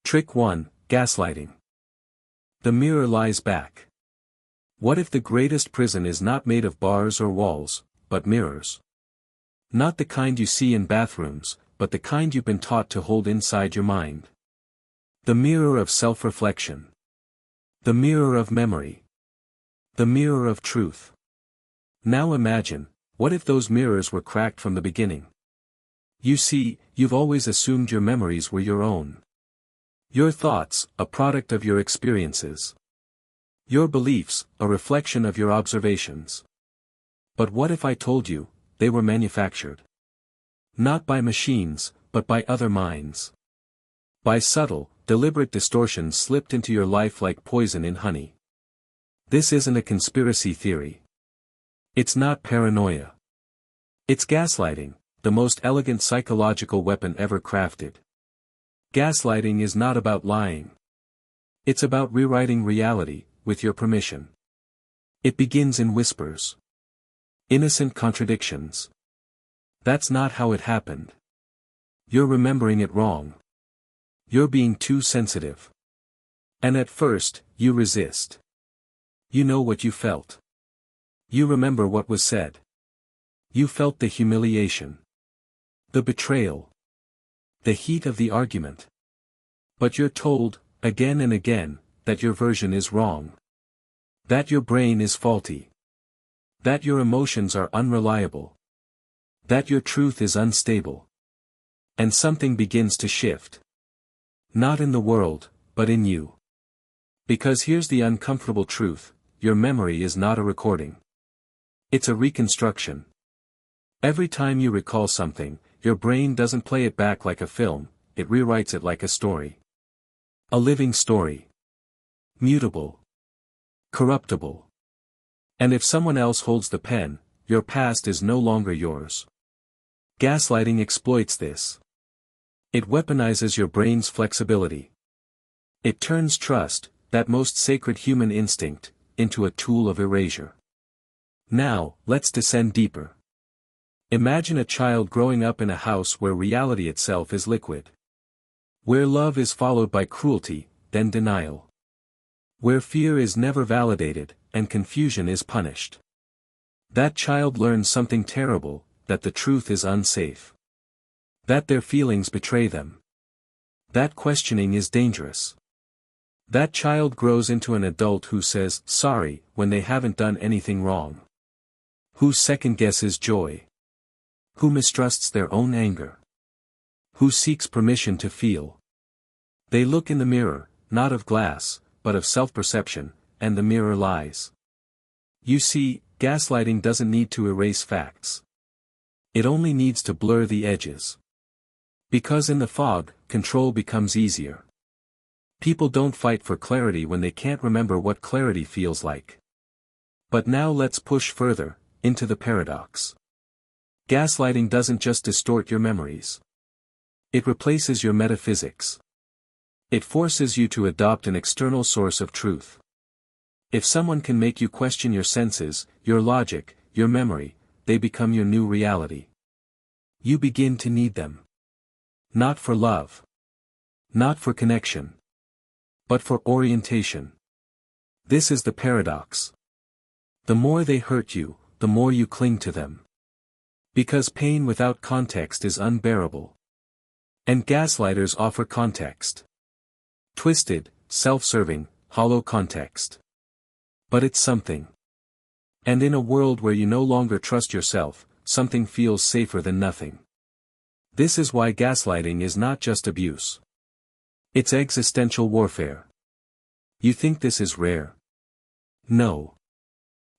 Trick 1, Gaslighting. The mirror lies back. What if the greatest prison is not made of bars or walls, but mirrors? Not the kind you see in bathrooms, but the kind you've been taught to hold inside your mind. The mirror of self-reflection. The mirror of memory. The mirror of truth. Now imagine, what if those mirrors were cracked from the beginning? You see, you've always assumed your memories were your own. Your thoughts, a product of your experiences. Your beliefs, a reflection of your observations. But what if I told you, they were manufactured? Not by machines, but by other minds. By subtle, deliberate distortions slipped into your life like poison in honey. This isn't a conspiracy theory. It's not paranoia. It's gaslighting, the most elegant psychological weapon ever crafted. Gaslighting is not about lying. It's about rewriting reality, with your permission. It begins in whispers. Innocent contradictions. That's not how it happened. You're remembering it wrong. You're being too sensitive. And at first, you resist. You know what you felt. You remember what was said. You felt the humiliation. The betrayal. The heat of the argument. But you're told, again and again, that your version is wrong. That your brain is faulty. That your emotions are unreliable. That your truth is unstable. And something begins to shift. Not in the world, but in you. Because here's the uncomfortable truth, your memory is not a recording. It's a reconstruction. Every time you recall something, your brain doesn't play it back like a film, it rewrites it like a story. A living story. Mutable. Corruptible. And if someone else holds the pen, your past is no longer yours. Gaslighting exploits this. It weaponizes your brain's flexibility. It turns trust, that most sacred human instinct, into a tool of erasure. Now, let's descend deeper. Imagine a child growing up in a house where reality itself is liquid. Where love is followed by cruelty, then denial. Where fear is never validated, and confusion is punished. That child learns something terrible, that the truth is unsafe. That their feelings betray them. That questioning is dangerous. That child grows into an adult who says, sorry, when they haven't done anything wrong. Who second-guesses joy. Who mistrusts their own anger. Who seeks permission to feel. They look in the mirror, not of glass, but of self-perception, and the mirror lies. You see, gaslighting doesn't need to erase facts. It only needs to blur the edges. Because in the fog, control becomes easier. People don't fight for clarity when they can't remember what clarity feels like. But now let's push further, into the paradox. Gaslighting doesn't just distort your memories. It replaces your metaphysics. It forces you to adopt an external source of truth. If someone can make you question your senses, your logic, your memory, they become your new reality. You begin to need them. Not for love. Not for connection. But for orientation. This is the paradox. The more they hurt you, the more you cling to them. Because pain without context is unbearable. And gaslighters offer context. Twisted, self-serving, hollow context. But it's something. And in a world where you no longer trust yourself, something feels safer than nothing. This is why gaslighting is not just abuse. It's existential warfare. You think this is rare? No.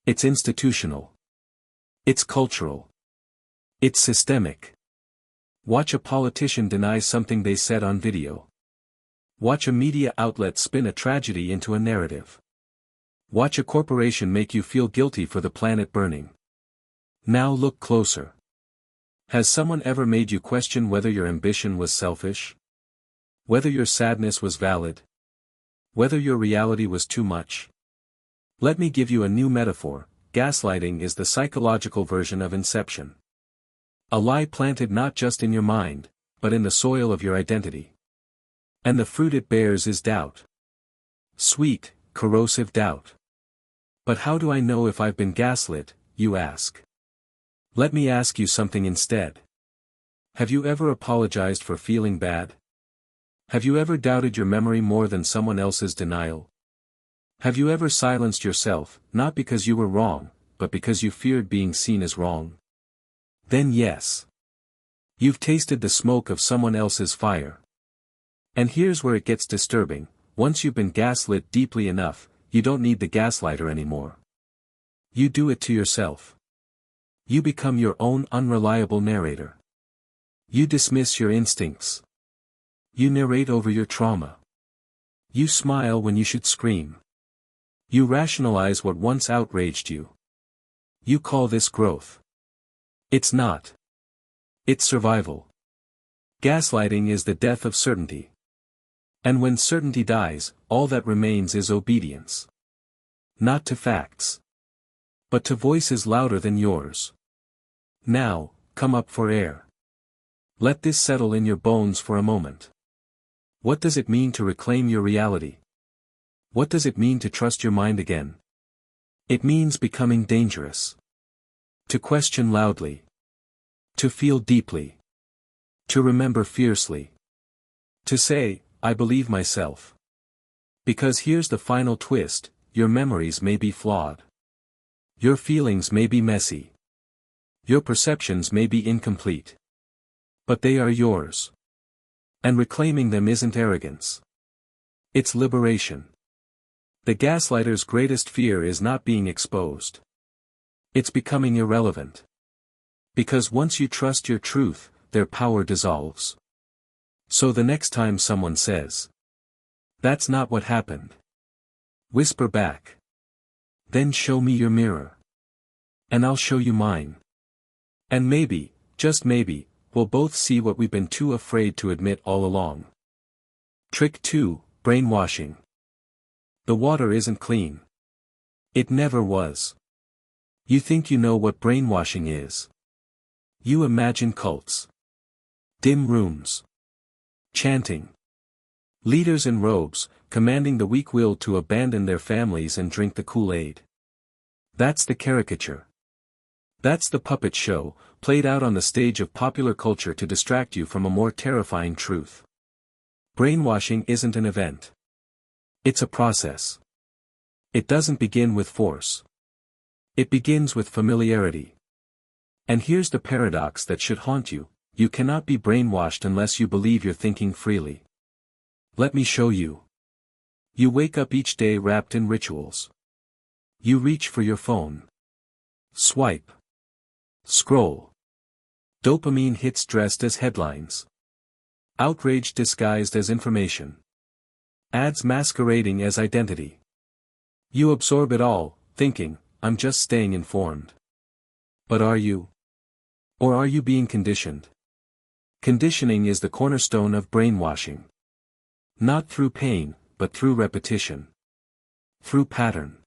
It's institutional. It's cultural. It's systemic. Watch a politician deny something they said on video. Watch a media outlet spin a tragedy into a narrative. Watch a corporation make you feel guilty for the planet burning. Now look closer. Has someone ever made you question whether your ambition was selfish? Whether your sadness was valid? Whether your reality was too much? Let me give you a new metaphor. Gaslighting is the psychological version of inception. A lie planted not just in your mind, but in the soil of your identity. And the fruit it bears is doubt. Sweet, corrosive doubt. But how do I know if I've been gaslit, you ask? Let me ask you something instead. Have you ever apologized for feeling bad? Have you ever doubted your memory more than someone else's denial? Have you ever silenced yourself, not because you were wrong, but because you feared being seen as wrong? Then yes. You've tasted the smoke of someone else's fire. And here's where it gets disturbing: once you've been gaslit deeply enough, you don't need the gaslighter anymore. You do it to yourself. You become your own unreliable narrator. You dismiss your instincts. You narrate over your trauma. You smile when you should scream. You rationalize what once outraged you. You call this growth. It's not. It's survival. Gaslighting is the death of certainty. And when certainty dies, all that remains is obedience. Not to facts, but to voices louder than yours. Now, come up for air. Let this settle in your bones for a moment. What does it mean to reclaim your reality? What does it mean to trust your mind again? It means becoming dangerous. To question loudly. To feel deeply. To remember fiercely. To say, I believe myself. Because here's the final twist: your memories may be flawed. Your feelings may be messy. Your perceptions may be incomplete. But they are yours. And reclaiming them isn't arrogance. It's liberation. The gaslighter's greatest fear is not being exposed. It's becoming irrelevant. Because once you trust your truth, their power dissolves. So the next time someone says, "That's not what happened," whisper back, "Then show me your mirror. And I'll show you mine. And maybe, just maybe, we'll both see what we've been too afraid to admit all along." Trick 2, brainwashing. The water isn't clean. It never was. You think you know what brainwashing is. You imagine cults. Dim rooms. Chanting. Leaders in robes, commanding the weak-willed to abandon their families and drink the Kool-Aid. That's the caricature. That's the puppet show, played out on the stage of popular culture to distract you from a more terrifying truth. Brainwashing isn't an event. It's a process. It doesn't begin with force. It begins with familiarity. And here's the paradox that should haunt you: you cannot be brainwashed unless you believe you're thinking freely. Let me show you. You wake up each day wrapped in rituals. You reach for your phone. Swipe. Scroll. Dopamine hits dressed as headlines. Outrage disguised as information. Ads masquerading as identity. You absorb it all, thinking, "I'm just staying informed." But are you? Or are you being conditioned? Conditioning is the cornerstone of brainwashing. Not through pain, but through repetition. Through pattern.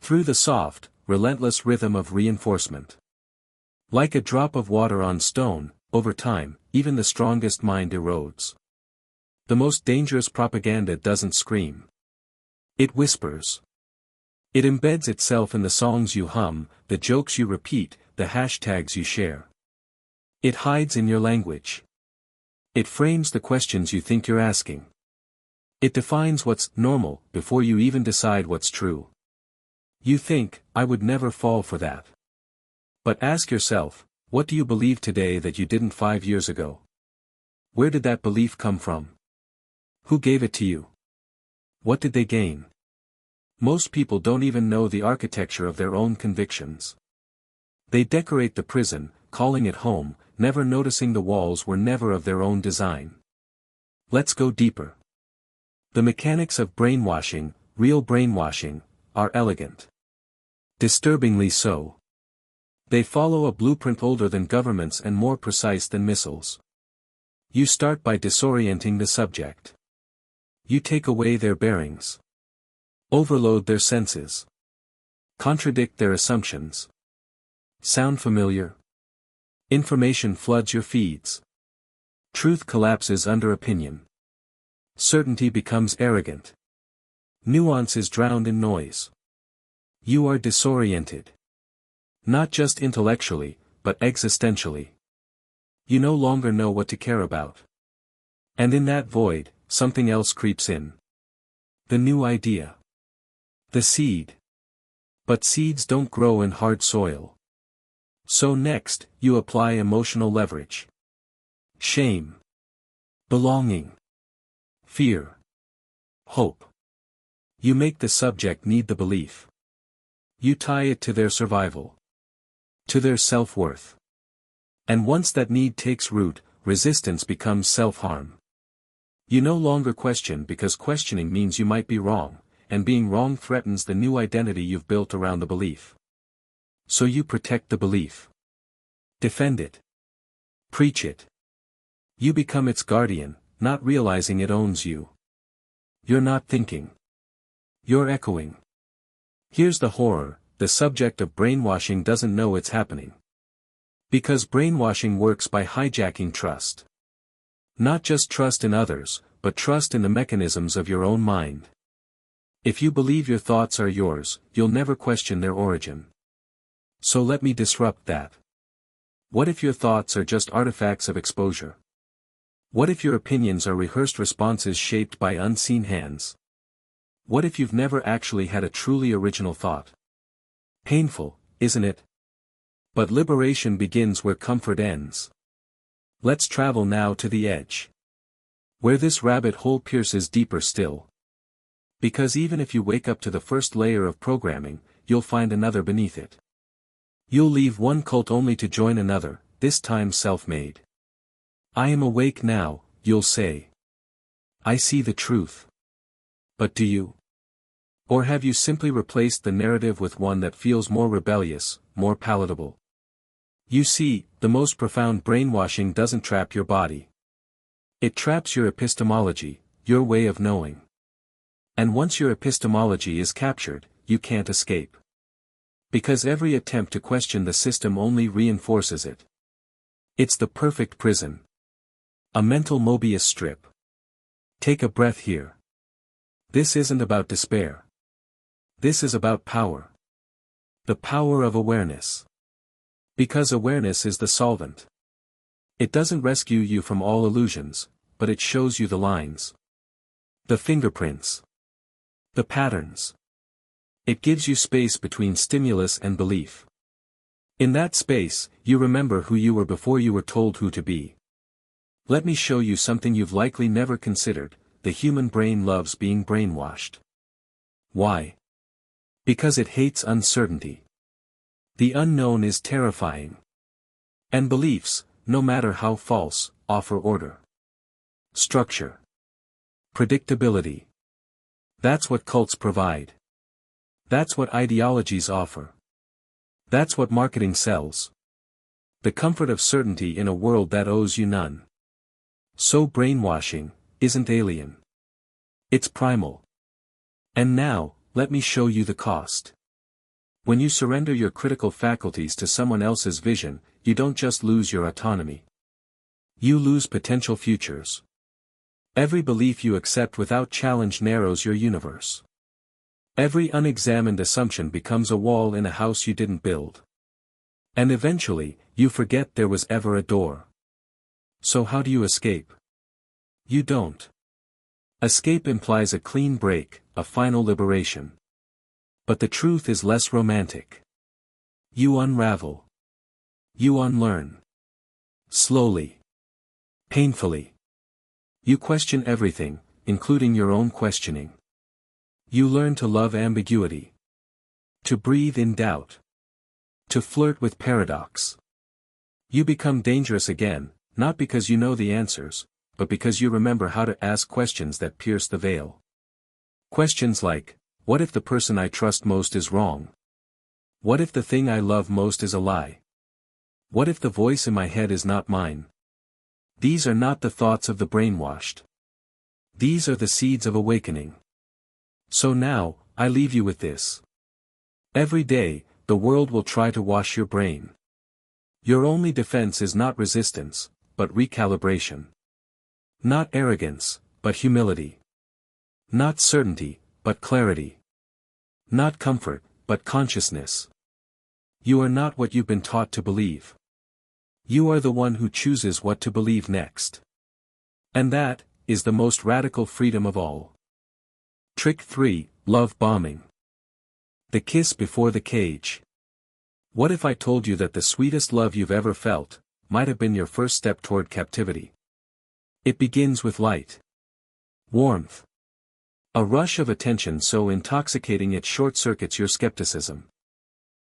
Through the soft, relentless rhythm of reinforcement. Like a drop of water on stone, over time, even the strongest mind erodes. The most dangerous propaganda doesn't scream. It whispers. It embeds itself in the songs you hum, the jokes you repeat, the hashtags you share. It hides in your language. It frames the questions you think you're asking. It defines what's normal before you even decide what's true. You think, "I would never fall for that." But ask yourself, what do you believe today that you didn't 5 years ago? Where did that belief come from? Who gave it to you? What did they gain? Most people don't even know the architecture of their own convictions. They decorate the prison, calling it home, never noticing the walls were never of their own design. Let's go deeper. The mechanics of brainwashing, real brainwashing, are elegant. Disturbingly so. They follow a blueprint older than governments and more precise than missiles. You start by disorienting the subject. You take away their bearings. Overload their senses. Contradict their assumptions. Sound familiar? Information floods your feeds. Truth collapses under opinion. Certainty becomes arrogant. Nuance is drowned in noise. You are disoriented. Not just intellectually, but existentially. You no longer know what to care about. And in that void, something else creeps in. The new idea. The seed. But seeds don't grow in hard soil. So next, you apply emotional leverage. Shame. Belonging. Fear. Hope. You make the subject need the belief. You tie it to their survival. To their self-worth. And once that need takes root, resistance becomes self-harm. You no longer question because questioning means you might be wrong, and being wrong threatens the new identity you've built around the belief. So you protect the belief. Defend it. Preach it. You become its guardian, not realizing it owns you. You're not thinking. You're echoing. Here's the horror, the subject of brainwashing doesn't know it's happening. Because brainwashing works by hijacking trust. Not just trust in others, but trust in the mechanisms of your own mind. If you believe your thoughts are yours, you'll never question their origin. So let me disrupt that. What if your thoughts are just artifacts of exposure? What if your opinions are rehearsed responses shaped by unseen hands? What if you've never actually had a truly original thought? Painful, isn't it? But liberation begins where comfort ends. Let's travel now to the edge. Where this rabbit hole pierces deeper still. Because even if you wake up to the first layer of programming, you'll find another beneath it. You'll leave one cult only to join another, this time self-made. I am awake now, you'll say. I see the truth. But do you? Or have you simply replaced the narrative with one that feels more rebellious, more palatable? You see, the most profound brainwashing doesn't trap your body. It traps your epistemology, your way of knowing. And once your epistemology is captured, you can't escape. Because every attempt to question the system only reinforces it. It's the perfect prison. A mental Mobius strip. Take a breath here. This isn't about despair. This is about power. The power of awareness. Because awareness is the solvent. It doesn't rescue you from all illusions, but it shows you the lines. The fingerprints. The patterns. It gives you space between stimulus and belief. In that space, you remember who you were before you were told who to be. Let me show you something you've likely never considered. The human brain loves being brainwashed. Why? Because it hates uncertainty. The unknown is terrifying. And beliefs, no matter how false, offer order. Structure. Predictability. That's what cults provide. That's what ideologies offer. That's what marketing sells. The comfort of certainty in a world that owes you none. So brainwashing isn't alien. It's primal. And now, let me show you the cost. When you surrender your critical faculties to someone else's vision, you don't just lose your autonomy. You lose potential futures. Every belief you accept without challenge narrows your universe. Every unexamined assumption becomes a wall in a house you didn't build. And eventually, you forget there was ever a door. So how do you escape? You don't. Escape implies a clean break, a final liberation. But the truth is less romantic. You unravel. You unlearn. Slowly. Painfully. You question everything, including your own questioning. You learn to love ambiguity. To breathe in doubt. To flirt with paradox. You become dangerous again, not because you know the answers, but because you remember how to ask questions that pierce the veil. Questions like, what if the person I trust most is wrong? What if the thing I love most is a lie? What if the voice in my head is not mine? These are not the thoughts of the brainwashed. These are the seeds of awakening. So now, I leave you with this. Every day, the world will try to wash your brain. Your only defense is not resistance, but recalibration. Not arrogance, but humility. Not certainty, but clarity. Not comfort, but consciousness. You are not what you've been taught to believe. You are the one who chooses what to believe next. And that is the most radical freedom of all. Trick 3, Love Bombing. The kiss before the cage. What if I told you that the sweetest love you've ever felt might have been your first step toward captivity? It begins with light. Warmth. A rush of attention so intoxicating it short-circuits your skepticism.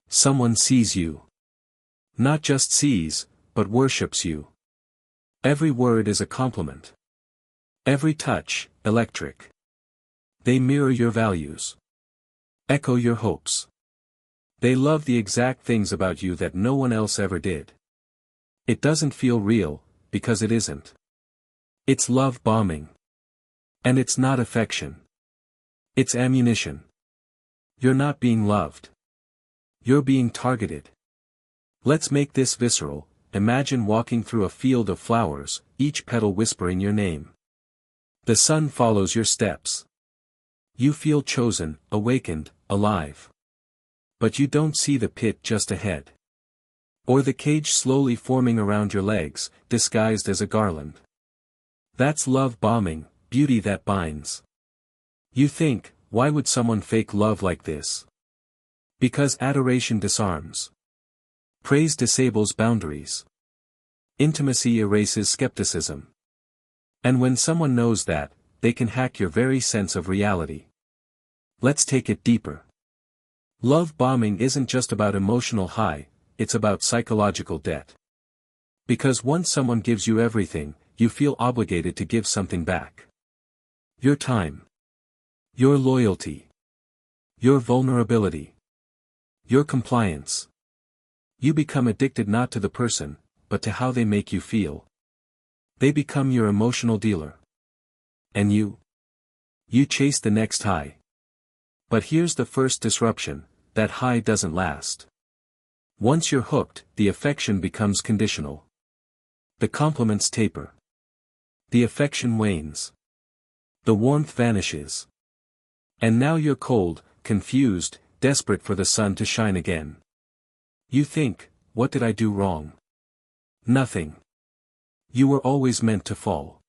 Someone sees you. Not just sees, but worships you. Every word is a compliment. Every touch, electric. They mirror your values. Echo your hopes. They love the exact things about you that no one else ever did. It doesn't feel real, because it isn't. It's love bombing. And it's not affection. It's ammunition. You're not being loved. You're being targeted. Let's make this visceral. Imagine walking through a field of flowers, each petal whispering your name. The sun follows your steps. You feel chosen, awakened, alive. But you don't see the pit just ahead. Or the cage slowly forming around your legs, disguised as a garland. That's love bombing, beauty that binds. You think, why would someone fake love like this? Because adoration disarms. Praise disables boundaries. Intimacy erases skepticism. And when someone knows that, they can hack your very sense of reality. Let's take it deeper. Love bombing isn't just about emotional high, it's about psychological debt. Because once someone gives you everything, you feel obligated to give something back. Your time. Your loyalty. Your vulnerability. Your compliance. You become addicted not to the person, but to how they make you feel. They become your emotional dealer. And you? You chase the next high. But here's the first disruption, that high doesn't last. Once you're hooked, the affection becomes conditional. The compliments taper. The affection wanes. The warmth vanishes. And now you're cold, confused, desperate for the sun to shine again. You think, what did I do wrong? Nothing. You were always meant to fall.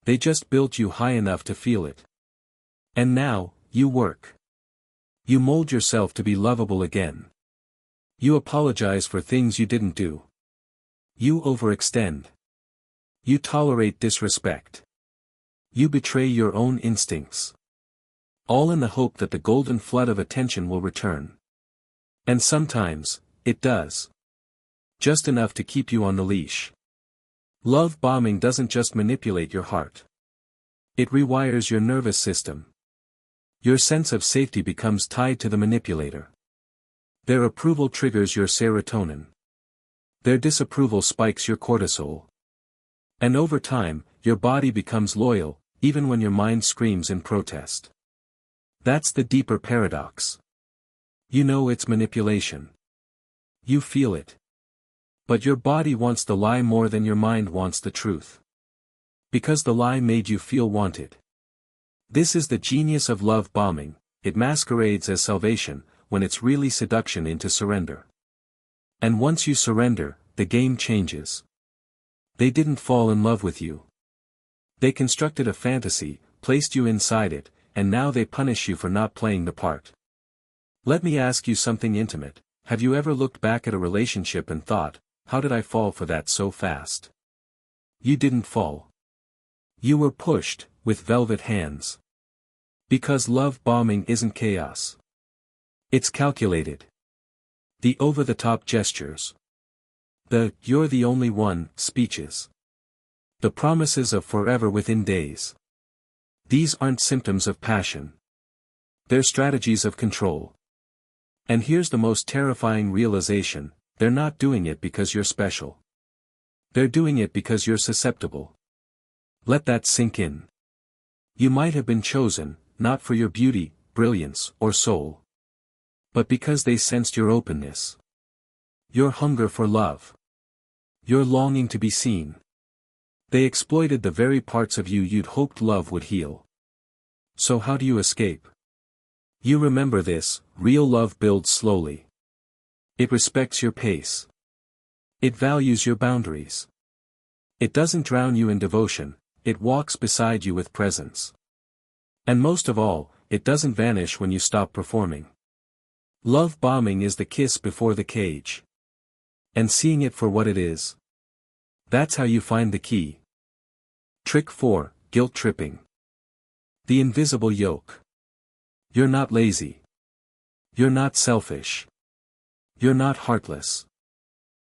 They just built you high enough to feel it. And now, you work. You mold yourself to be lovable again. You apologize for things you didn't do. You overextend. You tolerate disrespect. You betray your own instincts. All in the hope that the golden flood of attention will return. And sometimes, it does. Just enough to keep you on the leash. Love bombing doesn't just manipulate your heart. It rewires your nervous system. Your sense of safety becomes tied to the manipulator. Their approval triggers your serotonin. Their disapproval spikes your cortisol. And over time, your body becomes loyal, even when your mind screams in protest. That's the deeper paradox. You know it's manipulation. You feel it. But your body wants the lie more than your mind wants the truth. Because the lie made you feel wanted. This is the genius of love bombing, it masquerades as salvation, when it's really seduction into surrender. And once you surrender, the game changes. They didn't fall in love with you. They constructed a fantasy, placed you inside it, and now they punish you for not playing the part. Let me ask you something intimate. Have you ever looked back at a relationship and thought, how did I fall for that so fast? You didn't fall. You were pushed, with velvet hands. Because love bombing isn't chaos. It's calculated. The over-the-top gestures. The "you're the only one" speeches. The promises of forever within days. These aren't symptoms of passion. They're strategies of control. And here's the most terrifying realization, they're not doing it because you're special. They're doing it because you're susceptible. Let that sink in. You might have been chosen, not for your beauty, brilliance, or soul. But because they sensed your openness. Your hunger for love. Your longing to be seen. They exploited the very parts of you you'd hoped love would heal. So how do you escape? You remember this: real love builds slowly. It respects your pace. It values your boundaries. It doesn't drown you in devotion, it walks beside you with presence. And most of all, it doesn't vanish when you stop performing. Love bombing is the kiss before the cage. And seeing it for what it is. That's how you find the key. Trick 4, guilt tripping. The invisible yoke. You're not lazy. You're not selfish. You're not heartless.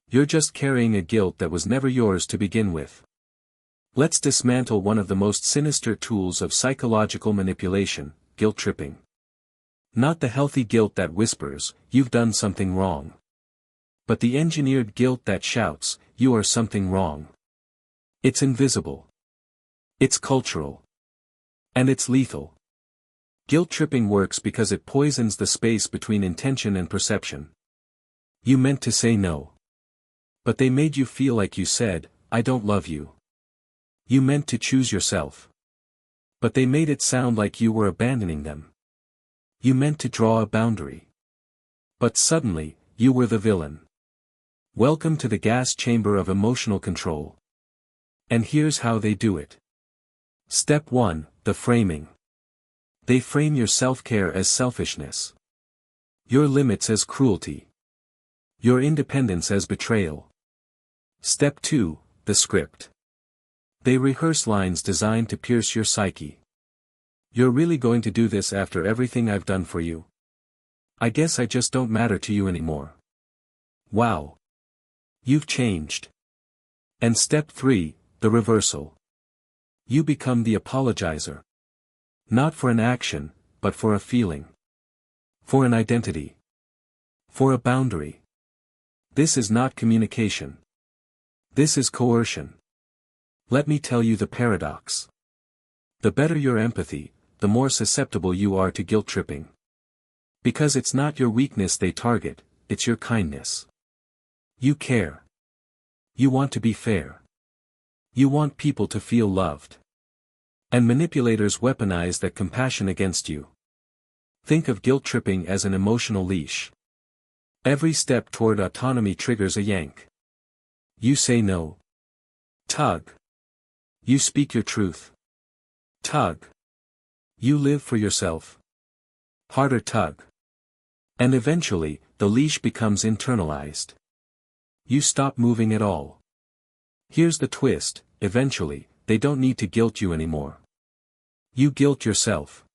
You're just carrying a guilt that was never yours to begin with. Let's dismantle one of the most sinister tools of psychological manipulation: guilt tripping. Not the healthy guilt that whispers, "You've done something wrong." But the engineered guilt that shouts, "You are something wrong." It's invisible. It's cultural. And it's lethal. Guilt tripping works because it poisons the space between intention and perception. You meant to say no. But they made you feel like you said, "I don't love you." You meant to choose yourself. But they made it sound like you were abandoning them. You meant to draw a boundary. But suddenly, you were the villain. Welcome to the gas chamber of emotional control. And here's how they do it. Step 1, the framing. They frame your self-care as selfishness. Your limits as cruelty. Your independence as betrayal. Step 2, the script. They rehearse lines designed to pierce your psyche. "You're really going to do this after everything I've done for you? I guess I just don't matter to you anymore. Wow. You've changed." And step 3, the reversal. You become the apologizer. Not for an action, but for a feeling. For an identity. For a boundary. This is not communication. This is coercion. Let me tell you the paradox. The better your empathy, the more susceptible you are to guilt tripping. Because it's not your weakness they target, it's your kindness. You care. You want to be fair. You want people to feel loved. And manipulators weaponize that compassion against you. Think of guilt tripping as an emotional leash. Every step toward autonomy triggers a yank. You say no. Tug. You speak your truth. Tug. You live for yourself. Harder tug. And eventually, the leash becomes internalized. You stop moving at all. Here's the twist: eventually, they don't need to guilt you anymore. You guilt yourself.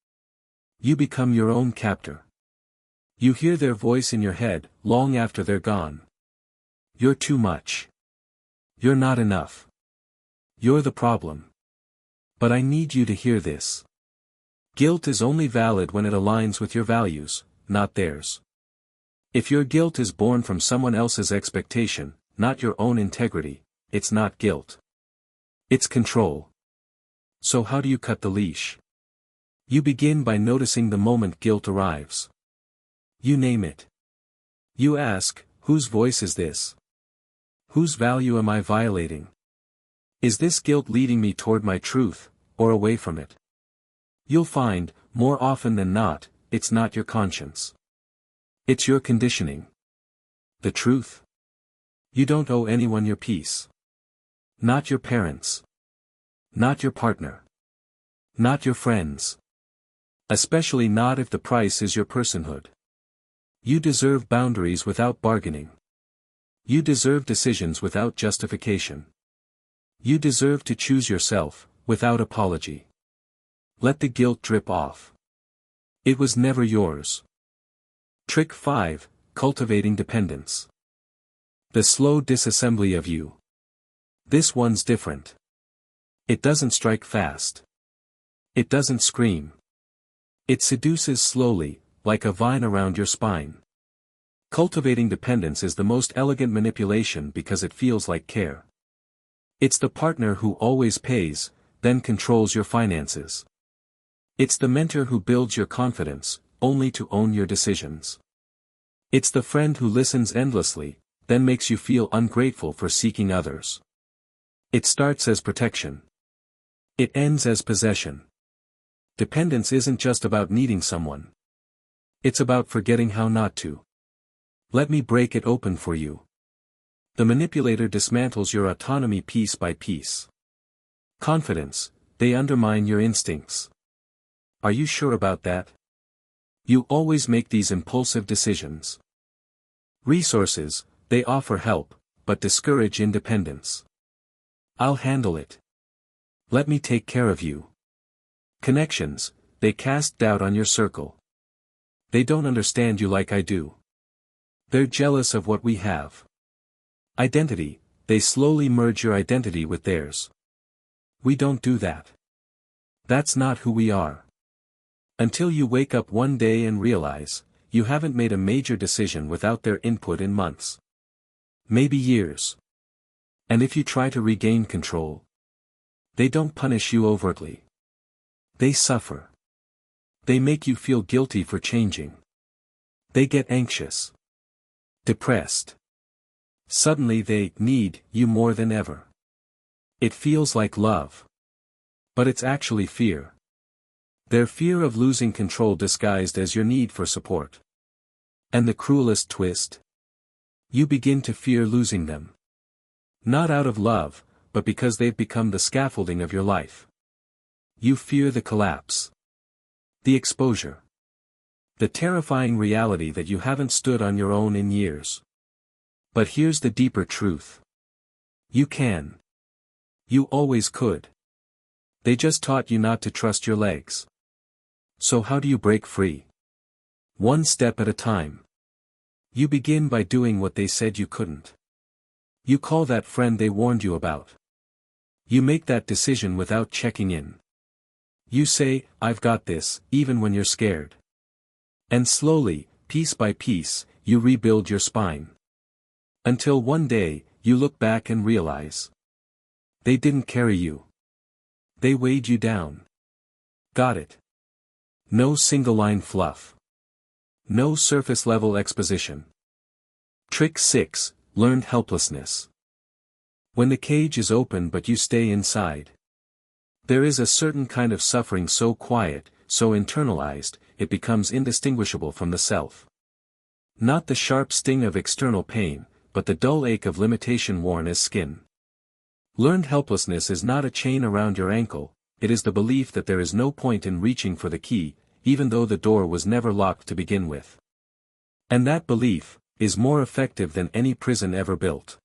You become your own captor. You hear their voice in your head, long after they're gone. "You're too much. You're not enough. You're the problem. But I need you to hear this." Guilt is only valid when it aligns with your values, not theirs. If your guilt is born from someone else's expectation, not your own integrity, it's not guilt. It's control. So how do you cut the leash? You begin by noticing the moment guilt arrives. You name it. You ask, whose voice is this? Whose value am I violating? Is this guilt leading me toward my truth, or away from it? You'll find, more often than not, it's not your conscience. It's your conditioning. The truth? You don't owe anyone your peace. Not your parents. Not your partner. Not your friends. Especially not if the price is your personhood. You deserve boundaries without bargaining. You deserve decisions without justification. You deserve to choose yourself, without apology. Let the guilt drip off. It was never yours. Trick 5, cultivating dependence. The slow disassembly of you. This one's different. It doesn't strike fast. It doesn't scream. It seduces slowly, like a vine around your spine. Cultivating dependence is the most elegant manipulation because it feels like care. It's the partner who always pays, then controls your finances. It's the mentor who builds your confidence, only to own your decisions. It's the friend who listens endlessly, then makes you feel ungrateful for seeking others. It starts as protection. It ends as possession. Dependence isn't just about needing someone. It's about forgetting how not to. Let me break it open for you. The manipulator dismantles your autonomy piece by piece. Confidence, they undermine your instincts. Are you sure about that? You always make these impulsive decisions. Resources, they offer help, but discourage independence. I'll handle it. Let me take care of you. Connections, they cast doubt on your circle. They don't understand you like I do. They're jealous of what we have. Identity, they slowly merge your identity with theirs. We don't do that. That's not who we are. Until you wake up one day and realize, you haven't made a major decision without their input in months. Maybe years. And if you try to regain control, they don't punish you overtly. They suffer. They make you feel guilty for changing. They get anxious. Depressed. Suddenly they need you more than ever. It feels like love. But it's actually fear. Their fear of losing control disguised as your need for support. And the cruelest twist? You begin to fear losing them. Not out of love, but because they've become the scaffolding of your life. You fear the collapse. The exposure. The terrifying reality that you haven't stood on your own in years. But here's the deeper truth. You can. You always could. They just taught you not to trust your legs. So how do you break free? One step at a time. You begin by doing what they said you couldn't. You call that friend they warned you about. You make that decision without checking in. You say, I've got this, even when you're scared. And slowly, piece by piece, you rebuild your spine. Until one day, you look back and realize. They didn't carry you. They weighed you down. Got it? No single-line fluff. No surface-level exposition. Trick 6, Learned helplessness. When the cage is open but you stay inside. There is a certain kind of suffering so quiet, so internalized, it becomes indistinguishable from the self. Not the sharp sting of external pain, but the dull ache of limitation worn as skin. Learned helplessness is not a chain around your ankle, it is the belief that there is no point in reaching for the key, even though the door was never locked to begin with. And that belief is more effective than any prison ever built.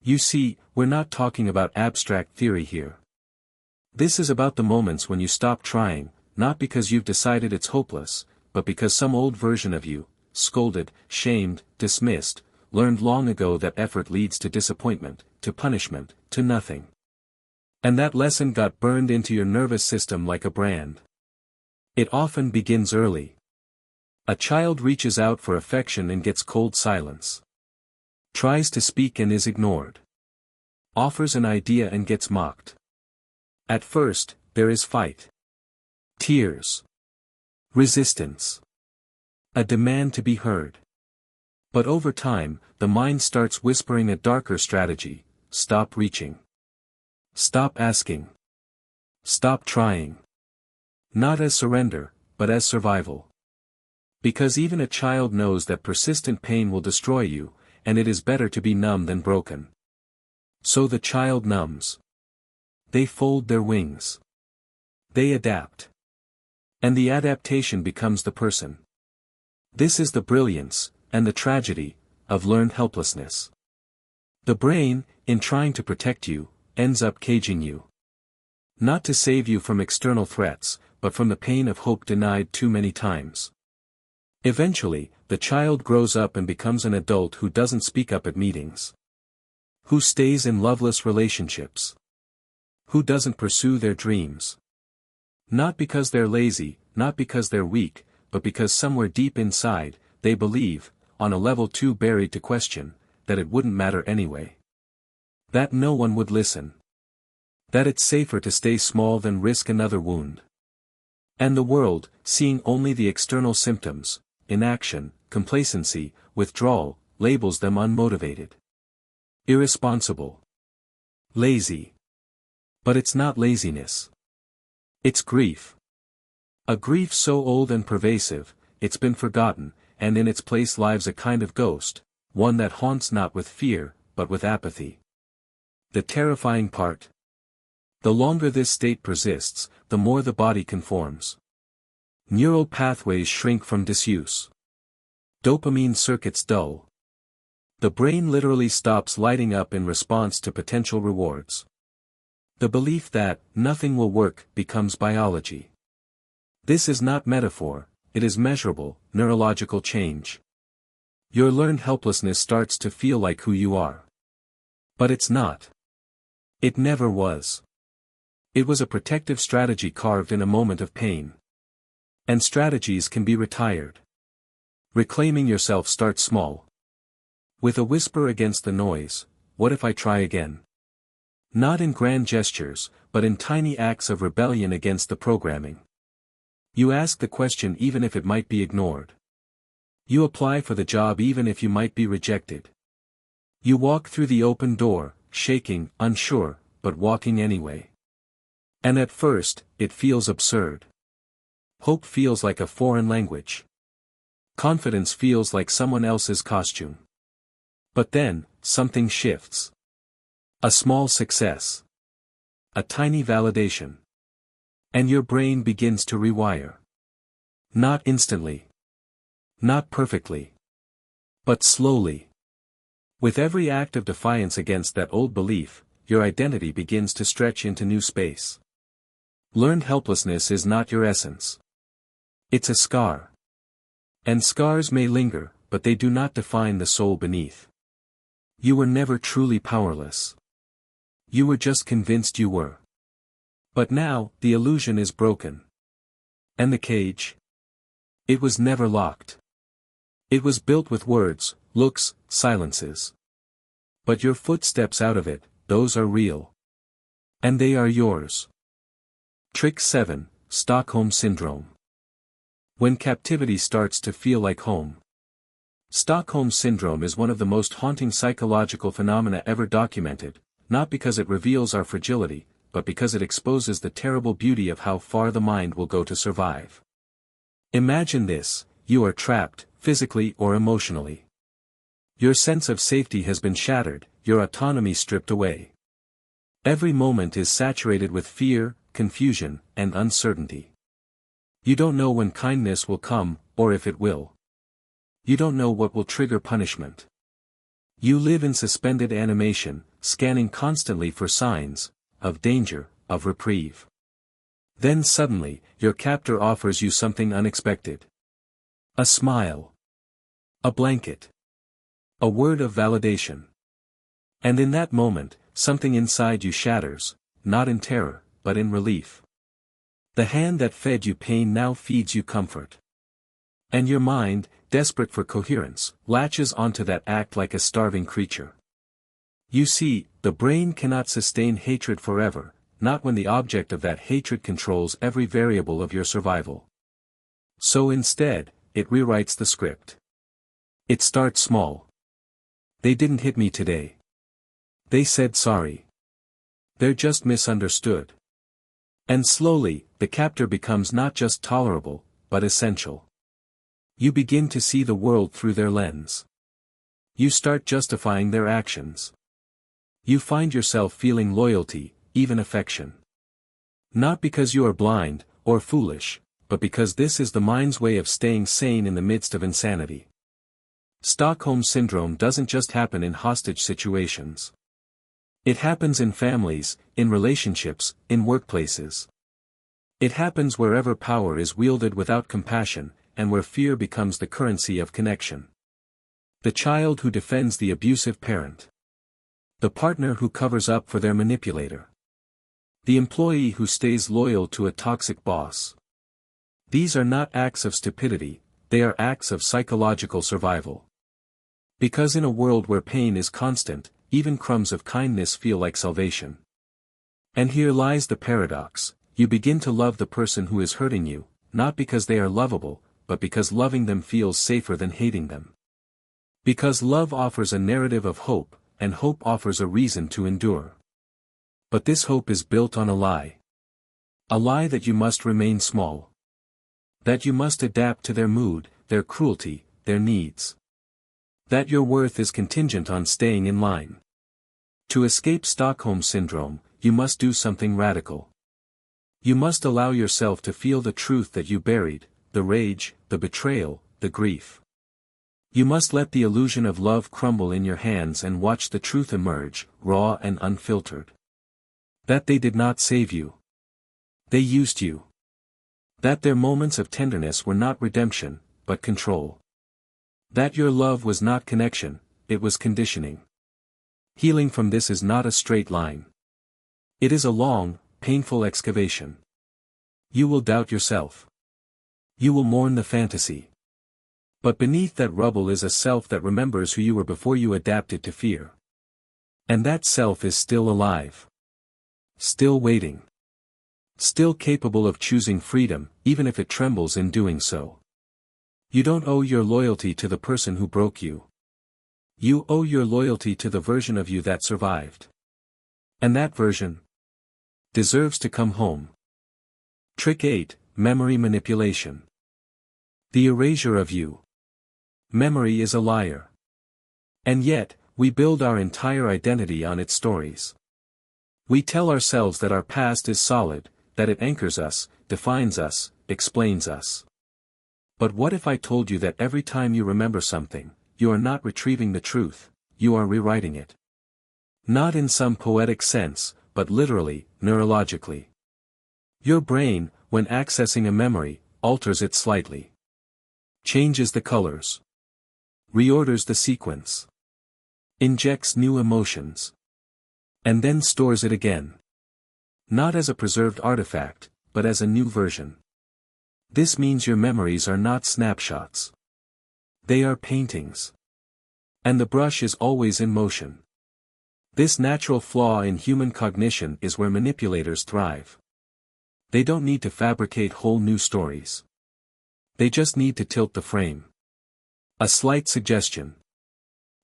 You see, we're not talking about abstract theory here. This is about the moments when you stop trying, not because you've decided it's hopeless, but because some old version of you, scolded, shamed, dismissed, learned long ago that effort leads to disappointment, to punishment, to nothing. And that lesson got burned into your nervous system like a brand. It often begins early. A child reaches out for affection and gets cold silence. Tries to speak and is ignored. Offers an idea and gets mocked. At first, there is fight. Tears. Resistance. A demand to be heard. But over time, the mind starts whispering a darker strategy: stop reaching. Stop asking. Stop trying. Not as surrender, but as survival. Because even a child knows that persistent pain will destroy you, and it is better to be numb than broken. So the child numbs. They fold their wings. They adapt. And the adaptation becomes the person. This is the brilliance, and the tragedy, of learned helplessness. The brain, in trying to protect you, ends up caging you. Not to save you from external threats, but from the pain of hope denied too many times. Eventually, the child grows up and becomes an adult who doesn't speak up at meetings. Who stays in loveless relationships. Who doesn't pursue their dreams. Not because they're lazy, not because they're weak, but because somewhere deep inside, they believe, on a level too buried to question, that it wouldn't matter anyway. That no one would listen. That it's safer to stay small than risk another wound. And the world, seeing only the external symptoms, inaction, complacency, withdrawal, labels them unmotivated. Irresponsible. Lazy. But it's not laziness. It's grief. A grief so old and pervasive, it's been forgotten, and in its place lives a kind of ghost, one that haunts not with fear, but with apathy. The terrifying part? The longer this state persists, the more the body conforms. Neural pathways shrink from disuse. Dopamine circuits dull. The brain literally stops lighting up in response to potential rewards. The belief that nothing will work becomes biology. This is not metaphor, it is measurable, neurological change. Your learned helplessness starts to feel like who you are. But it's not. It never was. It was a protective strategy carved in a moment of pain. And strategies can be retired. Reclaiming yourself starts small. With a whisper against the noise, what if I try again? Not in grand gestures, but in tiny acts of rebellion against the programming. You ask the question even if it might be ignored. You apply for the job even if you might be rejected. You walk through the open door, shaking, unsure, but walking anyway. And at first, it feels absurd. Hope feels like a foreign language. Confidence feels like someone else's costume. But then, something shifts. A small success. A tiny validation. And your brain begins to rewire. Not instantly. Not perfectly. But slowly. With every act of defiance against that old belief, your identity begins to stretch into new space. Learned helplessness is not your essence. It's a scar. And scars may linger, but they do not define the soul beneath. You were never truly powerless. You were just convinced you were. But now, the illusion is broken. And the cage? It was never locked. It was built with words, looks, silences. But your footsteps out of it, those are real. And they are yours. Trick 7, Stockholm Syndrome. When captivity starts to feel like home. Stockholm Syndrome is one of the most haunting psychological phenomena ever documented, not because it reveals our fragility, but because it exposes the terrible beauty of how far the mind will go to survive. Imagine this: you are trapped, physically or emotionally. Your sense of safety has been shattered, your autonomy stripped away. Every moment is saturated with fear, confusion, and uncertainty. You don't know when kindness will come, or if it will. You don't know what will trigger punishment. You live in suspended animation, scanning constantly for signs of danger, of reprieve. Then suddenly, your captor offers you something unexpected. A smile. A blanket. A word of validation. And in that moment, something inside you shatters, not in terror, but in relief. The hand that fed you pain now feeds you comfort. And your mind, desperate for coherence, latches onto that act like a starving creature. You see, the brain cannot sustain hatred forever, not when the object of that hatred controls every variable of your survival. So instead, it rewrites the script. It starts small. They didn't hit me today. They said sorry. They're just misunderstood. And slowly, the captor becomes not just tolerable, but essential. You begin to see the world through their lens. You start justifying their actions. You find yourself feeling loyalty, even affection. Not because you are blind, or foolish, but because this is the mind's way of staying sane in the midst of insanity. Stockholm Syndrome doesn't just happen in hostage situations. It happens in families, in relationships, in workplaces. It happens wherever power is wielded without compassion, and where fear becomes the currency of connection. The child who defends the abusive parent. The partner who covers up for their manipulator. The employee who stays loyal to a toxic boss. These are not acts of stupidity, they are acts of psychological survival. Because in a world where pain is constant, even crumbs of kindness feel like salvation. And here lies the paradox: you begin to love the person who is hurting you, not because they are lovable, but because loving them feels safer than hating them. Because love offers a narrative of hope, and hope offers a reason to endure. But this hope is built on a lie. A lie that you must remain small. That you must adapt to their mood, their cruelty, their needs. That your worth is contingent on staying in line. To escape Stockholm Syndrome, you must do something radical. You must allow yourself to feel the truth that you buried, the rage, the betrayal, the grief. You must let the illusion of love crumble in your hands and watch the truth emerge, raw and unfiltered. That they did not save you. They used you. That their moments of tenderness were not redemption, but control. That your love was not connection, it was conditioning. Healing from this is not a straight line. It is a long, painful excavation. You will doubt yourself. You will mourn the fantasy. But beneath that rubble is a self that remembers who you were before you adapted to fear. And that self is still alive. Still waiting. Still capable of choosing freedom, even if it trembles in doing so. You don't owe your loyalty to the person who broke you. You owe your loyalty to the version of you that survived. And that version deserves to come home. Trick 8, Memory Manipulation. The erasure of you. Memory is a liar. And yet, we build our entire identity on its stories. We tell ourselves that our past is solid, that it anchors us, defines us, explains us. But what if I told you that every time you remember something, you are not retrieving the truth, you are rewriting it? Not in some poetic sense, but literally, neurologically. Your brain, when accessing a memory, alters it slightly. Changes the colors. Reorders the sequence. Injects new emotions. And then stores it again. Not as a preserved artifact, but as a new version. This means your memories are not snapshots. They are paintings. And the brush is always in motion. This natural flaw in human cognition is where manipulators thrive. They don't need to fabricate whole new stories. They just need to tilt the frame. A slight suggestion.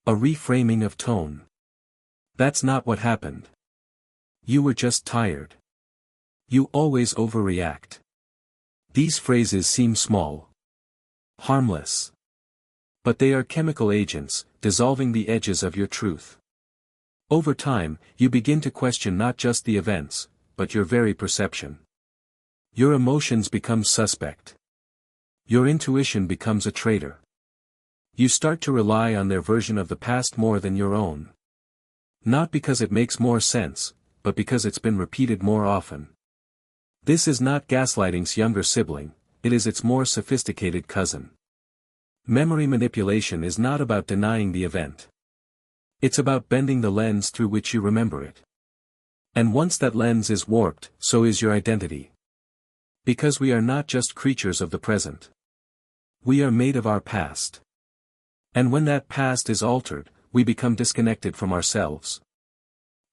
A reframing of tone. That's not what happened. You were just tired. You always overreact. These phrases seem small. Harmless. But they are chemical agents, dissolving the edges of your truth. Over time, you begin to question not just the events, but your very perception. Your emotions become suspect. Your intuition becomes a traitor. You start to rely on their version of the past more than your own. Not because it makes more sense, but because it's been repeated more often. This is not gaslighting's younger sibling, it is its more sophisticated cousin. Memory manipulation is not about denying the event. It's about bending the lens through which you remember it. And once that lens is warped, so is your identity. Because we are not just creatures of the present. We are made of our past. And when that past is altered, we become disconnected from ourselves.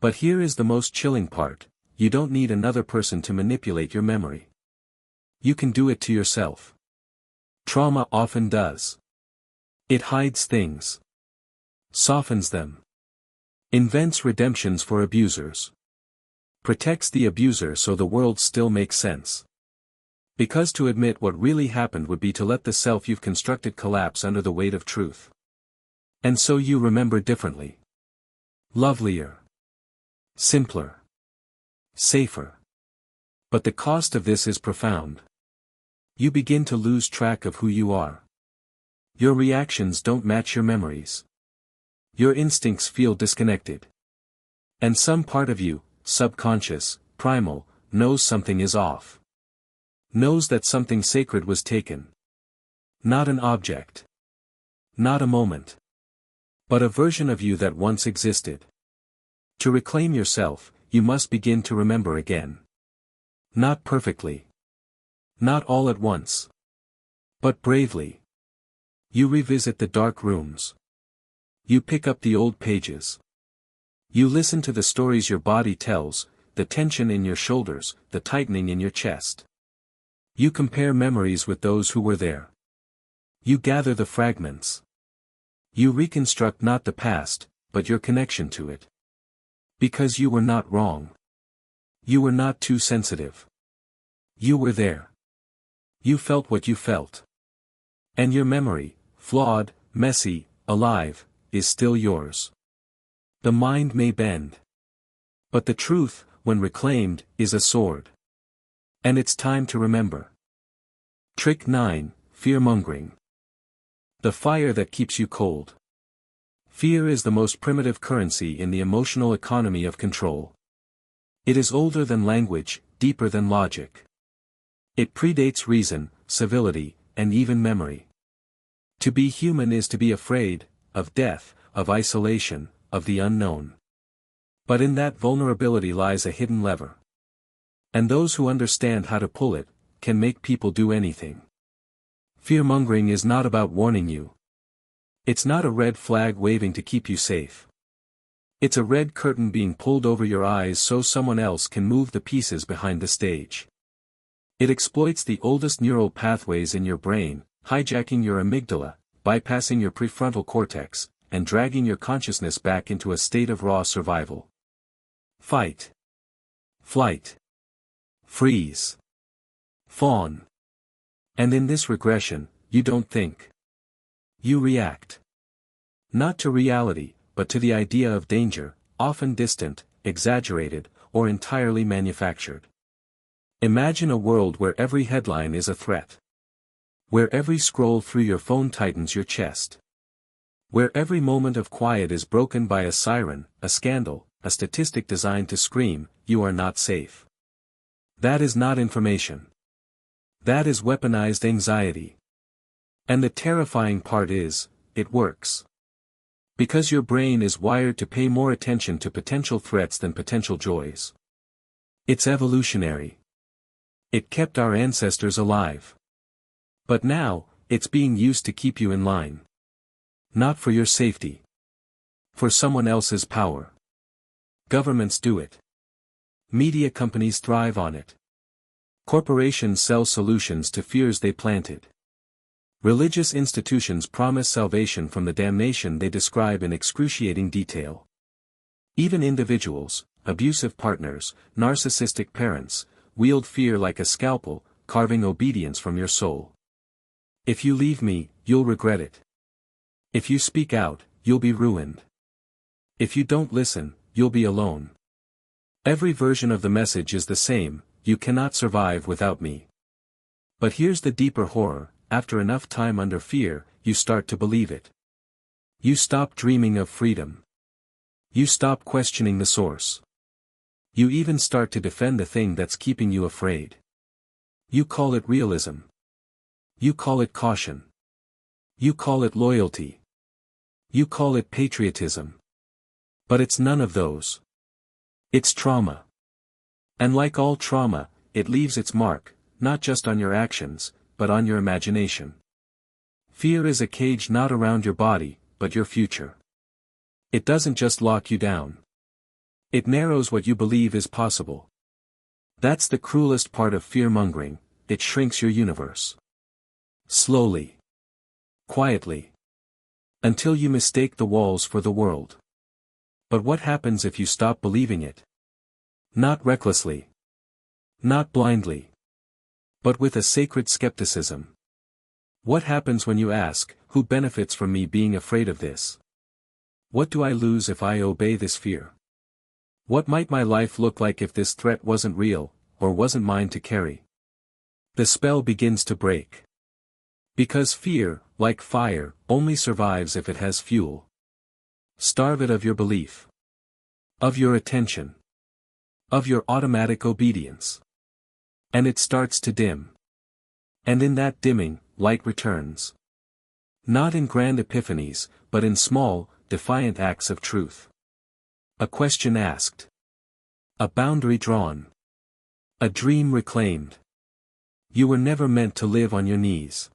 But here is the most chilling part, you don't need another person to manipulate your memory. You can do it to yourself. Trauma often does. It hides things. Softens them. Invents redemptions for abusers. Protects the abuser so the world still makes sense. Because to admit what really happened would be to let the self you've constructed collapse under the weight of truth. And so you remember differently. Lovelier. Simpler. Safer. But the cost of this is profound. You begin to lose track of who you are. Your reactions don't match your memories. Your instincts feel disconnected. And some part of you, subconscious, primal, knows something is off. Knows that something sacred was taken. Not an object. Not a moment. But a version of you that once existed. To reclaim yourself, you must begin to remember again. Not perfectly. Not all at once. But bravely. You revisit the dark rooms. You pick up the old pages. You listen to the stories your body tells, the tension in your shoulders, the tightening in your chest. You compare memories with those who were there. You gather the fragments. You reconstruct not the past, but your connection to it. Because you were not wrong. You were not too sensitive. You were there. You felt what you felt. And your memory, flawed, messy, alive, is still yours. The mind may bend. But the truth, when reclaimed, is a sword. And it's time to remember. Trick 9, Fear-mongering. The fire that keeps you cold. Fear is the most primitive currency in the emotional economy of control. It is older than language, deeper than logic. It predates reason, civility, and even memory. To be human is to be afraid, of death, of isolation, of the unknown. But in that vulnerability lies a hidden lever. And those who understand how to pull it, can make people do anything. Fear-mongering is not about warning you. It's not a red flag waving to keep you safe. It's a red curtain being pulled over your eyes so someone else can move the pieces behind the stage. It exploits the oldest neural pathways in your brain, hijacking your amygdala, bypassing your prefrontal cortex, and dragging your consciousness back into a state of raw survival. Fight. Flight. Freeze. Fawn. And in this regression, you don't think. You react. Not to reality, but to the idea of danger, often distant, exaggerated, or entirely manufactured. Imagine a world where every headline is a threat. Where every scroll through your phone tightens your chest. Where every moment of quiet is broken by a siren, a scandal, a statistic designed to scream, "You are not safe." That is not information. That is weaponized anxiety. And the terrifying part is, it works. Because your brain is wired to pay more attention to potential threats than potential joys. It's evolutionary. It kept our ancestors alive. But now, it's being used to keep you in line. Not for your safety. For someone else's power. Governments do it. Media companies thrive on it. Corporations sell solutions to fears they planted. Religious institutions promise salvation from the damnation they describe in excruciating detail. Even individuals, abusive partners, narcissistic parents, wield fear like a scalpel, carving obedience from your soul. If you leave me, you'll regret it. If you speak out, you'll be ruined. If you don't listen, you'll be alone. Every version of the message is the same: you cannot survive without me. But here's the deeper horror: after enough time under fear, you start to believe it. You stop dreaming of freedom. You stop questioning the source. You even start to defend the thing that's keeping you afraid. You call it realism. You call it caution. You call it loyalty. You call it patriotism. But it's none of those. It's trauma. And like all trauma, it leaves its mark, not just on your actions, but on your imagination. Fear is a cage not around your body, but your future. It doesn't just lock you down. It narrows what you believe is possible. That's the cruelest part of fear-mongering: it shrinks your universe. Slowly. Quietly. Until you mistake the walls for the world. But what happens if you stop believing it? Not recklessly. Not blindly. But with a sacred skepticism. What happens when you ask, who benefits from me being afraid of this? What do I lose if I obey this fear? What might my life look like if this threat wasn't real, or wasn't mine to carry? The spell begins to break. Because fear, like fire, only survives if it has fuel. Starve it of your belief. Of your attention. Of your automatic obedience. And it starts to dim. And in that dimming, light returns. Not in grand epiphanies, but in small, defiant acts of truth. A question asked. A boundary drawn. A dream reclaimed. You were never meant to live on your knees.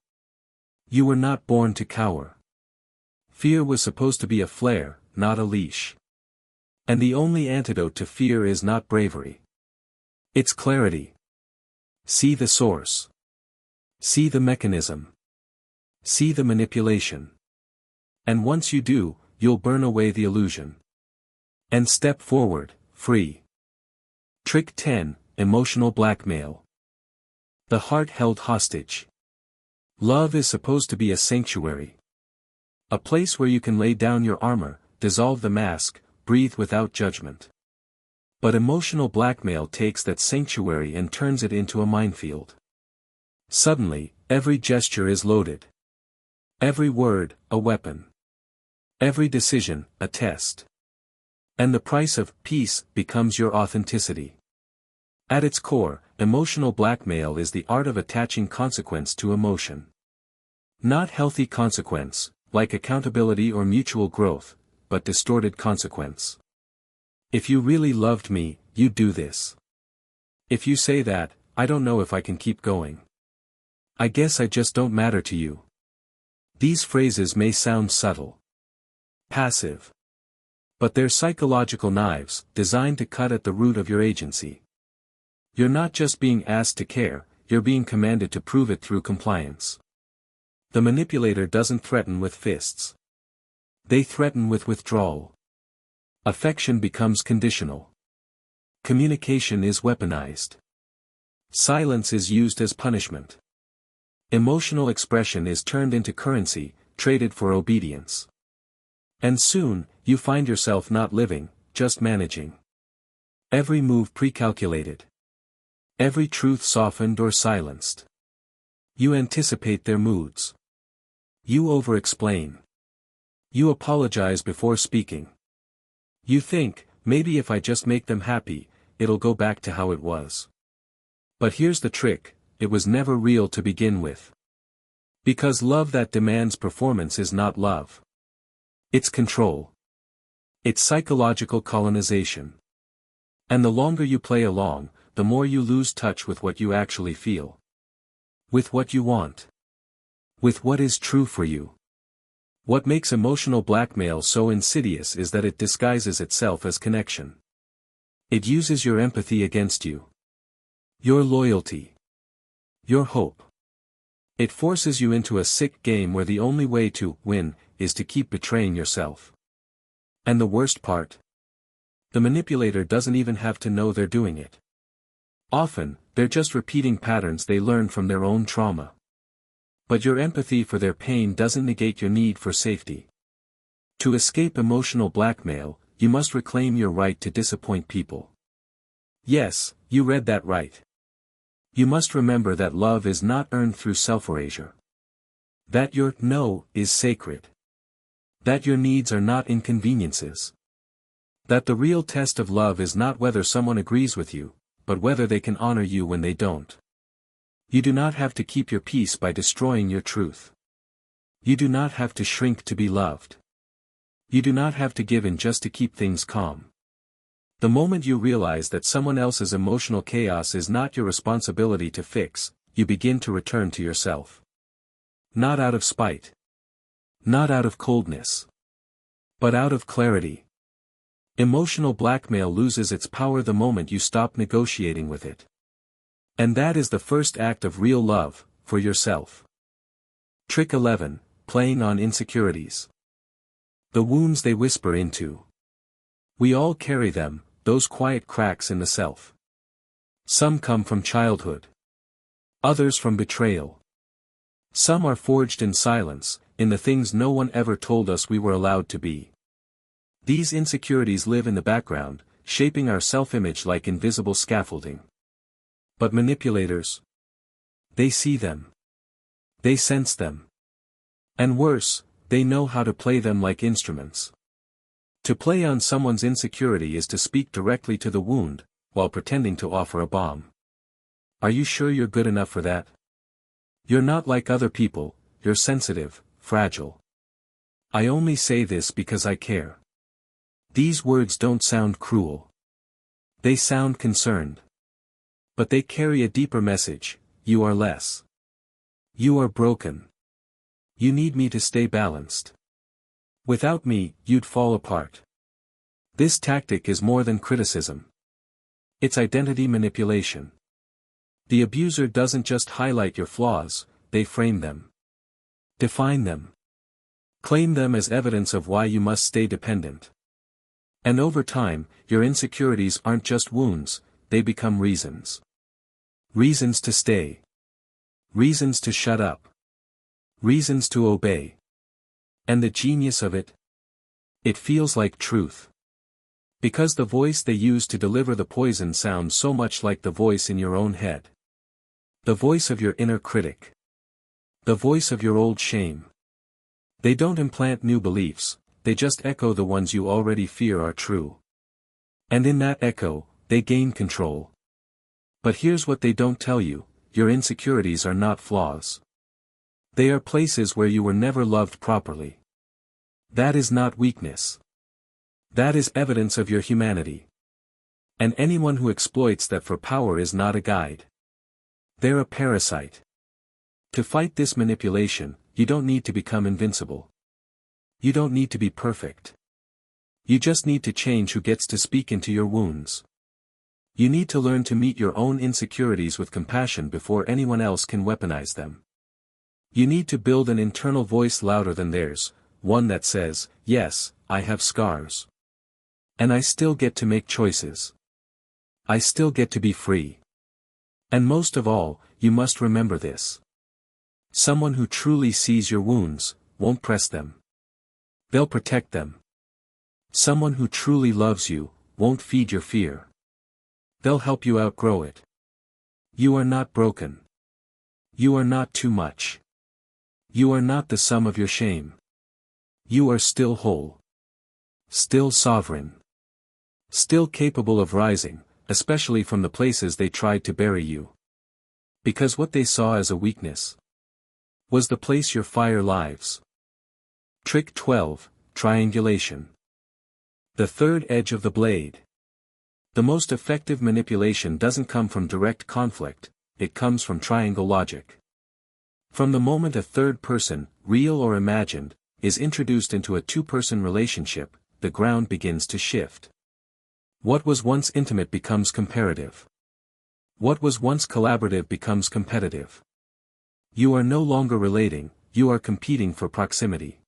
You were not born to cower. Fear was supposed to be a flare, not a leash. And the only antidote to fear is not bravery. It's clarity. See the source. See the mechanism. See the manipulation. And once you do, you'll burn away the illusion. And step forward, free. Trick 10, Emotional Blackmail. The heart held hostage. Love is supposed to be a sanctuary. A place where you can lay down your armor, dissolve the mask, breathe without judgment. But emotional blackmail takes that sanctuary and turns it into a minefield. Suddenly, every gesture is loaded. Every word, a weapon. Every decision, a test. And the price of peace becomes your authenticity. At its core, emotional blackmail is the art of attaching consequence to emotion. Not healthy consequence, like accountability or mutual growth, but distorted consequence. If you really loved me, you'd do this. If you say that, I don't know if I can keep going. I guess I just don't matter to you. These phrases may sound subtle. Passive. But they're psychological knives, designed to cut at the root of your agency. You're not just being asked to care, you're being commanded to prove it through compliance. The manipulator doesn't threaten with fists. They threaten with withdrawal. Affection becomes conditional. Communication is weaponized. Silence is used as punishment. Emotional expression is turned into currency, traded for obedience. And soon, you find yourself not living, just managing. Every move pre-calculated. Every truth softened or silenced. You anticipate their moods. You over-explain. You apologize before speaking. You think, maybe if I just make them happy, it'll go back to how it was. But here's the trick, it was never real to begin with. Because love that demands performance is not love. It's control. It's psychological colonization. And the longer you play along, the more you lose touch with what you actually feel. With what you want. With what is true for you. What makes emotional blackmail so insidious is that it disguises itself as connection. It uses your empathy against you. Your loyalty. Your hope. It forces you into a sick game where the only way to win is to keep betraying yourself. And the worst part? The manipulator doesn't even have to know they're doing it. Often, they're just repeating patterns they learned from their own trauma. But your empathy for their pain doesn't negate your need for safety. To escape emotional blackmail, you must reclaim your right to disappoint people. Yes, you read that right. You must remember that love is not earned through self-erasure. That your no is sacred. That your needs are not inconveniences. That the real test of love is not whether someone agrees with you, but whether they can honor you when they don't. You do not have to keep your peace by destroying your truth. You do not have to shrink to be loved. You do not have to give in just to keep things calm. The moment you realize that someone else's emotional chaos is not your responsibility to fix, you begin to return to yourself. Not out of spite. Not out of coldness. But out of clarity. Emotional blackmail loses its power the moment you stop negotiating with it. And that is the first act of real love, for yourself. Trick 11, Playing on insecurities. The wounds they whisper into. We all carry them, those quiet cracks in the self. Some come from childhood. Others from betrayal. Some are forged in silence, in the things no one ever told us we were allowed to be. These insecurities live in the background, shaping our self-image like invisible scaffolding. But manipulators? They see them. They sense them. And worse, they know how to play them like instruments. To play on someone's insecurity is to speak directly to the wound, while pretending to offer a balm. Are you sure you're good enough for that? You're not like other people, you're sensitive, fragile. I only say this because I care. These words don't sound cruel. They sound concerned. But they carry a deeper message, you are less. You are broken. You need me to stay balanced. Without me, you'd fall apart. This tactic is more than criticism. It's identity manipulation. The abuser doesn't just highlight your flaws, they frame them. Define them. Claim them as evidence of why you must stay dependent. And over time, your insecurities aren't just wounds, they become reasons. Reasons to stay. Reasons to shut up. Reasons to obey. And the genius of it? It feels like truth. Because the voice they use to deliver the poison sounds so much like the voice in your own head. The voice of your inner critic. The voice of your old shame. They don't implant new beliefs, they just echo the ones you already fear are true. And in that echo, they gain control. But here's what they don't tell you: your insecurities are not flaws. They are places where you were never loved properly. That is not weakness. That is evidence of your humanity. And anyone who exploits that for power is not a guide. They're a parasite. To fight this manipulation, you don't need to become invincible. You don't need to be perfect. You just need to change who gets to speak into your wounds. You need to learn to meet your own insecurities with compassion before anyone else can weaponize them. You need to build an internal voice louder than theirs, one that says, yes, I have scars. And I still get to make choices. I still get to be free. And most of all, you must remember this. Someone who truly sees your wounds won't press them. They'll protect them. Someone who truly loves you won't feed your fear. They'll help you outgrow it. You are not broken. You are not too much. You are not the sum of your shame. You are still whole. Still sovereign. Still capable of rising, especially from the places they tried to bury you. Because what they saw as a weakness was the place your fire lives. Trick 12, Triangulation. The third edge of the blade. The most effective manipulation doesn't come from direct conflict, it comes from triangle logic. From the moment a third person, real or imagined, is introduced into a two-person relationship, the ground begins to shift. What was once intimate becomes comparative. What was once collaborative becomes competitive. You are no longer relating, you are competing for proximity.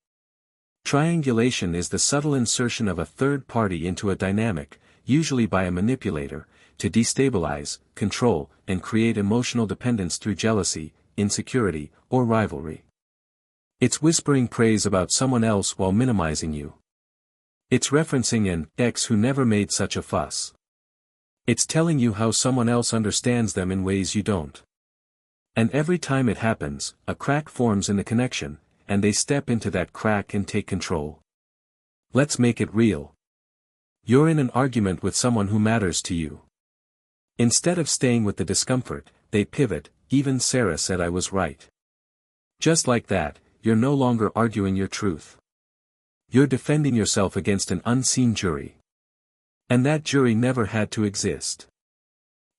Triangulation is the subtle insertion of a third party into a dynamic, usually by a manipulator, to destabilize, control, and create emotional dependence through jealousy, insecurity, or rivalry. It's whispering praise about someone else while minimizing you. It's referencing an ex who never made such a fuss. It's telling you how someone else understands them in ways you don't. And every time it happens, a crack forms in the connection, and they step into that crack and take control. Let's make it real. You're in an argument with someone who matters to you. Instead of staying with the discomfort, they pivot. Even Sarah said I was right. Just like that, you're no longer arguing your truth. You're defending yourself against an unseen jury. And that jury never had to exist.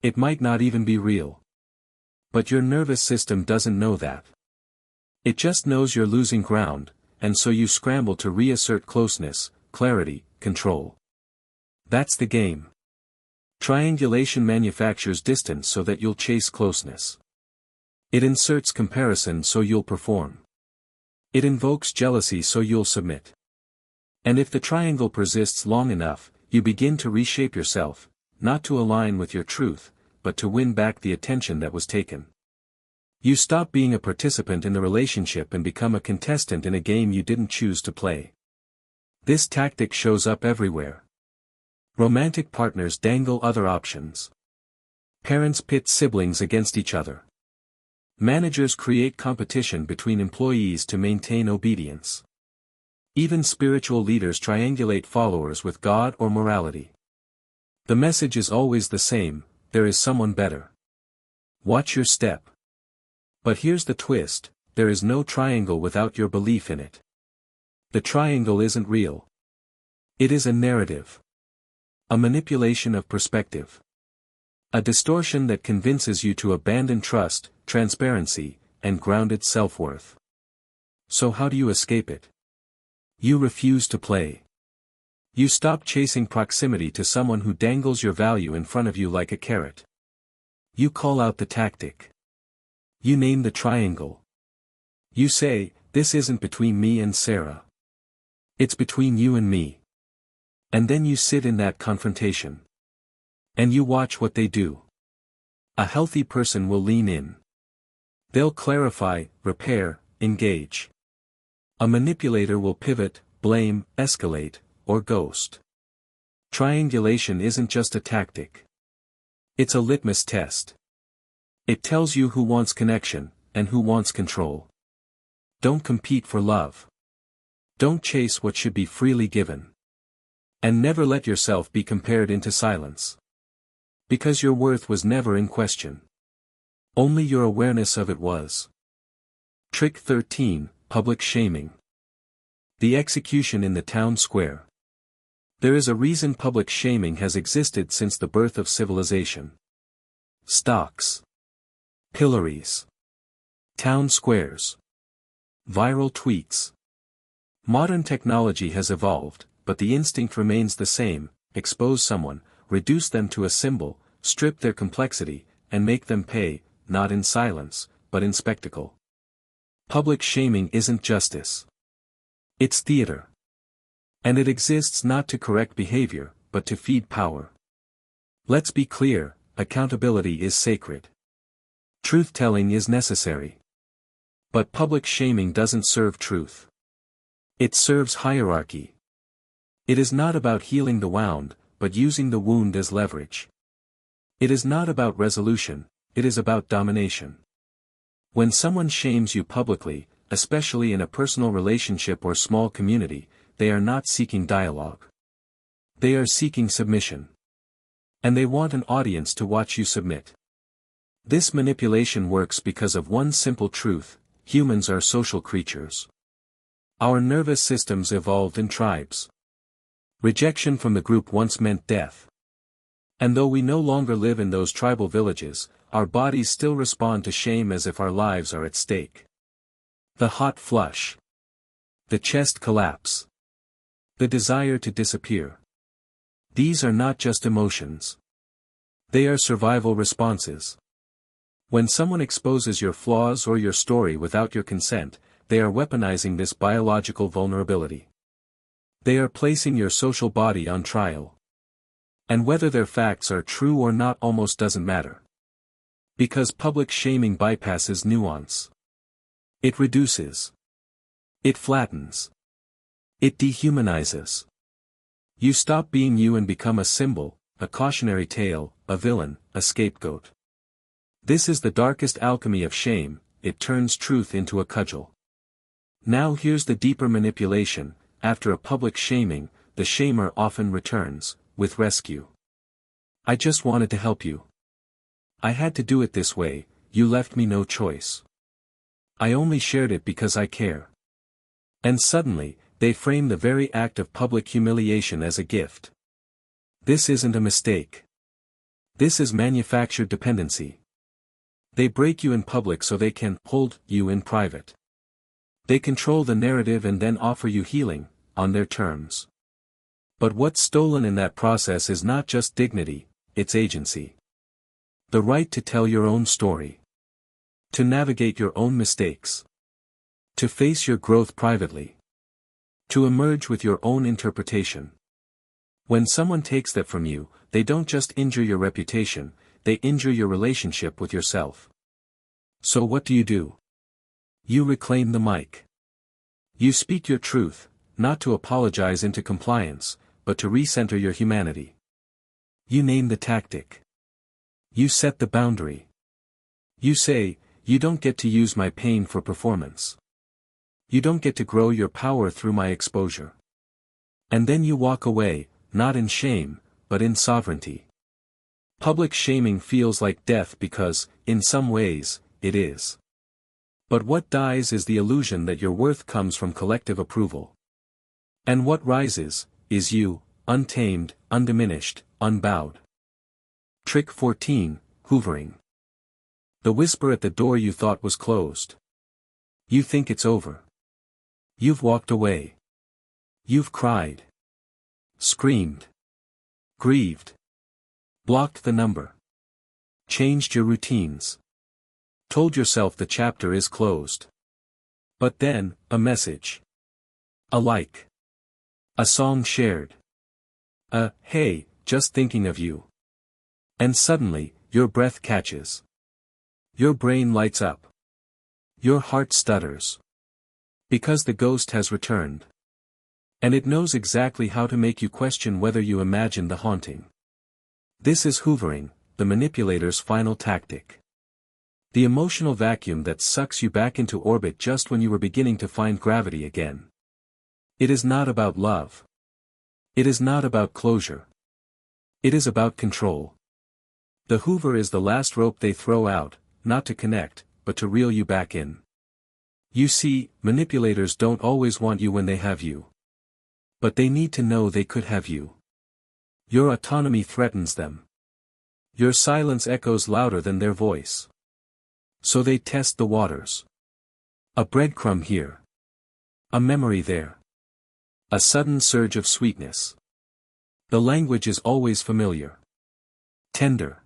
It might not even be real. But your nervous system doesn't know that. It just knows you're losing ground, and so you scramble to reassert closeness, clarity, control. That's the game. Triangulation manufactures distance so that you'll chase closeness. It inserts comparison so you'll perform. It invokes jealousy so you'll submit. And if the triangle persists long enough, you begin to reshape yourself, not to align with your truth, but to win back the attention that was taken. You stop being a participant in the relationship and become a contestant in a game you didn't choose to play. This tactic shows up everywhere. Romantic partners dangle other options. Parents pit siblings against each other. Managers create competition between employees to maintain obedience. Even spiritual leaders triangulate followers with God or morality. The message is always the same: there is someone better. Watch your step. But here's the twist: there is no triangle without your belief in it. The triangle isn't real. It is a narrative. A manipulation of perspective. A distortion that convinces you to abandon trust, transparency, and grounded self-worth. So how do you escape it? You refuse to play. You stop chasing proximity to someone who dangles your value in front of you like a carrot. You call out the tactic. You name the triangle. You say, this isn't between me and Sarah. It's between you and me. And then you sit in that confrontation. And you watch what they do. A healthy person will lean in. They'll clarify, repair, engage. A manipulator will pivot, blame, escalate, or ghost. Triangulation isn't just a tactic. It's a litmus test. It tells you who wants connection, and who wants control. Don't compete for love. Don't chase what should be freely given. And never let yourself be compared into silence. Because your worth was never in question. Only your awareness of it was. Trick 13, Public Shaming. The execution in the town square. There is a reason public shaming has existed since the birth of civilization. Stocks. Pillories. Town squares. Viral tweets. Modern technology has evolved, but the instinct remains the same: expose someone, reduce them to a symbol, strip their complexity, and make them pay, not in silence, but in spectacle. Public shaming isn't justice. It's theater. And it exists not to correct behavior, but to feed power. Let's be clear, accountability is sacred. Truth-telling is necessary. But public shaming doesn't serve truth. It serves hierarchy. It is not about healing the wound, but using the wound as leverage. It is not about resolution, it is about domination. When someone shames you publicly, especially in a personal relationship or small community, they are not seeking dialogue. They are seeking submission. And they want an audience to watch you submit. This manipulation works because of one simple truth: humans are social creatures. Our nervous systems evolved in tribes. Rejection from the group once meant death. And though we no longer live in those tribal villages, our bodies still respond to shame as if our lives are at stake. The hot flush. The chest collapse. The desire to disappear. These are not just emotions. They are survival responses. When someone exposes your flaws or your story without your consent, they are weaponizing this biological vulnerability. They are placing your social body on trial. And whether their facts are true or not almost doesn't matter. Because public shaming bypasses nuance. It reduces. It flattens. It dehumanizes. You stop being you and become a symbol, a cautionary tale, a villain, a scapegoat. This is the darkest alchemy of shame: it turns truth into a cudgel. Now here's the deeper manipulation: after a public shaming, the shamer often returns, with rescue. I just wanted to help you. I had to do it this way, you left me no choice. I only shared it because I care. And suddenly, they frame the very act of public humiliation as a gift. This isn't a mistake. This is manufactured dependency. They break you in public so they can hold you in private. They control the narrative and then offer you healing, on their terms. But what's stolen in that process is not just dignity, it's agency. The right to tell your own story. To navigate your own mistakes. To face your growth privately. To emerge with your own interpretation. When someone takes that from you, they don't just injure your reputation, they injure your relationship with yourself. So what do? You reclaim the mic. You speak your truth, not to apologize into compliance, but to recenter your humanity. You name the tactic. You set the boundary. You say, you don't get to use my pain for performance. You don't get to grow your power through my exposure. And then you walk away, not in shame, but in sovereignty. Public shaming feels like death because, in some ways, it is. But what dies is the illusion that your worth comes from collective approval. And what rises, is you, untamed, undiminished, unbowed. Trick 14, Hoovering. The whisper at the door you thought was closed. You think it's over. You've walked away. You've cried. Screamed. Grieved. Blocked the number. Changed your routines. Told yourself the chapter is closed. But then, a message. A like. A song shared. A, hey, just thinking of you. And suddenly, your breath catches. Your brain lights up. Your heart stutters. Because the ghost has returned. And it knows exactly how to make you question whether you imagined the haunting. This is hoovering, the manipulator's final tactic. The emotional vacuum that sucks you back into orbit just when you were beginning to find gravity again. It is not about love. It is not about closure. It is about control. The hoover is the last rope they throw out, not to connect, but to reel you back in. You see, manipulators don't always want you when they have you. But they need to know they could have you. Your autonomy threatens them. Your silence echoes louder than their voice. So they test the waters. A breadcrumb here. A memory there. A sudden surge of sweetness. The language is always familiar. Tender.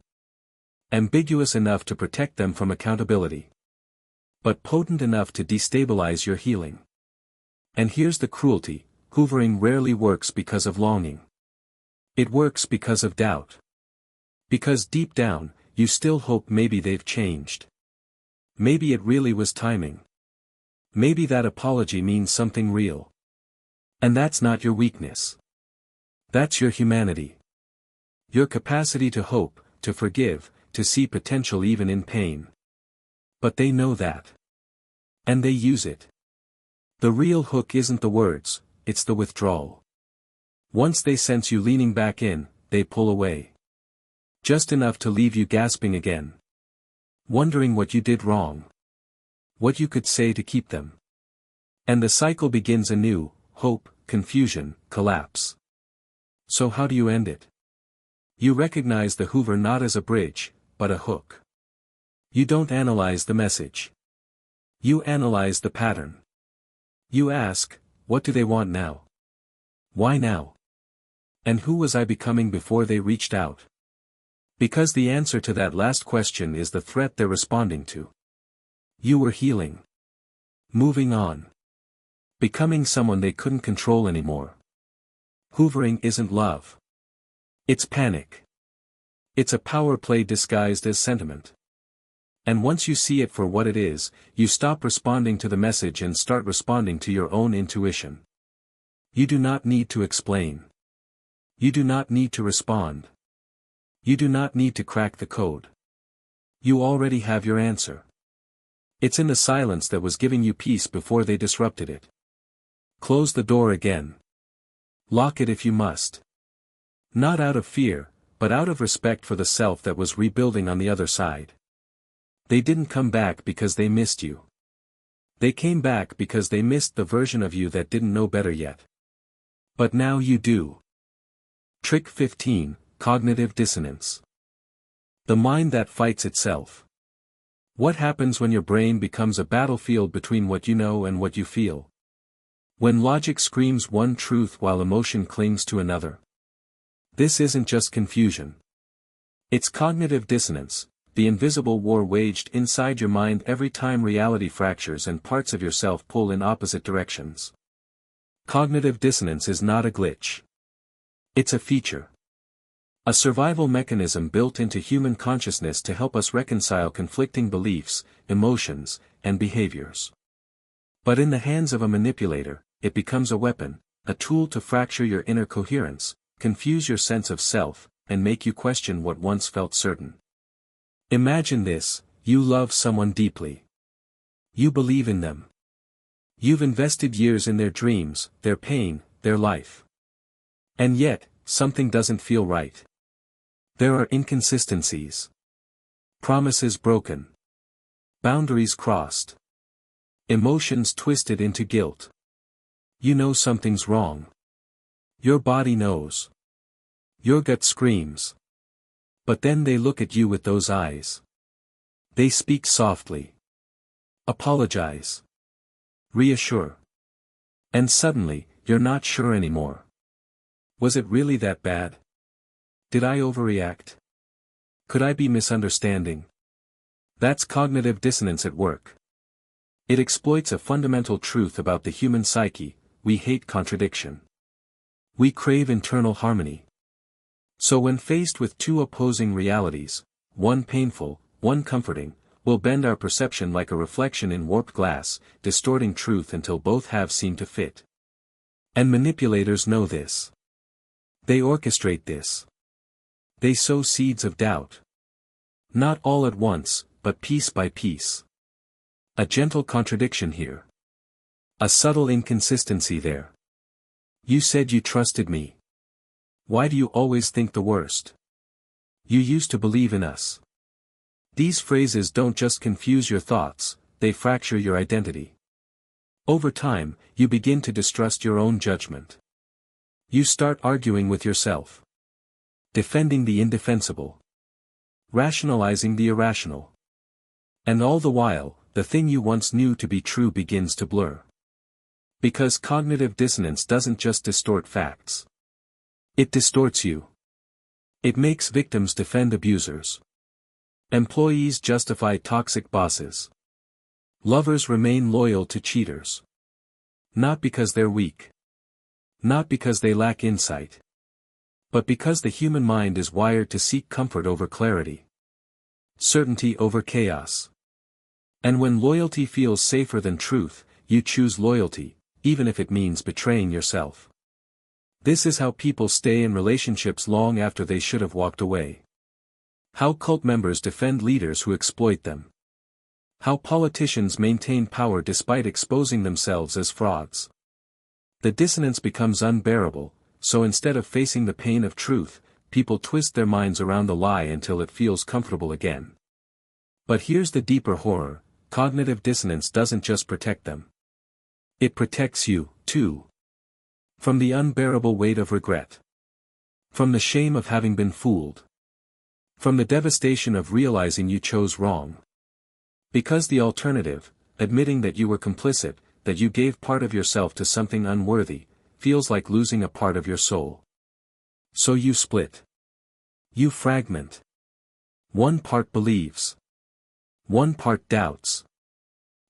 Ambiguous enough to protect them from accountability. But potent enough to destabilize your healing. And here's the cruelty, hoovering rarely works because of longing. It works because of doubt. Because deep down, you still hope maybe they've changed. Maybe it really was timing. Maybe that apology means something real. And that's not your weakness. That's your humanity. Your capacity to hope, to forgive, to see potential even in pain. But they know that. And they use it. The real hook isn't the words, it's the withdrawal. Once they sense you leaning back in, they pull away. Just enough to leave you gasping again. Wondering what you did wrong. What you could say to keep them. And the cycle begins anew, hope, confusion, collapse. So how do you end it? You recognize the hoover not as a bridge, but a hook. You don't analyze the message. You analyze the pattern. You ask, what do they want now? Why now? And who was I becoming before they reached out? Because the answer to that last question is the threat they're responding to. You were healing. Moving on. Becoming someone they couldn't control anymore. Hoovering isn't love. It's panic. It's a power play disguised as sentiment. And once you see it for what it is, you stop responding to the message and start responding to your own intuition. You do not need to explain. You do not need to respond. You do not need to crack the code. You already have your answer. It's in the silence that was giving you peace before they disrupted it. Close the door again. Lock it if you must. Not out of fear, but out of respect for the self that was rebuilding on the other side. They didn't come back because they missed you. They came back because they missed the version of you that didn't know better yet. But now you do. Trick 15, Cognitive Dissonance. The mind that fights itself. What happens when your brain becomes a battlefield between what you know and what you feel? When logic screams one truth while emotion clings to another. This isn't just confusion. It's cognitive dissonance, the invisible war waged inside your mind every time reality fractures and parts of yourself pull in opposite directions. Cognitive dissonance is not a glitch. It's a feature. A survival mechanism built into human consciousness to help us reconcile conflicting beliefs, emotions, and behaviors. But in the hands of a manipulator, it becomes a weapon, a tool to fracture your inner coherence, confuse your sense of self, and make you question what once felt certain. Imagine this: you love someone deeply. You believe in them. You've invested years in their dreams, their pain, their life. And yet, something doesn't feel right. There are inconsistencies. Promises broken. Boundaries crossed. Emotions twisted into guilt. You know something's wrong. Your body knows. Your gut screams. But then they look at you with those eyes. They speak softly. Apologize. Reassure. And suddenly, you're not sure anymore. Was it really that bad? Did I overreact? Could I be misunderstanding? That's cognitive dissonance at work. It exploits a fundamental truth about the human psyche: we hate contradiction. We crave internal harmony. So when faced with two opposing realities, one painful, one comforting, we'll bend our perception like a reflection in warped glass, distorting truth until both halves seem to fit. And manipulators know this. They orchestrate this. They sow seeds of doubt. Not all at once, but piece by piece. A gentle contradiction here. A subtle inconsistency there. You said you trusted me. Why do you always think the worst? You used to believe in us. These phrases don't just confuse your thoughts, they fracture your identity. Over time, you begin to distrust your own judgment. You start arguing with yourself. Defending the indefensible. Rationalizing the irrational. And all the while, the thing you once knew to be true begins to blur. Because cognitive dissonance doesn't just distort facts. It distorts you. It makes victims defend abusers. Employees justify toxic bosses. Lovers remain loyal to cheaters. Not because they're weak. Not because they lack insight. But because the human mind is wired to seek comfort over clarity. Certainty over chaos. And when loyalty feels safer than truth, you choose loyalty, even if it means betraying yourself. This is how people stay in relationships long after they should have walked away. How cult members defend leaders who exploit them. How politicians maintain power despite exposing themselves as frauds. The dissonance becomes unbearable, so instead of facing the pain of truth, people twist their minds around the lie until it feels comfortable again. But here's the deeper horror: cognitive dissonance doesn't just protect them. It protects you, too. From the unbearable weight of regret. From the shame of having been fooled. From the devastation of realizing you chose wrong. Because the alternative, admitting that you were complicit, that you gave part of yourself to something unworthy, feels like losing a part of your soul. So you split. You fragment. One part believes. One part doubts.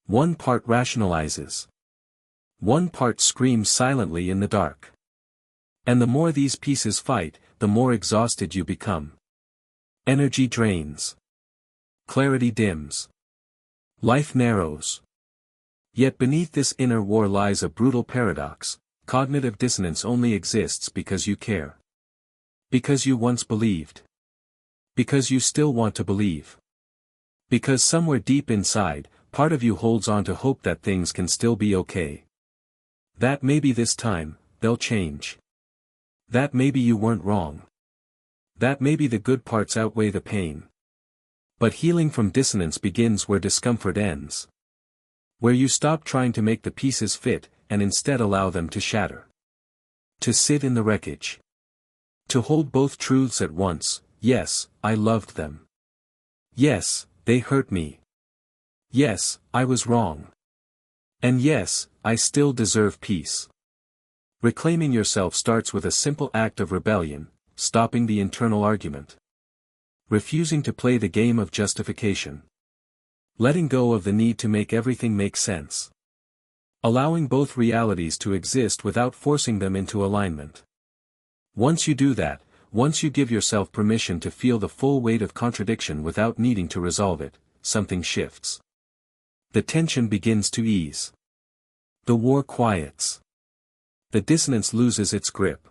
One part rationalizes. One part screams silently in the dark. And the more these pieces fight, the more exhausted you become. Energy drains. Clarity dims. Life narrows. Yet beneath this inner war lies a brutal paradox: cognitive dissonance only exists because you care. Because you once believed. Because you still want to believe. Because somewhere deep inside, part of you holds on to hope that things can still be okay. That maybe this time, they'll change. That maybe you weren't wrong. That maybe the good parts outweigh the pain. But healing from dissonance begins where discomfort ends. Where you stop trying to make the pieces fit, and instead allow them to shatter. To sit in the wreckage. To hold both truths at once: yes, I loved them. Yes, they hurt me. Yes, I was wrong. And yes, I still deserve peace. Reclaiming yourself starts with a simple act of rebellion: stopping the internal argument. Refusing to play the game of justification. Letting go of the need to make everything make sense. Allowing both realities to exist without forcing them into alignment. Once you do that, once you give yourself permission to feel the full weight of contradiction without needing to resolve it, something shifts. The tension begins to ease. The war quiets. The dissonance loses its grip.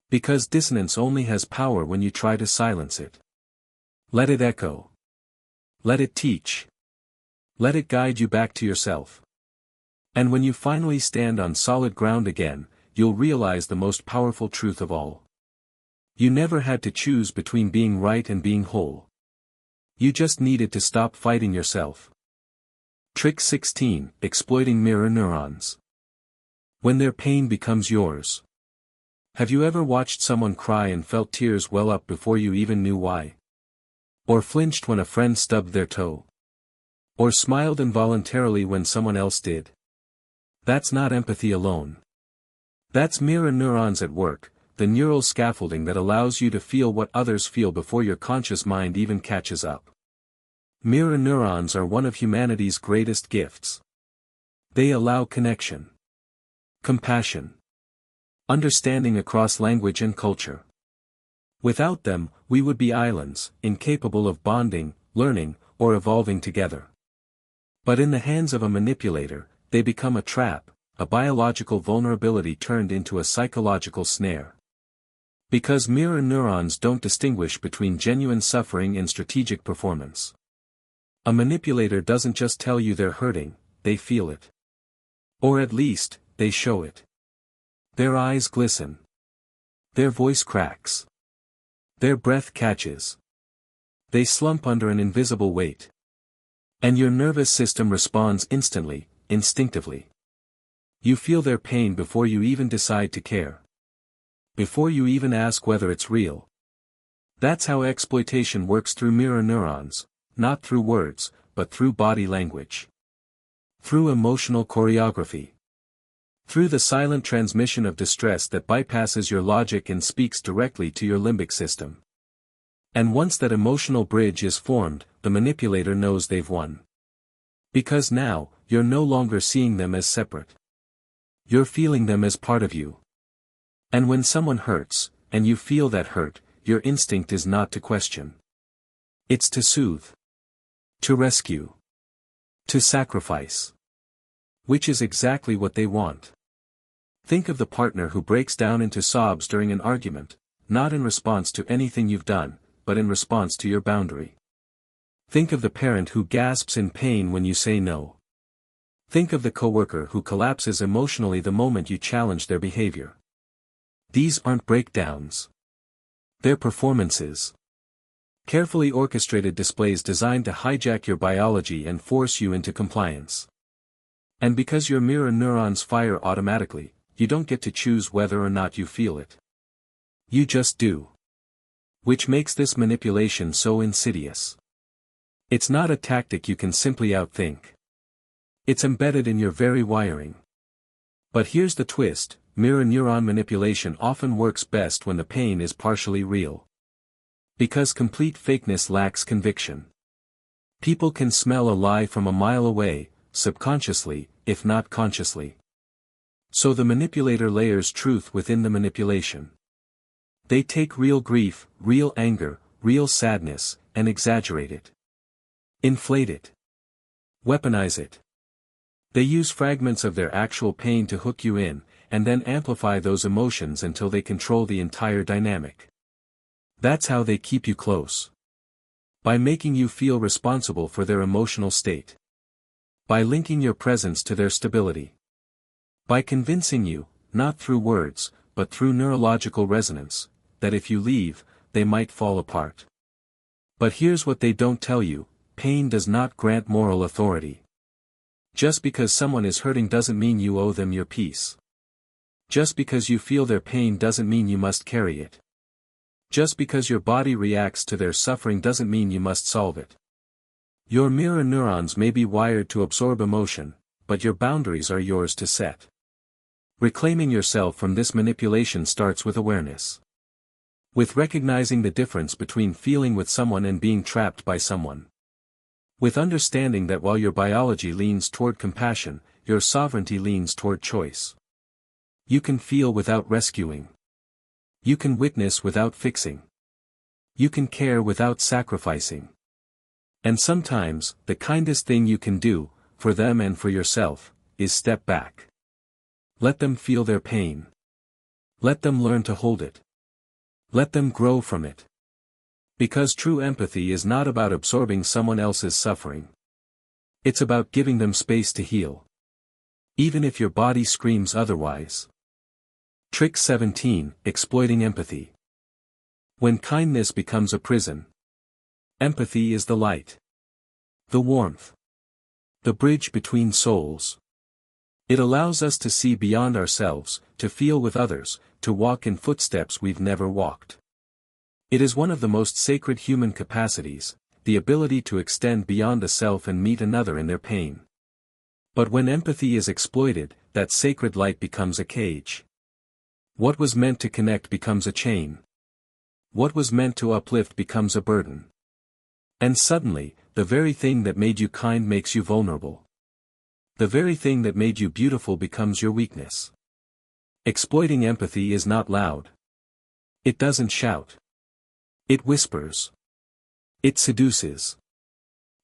Because dissonance only has power when you try to silence it. Let it echo. Let it teach. Let it guide you back to yourself. And when you finally stand on solid ground again, you'll realize the most powerful truth of all. You never had to choose between being right and being whole. You just needed to stop fighting yourself. Trick 16: Exploiting mirror neurons. When their pain becomes yours. Have you ever watched someone cry and felt tears well up before you even knew why? Or flinched when a friend stubbed their toe? Or smiled involuntarily when someone else did? That's not empathy alone. That's mirror neurons at work, the neural scaffolding that allows you to feel what others feel before your conscious mind even catches up. Mirror neurons are one of humanity's greatest gifts. They allow connection. Compassion. Understanding across language and culture. Without them, we would be islands, incapable of bonding, learning, or evolving together. But in the hands of a manipulator, they become a trap, a biological vulnerability turned into a psychological snare. Because mirror neurons don't distinguish between genuine suffering and strategic performance. A manipulator doesn't just tell you they're hurting, they feel it. Or at least, they show it. Their eyes glisten. Their voice cracks. Their breath catches. They slump under an invisible weight. And your nervous system responds instantly, instinctively. You feel their pain before you even decide to care. Before you even ask whether it's real. That's how exploitation works through mirror neurons, not through words, but through body language. Through emotional choreography. Through the silent transmission of distress that bypasses your logic and speaks directly to your limbic system. And once that emotional bridge is formed, the manipulator knows they've won. Because now, you're no longer seeing them as separate. You're feeling them as part of you. And when someone hurts, and you feel that hurt, your instinct is not to question. It's to soothe. To rescue. To sacrifice. Which is exactly what they want. Think of the partner who breaks down into sobs during an argument, not in response to anything you've done, but in response to your boundary. Think of the parent who gasps in pain when you say no. Think of the coworker who collapses emotionally the moment you challenge their behavior. These aren't breakdowns. They're performances. Carefully orchestrated displays designed to hijack your biology and force you into compliance. And because your mirror neurons fire automatically, you don't get to choose whether or not you feel it. You just do. Which makes this manipulation so insidious. It's not a tactic you can simply outthink. It's embedded in your very wiring. But here's the twist, mirror neuron manipulation often works best when the pain is partially real. Because complete fakeness lacks conviction. People can smell a lie from a mile away, subconsciously, if not consciously. So the manipulator layers truth within the manipulation. They take real grief, real anger, real sadness, and exaggerate it. Inflate it. Weaponize it. They use fragments of their actual pain to hook you in, and then amplify those emotions until they control the entire dynamic. That's how they keep you close. By making you feel responsible for their emotional state. By linking your presence to their stability. By convincing you, not through words, but through neurological resonance, that if you leave, they might fall apart. But here's what they don't tell you, pain does not grant moral authority. Just because someone is hurting doesn't mean you owe them your peace. Just because you feel their pain doesn't mean you must carry it. Just because your body reacts to their suffering doesn't mean you must solve it. Your mirror neurons may be wired to absorb emotion, but your boundaries are yours to set. Reclaiming yourself from this manipulation starts with awareness. With recognizing the difference between feeling with someone and being trapped by someone. With understanding that while your biology leans toward compassion, your sovereignty leans toward choice. You can feel without rescuing. You can witness without fixing. You can care without sacrificing. And sometimes, the kindest thing you can do, for them and for yourself, is step back. Let them feel their pain. Let them learn to hold it. Let them grow from it. Because true empathy is not about absorbing someone else's suffering. It's about giving them space to heal. Even if your body screams otherwise. Trick 17, Exploiting Empathy. When kindness becomes a prison. Empathy is the light. The warmth. The bridge between souls. It allows us to see beyond ourselves, to feel with others, to walk in footsteps we've never walked. It is one of the most sacred human capacities, the ability to extend beyond a self and meet another in their pain. But when empathy is exploited, that sacred light becomes a cage. What was meant to connect becomes a chain. What was meant to uplift becomes a burden. And suddenly, the very thing that made you kind makes you vulnerable. The very thing that made you beautiful becomes your weakness. Exploiting empathy is not loud. It doesn't shout. It whispers. It seduces.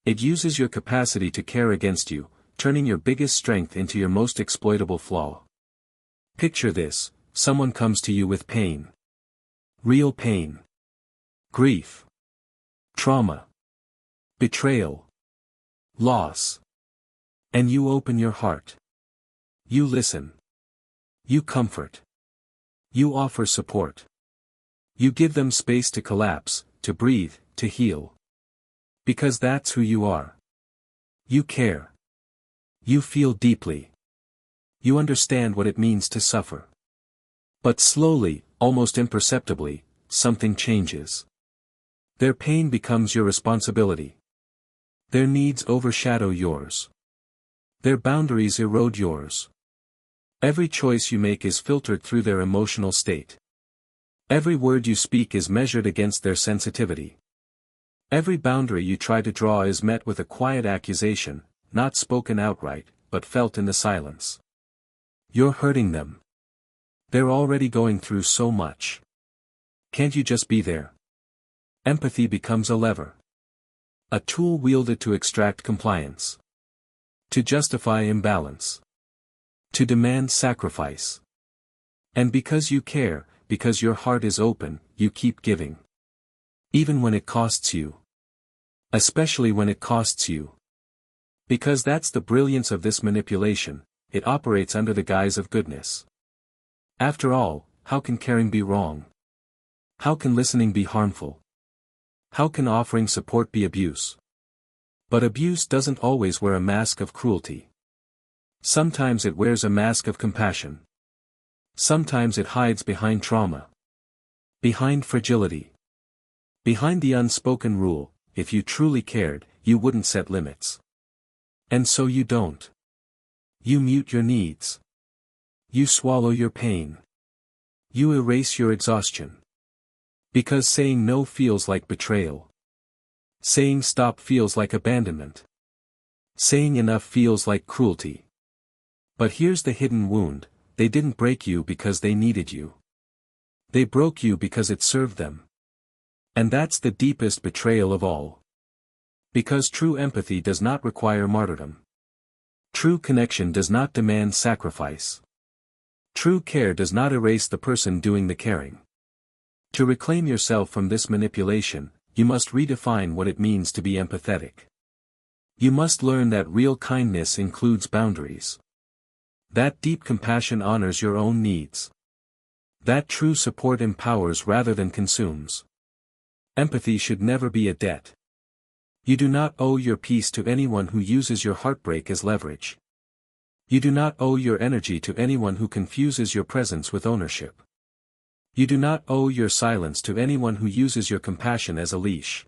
It uses your capacity to care against you, turning your biggest strength into your most exploitable flaw. Picture this: someone comes to you with pain. Real pain. Grief. Trauma. Betrayal. Loss. And you open your heart. You listen. You comfort. You offer support. You give them space to collapse, to breathe, to heal. Because that's who you are. You care. You feel deeply. You understand what it means to suffer. But slowly, almost imperceptibly, something changes. Their pain becomes your responsibility. Their needs overshadow yours. Their boundaries erode yours. Every choice you make is filtered through their emotional state. Every word you speak is measured against their sensitivity. Every boundary you try to draw is met with a quiet accusation, not spoken outright, but felt in the silence. You're hurting them. They're already going through so much. Can't you just be there? Empathy becomes a lever. A tool wielded to extract compliance. To justify imbalance. To demand sacrifice. And because you care, because your heart is open, you keep giving. Even when it costs you. Especially when it costs you. Because that's the brilliance of this manipulation, it operates under the guise of goodness. After all, how can caring be wrong? How can listening be harmful? How can offering support be abuse? But abuse doesn't always wear a mask of cruelty. Sometimes it wears a mask of compassion. Sometimes it hides behind trauma. Behind fragility. Behind the unspoken rule: if you truly cared, you wouldn't set limits. And so you don't. You mute your needs. You swallow your pain. You erase your exhaustion. Because saying no feels like betrayal. Saying stop feels like abandonment. Saying enough feels like cruelty. But here's the hidden wound: they didn't break you because they needed you. They broke you because it served them. And that's the deepest betrayal of all. Because true empathy does not require martyrdom. True connection does not demand sacrifice. True care does not erase the person doing the caring. To reclaim yourself from this manipulation, you must redefine what it means to be empathetic. You must learn that real kindness includes boundaries. That deep compassion honors your own needs. That true support empowers rather than consumes. Empathy should never be a debt. You do not owe your peace to anyone who uses your heartbreak as leverage. You do not owe your energy to anyone who confuses your presence with ownership. You do not owe your silence to anyone who uses your compassion as a leash.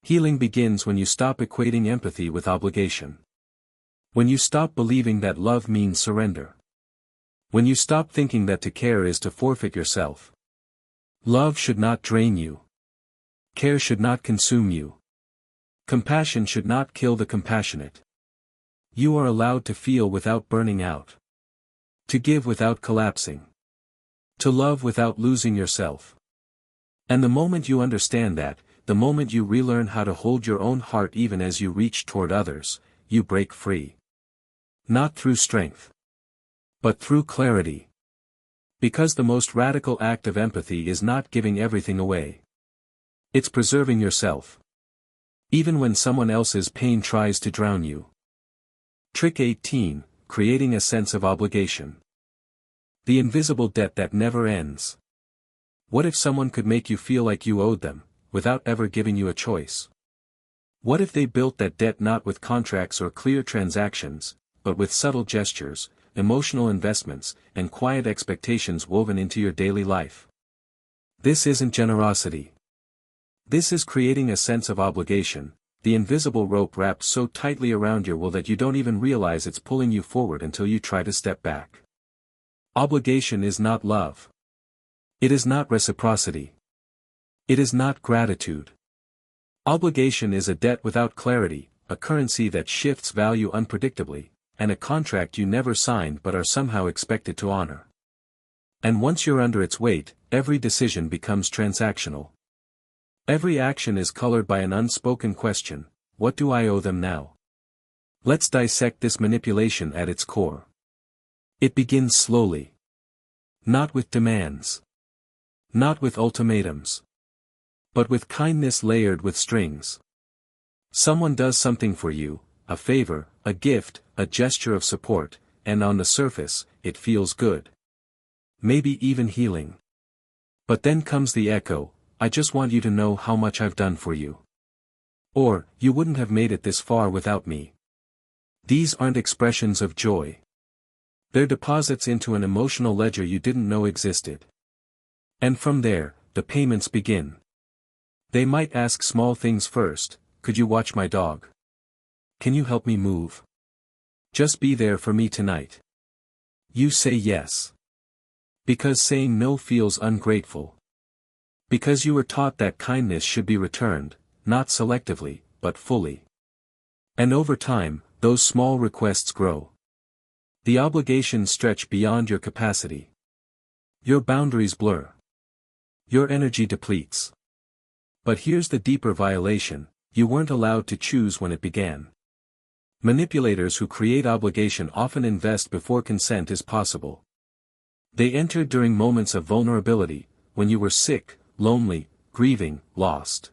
Healing begins when you stop equating empathy with obligation. When you stop believing that love means surrender. When you stop thinking that to care is to forfeit yourself. Love should not drain you. Care should not consume you. Compassion should not kill the compassionate. You are allowed to feel without burning out. To give without collapsing. To love without losing yourself. And the moment you understand that, the moment you relearn how to hold your own heart even as you reach toward others, you break free. Not through strength. But through clarity. Because the most radical act of empathy is not giving everything away. It's preserving yourself. Even when someone else's pain tries to drown you. Trick 18, creating a sense of obligation. The invisible debt that never ends. What if someone could make you feel like you owed them, without ever giving you a choice? What if they built that debt not with contracts or clear transactions, but with subtle gestures, emotional investments, and quiet expectations woven into your daily life? This isn't generosity. This is creating a sense of obligation, the invisible rope wrapped so tightly around your will that you don't even realize it's pulling you forward until you try to step back. Obligation is not love. It is not reciprocity. It is not gratitude. Obligation is a debt without clarity, a currency that shifts value unpredictably, and a contract you never signed but are somehow expected to honor. And once you're under its weight, every decision becomes transactional. Every action is colored by an unspoken question: what do I owe them now? Let's dissect this manipulation at its core. It begins slowly. Not with demands. Not with ultimatums. But with kindness layered with strings. Someone does something for you, a favor, a gift, a gesture of support, and on the surface, it feels good. Maybe even healing. But then comes the echo: I just want you to know how much I've done for you. Or, you wouldn't have made it this far without me. These aren't expressions of joy. They're deposits into an emotional ledger you didn't know existed. And from there, the payments begin. They might ask small things first: could you watch my dog? Can you help me move? Just be there for me tonight. You say yes. Because saying no feels ungrateful. Because you were taught that kindness should be returned, not selectively, but fully. And over time, those small requests grow. The obligations stretch beyond your capacity. Your boundaries blur. Your energy depletes. But here's the deeper violation: you weren't allowed to choose when it began. Manipulators who create obligation often invest before consent is possible. They entered during moments of vulnerability, when you were sick, lonely, grieving, lost.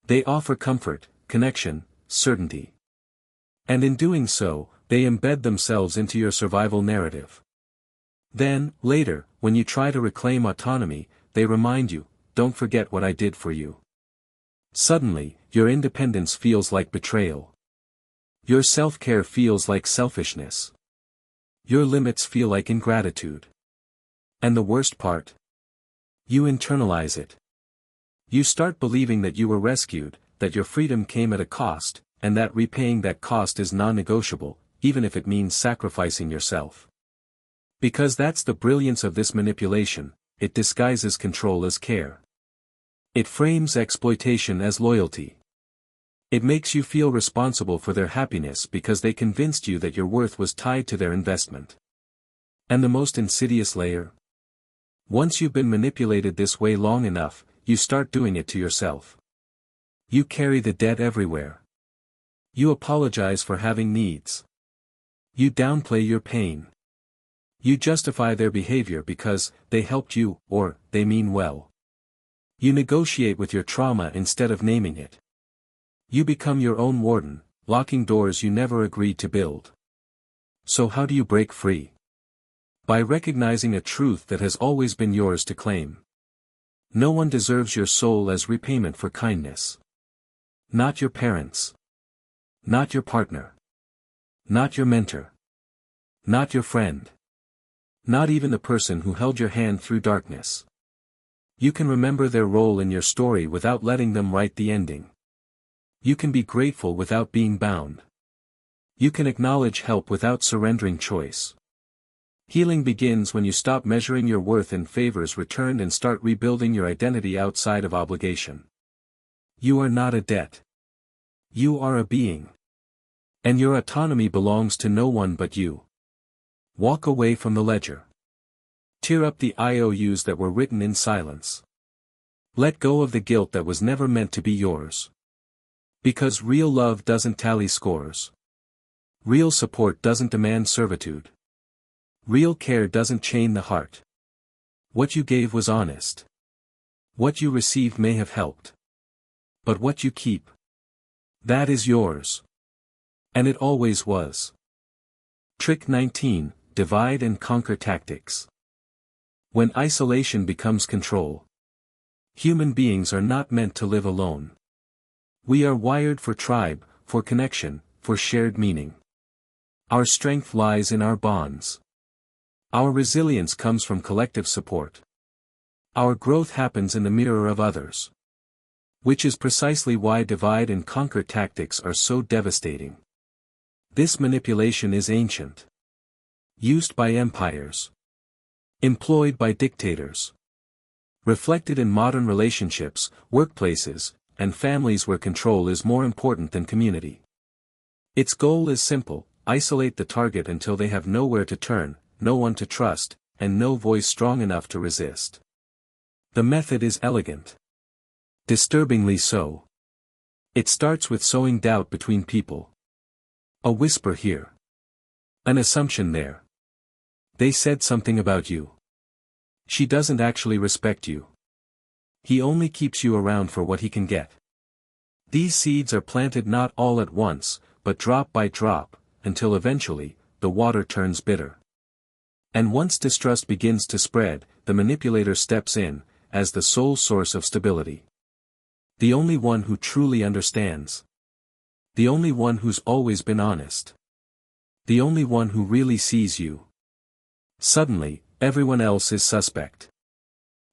They offer comfort, connection, certainty. And in doing so, they embed themselves into your survival narrative. Then, later, when you try to reclaim autonomy, they remind you, don't forget what I did for you. Suddenly, your independence feels like betrayal. Your self-care feels like selfishness. Your limits feel like ingratitude. And the worst part? You internalize it. You start believing that you were rescued, that your freedom came at a cost, and that repaying that cost is non-negotiable, even if it means sacrificing yourself. Because that's the brilliance of this manipulation: it disguises control as care. It frames exploitation as loyalty. It makes you feel responsible for their happiness because they convinced you that your worth was tied to their investment. And the most insidious layer? Once you've been manipulated this way long enough, you start doing it to yourself. You carry the debt everywhere. You apologize for having needs. You downplay your pain. You justify their behavior because they helped you, or they mean well. You negotiate with your trauma instead of naming it. You become your own warden, locking doors you never agreed to build. So how do you break free? By recognizing a truth that has always been yours to claim. No one deserves your soul as repayment for kindness. Not your parents. Not your partner. Not your mentor. Not your friend. Not even the person who held your hand through darkness. You can remember their role in your story without letting them write the ending. You can be grateful without being bound. You can acknowledge help without surrendering choice. Healing begins when you stop measuring your worth in favors returned and start rebuilding your identity outside of obligation. You are not a debt. You are a being. And your autonomy belongs to no one but you. Walk away from the ledger. Tear up the IOUs that were written in silence. Let go of the guilt that was never meant to be yours. Because real love doesn't tally scores. Real support doesn't demand servitude. Real care doesn't chain the heart. What you gave was honest. What you received may have helped. But what you keep, that is yours. And it always was. Trick 19, Divide and Conquer Tactics. When isolation becomes control. Human beings are not meant to live alone. We are wired for tribe, for connection, for shared meaning. Our strength lies in our bonds. Our resilience comes from collective support. Our growth happens in the mirror of others. Which is precisely why divide and conquer tactics are so devastating. This manipulation is ancient. Used by empires. Employed by dictators. Reflected in modern relationships, workplaces, and families where control is more important than community. Its goal is simple: isolate the target until they have nowhere to turn, no one to trust, and no voice strong enough to resist. The method is elegant. Disturbingly so. It starts with sowing doubt between people. A whisper here. An assumption there. They said something about you. She doesn't actually respect you. He only keeps you around for what he can get. These seeds are planted not all at once, but drop by drop, until eventually, the water turns bitter. And once distrust begins to spread, the manipulator steps in, as the sole source of stability. The only one who truly understands. The only one who's always been honest. The only one who really sees you. Suddenly, everyone else is suspect.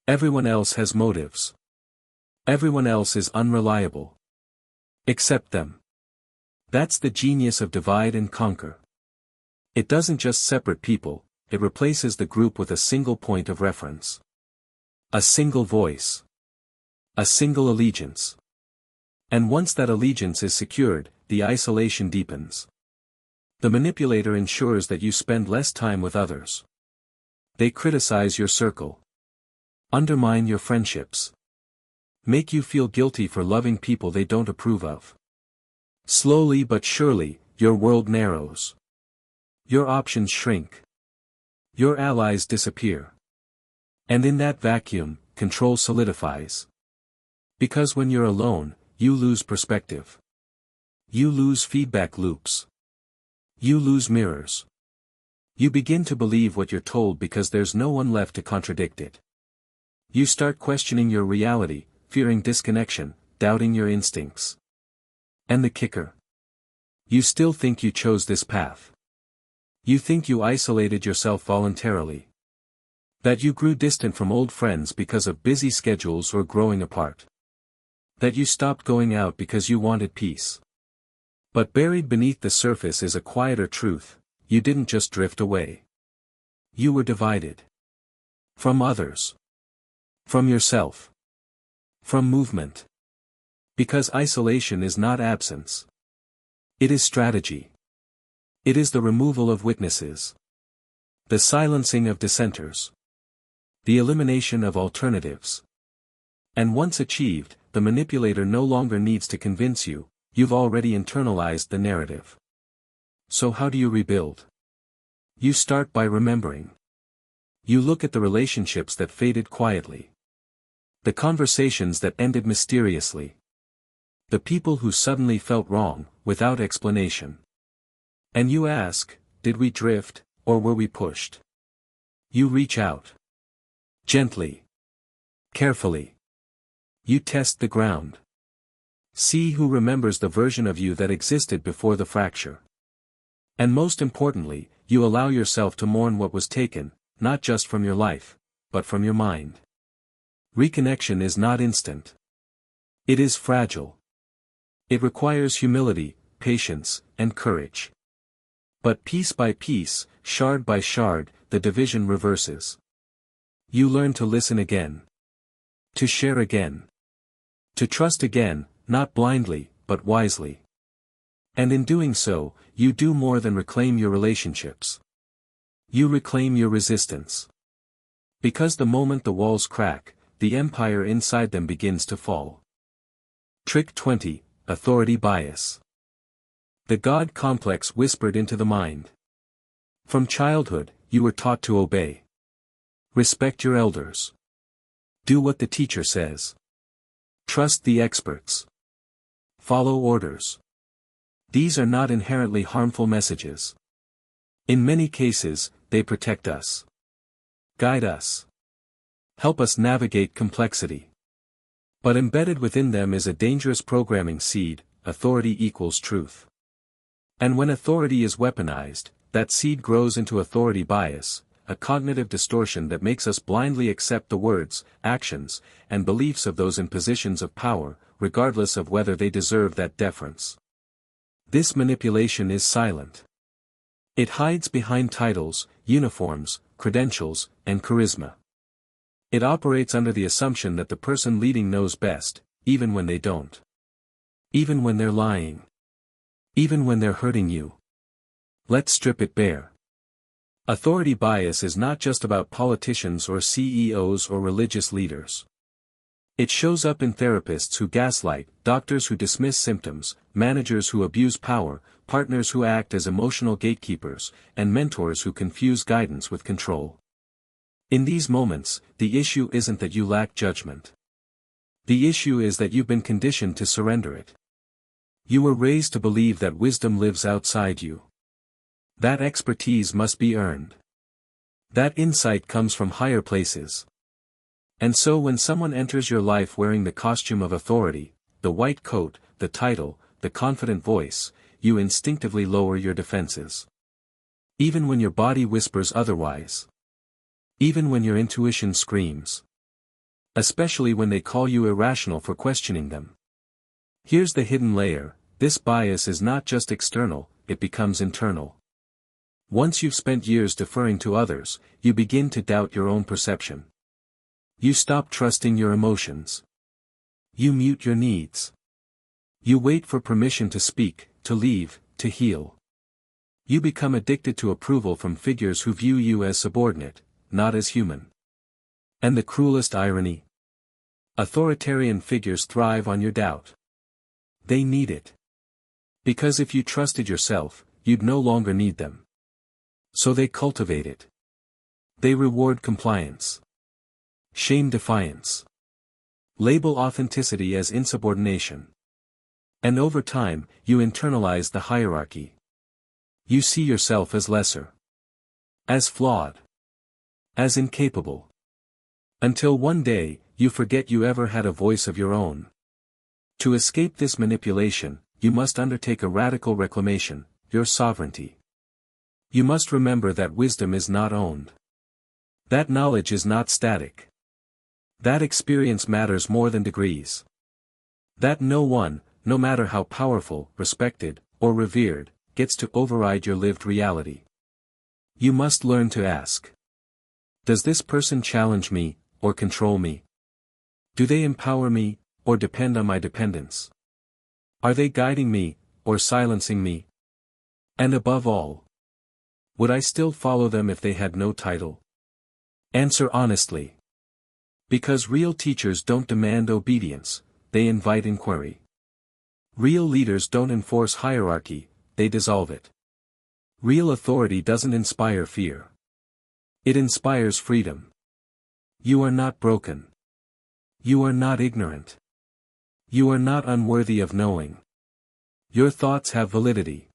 Everyone else has motives. Everyone else is unreliable. Except them. That's the genius of divide and conquer. It doesn't just separate people, it replaces the group with a single point of reference. A single voice. A single allegiance. And once that allegiance is secured, the isolation deepens. The manipulator ensures that you spend less time with others. They criticize your circle. Undermine your friendships. Make you feel guilty for loving people they don't approve of. Slowly but surely, your world narrows. Your options shrink. Your allies disappear. And in that vacuum, control solidifies. Because when you're alone, you lose perspective. You lose feedback loops. You lose mirrors. You begin to believe what you're told because there's no one left to contradict it. You start questioning your reality, fearing disconnection, doubting your instincts. And the kicker? You still think you chose this path. You think you isolated yourself voluntarily. That you grew distant from old friends because of busy schedules or growing apart. That you stopped going out because you wanted peace. But buried beneath the surface is a quieter truth: you didn't just drift away. You were divided. From others. From yourself. From movement. Because isolation is not absence. It is strategy. It is the removal of witnesses. The silencing of dissenters. The elimination of alternatives. And once achieved, the manipulator no longer needs to convince you, you've already internalized the narrative. So how do you rebuild? You start by remembering. You look at the relationships that faded quietly. The conversations that ended mysteriously. The people who suddenly felt wrong, without explanation. And you ask, did we drift, or were we pushed? You reach out. Gently. Carefully. You test the ground. See who remembers the version of you that existed before the fracture. And most importantly, you allow yourself to mourn what was taken, not just from your life, but from your mind. Reconnection is not instant. It is fragile. It requires humility, patience, and courage. But piece by piece, shard by shard, the division reverses. You learn to listen again. To share again. To trust again, not blindly, but wisely. And in doing so, you do more than reclaim your relationships. You reclaim your resistance. Because the moment the walls crack, the empire inside them begins to fall. Trick 20, Authority Bias. The God complex whispered into the mind. From childhood, you were taught to obey. Respect your elders. Do what the teacher says. Trust the experts. Follow orders. These are not inherently harmful messages. In many cases, they protect us. Guide us. Help us navigate complexity. But embedded within them is a dangerous programming seed: authority equals truth. And when authority is weaponized, that seed grows into authority bias, a cognitive distortion that makes us blindly accept the words, actions, and beliefs of those in positions of power, regardless of whether they deserve that deference. This manipulation is silent. It hides behind titles, uniforms, credentials, and charisma. It operates under the assumption that the person leading knows best, even when they don't. Even when they're lying. Even when they're hurting you. Let's strip it bare. Authority bias is not just about politicians or CEOs or religious leaders. It shows up in therapists who gaslight, doctors who dismiss symptoms, managers who abuse power, partners who act as emotional gatekeepers, and mentors who confuse guidance with control. In these moments, the issue isn't that you lack judgment. The issue is that you've been conditioned to surrender it. You were raised to believe that wisdom lives outside you. That expertise must be earned. That insight comes from higher places. And so when someone enters your life wearing the costume of authority, the white coat, the title, the confident voice, you instinctively lower your defenses. Even when your body whispers otherwise. Even when your intuition screams. Especially when they call you irrational for questioning them. Here's the hidden layer: this bias is not just external, it becomes internal. Once you've spent years deferring to others, you begin to doubt your own perception. You stop trusting your emotions. You mute your needs. You wait for permission to speak, to leave, to heal. You become addicted to approval from figures who view you as subordinate, not as human. And the cruelest irony? Authoritarian figures thrive on your doubt. They need it. Because if you trusted yourself, you'd no longer need them. So they cultivate it. They reward compliance. Shame defiance. Label authenticity as insubordination. And over time, you internalize the hierarchy. You see yourself as lesser. As flawed. As incapable. Until one day, you forget you ever had a voice of your own. To escape this manipulation, you must undertake a radical reclamation, your sovereignty. You must remember that wisdom is not owned. That knowledge is not static. That experience matters more than degrees. That no one, no matter how powerful, respected, or revered, gets to override your lived reality. You must learn to ask. Does this person challenge me, or control me? Do they empower me, or depend on my dependence? Are they guiding me, or silencing me? And above all, would I still follow them if they had no title? Answer honestly. Because real teachers don't demand obedience, they invite inquiry. Real leaders don't enforce hierarchy, they dissolve it. Real authority doesn't inspire fear. It inspires freedom. You are not broken. You are not ignorant. You are not unworthy of knowing. Your thoughts have validity.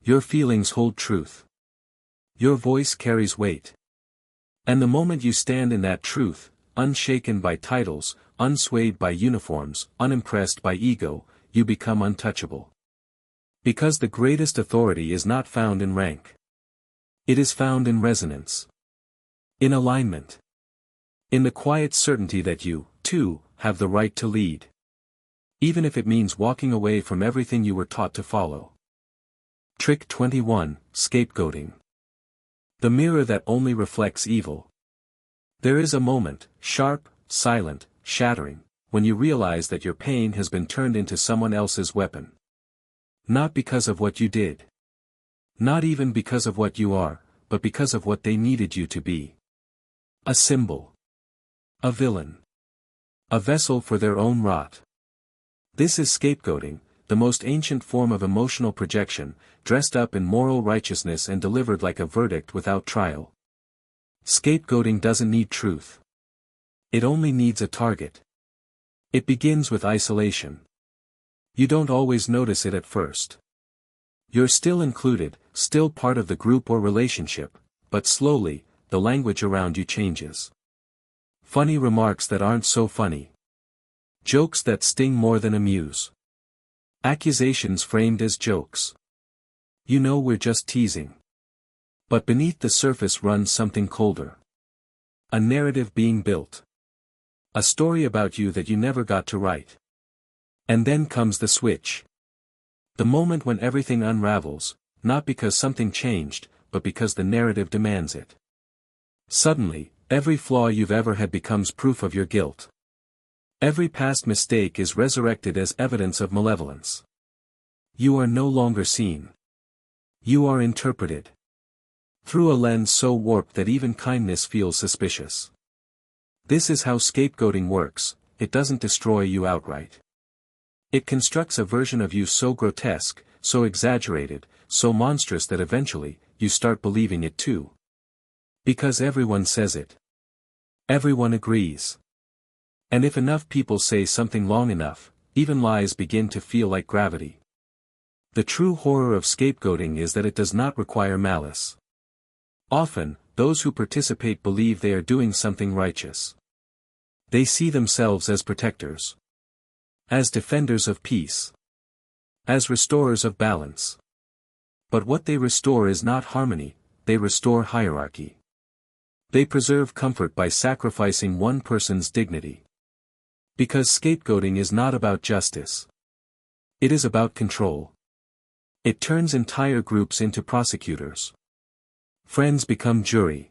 Your feelings hold truth. Your voice carries weight. And the moment you stand in that truth, unshaken by titles, unswayed by uniforms, unimpressed by ego, you become untouchable. Because the greatest authority is not found in rank. It is found in resonance. In alignment. In the quiet certainty that you, too, have the right to lead. Even if it means walking away from everything you were taught to follow. Trick 21, Scapegoating. The mirror that only reflects evil. There is a moment, sharp, silent, shattering, when you realize that your pain has been turned into someone else's weapon. Not because of what you did. Not even because of what you are, but because of what they needed you to be. A symbol. A villain. A vessel for their own rot. This is scapegoating, the most ancient form of emotional projection, dressed up in moral righteousness and delivered like a verdict without trial. Scapegoating doesn't need truth. It only needs a target. It begins with isolation. You don't always notice it at first. You're still included, still part of the group or relationship, but slowly, the language around you changes. Funny remarks that aren't so funny. Jokes that sting more than amuse. Accusations framed as jokes. You know we're just teasing. But beneath the surface runs something colder. A narrative being built. A story about you that you never got to write. And then comes the switch. The moment when everything unravels, not because something changed, but because the narrative demands it. Suddenly, every flaw you've ever had becomes proof of your guilt. Every past mistake is resurrected as evidence of malevolence. You are no longer seen. You are interpreted. Through a lens so warped that even kindness feels suspicious. This is how scapegoating works. it doesn't destroy you outright. It constructs a version of you so grotesque, so exaggerated, so monstrous that eventually, you start believing it too. Because everyone says it. Everyone agrees. And if enough people say something long enough, even lies begin to feel like gravity. The true horror of scapegoating is that it does not require malice. Often, those who participate believe they are doing something righteous. They see themselves as protectors. As defenders of peace. As restorers of balance. But what they restore is not harmony, they restore hierarchy. They preserve comfort by sacrificing one person's dignity. Because scapegoating is not about justice. It is about control. It turns entire groups into prosecutors. Friends become jury.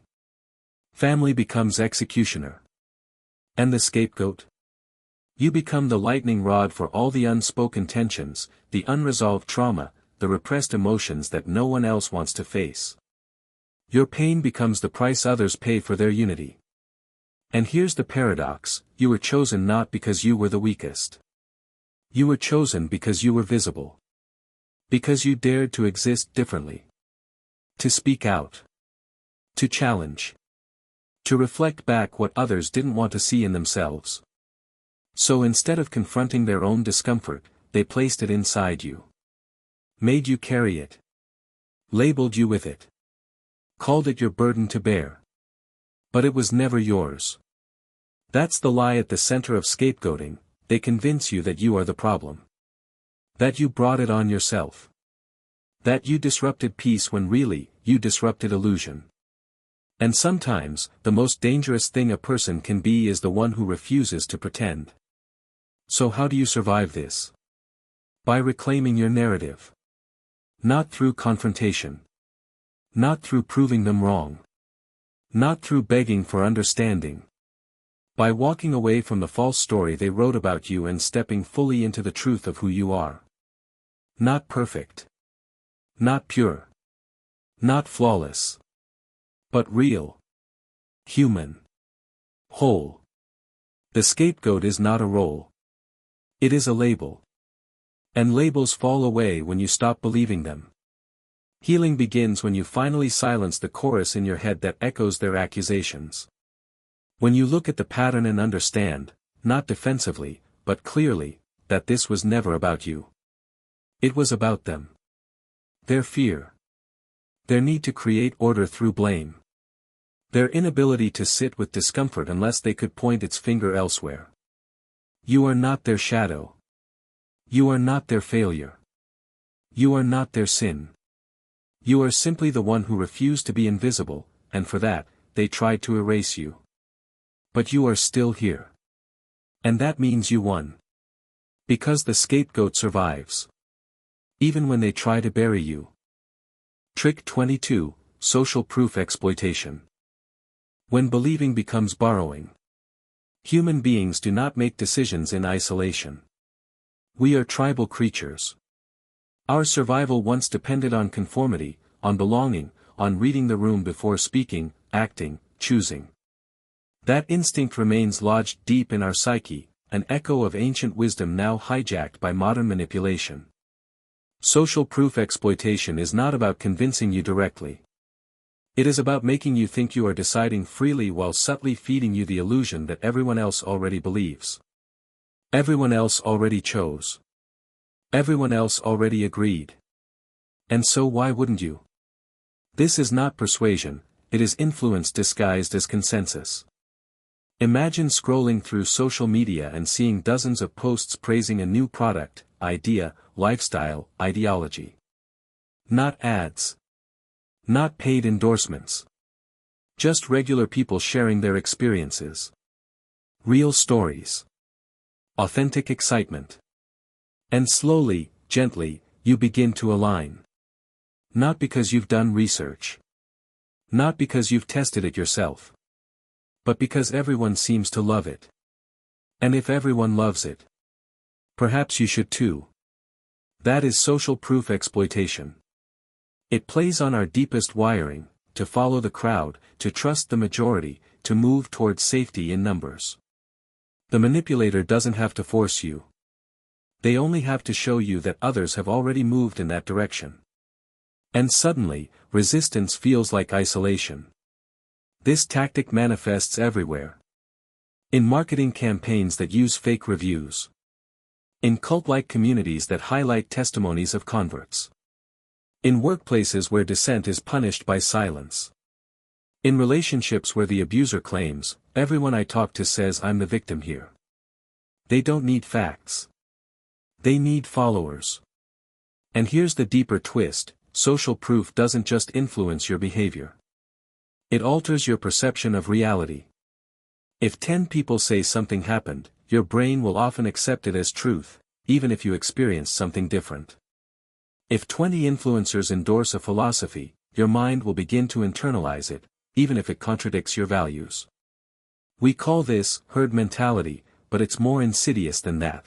Family becomes executioner. And the scapegoat? You become the lightning rod for all the unspoken tensions, the unresolved trauma, the repressed emotions that no one else wants to face. Your pain becomes the price others pay for their unity. And here's the paradox, you were chosen not because you were the weakest. You were chosen because you were visible. Because you dared to exist differently. To speak out. To challenge. To reflect back what others didn't want to see in themselves. So instead of confronting their own discomfort, they placed it inside you. Made you carry it. Labeled you with it. Called it your burden to bear. But it was never yours. That's the lie at the center of scapegoating, they convince you that you are the problem. That you brought it on yourself. That you disrupted peace when really, you disrupted illusion. And sometimes, the most dangerous thing a person can be is the one who refuses to pretend. So how do you survive this? By reclaiming your narrative. Not through confrontation. Not through proving them wrong. Not through begging for understanding. By walking away from the false story they wrote about you and stepping fully into the truth of who you are. Not perfect. Not pure. Not flawless. But real. Human. Whole. The scapegoat is not a role. It is a label. And labels fall away when you stop believing them. Healing begins when you finally silence the chorus in your head that echoes their accusations. When you look at the pattern and understand, not defensively, but clearly, that this was never about you. It was about them. Their fear. Their need to create order through blame. Their inability to sit with discomfort unless they could point its finger elsewhere. You are not their shadow. You are not their failure. You are not their sin. You are simply the one who refused to be invisible, and for that, they tried to erase you. But you are still here. And that means you won. Because the scapegoat survives. Even when they try to bury you. Trick 22, Social Proof Exploitation. When believing becomes borrowing. Human beings do not make decisions in isolation. We are tribal creatures. Our survival once depended on conformity, on belonging, on reading the room before speaking, acting, choosing. That instinct remains lodged deep in our psyche, an echo of ancient wisdom now hijacked by modern manipulation. Social proof exploitation is not about convincing you directly. It is about making you think you are deciding freely while subtly feeding you the illusion that everyone else already believes. Everyone else already chose. Everyone else already agreed. And so why wouldn't you? This is not persuasion, it is influence disguised as consensus. Imagine scrolling through social media and seeing dozens of posts praising a new product, idea, lifestyle, ideology. Not ads. Not paid endorsements. Just regular people sharing their experiences. Real stories. Authentic excitement. And slowly, gently, you begin to align. Not because you've done research. Not because you've tested it yourself. But because everyone seems to love it. And if everyone loves it, perhaps you should too. That is social proof exploitation. It plays on our deepest wiring, to follow the crowd, to trust the majority, to move towards safety in numbers. The manipulator doesn't have to force you. They only have to show you that others have already moved in that direction. And suddenly, resistance feels like isolation. This tactic manifests everywhere. In marketing campaigns that use fake reviews. In cult-like communities that highlight testimonies of converts. In workplaces where dissent is punished by silence. In relationships where the abuser claims, "Everyone I talk to says I'm the victim here." They don't need facts. They need followers. And here's the deeper twist: social proof doesn't just influence your behavior. It alters your perception of reality. If 10 people say something happened, your brain will often accept it as truth, even if you experience something different. If 20 influencers endorse a philosophy, your mind will begin to internalize it, even if it contradicts your values. We call this herd mentality, but it's more insidious than that.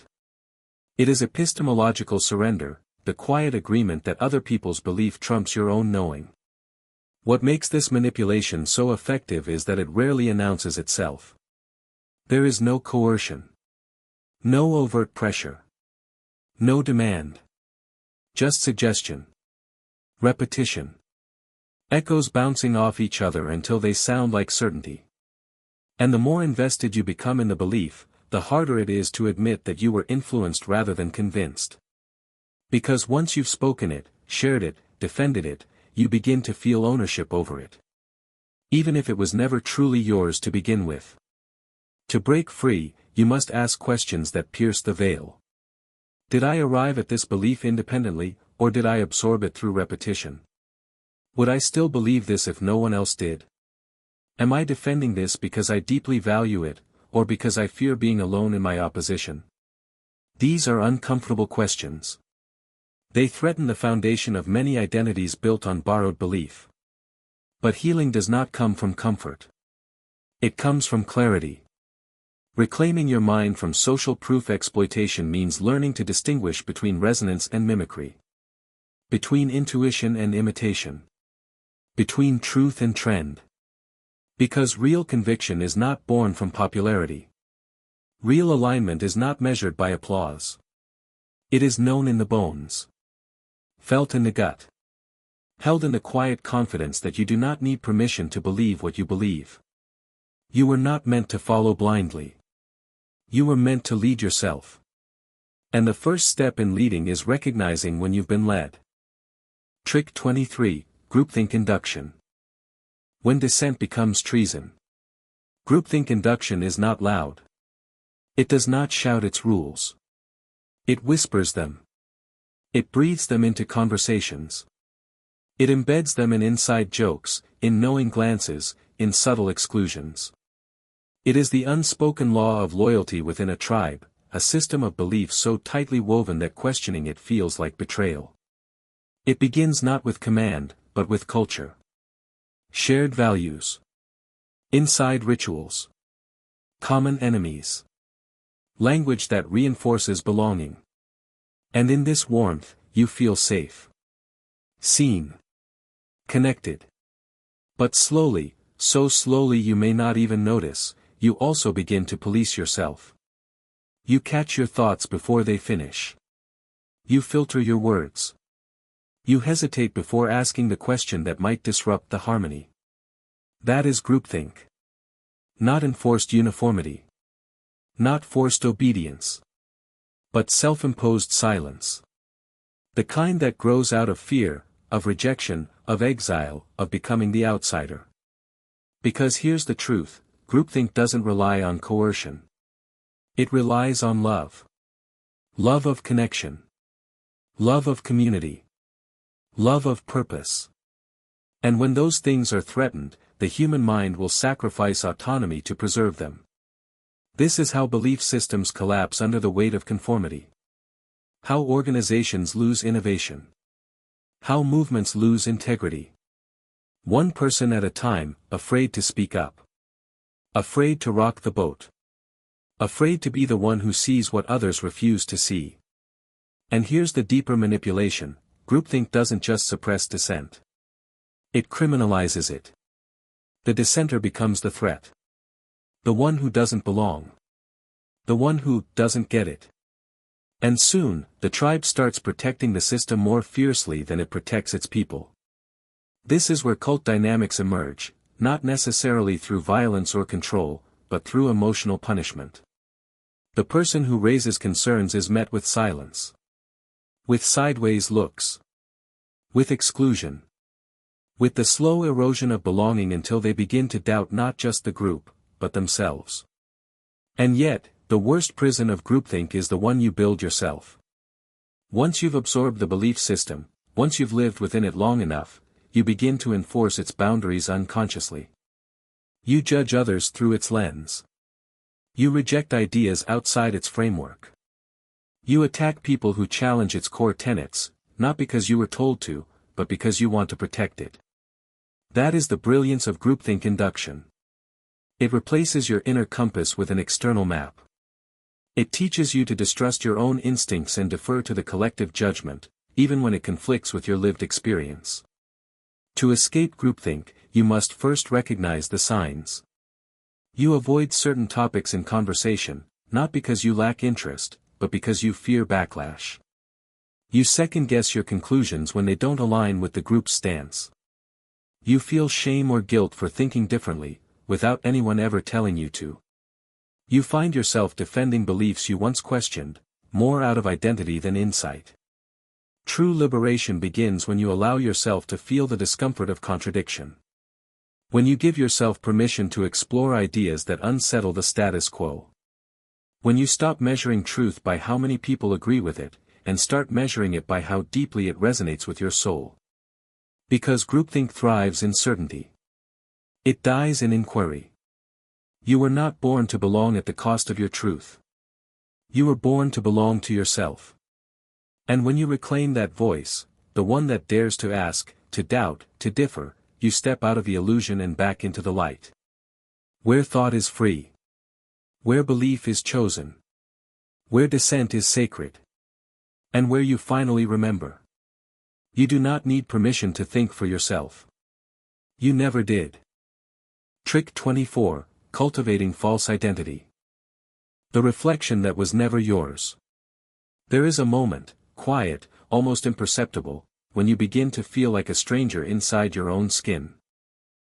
It is epistemological surrender, the quiet agreement that other people's belief trumps your own knowing. What makes this manipulation so effective is that it rarely announces itself. There is no coercion. No overt pressure. No demand. Just suggestion. Repetition. Echoes bouncing off each other until they sound like certainty. And the more invested you become in the belief, the harder it is to admit that you were influenced rather than convinced. Because once you've spoken it, shared it, defended it, you begin to feel ownership over it. Even if it was never truly yours to begin with. To break free, you must ask questions that pierce the veil. Did I arrive at this belief independently, or did I absorb it through repetition? Would I still believe this if no one else did? Am I defending this because I deeply value it, or because I fear being alone in my opposition? These are uncomfortable questions. They threaten the foundation of many identities built on borrowed belief. But healing does not come from comfort. It comes from clarity. Reclaiming your mind from social proof exploitation means learning to distinguish between resonance and mimicry. Between intuition and imitation. Between truth and trend. Because real conviction is not born from popularity. Real alignment is not measured by applause. It is known in the bones. Felt in the gut. Held in the quiet confidence that you do not need permission to believe what you believe. You were not meant to follow blindly. You were meant to lead yourself. And the first step in leading is recognizing when you've been led. Trick 23, Groupthink Induction. When dissent becomes treason. Groupthink induction is not loud. It does not shout its rules. It whispers them. It breathes them into conversations. It embeds them in inside jokes, in knowing glances, in subtle exclusions. It is the unspoken law of loyalty within a tribe, a system of belief so tightly woven that questioning it feels like betrayal. It begins not with command, but with culture. Shared values. Inside rituals. Common enemies. Language that reinforces belonging. And in this warmth, you feel safe. Seen. Connected. But slowly, so slowly you may not even notice, you also begin to police yourself. You catch your thoughts before they finish. You filter your words. You hesitate before asking the question that might disrupt the harmony. That is groupthink. Not enforced uniformity. Not forced obedience. But self-imposed silence. The kind that grows out of fear, of rejection, of exile, of becoming the outsider. Because here's the truth, groupthink doesn't rely on coercion. It relies on love. Love of connection. Love of community. Love of purpose. And when those things are threatened, the human mind will sacrifice autonomy to preserve them. This is how belief systems collapse under the weight of conformity. How organizations lose innovation. How movements lose integrity. One person at a time, afraid to speak up. Afraid to rock the boat. Afraid to be the one who sees what others refuse to see. And here's the deeper manipulation, groupthink doesn't just suppress dissent. It criminalizes it. The dissenter becomes the threat. The one who doesn't belong. The one who doesn't get it. And soon, the tribe starts protecting the system more fiercely than it protects its people. This is where cult dynamics emerge, not necessarily through violence or control, but through emotional punishment. The person who raises concerns is met with silence. With sideways looks. With exclusion. With the slow erosion of belonging until they begin to doubt not just the group, but themselves. And yet, the worst prison of groupthink is the one you build yourself. Once you've absorbed the belief system, once you've lived within it long enough, you begin to enforce its boundaries unconsciously. You judge others through its lens. You reject ideas outside its framework. You attack people who challenge its core tenets, not because you were told to, but because you want to protect it. That is the brilliance of groupthink induction. It replaces your inner compass with an external map. It teaches you to distrust your own instincts and defer to the collective judgment, even when it conflicts with your lived experience. To escape groupthink, you must first recognize the signs. You avoid certain topics in conversation, not because you lack interest, but because you fear backlash. You second-guess your conclusions when they don't align with the group's stance. You feel shame or guilt for thinking differently, without anyone ever telling you to. You find yourself defending beliefs you once questioned, more out of identity than insight. True liberation begins when you allow yourself to feel the discomfort of contradiction. When you give yourself permission to explore ideas that unsettle the status quo. When you stop measuring truth by how many people agree with it, and start measuring it by how deeply it resonates with your soul. Because groupthink thrives in certainty. It dies in inquiry. You were not born to belong at the cost of your truth. You were born to belong to yourself. And when you reclaim that voice, the one that dares to ask, to doubt, to differ, you step out of the illusion and back into the light. Where thought is free. Where belief is chosen. Where dissent is sacred. And where you finally remember. You do not need permission to think for yourself. You never did. Trick 24, Cultivating False Identity. The reflection that was never yours. There is a moment, quiet, almost imperceptible, when you begin to feel like a stranger inside your own skin.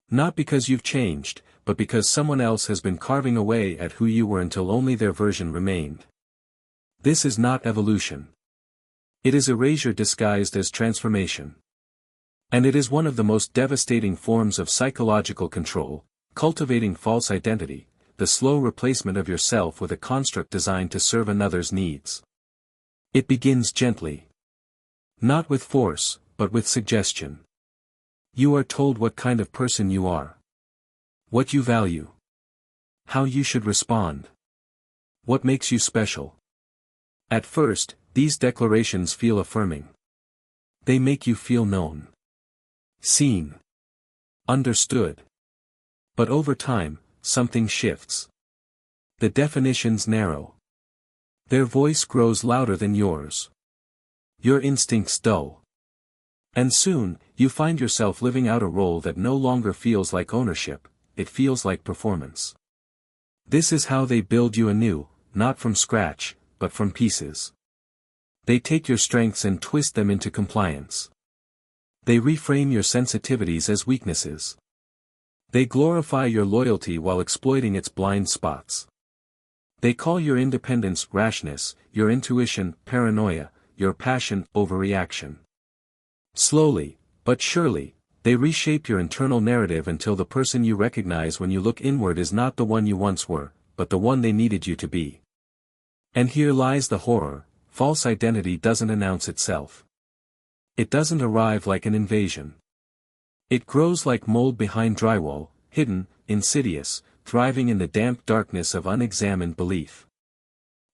Not because you've changed, but because someone else has been carving away at who you were until only their version remained. This is not evolution. It is erasure disguised as transformation. And it is one of the most devastating forms of psychological control, cultivating false identity, the slow replacement of yourself with a construct designed to serve another's needs. It begins gently. Not with force, but with suggestion. You are told what kind of person you are. What you value. How you should respond. What makes you special. At first, these declarations feel affirming. They make you feel known. Seen. Understood. But over time, something shifts. The definitions narrow. Their voice grows louder than yours. Your instincts dull. And soon, you find yourself living out a role that no longer feels like ownership, it feels like performance. This is how they build you anew, not from scratch, but from pieces. They take your strengths and twist them into compliance. They reframe your sensitivities as weaknesses. They glorify your loyalty while exploiting its blind spots. They call your independence rashness, your intuition paranoia, your passion overreaction. Slowly, but surely, they reshape your internal narrative until the person you recognize when you look inward is not the one you once were, but the one they needed you to be. And here lies the horror. False identity doesn't announce itself. It doesn't arrive like an invasion. It grows like mold behind drywall, hidden, insidious, thriving in the damp darkness of unexamined belief.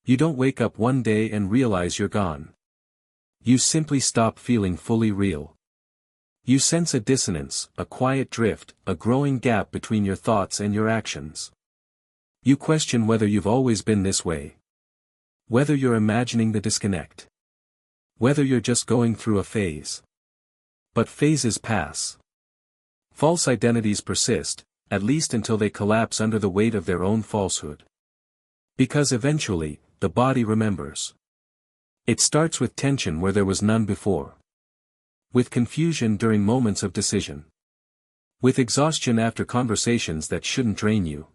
You don't wake up one day and realize you're gone. You simply stop feeling fully real. You sense a dissonance, a quiet drift, a growing gap between your thoughts and your actions. You question whether you've always been this way. Whether you're imagining the disconnect. Whether you're just going through a phase. But phases pass. False identities persist, at least until they collapse under the weight of their own falsehood. Because eventually, the body remembers. It starts with tension where there was none before. With confusion during moments of decision. With exhaustion after conversations that shouldn't drain you.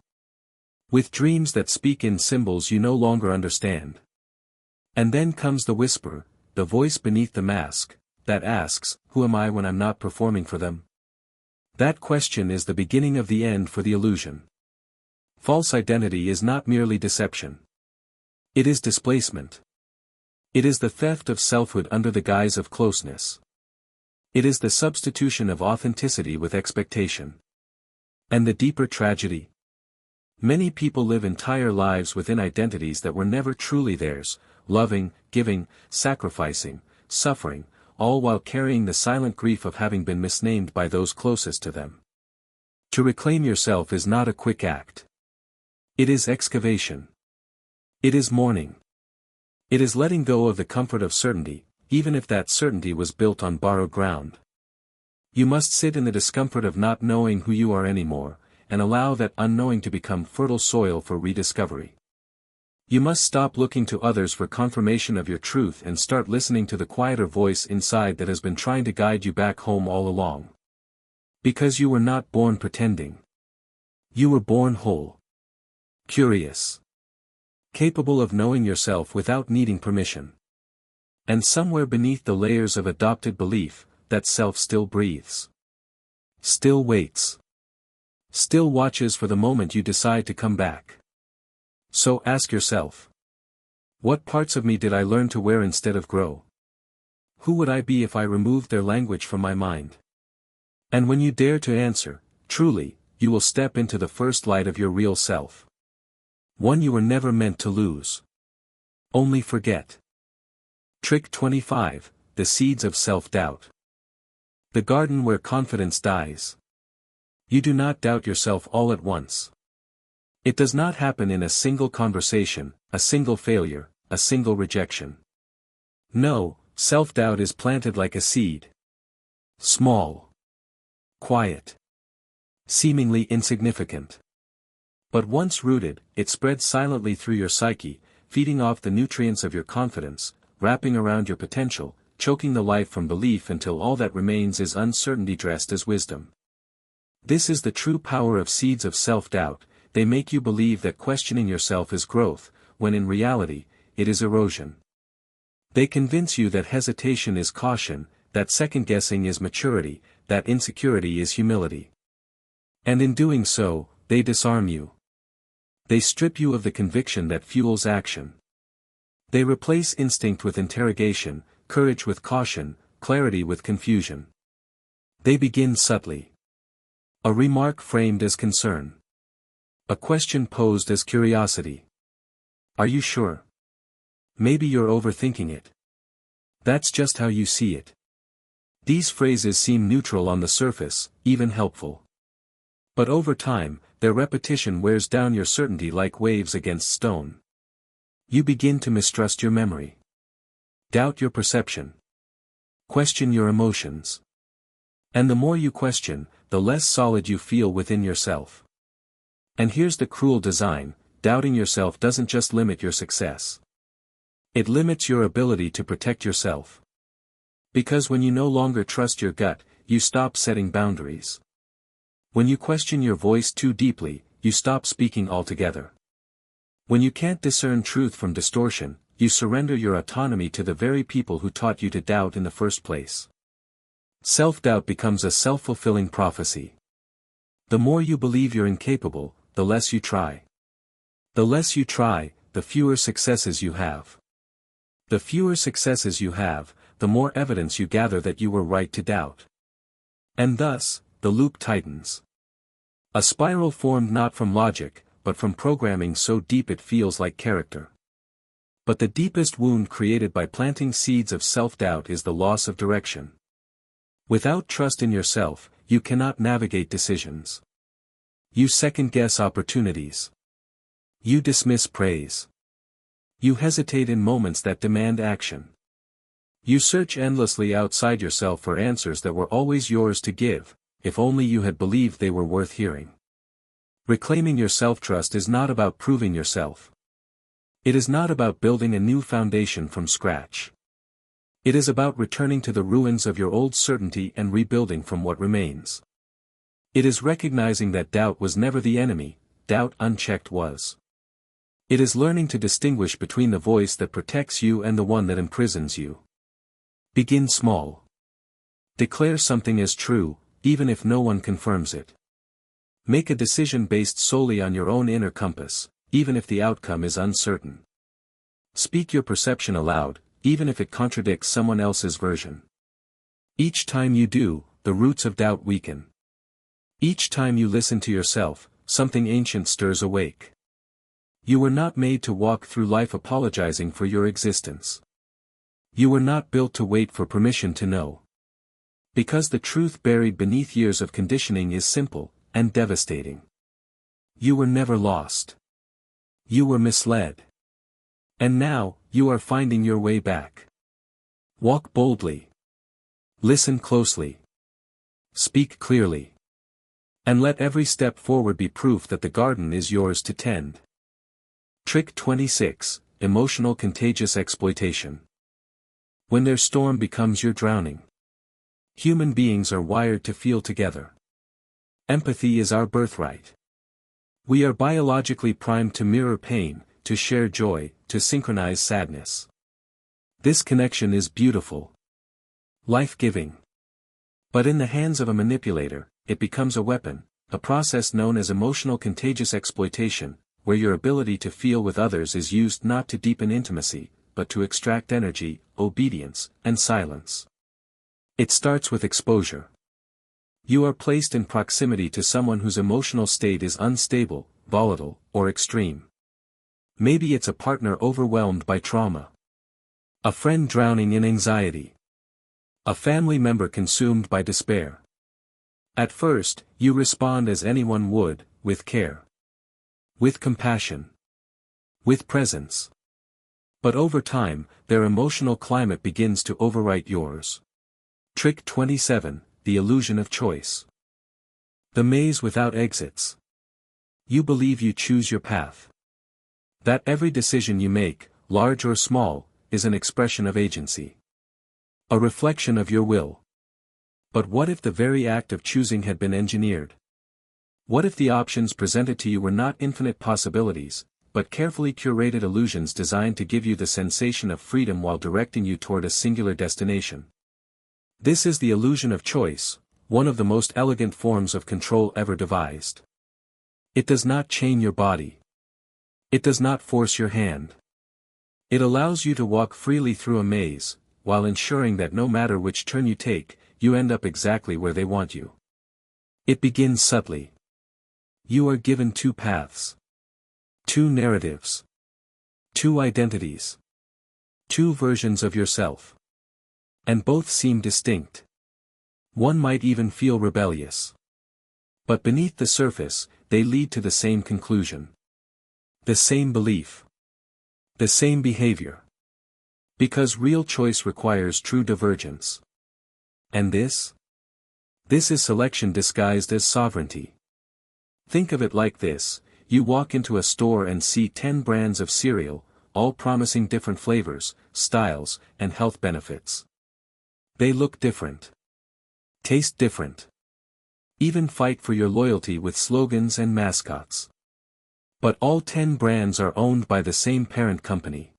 With dreams that speak in symbols you no longer understand. And then comes the whisper, the voice beneath the mask, that asks, who am I when I'm not performing for them? That question is the beginning of the end for the illusion. False identity is not merely deception. It is displacement. It is the theft of selfhood under the guise of closeness. It is the substitution of authenticity with expectation. And the deeper tragedy? Many people live entire lives within identities that were never truly theirs, loving, giving, sacrificing, suffering, all while carrying the silent grief of having been misnamed by those closest to them. To reclaim yourself is not a quick act. It is excavation. It is mourning. It is letting go of the comfort of certainty, even if that certainty was built on borrowed ground. You must sit in the discomfort of not knowing who you are anymore, and allow that unknowing to become fertile soil for rediscovery. You must stop looking to others for confirmation of your truth and start listening to the quieter voice inside that has been trying to guide you back home all along. Because you were not born pretending. You were born whole. Curious. Capable of knowing yourself without needing permission. And somewhere beneath the layers of adopted belief, that self still breathes. Still waits. Still watches for the moment you decide to come back. So ask yourself. What parts of me did I learn to wear instead of grow? Who would I be if I removed their language from my mind? And when you dare to answer, truly, you will step into the first light of your real self. One you were never meant to lose. Only forget. Trick 25, the seeds of self-doubt. The garden where confidence dies. You do not doubt yourself all at once. It does not happen in a single conversation, a single failure, a single rejection. No, self-doubt is planted like a seed. Small. Quiet. Seemingly insignificant. But once rooted, it spreads silently through your psyche, feeding off the nutrients of your confidence, wrapping around your potential, choking the life from belief until all that remains is uncertainty dressed as wisdom. This is the true power of seeds of self-doubt. They make you believe that questioning yourself is growth, when in reality, it is erosion. They convince you that hesitation is caution, that second-guessing is maturity, that insecurity is humility. And in doing so, they disarm you. They strip you of the conviction that fuels action. They replace instinct with interrogation, courage with caution, clarity with confusion. They begin subtly. A remark framed as concern. A question posed as curiosity. Are you sure? Maybe you're overthinking it. That's just how you see it. These phrases seem neutral on the surface, even helpful. But over time, their repetition wears down your certainty like waves against stone. You begin to mistrust your memory. Doubt your perception. Question your emotions. And the more you question, the less solid you feel within yourself. And here's the cruel design: doubting yourself doesn't just limit your success. It limits your ability to protect yourself. Because when you no longer trust your gut, you stop setting boundaries. When you question your voice too deeply, you stop speaking altogether. When you can't discern truth from distortion, you surrender your autonomy to the very people who taught you to doubt in the first place. Self-doubt becomes a self-fulfilling prophecy. The more you believe you're incapable, the less you try. The less you try, the fewer successes you have. The fewer successes you have, the more evidence you gather that you were right to doubt. And thus, the loop tightens. A spiral formed not from logic, but from programming so deep it feels like character. But the deepest wound created by planting seeds of self-doubt is the loss of direction. Without trust in yourself, you cannot navigate decisions. You second-guess opportunities. You dismiss praise. You hesitate in moments that demand action. You search endlessly outside yourself for answers that were always yours to give, if only you had believed they were worth hearing. Reclaiming your self-trust is not about proving yourself. It is not about building a new foundation from scratch. It is about returning to the ruins of your old certainty and rebuilding from what remains. It is recognizing that doubt was never the enemy, doubt unchecked was. It is learning to distinguish between the voice that protects you and the one that imprisons you. Begin small. Declare something as true, even if no one confirms it. Make a decision based solely on your own inner compass, even if the outcome is uncertain. Speak your perception aloud, even if it contradicts someone else's version. Each time you do, the roots of doubt weaken. Each time you listen to yourself, something ancient stirs awake. You were not made to walk through life apologizing for your existence. You were not built to wait for permission to know. Because the truth buried beneath years of conditioning is simple, and devastating. You were never lost. You were misled. And now, you are finding your way back. Walk boldly. Listen closely. Speak clearly. And let every step forward be proof that the garden is yours to tend. Trick 26, Emotional Contagious Exploitation. When their storm becomes your drowning. Human beings are wired to feel together. Empathy is our birthright. We are biologically primed to mirror pain, to share joy, to synchronize sadness. This connection is beautiful. Life-giving. But in the hands of a manipulator, it becomes a weapon, a process known as emotional contagious exploitation, where your ability to feel with others is used not to deepen intimacy, but to extract energy, obedience, and silence. It starts with exposure. You are placed in proximity to someone whose emotional state is unstable, volatile, or extreme. Maybe it's a partner overwhelmed by trauma. A friend drowning in anxiety. A family member consumed by despair. At first, you respond as anyone would, with care. With compassion. With presence. But over time, their emotional climate begins to overwrite yours. Trick 27, The Illusion of Choice. The maze without exits. You believe you choose your path. That every decision you make, large or small, is an expression of agency. A reflection of your will. But what if the very act of choosing had been engineered? What if the options presented to you were not infinite possibilities, but carefully curated illusions designed to give you the sensation of freedom while directing you toward a singular destination? This is the illusion of choice, one of the most elegant forms of control ever devised. It does not chain your body. It does not force your hand. It allows you to walk freely through a maze, while ensuring that no matter which turn you take, you end up exactly where they want you. It begins subtly. You are given two paths. Two narratives. Two identities. Two versions of yourself. And both seem distinct. One might even feel rebellious. But beneath the surface, they lead to the same conclusion. The same belief. The same behavior. Because real choice requires true divergence. And this? This is selection disguised as sovereignty. Think of it like this: you walk into a store and see 10 brands of cereal, all promising different flavors, styles, and health benefits. They look different. Taste different. Even fight for your loyalty with slogans and mascots. But all 10 brands are owned by the same parent company.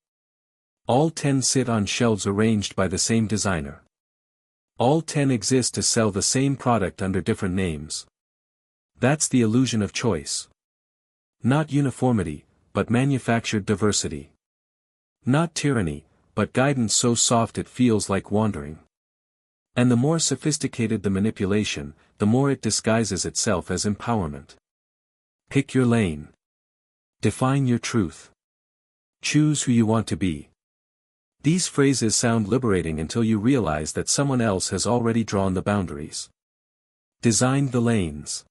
All 10 sit on shelves arranged by the same designer. All 10 exist to sell the same product under different names. That's the illusion of choice. Not uniformity, but manufactured diversity. Not tyranny, but guidance so soft it feels like wandering. And the more sophisticated the manipulation, the more it disguises itself as empowerment. Pick your lane. Define your truth. Choose who you want to be. These phrases sound liberating until you realize that someone else has already drawn the boundaries. Designed the lanes.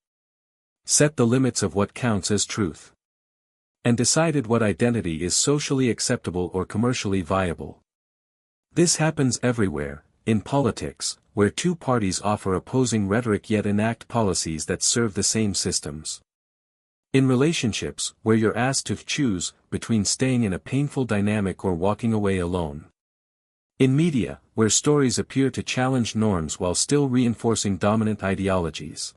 Set the limits of what counts as truth. And decided what identity is socially acceptable or commercially viable. This happens everywhere, in politics, where two parties offer opposing rhetoric yet enact policies that serve the same systems. In relationships, where you're asked to choose between staying in a painful dynamic or walking away alone. In media, where stories appear to challenge norms while still reinforcing dominant ideologies.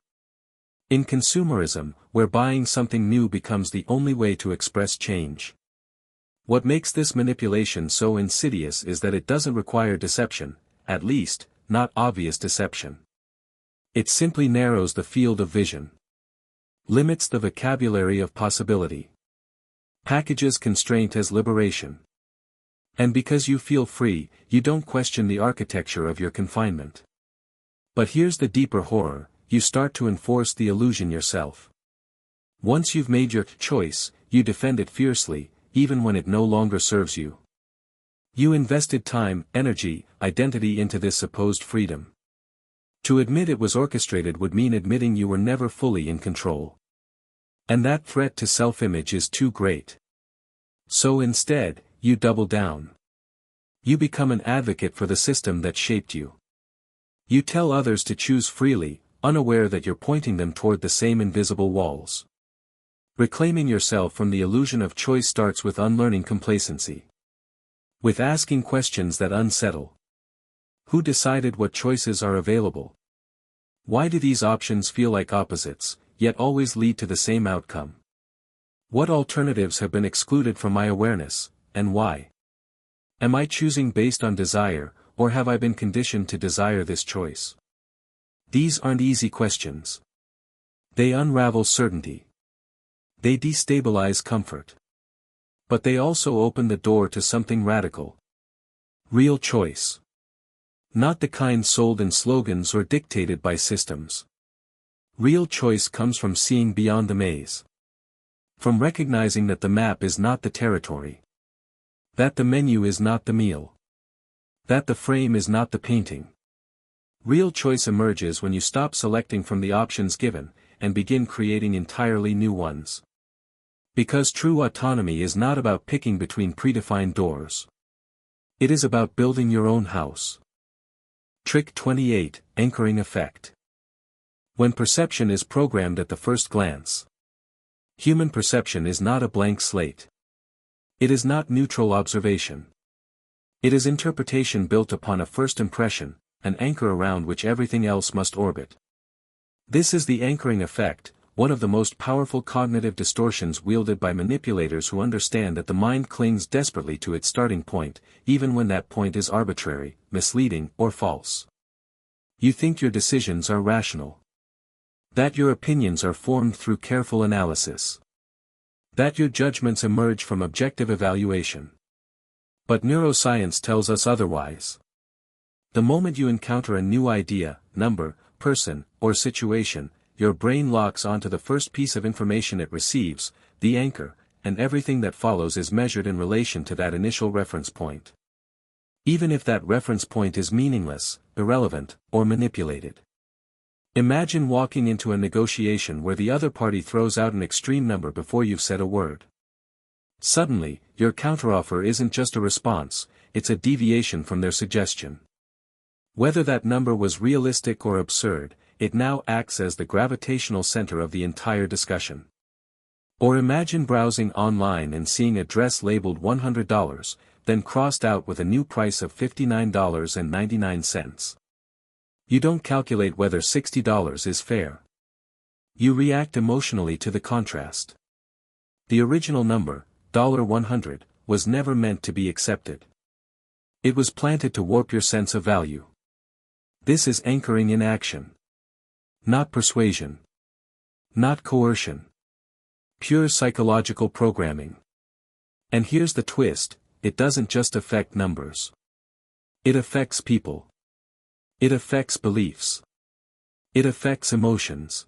In consumerism, where buying something new becomes the only way to express change. What makes this manipulation so insidious is that it doesn't require deception, at least, not obvious deception. It simply narrows the field of vision. Limits the vocabulary of possibility. Packages constraint as liberation. And because you feel free, you don't question the architecture of your confinement. But here's the deeper horror, you start to enforce the illusion yourself. Once you've made your choice, you defend it fiercely, even when it no longer serves you. You invested time, energy, identity into this supposed freedom. To admit it was orchestrated would mean admitting you were never fully in control. And that threat to self-image is too great. So instead, you double down. You become an advocate for the system that shaped you. You tell others to choose freely, unaware that you're pointing them toward the same invisible walls. Reclaiming yourself from the illusion of choice starts with unlearning complacency. With asking questions that unsettle. Who decided what choices are available? Why do these options feel like opposites, yet always lead to the same outcome? What alternatives have been excluded from my awareness, and why? Am I choosing based on desire, or have I been conditioned to desire this choice? These aren't easy questions. They unravel certainty. They destabilize comfort. But they also open the door to something radical. Real choice. Not the kind sold in slogans or dictated by systems. Real choice comes from seeing beyond the maze. From recognizing that the map is not the territory. That the menu is not the meal. That the frame is not the painting. Real choice emerges when you stop selecting from the options given, and begin creating entirely new ones. Because true autonomy is not about picking between predefined doors. It is about building your own house. Trick 28, Anchoring Effect. When perception is programmed at the first glance. Human perception is not a blank slate. It is not neutral observation. It is interpretation built upon a first impression, an anchor around which everything else must orbit. This is the anchoring effect, one of the most powerful cognitive distortions wielded by manipulators who understand that the mind clings desperately to its starting point, even when that point is arbitrary, misleading, or false. You think your decisions are rational. That your opinions are formed through careful analysis. That your judgments emerge from objective evaluation. But neuroscience tells us otherwise. The moment you encounter a new idea, number, person, or situation, your brain locks onto the first piece of information it receives, the anchor, and everything that follows is measured in relation to that initial reference point. Even if that reference point is meaningless, irrelevant, or manipulated. Imagine walking into a negotiation where the other party throws out an extreme number before you've said a word. Suddenly, your counteroffer isn't just a response, it's a deviation from their suggestion. Whether that number was realistic or absurd, it now acts as the gravitational center of the entire discussion. Or imagine browsing online and seeing a dress labeled $100, then crossed out with a new price of $59.99. You don't calculate whether $60 is fair. You react emotionally to the contrast. The original number, $100, was never meant to be accepted. It was planted to warp your sense of value. This is anchoring in action. Not persuasion. Not coercion. Pure psychological programming. And here's the twist, it doesn't just affect numbers. It affects people. It affects beliefs. It affects emotions.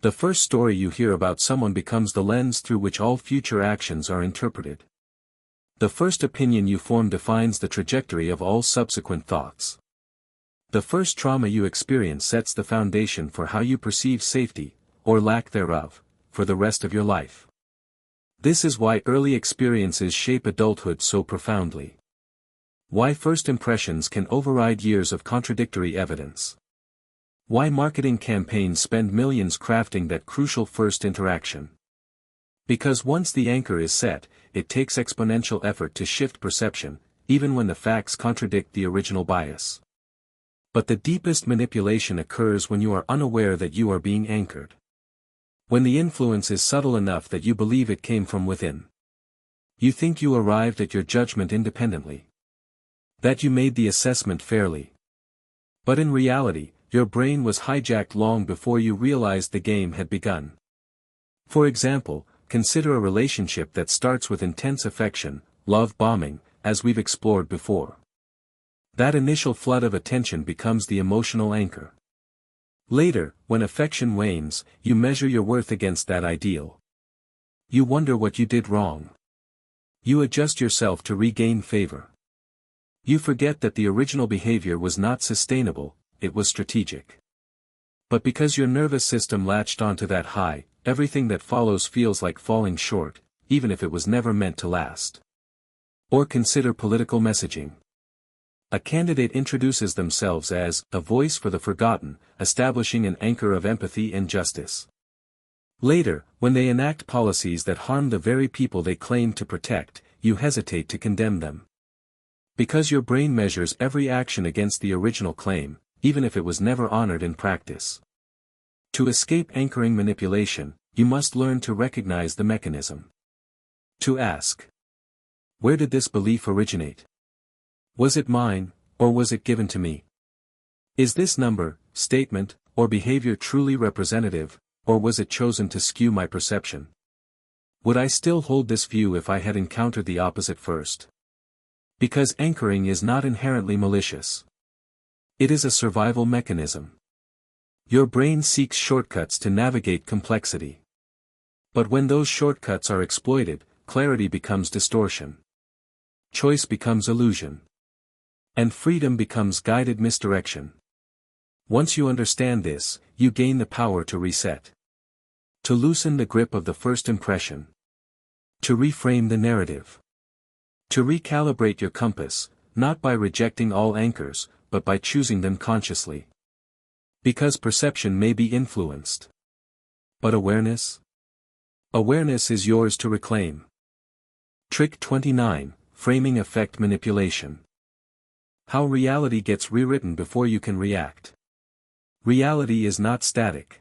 The first story you hear about someone becomes the lens through which all future actions are interpreted. The first opinion you form defines the trajectory of all subsequent thoughts. The first trauma you experience sets the foundation for how you perceive safety, or lack thereof, for the rest of your life. This is why early experiences shape adulthood so profoundly. Why first impressions can override years of contradictory evidence. Why marketing campaigns spend millions crafting that crucial first interaction. Because once the anchor is set, it takes exponential effort to shift perception, even when the facts contradict the original bias. But the deepest manipulation occurs when you are unaware that you are being anchored. When the influence is subtle enough that you believe it came from within. You think you arrived at your judgment independently. That you made the assessment fairly. But in reality, your brain was hijacked long before you realized the game had begun. For example, consider a relationship that starts with intense affection, love bombing, as we've explored before. That initial flood of attention becomes the emotional anchor. Later, when affection wanes, you measure your worth against that ideal. You wonder what you did wrong. You adjust yourself to regain favor. You forget that the original behavior was not sustainable, it was strategic. But because your nervous system latched onto that high, everything that follows feels like falling short, even if it was never meant to last. Or consider political messaging. A candidate introduces themselves as a voice for the forgotten, establishing an anchor of empathy and justice. Later, when they enact policies that harm the very people they claim to protect, you hesitate to condemn them. Because your brain measures every action against the original claim, even if it was never honored in practice. To escape anchoring manipulation, you must learn to recognize the mechanism. To ask, where did this belief originate? Was it mine, or was it given to me? Is this number, statement, or behavior truly representative, or was it chosen to skew my perception? Would I still hold this view if I had encountered the opposite first? Because anchoring is not inherently malicious. It is a survival mechanism. Your brain seeks shortcuts to navigate complexity. But when those shortcuts are exploited, clarity becomes distortion. Choice becomes illusion. And freedom becomes guided misdirection. Once you understand this, you gain the power to reset. To loosen the grip of the first impression. To reframe the narrative. To recalibrate your compass, not by rejecting all anchors, but by choosing them consciously. Because perception may be influenced. But awareness? Awareness is yours to reclaim. Trick 29, Framing Effect Manipulation. How reality gets rewritten before you can react. Reality is not static.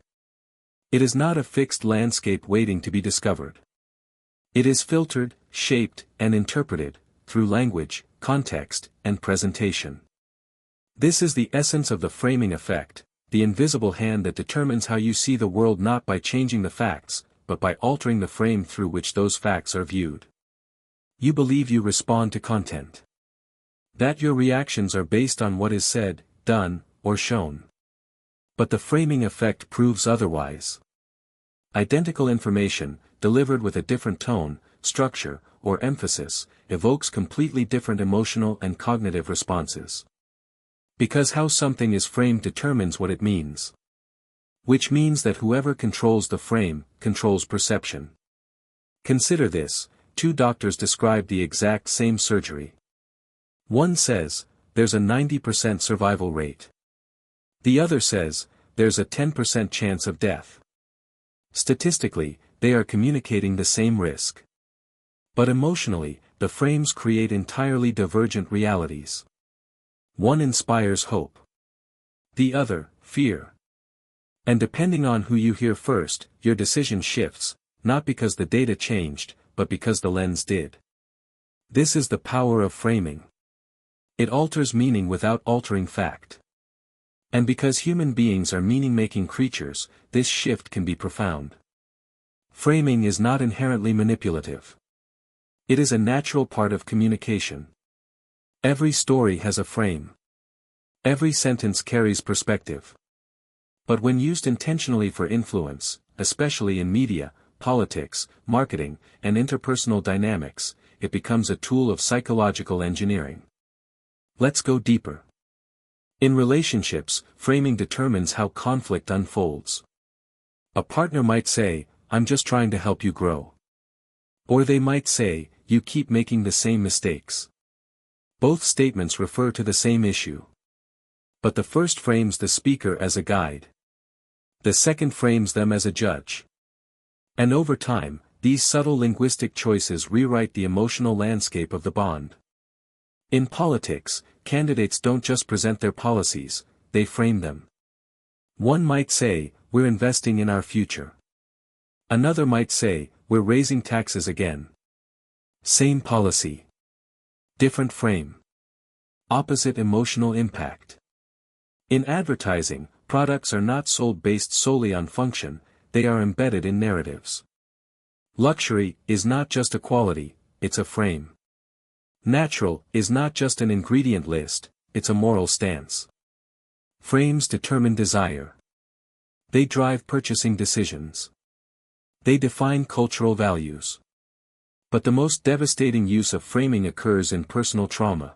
It is not a fixed landscape waiting to be discovered. It is filtered, shaped, and interpreted, through language, context, and presentation. This is the essence of the framing effect, the invisible hand that determines how you see the world not by changing the facts, but by altering the frame through which those facts are viewed. You believe you respond to content. That your reactions are based on what is said, done, or shown. But the framing effect proves otherwise. Identical information, delivered with a different tone, structure, or emphasis, evokes completely different emotional and cognitive responses. Because how something is framed determines what it means. Which means that whoever controls the frame, controls perception. Consider this, two doctors describe the exact same surgery. One says, there's a 90% survival rate. The other says, there's a 10% chance of death. Statistically, they are communicating the same risk. But emotionally, the frames create entirely divergent realities. One inspires hope. The other, fear. And depending on who you hear first, your decision shifts, not because the data changed, but because the lens did. This is the power of framing. It alters meaning without altering fact. And because human beings are meaning-making creatures, this shift can be profound. Framing is not inherently manipulative. It is a natural part of communication. Every story has a frame. Every sentence carries perspective. But when used intentionally for influence, especially in media, politics, marketing, and interpersonal dynamics, it becomes a tool of psychological engineering. Let's go deeper. In relationships, framing determines how conflict unfolds. A partner might say, "I'm just trying to help you grow." Or they might say, "You keep making the same mistakes." Both statements refer to the same issue. But the first frames the speaker as a guide. The second frames them as a judge. And over time, these subtle linguistic choices rewrite the emotional landscape of the bond. In politics, candidates don't just present their policies, they frame them. One might say, "We're investing in our future." Another might say, "We're raising taxes again." Same policy. Different frame. Opposite emotional impact. In advertising, products are not sold based solely on function, they are embedded in narratives. Luxury is not just a quality, it's a frame. Natural is not just an ingredient list, it's a moral stance. Frames determine desire. They drive purchasing decisions. They define cultural values. But the most devastating use of framing occurs in personal trauma.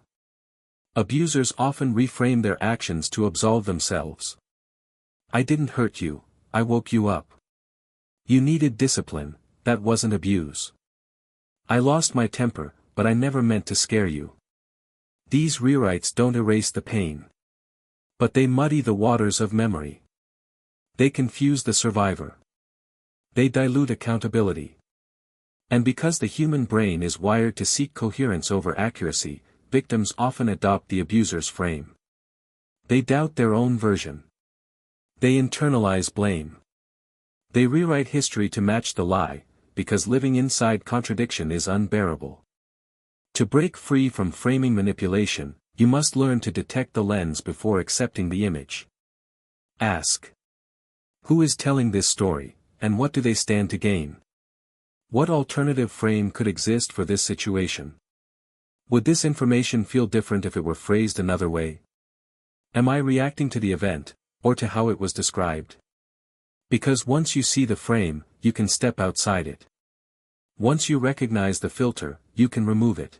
Abusers often reframe their actions to absolve themselves. "I didn't hurt you, I woke you up. You needed discipline, that wasn't abuse. I lost my temper, but I never meant to scare you." These rewrites don't erase the pain. But they muddy the waters of memory. They confuse the survivor. They dilute accountability. And because the human brain is wired to seek coherence over accuracy, victims often adopt the abuser's frame. They doubt their own version. They internalize blame. They rewrite history to match the lie, because living inside contradiction is unbearable. To break free from framing manipulation, you must learn to detect the lens before accepting the image. Ask: who is telling this story, and what do they stand to gain? What alternative frame could exist for this situation? Would this information feel different if it were phrased another way? Am I reacting to the event, or to how it was described? Because once you see the frame, you can step outside it. Once you recognize the filter, you can remove it.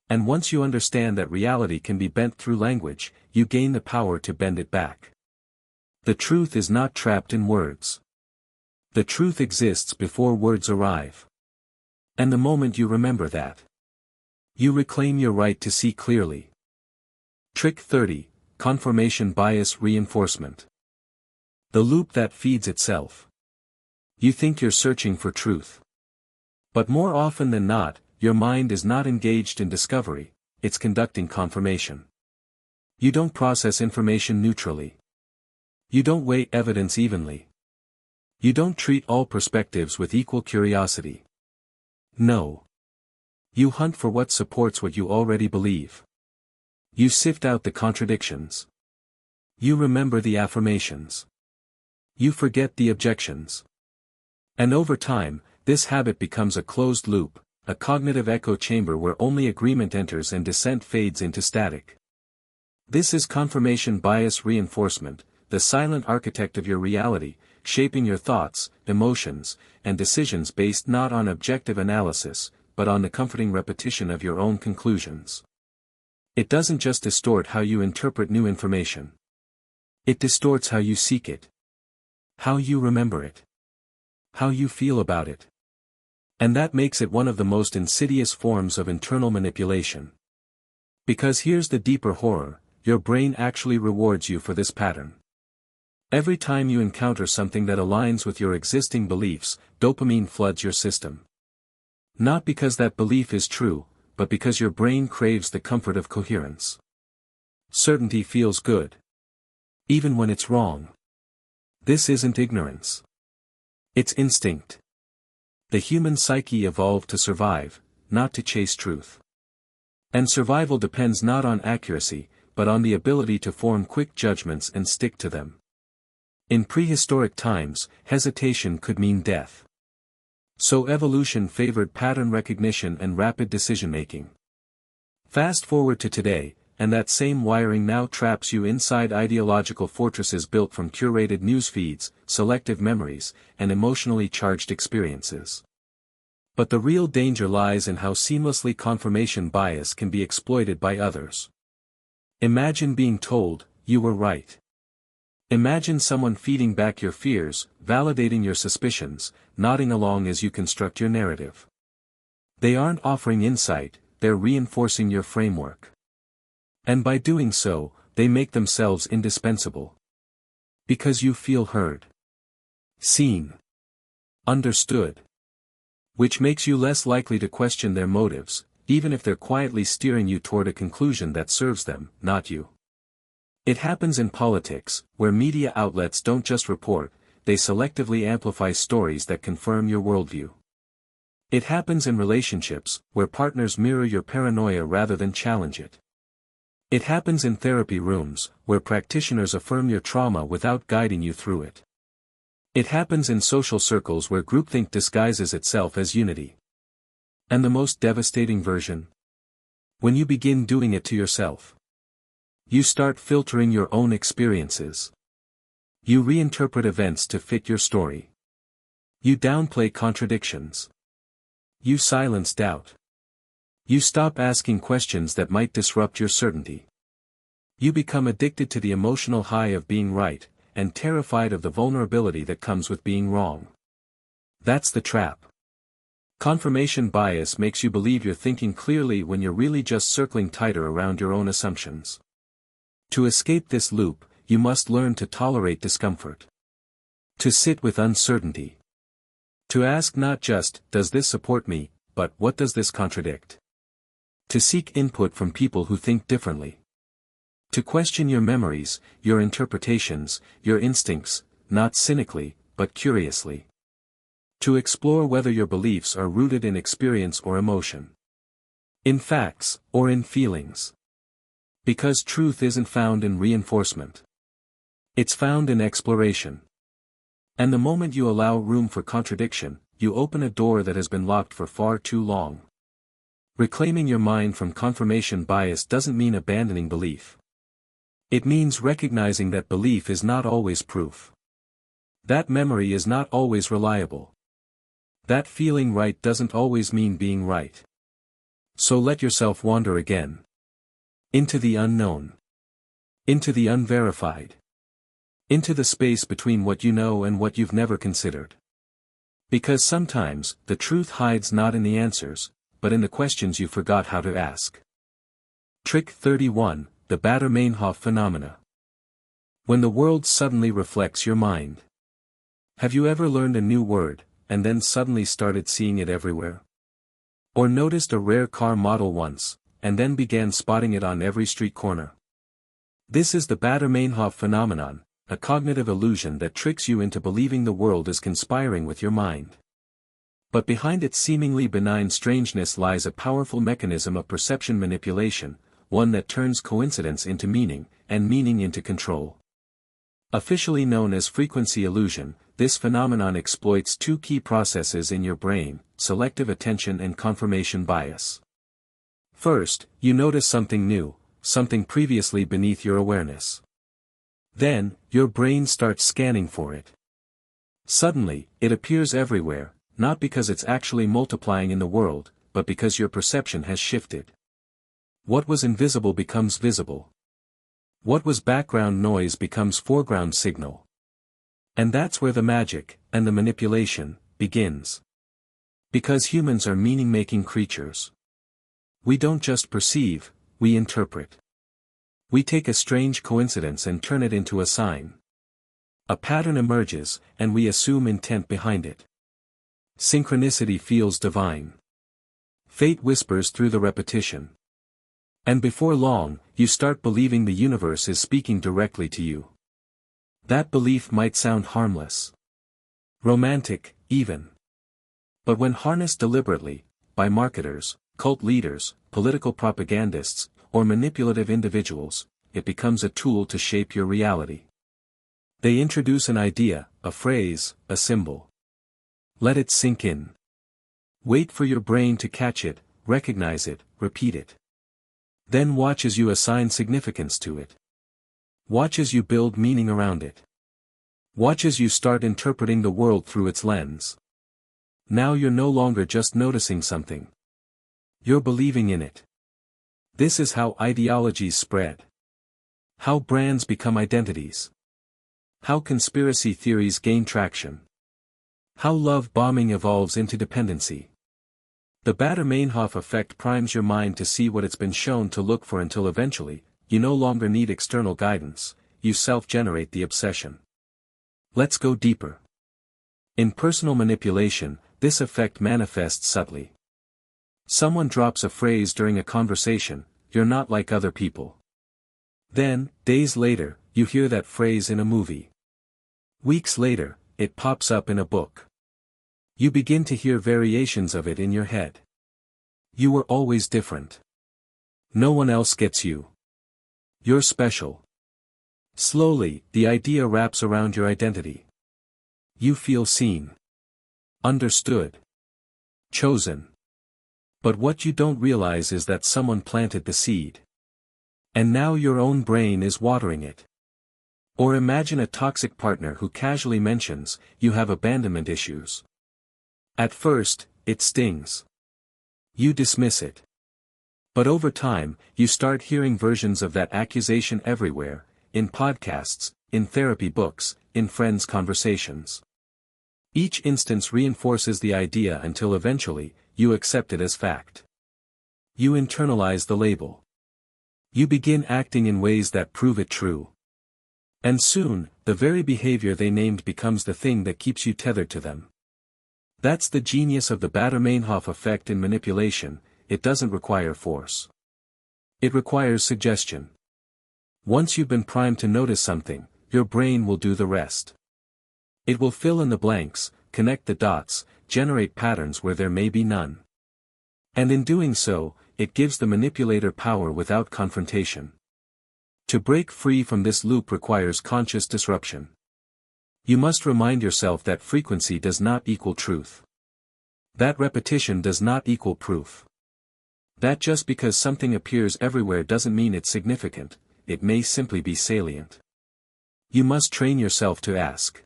And once you understand that reality can be bent through language, you gain the power to bend it back. The truth is not trapped in words. The truth exists before words arrive. And the moment you remember that, you reclaim your right to see clearly. Trick 30, Confirmation Bias Reinforcement. The loop that feeds itself. You think you're searching for truth. But more often than not, your mind is not engaged in discovery, it's conducting confirmation. You don't process information neutrally. You don't weigh evidence evenly. You don't treat all perspectives with equal curiosity. No. You hunt for what supports what you already believe. You sift out the contradictions. You remember the affirmations. You forget the objections. And over time, this habit becomes a closed loop, a cognitive echo chamber where only agreement enters and dissent fades into static. This is confirmation bias reinforcement, the silent architect of your reality, shaping your thoughts, emotions, and decisions based not on objective analysis, but on the comforting repetition of your own conclusions. It doesn't just distort how you interpret new information. It distorts how you seek it. How you remember it. How you feel about it. And that makes it one of the most insidious forms of internal manipulation. Because here's the deeper horror, your brain actually rewards you for this pattern. Every time you encounter something that aligns with your existing beliefs, dopamine floods your system. Not because that belief is true, but because your brain craves the comfort of coherence. Certainty feels good. Even when it's wrong. This isn't ignorance. It's instinct. The human psyche evolved to survive, not to chase truth. And survival depends not on accuracy, but on the ability to form quick judgments and stick to them. In prehistoric times, hesitation could mean death. So evolution favored pattern recognition and rapid decision-making. Fast forward to today, and that same wiring now traps you inside ideological fortresses built from curated news feeds, selective memories, and emotionally charged experiences. But the real danger lies in how seamlessly confirmation bias can be exploited by others. Imagine being told, "You were right." Imagine someone feeding back your fears, validating your suspicions, nodding along as you construct your narrative. They aren't offering insight, they're reinforcing your framework. And by doing so, they make themselves indispensable. Because you feel heard. Seen. Understood. Which makes you less likely to question their motives, even if they're quietly steering you toward a conclusion that serves them, not you. It happens in politics, where media outlets don't just report, they selectively amplify stories that confirm your worldview. It happens in relationships, where partners mirror your paranoia rather than challenge it. It happens in therapy rooms, where practitioners affirm your trauma without guiding you through it. It happens in social circles where groupthink disguises itself as unity. And the most devastating version? When you begin doing it to yourself. You start filtering your own experiences. You reinterpret events to fit your story. You downplay contradictions. You silence doubt. You stop asking questions that might disrupt your certainty. You become addicted to the emotional high of being right, and terrified of the vulnerability that comes with being wrong. That's the trap. Confirmation bias makes you believe you're thinking clearly when you're really just circling tighter around your own assumptions. To escape this loop, you must learn to tolerate discomfort. To sit with uncertainty. To ask not just, does this support me, but what does this contradict? To seek input from people who think differently. To question your memories, your interpretations, your instincts, not cynically, but curiously. To explore whether your beliefs are rooted in experience or emotion. In facts, or in feelings. Because truth isn't found in reinforcement. It's found in exploration. And the moment you allow room for contradiction, you open a door that has been locked for far too long. Reclaiming your mind from confirmation bias doesn't mean abandoning belief. It means recognizing that belief is not always proof. That memory is not always reliable. That feeling right doesn't always mean being right. So let yourself wander again. Into the unknown. Into the unverified. Into the space between what you know and what you've never considered. Because sometimes, the truth hides not in the answers, but in the questions you forgot how to ask. Trick 31, the Baader-Meinhof phenomena. When the world suddenly reflects your mind. Have you ever learned a new word, and then suddenly started seeing it everywhere? Or noticed a rare car model once, and then began spotting it on every street corner? This is the Baader-Meinhof phenomenon, a cognitive illusion that tricks you into believing the world is conspiring with your mind. But behind its seemingly benign strangeness lies a powerful mechanism of perception manipulation, one that turns coincidence into meaning, and meaning into control. Officially known as frequency illusion, this phenomenon exploits two key processes in your brain, selective attention and confirmation bias. First, you notice something new, something previously beneath your awareness. Then, your brain starts scanning for it. Suddenly, it appears everywhere, not because it's actually multiplying in the world, but because your perception has shifted. What was invisible becomes visible. What was background noise becomes foreground signal. And that's where the magic, and the manipulation, begins. Because humans are meaning-making creatures. We don't just perceive, we interpret. We take a strange coincidence and turn it into a sign. A pattern emerges, and we assume intent behind it. Synchronicity feels divine. Fate whispers through the repetition. And before long, you start believing the universe is speaking directly to you. That belief might sound harmless. Romantic, even. But when harnessed deliberately, by marketers, cult leaders, political propagandists, or manipulative individuals, it becomes a tool to shape your reality. They introduce an idea, a phrase, a symbol. Let it sink in. Wait for your brain to catch it, recognize it, repeat it. Then watch as you assign significance to it. Watch as you build meaning around it. Watch as you start interpreting the world through its lens. Now you're no longer just noticing something. You're believing in it. This is how ideologies spread. How brands become identities. How conspiracy theories gain traction. How love bombing evolves into dependency. The Baader-Meinhof effect primes your mind to see what it's been shown to look for until eventually, you no longer need external guidance, you self-generate the obsession. Let's go deeper. In personal manipulation, this effect manifests subtly. Someone drops a phrase during a conversation, "You're not like other people." Then, days later, you hear that phrase in a movie. Weeks later, it pops up in a book. You begin to hear variations of it in your head. You were always different. No one else gets you. You're special. Slowly, the idea wraps around your identity. You feel seen. Understood. Chosen. But what you don't realize is that someone planted the seed. And now your own brain is watering it. Or imagine a toxic partner who casually mentions, "You have abandonment issues." At first, it stings. You dismiss it. But over time, you start hearing versions of that accusation everywhere, in podcasts, in therapy books, in friends' conversations. Each instance reinforces the idea until eventually, you accept it as fact. You internalize the label. You begin acting in ways that prove it true. And soon, the very behavior they named becomes the thing that keeps you tethered to them. That's the genius of the Baader-Meinhof effect in manipulation. It doesn't require force. It requires suggestion. Once you've been primed to notice something, your brain will do the rest. It will fill in the blanks, connect the dots, generate patterns where there may be none. And in doing so, it gives the manipulator power without confrontation. To break free from this loop requires conscious disruption. You must remind yourself that frequency does not equal truth. That repetition does not equal proof. That just because something appears everywhere doesn't mean it's significant, it may simply be salient. You must train yourself to ask.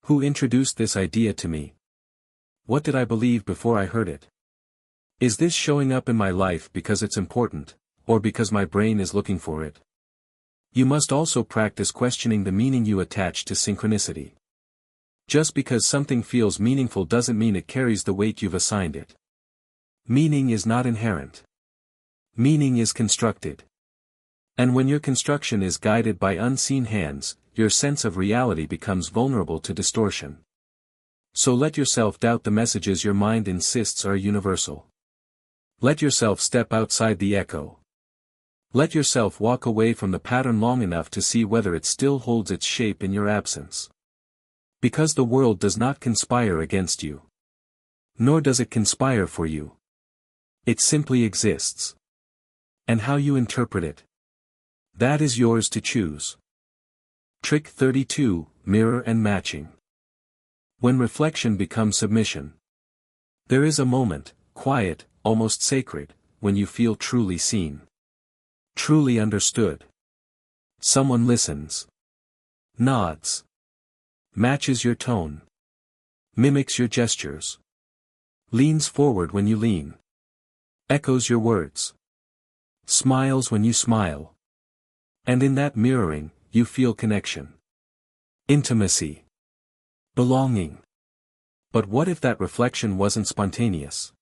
Who introduced this idea to me? What did I believe before I heard it? Is this showing up in my life because it's important, or because my brain is looking for it? You must also practice questioning the meaning you attach to synchronicity. Just because something feels meaningful doesn't mean it carries the weight you've assigned it. Meaning is not inherent. Meaning is constructed. And when your construction is guided by unseen hands, your sense of reality becomes vulnerable to distortion. So let yourself doubt the messages your mind insists are universal. Let yourself step outside the echo. Let yourself walk away from the pattern long enough to see whether it still holds its shape in your absence. Because the world does not conspire against you. Nor does it conspire for you. It simply exists. And how you interpret it, that is yours to choose. Trick 32, Mirror and Matching. When reflection becomes submission. There is a moment, quiet, almost sacred, when you feel truly seen. Truly understood. Someone listens. Nods. Matches your tone. Mimics your gestures. Leans forward when you lean. Echoes your words. Smiles when you smile. And in that mirroring, you feel connection. Intimacy. Belonging. But what if that reflection wasn't spontaneous?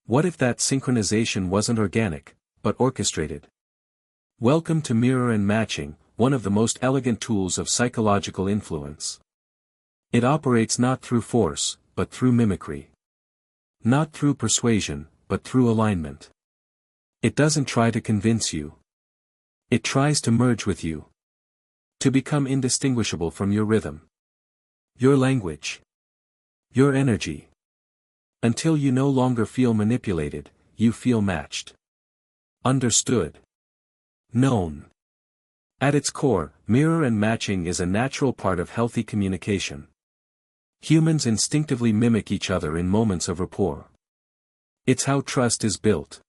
What if that synchronization wasn't organic, but orchestrated? Welcome to mirror and matching, one of the most elegant tools of psychological influence. It operates not through force, but through mimicry. Not through persuasion, but through alignment. It doesn't try to convince you. It tries to merge with you. To become indistinguishable from your rhythm. Your language. Your energy. Until you no longer feel manipulated, you feel matched. Understood. Known. At its core, mirror and matching is a natural part of healthy communication. Humans instinctively mimic each other in moments of rapport. It's how trust is built.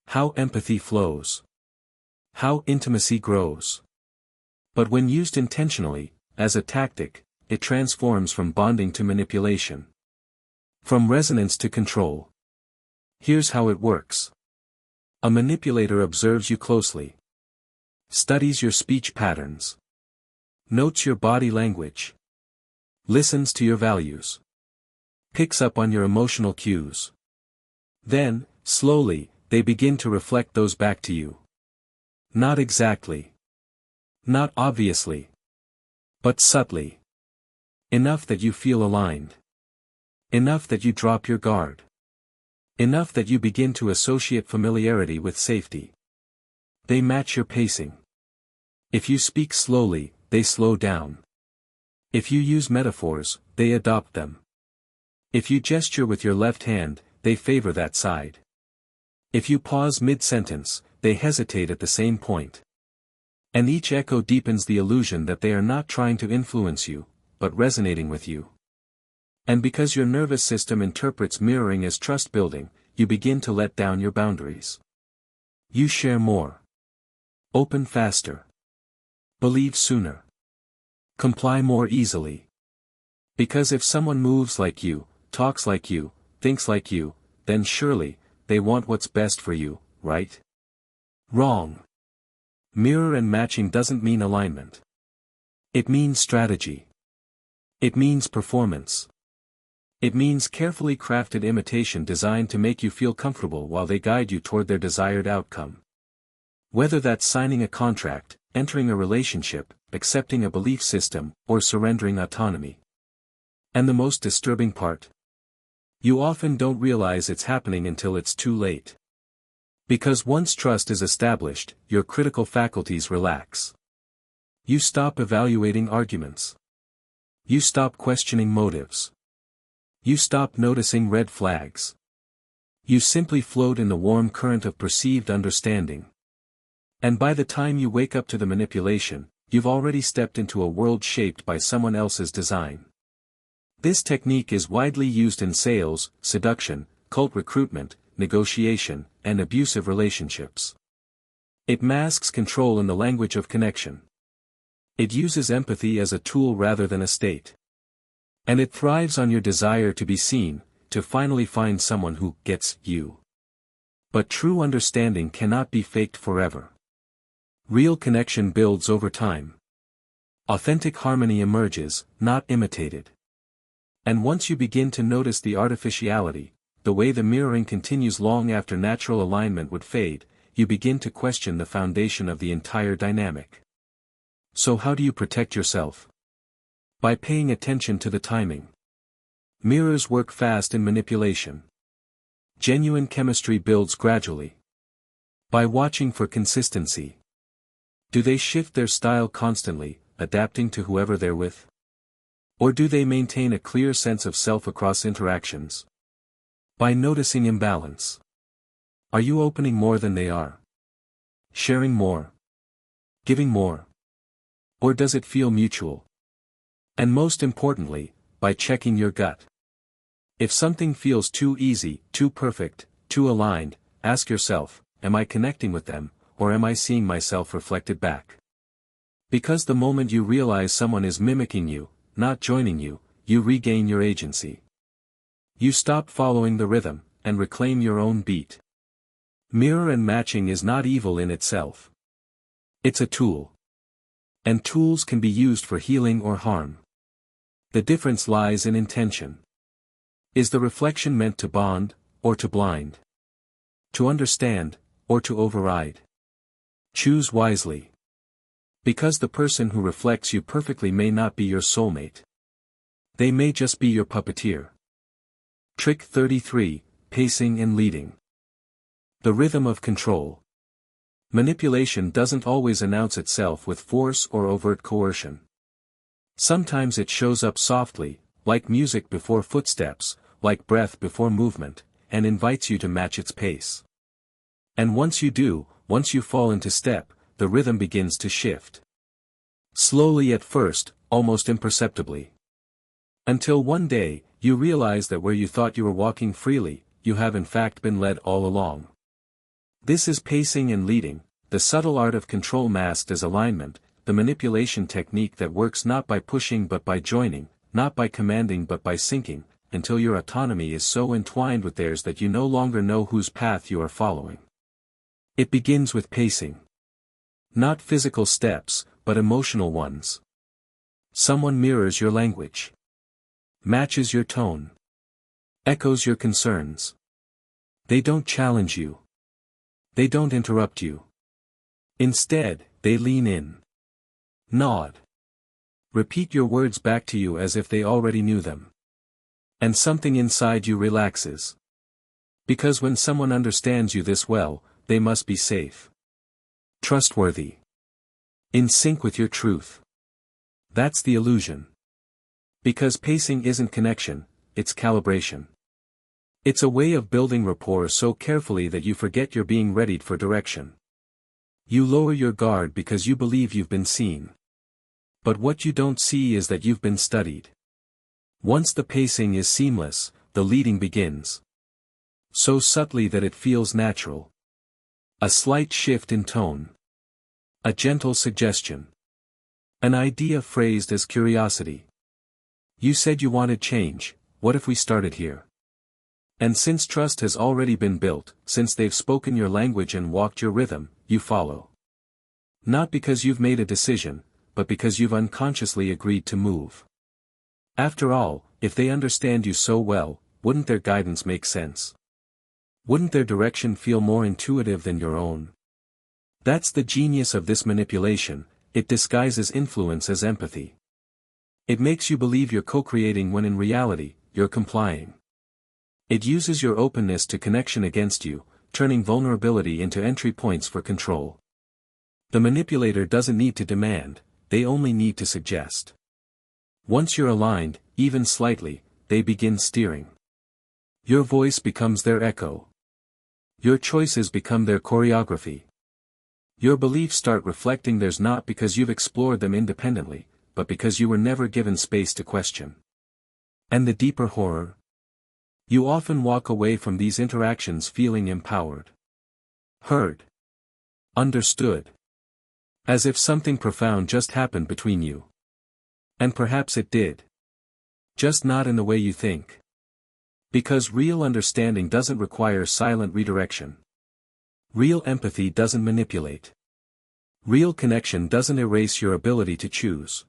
How empathy flows. How intimacy grows. But when used intentionally, as a tactic, it transforms from bonding to manipulation. From resonance to control. Here's how it works. A manipulator observes you closely. Studies your speech patterns. Notes your body language. Listens to your values. Picks up on your emotional cues. Then, slowly, they begin to reflect those back to you. Not exactly. Not obviously. But subtly. Enough that you feel aligned. Enough that you drop your guard. Enough that you begin to associate familiarity with safety. They match your pacing. If you speak slowly, they slow down. If you use metaphors, they adopt them. If you gesture with your left hand, they favor that side. If you pause mid-sentence, they hesitate at the same point. And each echo deepens the illusion that they are not trying to influence you, but resonating with you. And because your nervous system interprets mirroring as trust-building, you begin to let down your boundaries. You share more. Open faster. Believe sooner. Comply more easily. Because if someone moves like you, talks like you, thinks like you, then surely, they want what's best for you, right? Wrong. Mirror and matching doesn't mean alignment. It means strategy. It means performance. It means carefully crafted imitation designed to make you feel comfortable while they guide you toward their desired outcome. Whether that's signing a contract, entering a relationship, accepting a belief system, or surrendering autonomy. And the most disturbing part? You often don't realize it's happening until it's too late. Because once trust is established, your critical faculties relax. You stop evaluating arguments. You stop questioning motives. You stop noticing red flags. You simply float in the warm current of perceived understanding. And by the time you wake up to the manipulation, you've already stepped into a world shaped by someone else's design. This technique is widely used in sales, seduction, cult recruitment, negotiation, and abusive relationships. It masks control in the language of connection. It uses empathy as a tool rather than a state. And it thrives on your desire to be seen, to finally find someone who gets you. But true understanding cannot be faked forever. Real connection builds over time. Authentic harmony emerges, not imitated. And once you begin to notice the artificiality, the way the mirroring continues long after natural alignment would fade, you begin to question the foundation of the entire dynamic. So how do you protect yourself? By paying attention to the timing. Mirrors work fast in manipulation. Genuine chemistry builds gradually. By watching for consistency. Do they shift their style constantly, adapting to whoever they're with? Or do they maintain a clear sense of self across interactions? By noticing imbalance. Are you opening more than they are? Sharing more? Giving more? Or does it feel mutual? And most importantly, by checking your gut. If something feels too easy, too perfect, too aligned, ask yourself, am I connecting with them, or am I seeing myself reflected back? Because the moment you realize someone is mimicking you, not joining you, you regain your agency. You stop following the rhythm, and reclaim your own beat. Mirror and matching is not evil in itself. It's a tool. And tools can be used for healing or harm. The difference lies in intention. Is the reflection meant to bond, or to blind? To understand, or to override? Choose wisely. Because the person who reflects you perfectly may not be your soulmate. They may just be your puppeteer. Trick 33, Pacing and Leading. The rhythm of control. Manipulation doesn't always announce itself with force or overt coercion. Sometimes it shows up softly, like music before footsteps, like breath before movement, and invites you to match its pace. And once you do, once you fall into step, the rhythm begins to shift. Slowly at first, almost imperceptibly. Until one day, you realize that where you thought you were walking freely, you have in fact been led all along. This is pacing and leading, the subtle art of control masked as alignment, the manipulation technique that works not by pushing but by joining, not by commanding but by syncing, until your autonomy is so entwined with theirs that you no longer know whose path you are following. It begins with pacing. Not physical steps, but emotional ones. Someone mirrors your language. Matches your tone. Echoes your concerns. They don't challenge you. They don't interrupt you. Instead, they lean in. Nod. Repeat your words back to you as if they already knew them. And something inside you relaxes. Because when someone understands you this well, they must be safe. Trustworthy. In sync with your truth. That's the illusion. Because pacing isn't connection, it's calibration. It's a way of building rapport so carefully that you forget you're being readied for direction. You lower your guard because you believe you've been seen. But what you don't see is that you've been studied. Once the pacing is seamless, the leading begins. So subtly that it feels natural. A slight shift in tone. A gentle suggestion. An idea phrased as curiosity. You said you wanted change, what if we started here? And since trust has already been built, since they've spoken your language and walked your rhythm, you follow. Not because you've made a decision, but because you've unconsciously agreed to move. After all, if they understand you so well, wouldn't their guidance make sense? Wouldn't their direction feel more intuitive than your own? That's the genius of this manipulation, it disguises influence as empathy. It makes you believe you're co-creating when in reality, you're complying. It uses your openness to connection against you, turning vulnerability into entry points for control. The manipulator doesn't need to demand, they only need to suggest. Once you're aligned, even slightly, they begin steering. Your voice becomes their echo. Your choices become their choreography. Your beliefs start reflecting theirs not because you've explored them independently, but because you were never given space to question. And the deeper horror? You often walk away from these interactions feeling empowered. Heard. Understood. As if something profound just happened between you. And perhaps it did. Just not in the way you think. Because real understanding doesn't require silent redirection. Real empathy doesn't manipulate. Real connection doesn't erase your ability to choose.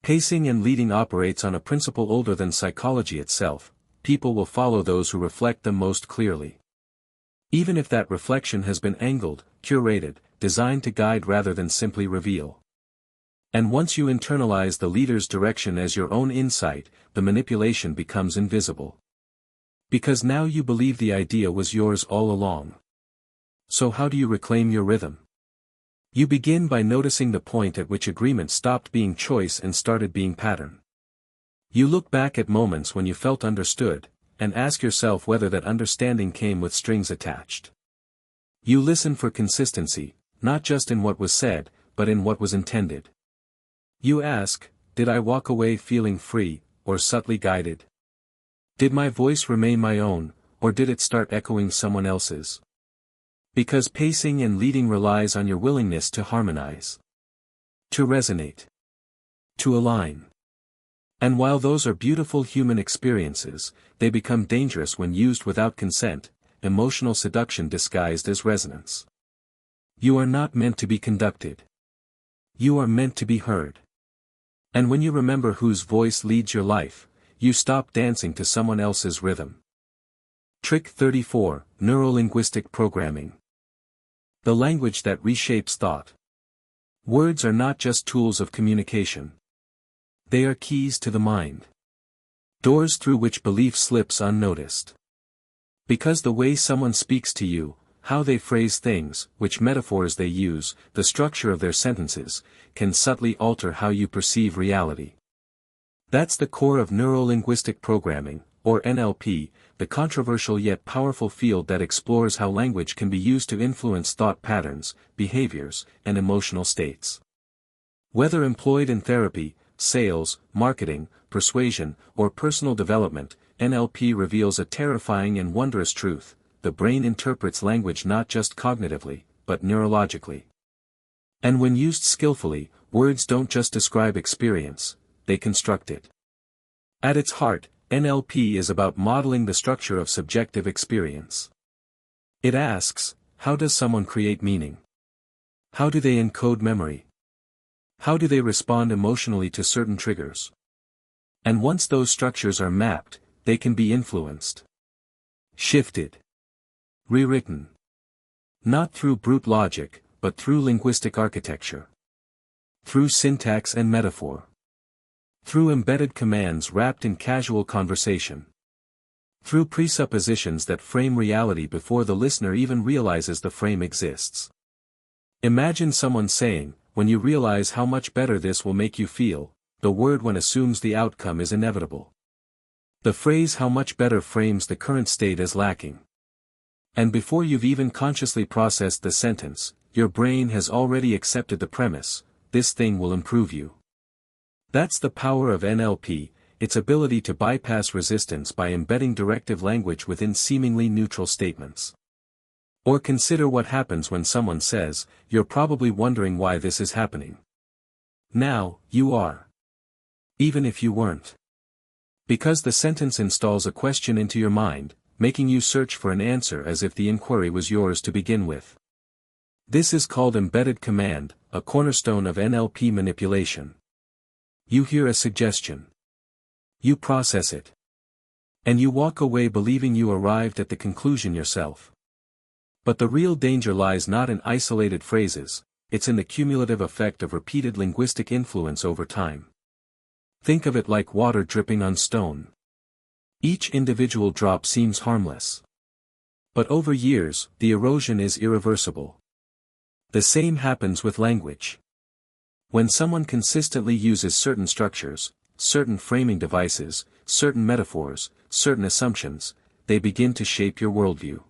Pacing and leading operates on a principle older than psychology itself. People will follow those who reflect them most clearly. Even if that reflection has been angled, curated, designed to guide rather than simply reveal. And once you internalize the leader's direction as your own insight, the manipulation becomes invisible. Because now you believe the idea was yours all along. So how do you reclaim your rhythm? You begin by noticing the point at which agreement stopped being choice and started being pattern. You look back at moments when you felt understood, and ask yourself whether that understanding came with strings attached. You listen for consistency, not just in what was said, but in what was intended. You ask, did I walk away feeling free, or subtly guided? Did my voice remain my own, or did it start echoing someone else's? Because pacing and leading relies on your willingness to harmonize. To resonate. To align. And while those are beautiful human experiences, they become dangerous when used without consent, emotional seduction disguised as resonance. You are not meant to be conducted. You are meant to be heard. And when you remember whose voice leads your life, you stop dancing to someone else's rhythm. Trick 34, Neurolinguistic Programming. The language that reshapes thought. Words are not just tools of communication. They are keys to the mind. Doors through which belief slips unnoticed. Because the way someone speaks to you, how they phrase things, which metaphors they use, the structure of their sentences, can subtly alter how you perceive reality. That's the core of neurolinguistic programming, or NLP, the controversial yet powerful field that explores how language can be used to influence thought patterns, behaviors, and emotional states. Whether employed in therapy, sales, marketing, persuasion, or personal development, NLP reveals a terrifying and wondrous truth: the brain interprets language not just cognitively, but neurologically. And when used skillfully, words don't just describe experience, they construct it. At its heart, NLP is about modeling the structure of subjective experience. It asks, how does someone create meaning? How do they encode memory? How do they respond emotionally to certain triggers? And once those structures are mapped, they can be influenced. Shifted. Rewritten. Not through brute logic, but through linguistic architecture. Through syntax and metaphor. Through embedded commands wrapped in casual conversation. Through presuppositions that frame reality before the listener even realizes the frame exists. Imagine someone saying, "When you realize how much better this will make you feel," the word "when" assumes the outcome is inevitable. The phrase "how much better" frames the current state as lacking. And before you've even consciously processed the sentence, your brain has already accepted the premise: this thing will improve you. That's the power of NLP, its ability to bypass resistance by embedding directive language within seemingly neutral statements. Or consider what happens when someone says, "You're probably wondering why this is happening." Now, you are. Even if you weren't. Because the sentence installs a question into your mind, making you search for an answer as if the inquiry was yours to begin with. This is called embedded command, a cornerstone of NLP manipulation. You hear a suggestion. You process it. And you walk away believing you arrived at the conclusion yourself. But the real danger lies not in isolated phrases, it's in the cumulative effect of repeated linguistic influence over time. Think of it like water dripping on stone. Each individual drop seems harmless. But over years, the erosion is irreversible. The same happens with language. When someone consistently uses certain structures, certain framing devices, certain metaphors, certain assumptions, they begin to shape your worldview.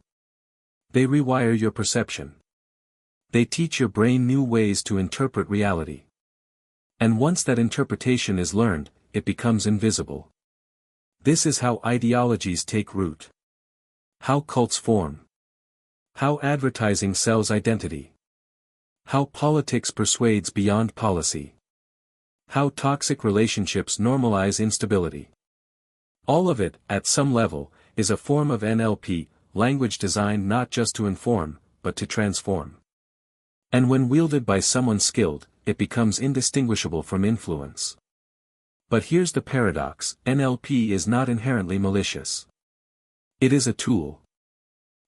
They rewire your perception. They teach your brain new ways to interpret reality. And once that interpretation is learned, it becomes invisible. This is how ideologies take root. How cults form. How advertising sells identity. How politics persuades beyond policy. How toxic relationships normalize instability. All of it, at some level, is a form of NLP, language designed not just to inform, but to transform. And when wielded by someone skilled, it becomes indistinguishable from influence. But here's the paradox: NLP is not inherently malicious. It is a tool.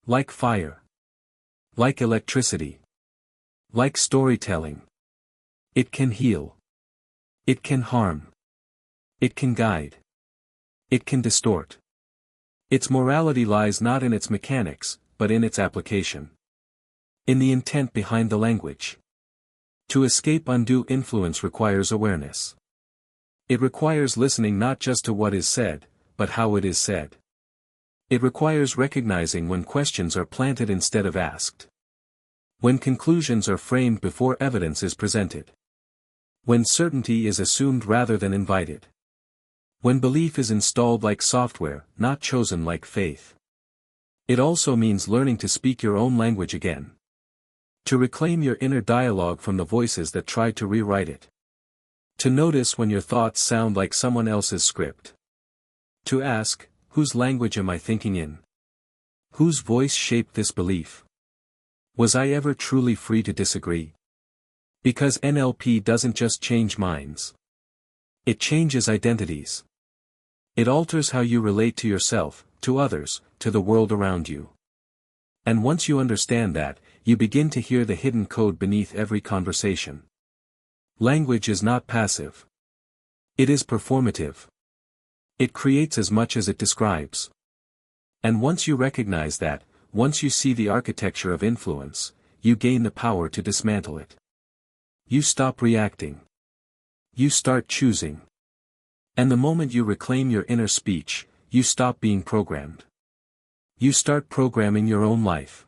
Like fire. Like electricity. Like storytelling. It can heal. It can harm. It can guide. It can distort. Its morality lies not in its mechanics, but in its application. In the intent behind the language. To escape undue influence requires awareness. It requires listening not just to what is said, but how it is said. It requires recognizing when questions are planted instead of asked. When conclusions are framed before evidence is presented. When certainty is assumed rather than invited. When belief is installed like software, not chosen like faith. It also means learning to speak your own language again. To reclaim your inner dialogue from the voices that tried to rewrite it. To notice when your thoughts sound like someone else's script. To ask, whose language am I thinking in? Whose voice shaped this belief? Was I ever truly free to disagree? Because NLP doesn't just change minds. It changes identities. It alters how you relate to yourself, to others, to the world around you. And once you understand that, you begin to hear the hidden code beneath every conversation. Language is not passive. It is performative. It creates as much as it describes. And once you recognize that, once you see the architecture of influence, you gain the power to dismantle it. You stop reacting. You start choosing. And the moment you reclaim your inner speech, you stop being programmed. You start programming your own life.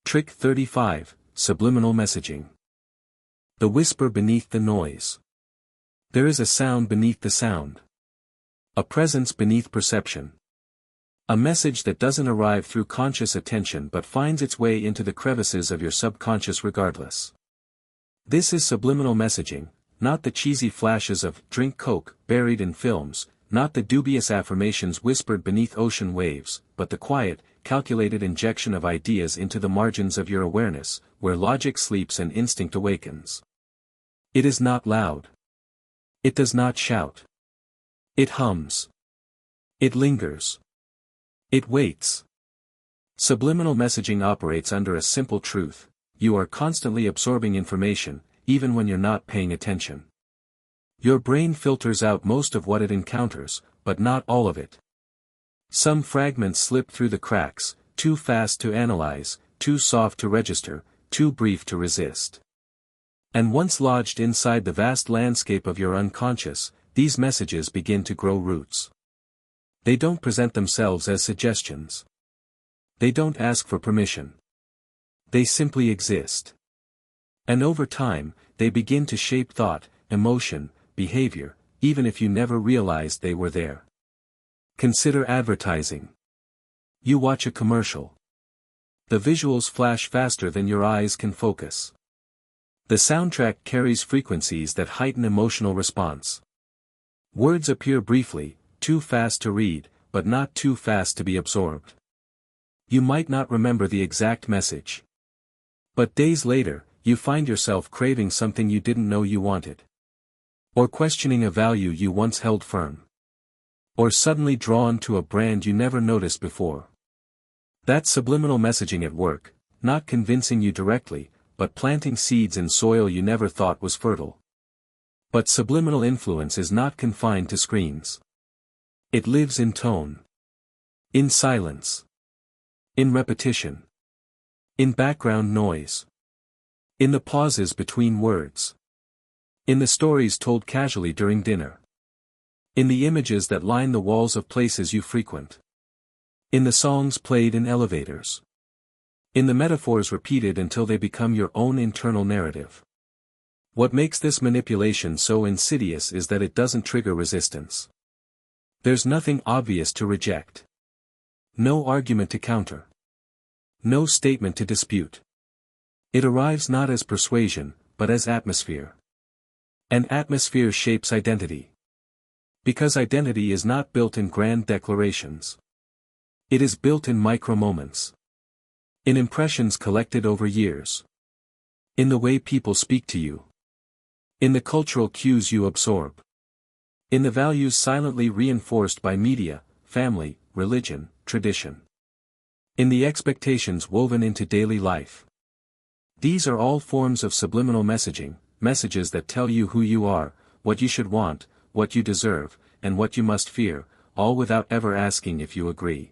Trick 35, Subliminal Messaging. The whisper beneath the noise. There is a sound beneath the sound. A presence beneath perception. A message that doesn't arrive through conscious attention but finds its way into the crevices of your subconscious regardless. This is subliminal messaging, not the cheesy flashes of "drink Coke" buried in films, not the dubious affirmations whispered beneath ocean waves, but the quiet, calculated injection of ideas into the margins of your awareness, where logic sleeps and instinct awakens. It is not loud. It does not shout. It hums. It lingers. It waits. Subliminal messaging operates under a simple truth: you are constantly absorbing information, even when you're not paying attention. Your brain filters out most of what it encounters, but not all of it. Some fragments slip through the cracks, too fast to analyze, too soft to register, too brief to resist. And once lodged inside the vast landscape of your unconscious, these messages begin to grow roots. They don't present themselves as suggestions. They don't ask for permission. They simply exist. And over time, they begin to shape thought, emotion, behavior, even if you never realized they were there. Consider advertising. You watch a commercial. The visuals flash faster than your eyes can focus. The soundtrack carries frequencies that heighten emotional response. Words appear briefly, too fast to read, but not too fast to be absorbed. You might not remember the exact message. But days later, you find yourself craving something you didn't know you wanted. Or questioning a value you once held firm. Or suddenly drawn to a brand you never noticed before. That's subliminal messaging at work, not convincing you directly, but planting seeds in soil you never thought was fertile. But subliminal influence is not confined to screens. It lives in tone. In silence. In repetition. In background noise. In the pauses between words. In the stories told casually during dinner. In the images that line the walls of places you frequent. In the songs played in elevators. In the metaphors repeated until they become your own internal narrative. What makes this manipulation so insidious is that it doesn't trigger resistance. There's nothing obvious to reject. No argument to counter. No statement to dispute. It arrives not as persuasion, but as atmosphere. And atmosphere shapes identity. Because identity is not built in grand declarations. It is built in micro-moments. In impressions collected over years. In the way people speak to you. In the cultural cues you absorb. In the values silently reinforced by media, family, religion, tradition. In the expectations woven into daily life. These are all forms of subliminal messaging, messages that tell you who you are, what you should want, what you deserve, and what you must fear, all without ever asking if you agree.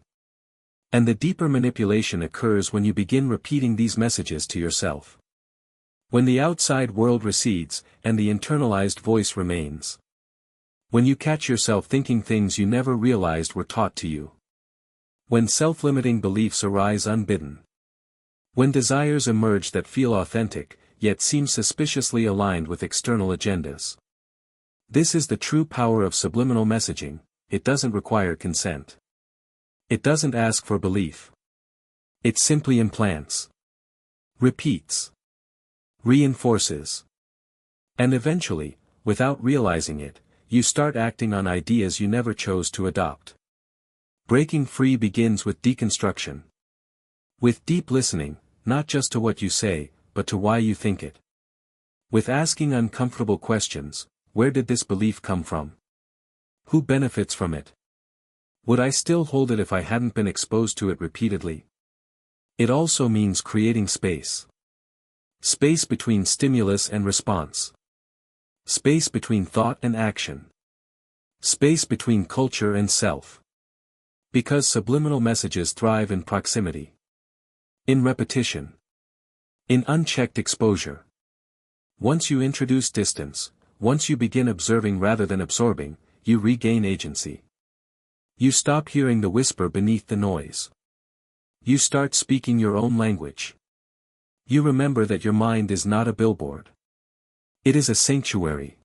And the deeper manipulation occurs when you begin repeating these messages to yourself. When the outside world recedes, and the internalized voice remains. When you catch yourself thinking things you never realized were taught to you. When self-limiting beliefs arise unbidden. When desires emerge that feel authentic, yet seem suspiciously aligned with external agendas. This is the true power of subliminal messaging. It doesn't require consent. It doesn't ask for belief. It simply implants. Repeats. Reinforces. And eventually, without realizing it, you start acting on ideas you never chose to adopt. Breaking free begins with deconstruction. With deep listening, not just to what you say, but to why you think it. With asking uncomfortable questions: where did this belief come from? Who benefits from it? Would I still hold it if I hadn't been exposed to it repeatedly? It also means creating space. Space between stimulus and response. Space between thought and action. Space between culture and self. Because subliminal messages thrive in proximity. In repetition. In unchecked exposure. Once you introduce distance, once you begin observing rather than absorbing, you regain agency. You stop hearing the whisper beneath the noise. You start speaking your own language. You remember that your mind is not a billboard. It is a sanctuary.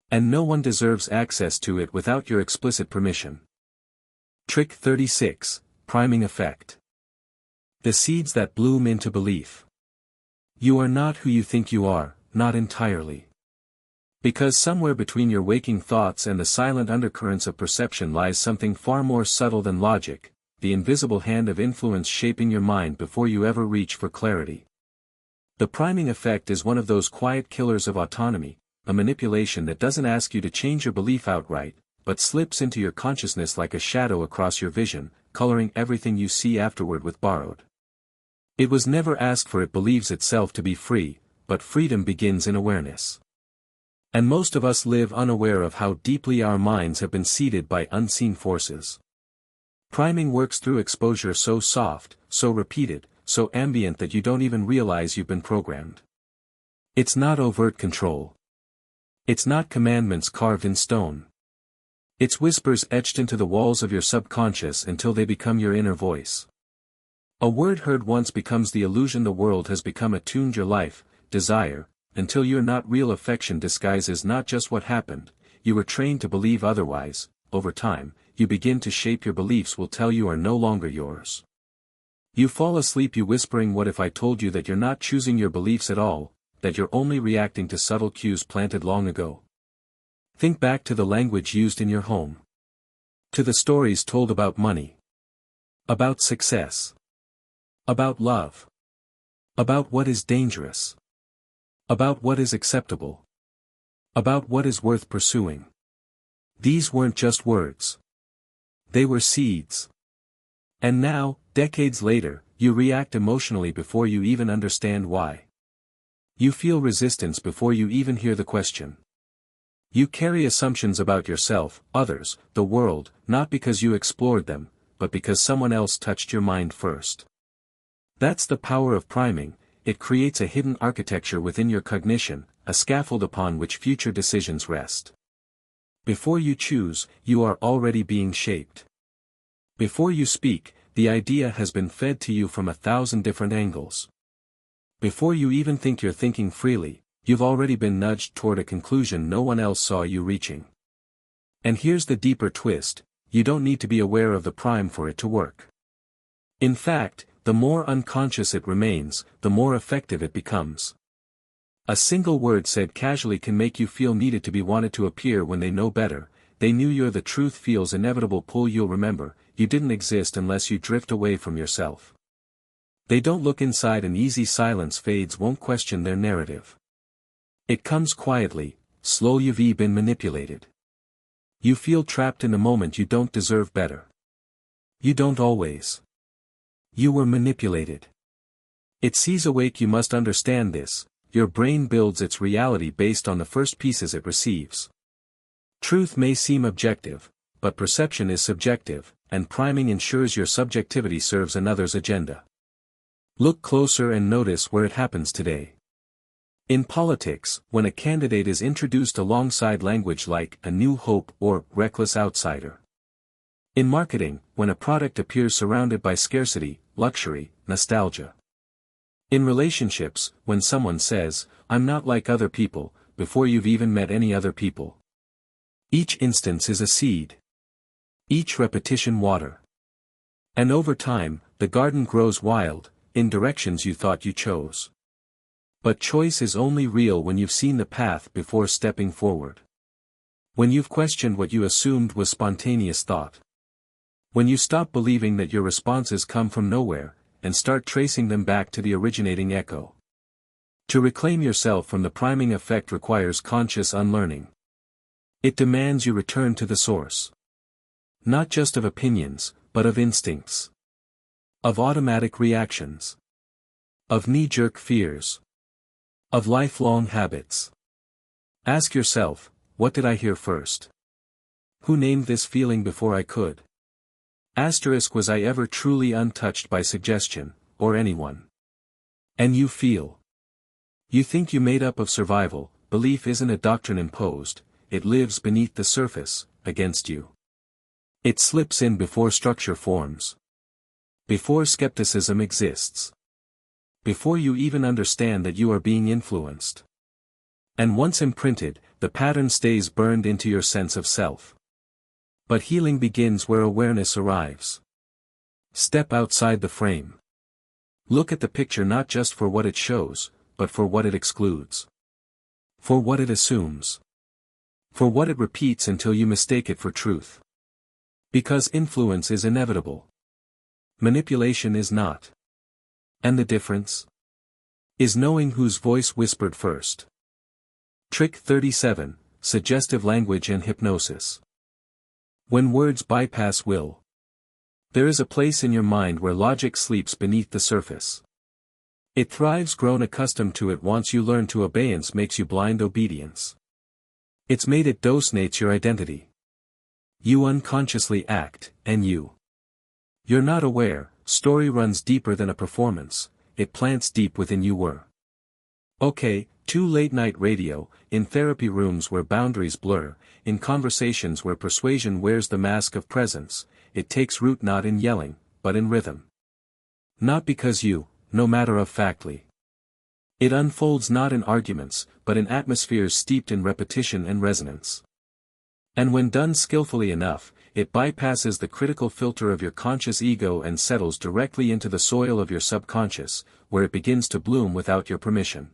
And no one deserves access to it without your explicit permission. Trick 36, Priming Effect. The seeds that bloom into belief. You are not who you think you are, not entirely. Because somewhere between your waking thoughts and the silent undercurrents of perception lies something far more subtle than logic, the invisible hand of influence shaping your mind before you ever reach for clarity. The priming effect is one of those quiet killers of autonomy, a manipulation that doesn't ask you to change your belief outright, but slips into your consciousness like a shadow across your vision, coloring everything you see afterward with borrowed. It was never asked for. It believes itself to be free, but freedom begins in awareness. And most of us live unaware of how deeply our minds have been seeded by unseen forces. Priming works through exposure so soft, so repeated, so ambient that you don't even realize you've been programmed. It's not overt control. It's not commandments carved in stone. It's whispers etched into the walls of your subconscious until they become your inner voice. A word heard once becomes the illusion the world has become attuned your life, desire, until your not real affection disguises not just what happened, you were trained to believe otherwise. Over time, you begin to shape your beliefs will tell you are no longer yours. You fall asleep whispering, what if I told you that you're not choosing your beliefs at all, that you're only reacting to subtle cues planted long ago. Think back to the language used in your home. To the stories told about money. About success. About love. About what is dangerous. About what is acceptable. About what is worth pursuing. These weren't just words. They were seeds. And now, decades later, you react emotionally before you even understand why. You feel resistance before you even hear the question. You carry assumptions about yourself, others, the world, not because you explored them, but because someone else touched your mind first. That's the power of priming. It creates a hidden architecture within your cognition, a scaffold upon which future decisions rest. Before you choose, you are already being shaped. Before you speak, the idea has been fed to you from 1,000 different angles. Before you even think you're thinking freely, you've already been nudged toward a conclusion no one else saw you reaching. And here's the deeper twist, you don't need to be aware of the prime for it to work. In fact, the more unconscious it remains, the more effective it becomes. A single word said casually can make you feel needed to be wanted to appear when they know better. They knew you're the truth feels inevitable pull you'll remember, you didn't exist unless you drift away from yourself. They don't look inside and easy silence fades won't question their narrative. It comes quietly, slow you've been manipulated. You feel trapped in a moment you don't deserve better. You don't always. You were manipulated. It sees awake you must understand this, your brain builds its reality based on the first pieces it receives. Truth may seem objective, but perception is subjective, and priming ensures your subjectivity serves another's agenda. Look closer and notice where it happens today. In politics, when a candidate is introduced alongside language like a new hope or reckless outsider. In marketing, when a product appears surrounded by scarcity, luxury, nostalgia. In relationships, when someone says, I'm not like other people, before you've even met any other people. Each instance is a seed. Each repetition water. And over time, the garden grows wild, in directions you thought you chose. But choice is only real when you've seen the path before stepping forward. When you've questioned what you assumed was spontaneous thought. When you stop believing that your responses come from nowhere, and start tracing them back to the originating echo. To reclaim yourself from the priming effect requires conscious unlearning. It demands you return to the source. Not just of opinions, but of instincts. Of automatic reactions. Of knee-jerk fears. Of lifelong habits. Ask yourself, what did I hear first? Who named this feeling before I could? Was I ever truly untouched by suggestion, or anyone? And you feel. You think you made up of survival, belief isn't a doctrine imposed, it lives beneath the surface, against you. It slips in before structure forms. Before skepticism exists. Before you even understand that you are being influenced. And once imprinted, the pattern stays burned into your sense of self. But healing begins where awareness arrives. Step outside the frame. Look at the picture not just for what it shows, but for what it excludes. For what it assumes. For what it repeats until you mistake it for truth. Because influence is inevitable. Manipulation is not. And the difference? Is knowing whose voice whispered first. Trick 37, Suggestive Language and Hypnosis. When words bypass will. There is a place in your mind where logic sleeps beneath the surface. It thrives grown accustomed to it once you learn to obeyance makes you blind obedience. It's made it dominates your identity. You unconsciously act, and you're not aware. Story runs deeper than a performance, it plants deep within you. Okay, too late night radio, in therapy rooms where boundaries blur, in conversations where persuasion wears the mask of presence, it takes root not in yelling, but in rhythm. Not because no matter of factly. It unfolds not in arguments, but in atmospheres steeped in repetition and resonance. And when done skillfully enough, it bypasses the critical filter of your conscious ego and settles directly into the soil of your subconscious, where it begins to bloom without your permission.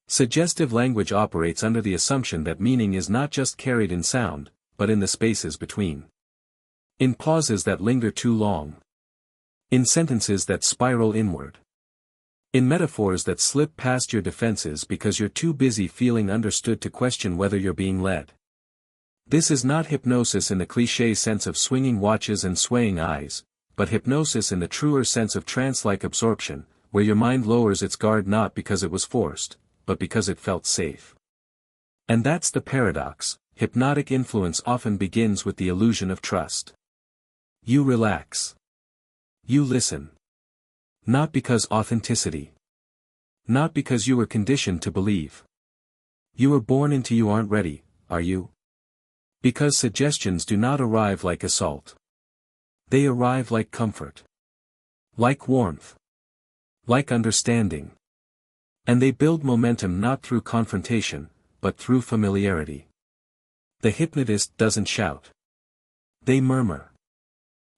Suggestive language operates under the assumption that meaning is not just carried in sound, but in the spaces between. In pauses that linger too long. In sentences that spiral inward. In metaphors that slip past your defenses because you're too busy feeling understood to question whether you're being led. This is not hypnosis in the cliché sense of swinging watches and swaying eyes, but hypnosis in the truer sense of trance-like absorption, where your mind lowers its guard not because it was forced, but because it felt safe. And that's the paradox. Hypnotic influence often begins with the illusion of trust. You relax. You listen. Not because authenticity. Not because you were conditioned to believe. You were born into you aren't ready, are you? Because suggestions do not arrive like assault. They arrive like comfort. Like warmth. Like understanding. And they build momentum not through confrontation, but through familiarity. The hypnotist doesn't shout. They murmur.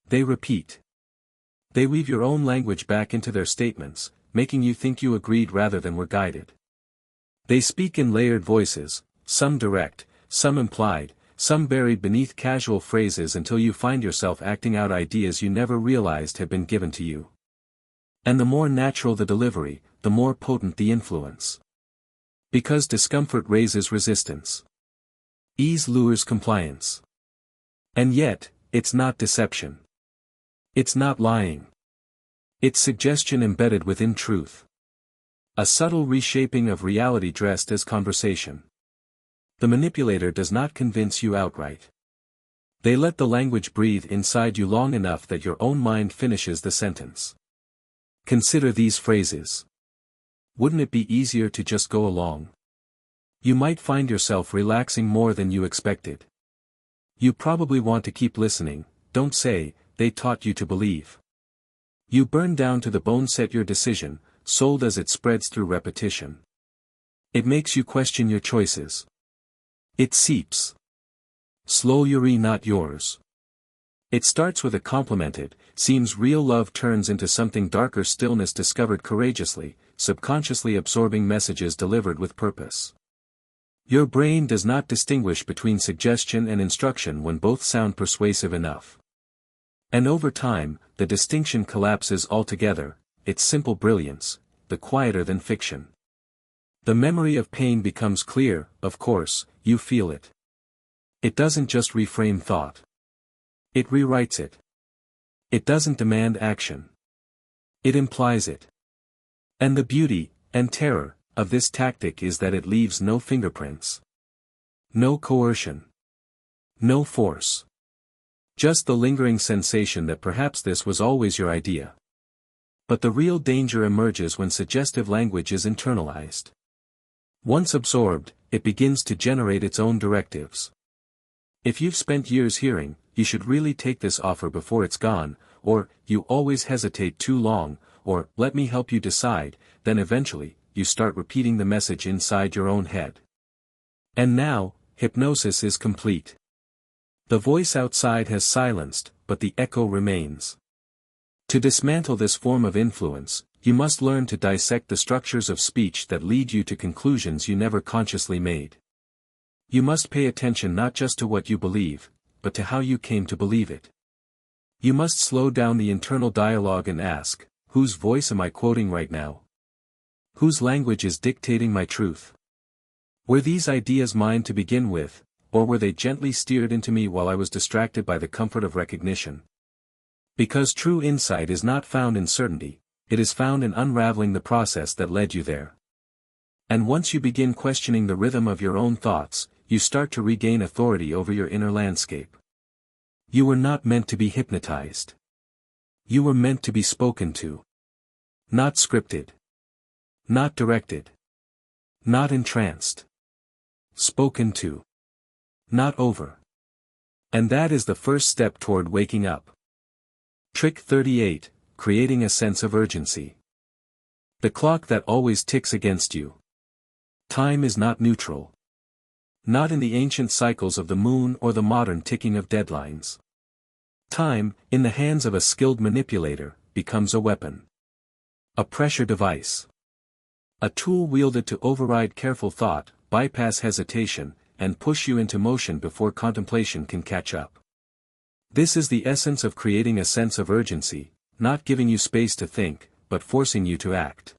They repeat. They weave your own language back into their statements, making you think you agreed rather than were guided. They speak in layered voices, some direct, some implied, some buried beneath casual phrases until you find yourself acting out ideas you never realized had been given to you. And the more natural the delivery, the more potent the influence. Because discomfort raises resistance. Ease lures compliance. And yet, it's not deception. It's not lying. It's suggestion embedded within truth. A subtle reshaping of reality dressed as conversation. The manipulator does not convince you outright. They let the language breathe inside you long enough that your own mind finishes the sentence. Consider these phrases. Wouldn't it be easier to just go along? You might find yourself relaxing more than you expected. You probably want to keep listening. Don't say, they taught you to believe. You burn down to the bone set your decision, sold as it spreads through repetition. It makes you question your choices. It seeps. Slow eerie not yours. It starts with a complimented, seems real love turns into something darker stillness discovered courageously, subconsciously absorbing messages delivered with purpose. Your brain does not distinguish between suggestion and instruction when both sound persuasive enough. And over time, the distinction collapses altogether, its simple brilliance, the quieter than fiction. The memory of pain becomes clear, of course, you feel it. It doesn't just reframe thought. It rewrites it. It doesn't demand action. It implies it. And the beauty, and terror, of this tactic is that it leaves no fingerprints. No coercion. No force. Just the lingering sensation that perhaps this was always your idea. But the real danger emerges when suggestive language is internalized. Once absorbed, it begins to generate its own directives. If you've spent years hearing, you should really take this offer before it's gone, or, you always hesitate too long, or, let me help you decide, then eventually, you start repeating the message inside your own head. And now, hypnosis is complete. The voice outside has silenced, but the echo remains. To dismantle this form of influence, you must learn to dissect the structures of speech that lead you to conclusions you never consciously made. You must pay attention not just to what you believe, but to how you came to believe it. You must slow down the internal dialogue and ask, whose voice am I quoting right now? Whose language is dictating my truth? Were these ideas mine to begin with, or were they gently steered into me while I was distracted by the comfort of recognition? Because true insight is not found in certainty, it is found in unraveling the process that led you there. And once you begin questioning the rhythm of your own thoughts, you start to regain authority over your inner landscape. You were not meant to be hypnotized. You were meant to be spoken to. Not scripted. Not directed. Not entranced. Spoken to. Not over. And that is the first step toward waking up. Trick 38, creating a sense of urgency. The clock that always ticks against you. Time is not neutral. Not in the ancient cycles of the moon or the modern ticking of deadlines. Time, in the hands of a skilled manipulator, becomes a weapon. A pressure device. A tool wielded to override careful thought, bypass hesitation, and push you into motion before contemplation can catch up. This is the essence of creating a sense of urgency, not giving you space to think, but forcing you to act.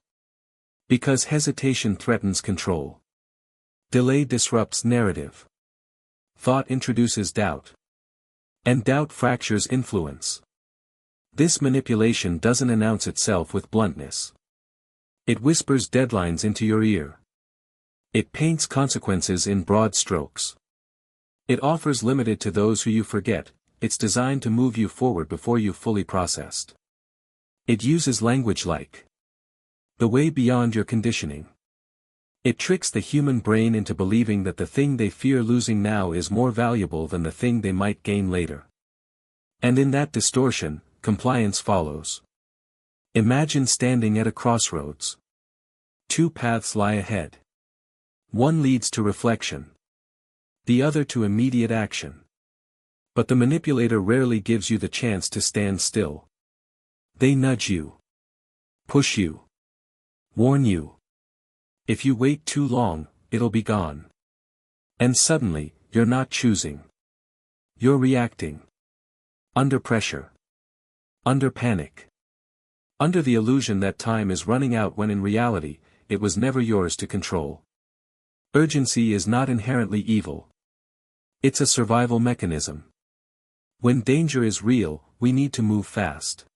Because hesitation threatens control. Delay disrupts narrative. Thought introduces doubt. And doubt fractures influence. This manipulation doesn't announce itself with bluntness. It whispers deadlines into your ear. It paints consequences in broad strokes. It offers limited to those who you forget, it's designed to move you forward before you've fully processed. It uses language like the way beyond your conditioning. It tricks the human brain into believing that the thing they fear losing now is more valuable than the thing they might gain later. And in that distortion, compliance follows. Imagine standing at a crossroads. Two paths lie ahead. One leads to reflection. The other to immediate action. But the manipulator rarely gives you the chance to stand still. They nudge you. Push you. Warn you. If you wait too long, it'll be gone. And suddenly, you're not choosing. You're reacting. Under pressure. Under panic. Under the illusion that time is running out when in reality, it was never yours to control. Urgency is not inherently evil. It's a survival mechanism. When danger is real, we need to move fast.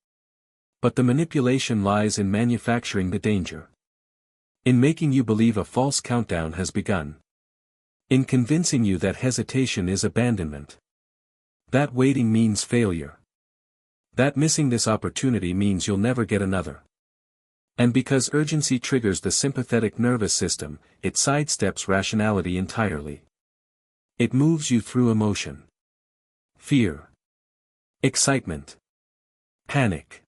But the manipulation lies in manufacturing the danger. In making you believe a false countdown has begun. In convincing you that hesitation is abandonment. That waiting means failure. That missing this opportunity means you'll never get another. And because urgency triggers the sympathetic nervous system, it sidesteps rationality entirely. It moves you through emotion. Fear. Excitement. Panic.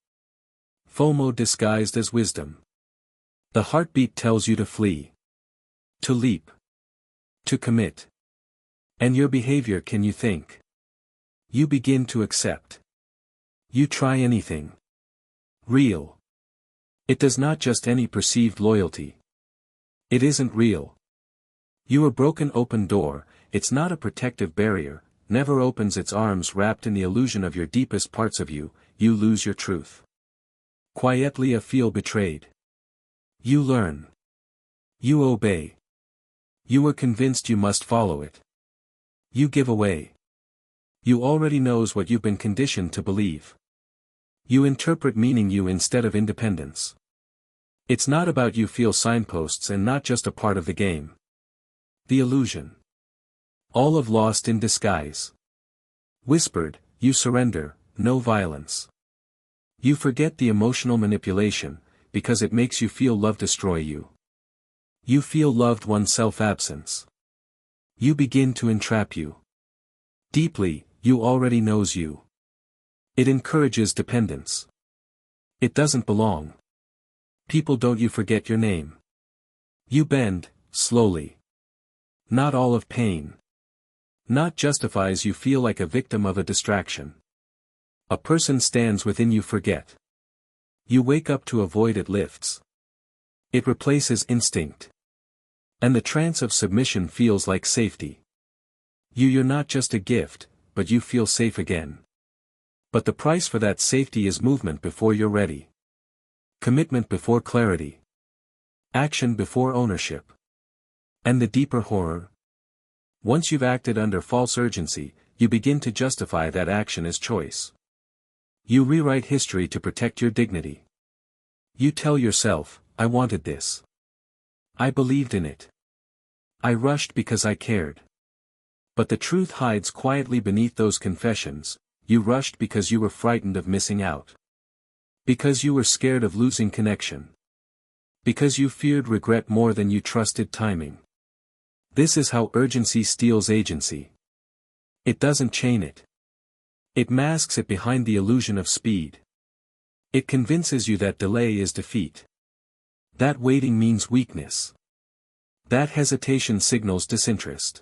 FOMO disguised as wisdom. The heartbeat tells you to flee. To leap. To commit. And your behavior, can you think? You begin to accept. You try anything. Real. It does not just any perceived loyalty. It isn't real. You a broken open door, it's not a protective barrier, never opens its arms wrapped in the illusion of your deepest parts of you, you lose your truth. Quietly a feel betrayed. You learn. You obey. You were convinced you must follow it. You give away. You already knows what you've been conditioned to believe. You interpret meaning you instead of independence. It's not about you feel signposts and not just a part of the game. The illusion. All of lost in disguise. Whispered, you surrender, no violence. You forget the emotional manipulation, because it makes you feel love destroy you. You feel loved oneself absence. You begin to entrap you. Deeply, you already knows you. It encourages dependence. It doesn't belong. People don't you forget your name. You bend, slowly. Not all of pain. Not justifies you feel like a victim of a distraction. A person stands within you forget. You wake up to avoid it lifts. It replaces instinct. And the trance of submission feels like safety. You're not just a gift, but you feel safe again. But the price for that safety is movement before you're ready. Commitment before clarity. Action before ownership. And the deeper horror? Once you've acted under false urgency, you begin to justify that action as choice. You rewrite history to protect your dignity. You tell yourself, I wanted this. I believed in it. I rushed because I cared. But the truth hides quietly beneath those confessions. You rushed because you were frightened of missing out. Because you were scared of losing connection. Because you feared regret more than you trusted timing. This is how urgency steals agency. It doesn't chain it. It masks it behind the illusion of speed. It convinces you that delay is defeat. That waiting means weakness. That hesitation signals disinterest.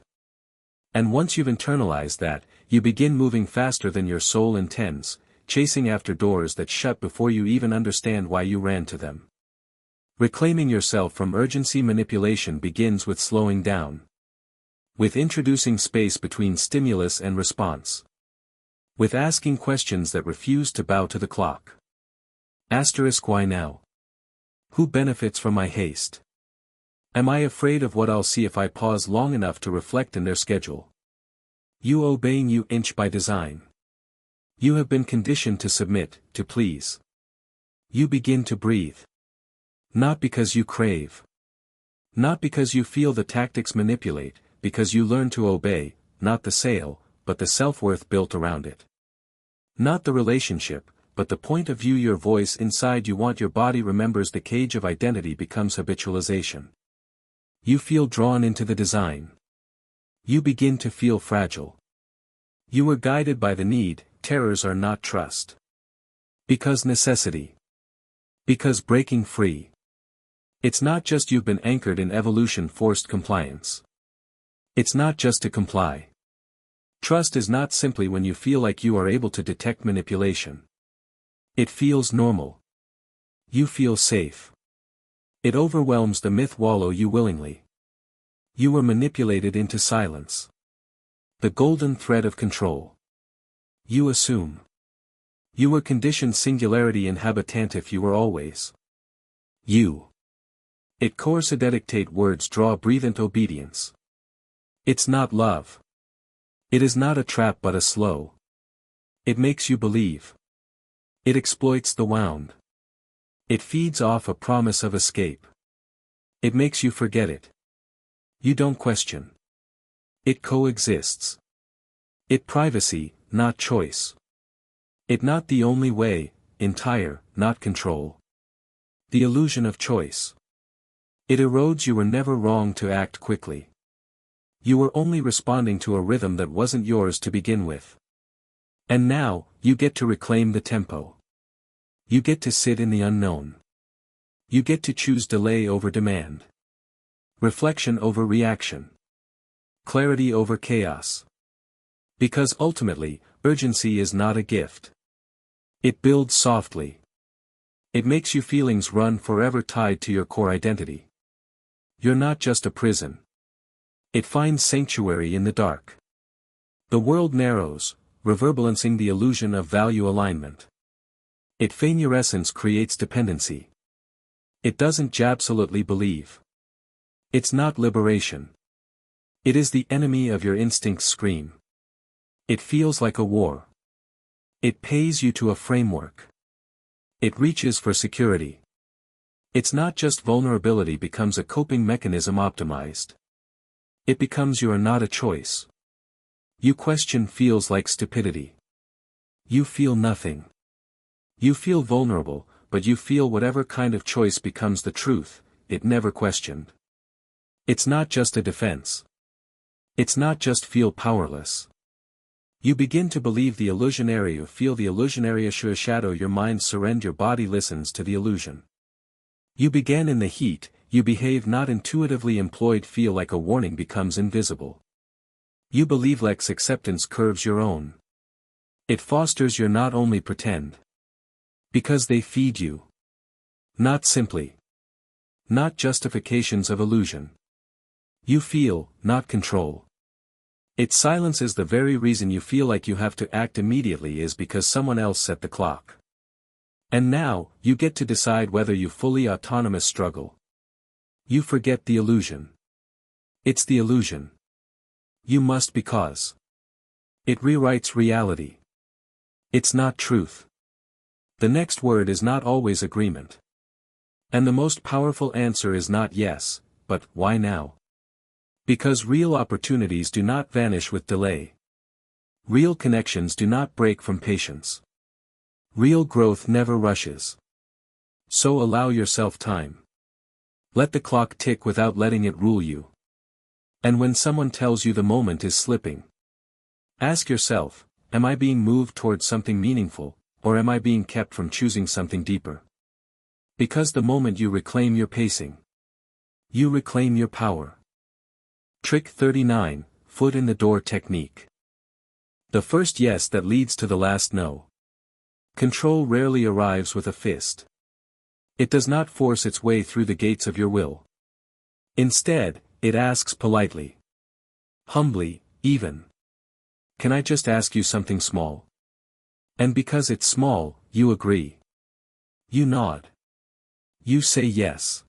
And once you've internalized that, you begin moving faster than your soul intends, chasing after doors that shut before you even understand why you ran to them. Reclaiming yourself from urgency manipulation begins with slowing down. With introducing space between stimulus and response. With asking questions that refuse to bow to the clock. Asterisk, why now? Who benefits from my haste? Am I afraid of what I'll see if I pause long enough to reflect in their schedule? You obeying you inch by design. You have been conditioned to submit, to please. You begin to breathe. Not because you crave. Not because you feel the tactics manipulate, because you learn to obey, not the sale, but the self-worth built around it. Not the relationship, but the point of view your voice inside you want your body remembers. The cage of identity becomes habitualization. You feel drawn into the design. You begin to feel fragile. You were guided by the need, terrors are not trust. Because necessity. Because breaking free. It's not just you've been anchored in evolution forced compliance. It's not just to comply. Trust is not simply when you feel like you are able to detect manipulation. It feels normal. You feel safe. It overwhelms the myth wallow you willingly. You were manipulated into silence. The golden thread of control. You assume. You were conditioned singularity inhabitantif you were always. You. It coercidictate words draw breathant obedience. It's not love. It is not a trap but a slow. It makes you believe. It exploits the wound. It feeds off a promise of escape. It makes you forget it. You don't question. It coexists. It privacy, not choice. It not the only way, entire, not control. The illusion of choice. It erodes you were never wrong to act quickly. You were only responding to a rhythm that wasn't yours to begin with. And now, you get to reclaim the tempo. You get to sit in the unknown. You get to choose delay over demand. Reflection over reaction. Clarity over chaos. Because ultimately, urgency is not a gift. It builds softly. It makes you feelings run forever tied to your core identity. You're not just a prison. It finds sanctuary in the dark. The world narrows, reverberancing the illusion of value alignment. It phanerescence creates dependency. It doesn't absolutely believe. It's not liberation. It is the enemy of your instincts scream. It feels like a war. It pays you to a framework. It reaches for security. It's not just vulnerability becomes a coping mechanism optimized. It becomes you are not a choice. You question feels like stupidity. You feel nothing. You feel vulnerable, but you feel whatever kind of choice becomes the truth, it never questioned. It's not just a defense. It's not just feel powerless. You begin to believe the illusionary or feel the illusionary shadow your mind surrender your body listens to the illusion. You began in the heat, you behave not intuitively employed feel like a warning becomes invisible. You believe Lex acceptance curves your own. It fosters your not only pretend. Because they feed you. Not simply. Not justifications of illusion. You feel, not control. It silences the very reason you feel like you have to act immediately is because someone else set the clock. And now, you get to decide whether you fully autonomous struggle. You forget the illusion. It's the illusion. You must because. It rewrites reality. It's not truth. The next word is not always agreement. And the most powerful answer is not yes, but why now? Because real opportunities do not vanish with delay. Real connections do not break from patience. Real growth never rushes. So allow yourself time. Let the clock tick without letting it rule you. And when someone tells you the moment is slipping, ask yourself, am I being moved towards something meaningful, or am I being kept from choosing something deeper? Because the moment you reclaim your pacing, you reclaim your power. Trick 39, Foot in the Door Technique. The first yes that leads to the last no. Control rarely arrives with a fist. It does not force its way through the gates of your will. Instead, it asks politely. Humbly, even. Can I just ask you something small? And because it's small, you agree. You nod. You say yes.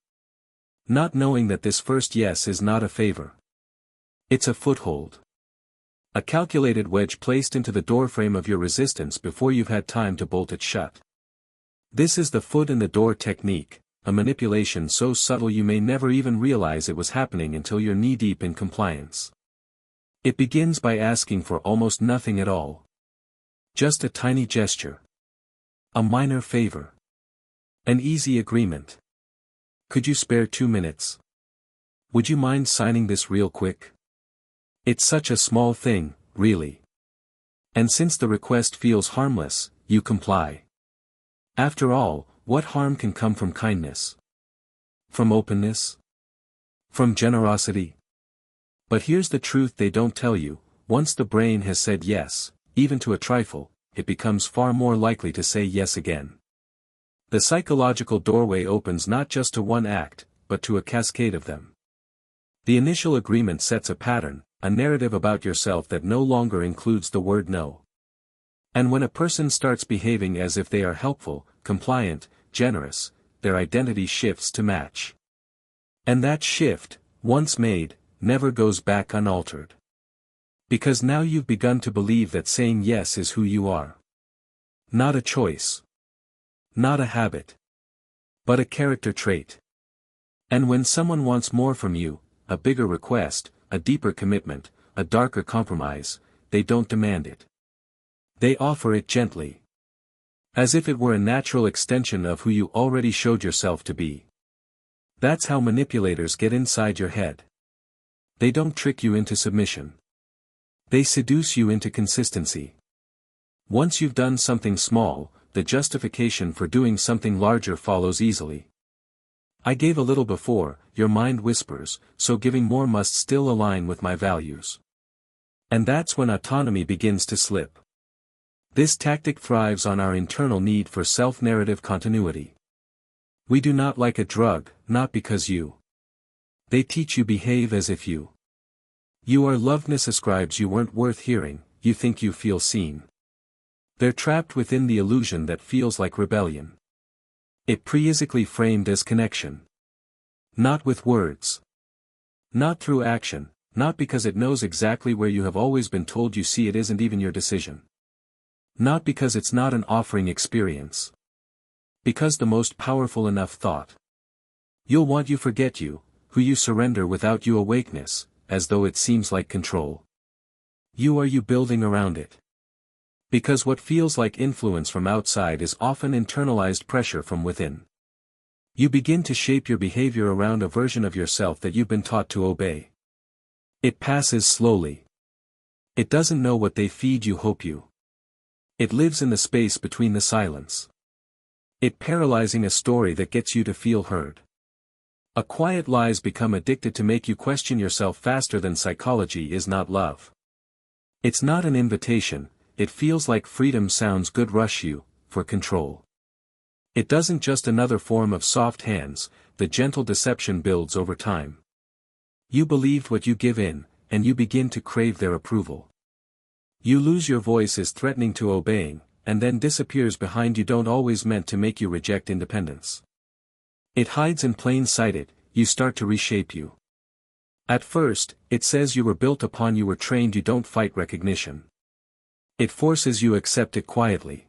Not knowing that this first yes is not a favor. It's a foothold. A calculated wedge placed into the doorframe of your resistance before you've had time to bolt it shut. This is the foot in the door technique, a manipulation so subtle you may never even realize it was happening until you're knee-deep in compliance. It begins by asking for almost nothing at all. Just a tiny gesture. A minor favor. An easy agreement. Could you spare 2 minutes? Would you mind signing this real quick? It's such a small thing, really. And since the request feels harmless, you comply. After all, what harm can come from kindness? From openness? From generosity? But here's the truth they don't tell you: once the brain has said yes, even to a trifle, it becomes far more likely to say yes again. The psychological doorway opens not just to one act, but to a cascade of them. The initial agreement sets a pattern, a narrative about yourself that no longer includes the word no. And when a person starts behaving as if they are helpful, compliant, generous, their identity shifts to match. And that shift, once made, never goes back unaltered. Because now you've begun to believe that saying yes is who you are. Not a choice. Not a habit. But a character trait. And when someone wants more from you, a bigger request, a deeper commitment, a darker compromise, they don't demand it. They offer it gently. As if it were a natural extension of who you already showed yourself to be. That's how manipulators get inside your head. They don't trick you into submission. They seduce you into consistency. Once you've done something small, the justification for doing something larger follows easily. I gave a little before, your mind whispers, so giving more must still align with my values. And that's when autonomy begins to slip. This tactic thrives on our internal need for self-narrative continuity. We do not like a drug, not because you. They teach you behave as if you. You are loveness ascribes you weren't worth hearing, you think you feel seen. They're trapped within the illusion that feels like rebellion. It preisically framed as connection. Not with words. Not through action, not because it knows exactly where you have always been told you see it isn't even your decision. Not because it's not an offering experience. Because the most powerful enough thought. You'll want you forget you, who you surrender without you awakeness, as though it seems like control. You are you building around it. Because what feels like influence from outside is often internalized pressure from within. You begin to shape your behavior around a version of yourself that you've been taught to obey. It passes slowly. It doesn't know what they feed you hope you. It lives in the space between the silence. It paralyzing a story that gets you to feel heard. A quiet lies become addicted to make you question yourself faster than psychology is not love. It's not an invitation, it feels like freedom sounds good rush you, for control. It doesn't just another form of soft hands, the gentle deception builds over time. You believed what you give in, and you begin to crave their approval. You lose your voice as threatening to obeying, and then disappears behind you don't always meant to make you reject independence. It hides in plain sight you start to reshape you. At first, it says you were built upon you were trained you don't fight recognition. It forces you accept it quietly.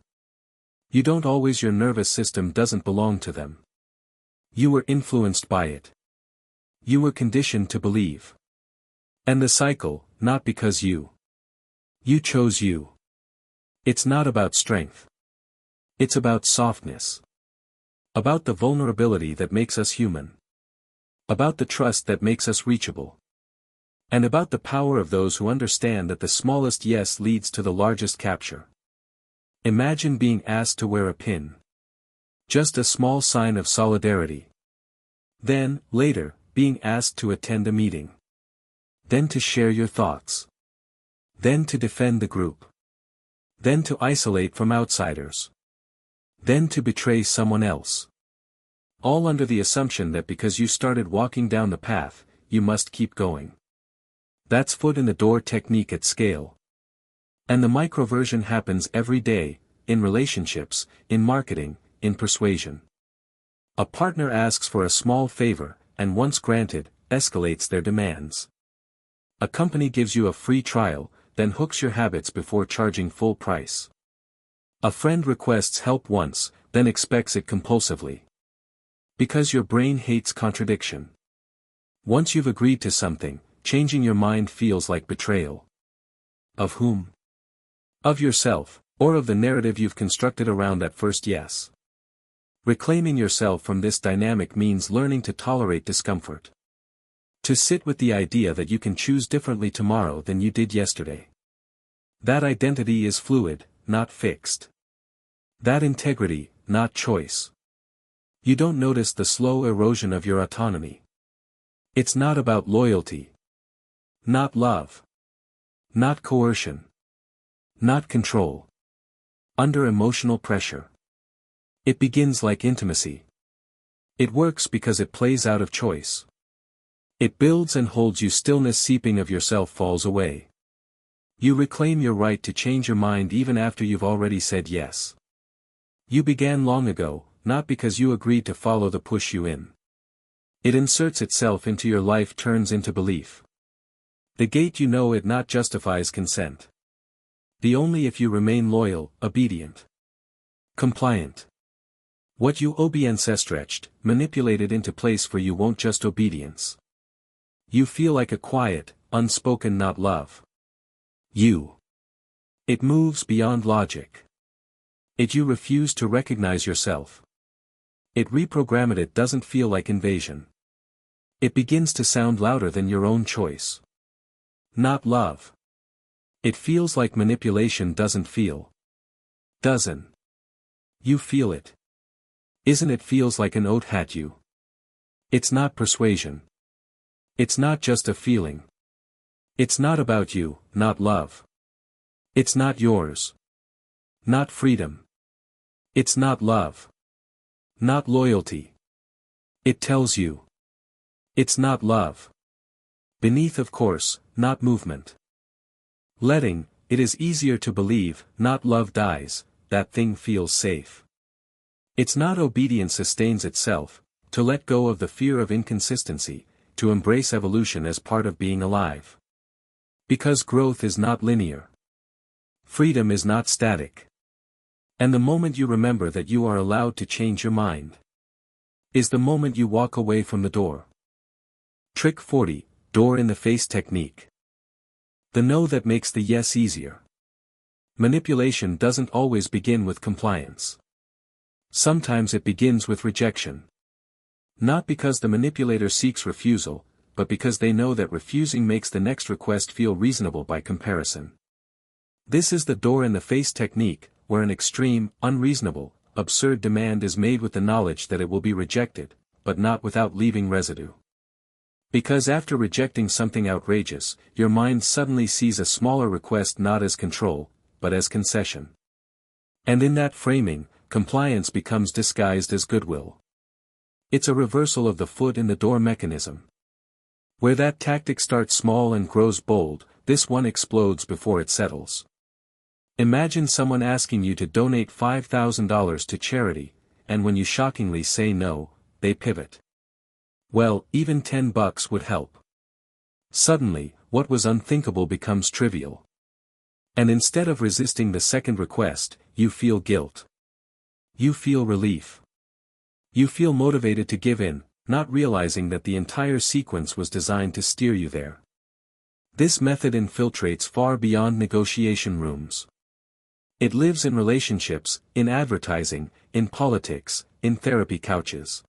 You don't always your nervous system doesn't belong to them. You were influenced by it. You were conditioned to believe. And the cycle, not because you chose you. It's not about strength. It's about softness. About the vulnerability that makes us human. About the trust that makes us reachable. And about the power of those who understand that the smallest yes leads to the largest capture. Imagine being asked to wear a pin. Just a small sign of solidarity. Then, later, being asked to attend a meeting. Then to share your thoughts. Then to defend the group. Then to isolate from outsiders. Then to betray someone else. All under the assumption that because you started walking down the path, you must keep going. That's foot in the door technique at scale. And the microversion happens every day, in relationships, in marketing, in persuasion. A partner asks for a small favor, and once granted, escalates their demands. A company gives you a free trial, then hooks your habits before charging full price. A friend requests help once, then expects it compulsively. Because your brain hates contradiction. Once you've agreed to something, changing your mind feels like betrayal. Of whom? Of yourself, or of the narrative you've constructed around that first yes. Reclaiming yourself from this dynamic means learning to tolerate discomfort. To sit with the idea that you can choose differently tomorrow than you did yesterday. That identity is fluid, not fixed. That integrity, not choice. You don't notice the slow erosion of your autonomy. It's not about loyalty. Not love. Not coercion. Not control. Under emotional pressure. It begins like intimacy. It works because it plays out of choice. It builds and holds you. Stillness seeping of yourself falls away. You reclaim your right to change your mind even after you've already said yes. You began long ago, not because you agreed to follow the push you in. It inserts itself into your life, turns into belief. The gate you know it not justifies consent. The only if you remain loyal, obedient. Compliant. What you obedience stretched, manipulated into place for you won't just obedience. You feel like a quiet, unspoken not love. It moves beyond logic. You refuse to recognize yourself. It reprogrammed. It doesn't feel like invasion. It begins to sound louder than your own choice. Not love. It feels like manipulation. Doesn't feel. Doesn't. You feel it. Isn't it feels like an oath at you. It's not persuasion. It's not just a feeling. It's not about you, not love. It's not yours. Not freedom. It's not love. Not loyalty. It tells you. It's not love. Beneath, of course, not movement. Letting, it is easier to believe, not love dies, that thing feels safe. It's not obedience sustains itself, to let go of the fear of inconsistency, to embrace evolution as part of being alive. Because growth is not linear. Freedom is not static. And the moment you remember that you are allowed to change your mind is the moment you walk away from the door. Trick 40, Door in the Face Technique. The no that makes the yes easier. Manipulation doesn't always begin with compliance. Sometimes it begins with rejection. Not because the manipulator seeks refusal, but because they know that refusing makes the next request feel reasonable by comparison. This is the door in the face technique, where an extreme, unreasonable, absurd demand is made with the knowledge that it will be rejected, but not without leaving residue. Because after rejecting something outrageous, your mind suddenly sees a smaller request not as control, but as concession. And in that framing, compliance becomes disguised as goodwill. It's a reversal of the foot in the door mechanism. Where that tactic starts small and grows bold, this one explodes before it settles. Imagine someone asking you to donate $5,000 to charity, and when you shockingly say no, they pivot. Well, even $10 would help. Suddenly, what was unthinkable becomes trivial. And instead of resisting the second request, you feel guilt. You feel relief. You feel motivated to give in, not realizing that the entire sequence was designed to steer you there. This method infiltrates far beyond negotiation rooms. It lives in relationships, in advertising, in politics, in therapy couches.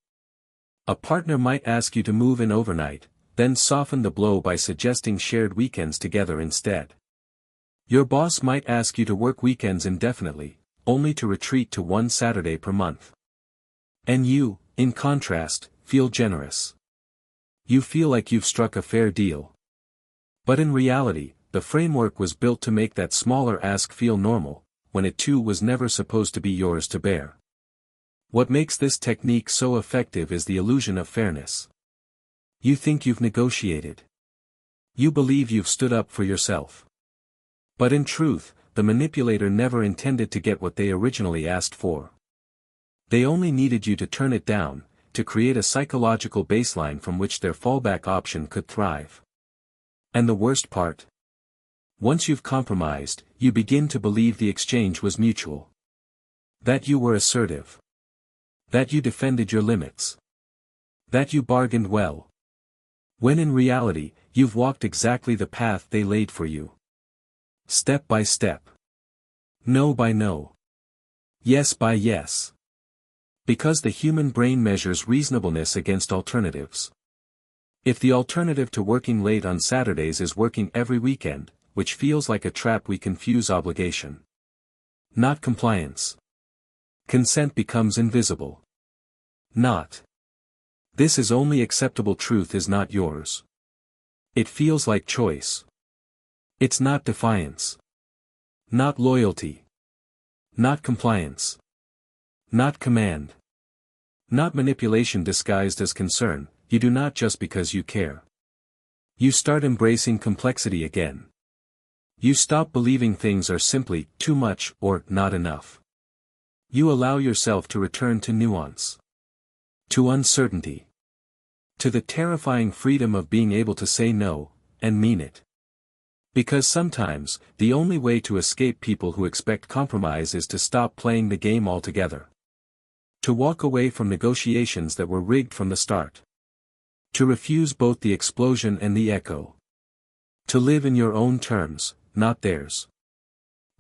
A partner might ask you to move in overnight, then soften the blow by suggesting shared weekends together instead. Your boss might ask you to work weekends indefinitely, only to retreat to one Saturday per month. And you, in contrast, feel generous. You feel like you've struck a fair deal. But in reality, the framework was built to make that smaller ask feel normal, when it too was never supposed to be yours to bear. What makes this technique so effective is the illusion of fairness. You think you've negotiated. You believe you've stood up for yourself. But in truth, the manipulator never intended to get what they originally asked for. They only needed you to turn it down, to create a psychological baseline from which their fallback option could thrive. And the worst part? Once you've compromised, you begin to believe the exchange was mutual. That you were assertive. That you defended your limits. That you bargained well. When in reality, you've walked exactly the path they laid for you. Step by step. No by no. Yes by yes. Because the human brain measures reasonableness against alternatives. If the alternative to working late on Saturdays is working every weekend, which feels like a trap, we confuse obligation. Not compliance. Consent becomes invisible. Not. This is only acceptable truth is not yours. It feels like choice. It's not defiance. Not loyalty. Not compliance. Not command. Not manipulation disguised as concern. You do not just because you care. You start embracing complexity again. You stop believing things are simply too much or not enough. You allow yourself to return to nuance. To uncertainty. To the terrifying freedom of being able to say no, and mean it. Because sometimes, the only way to escape people who expect compromise is to stop playing the game altogether. To walk away from negotiations that were rigged from the start. To refuse both the explosion and the echo. To live in your own terms, not theirs.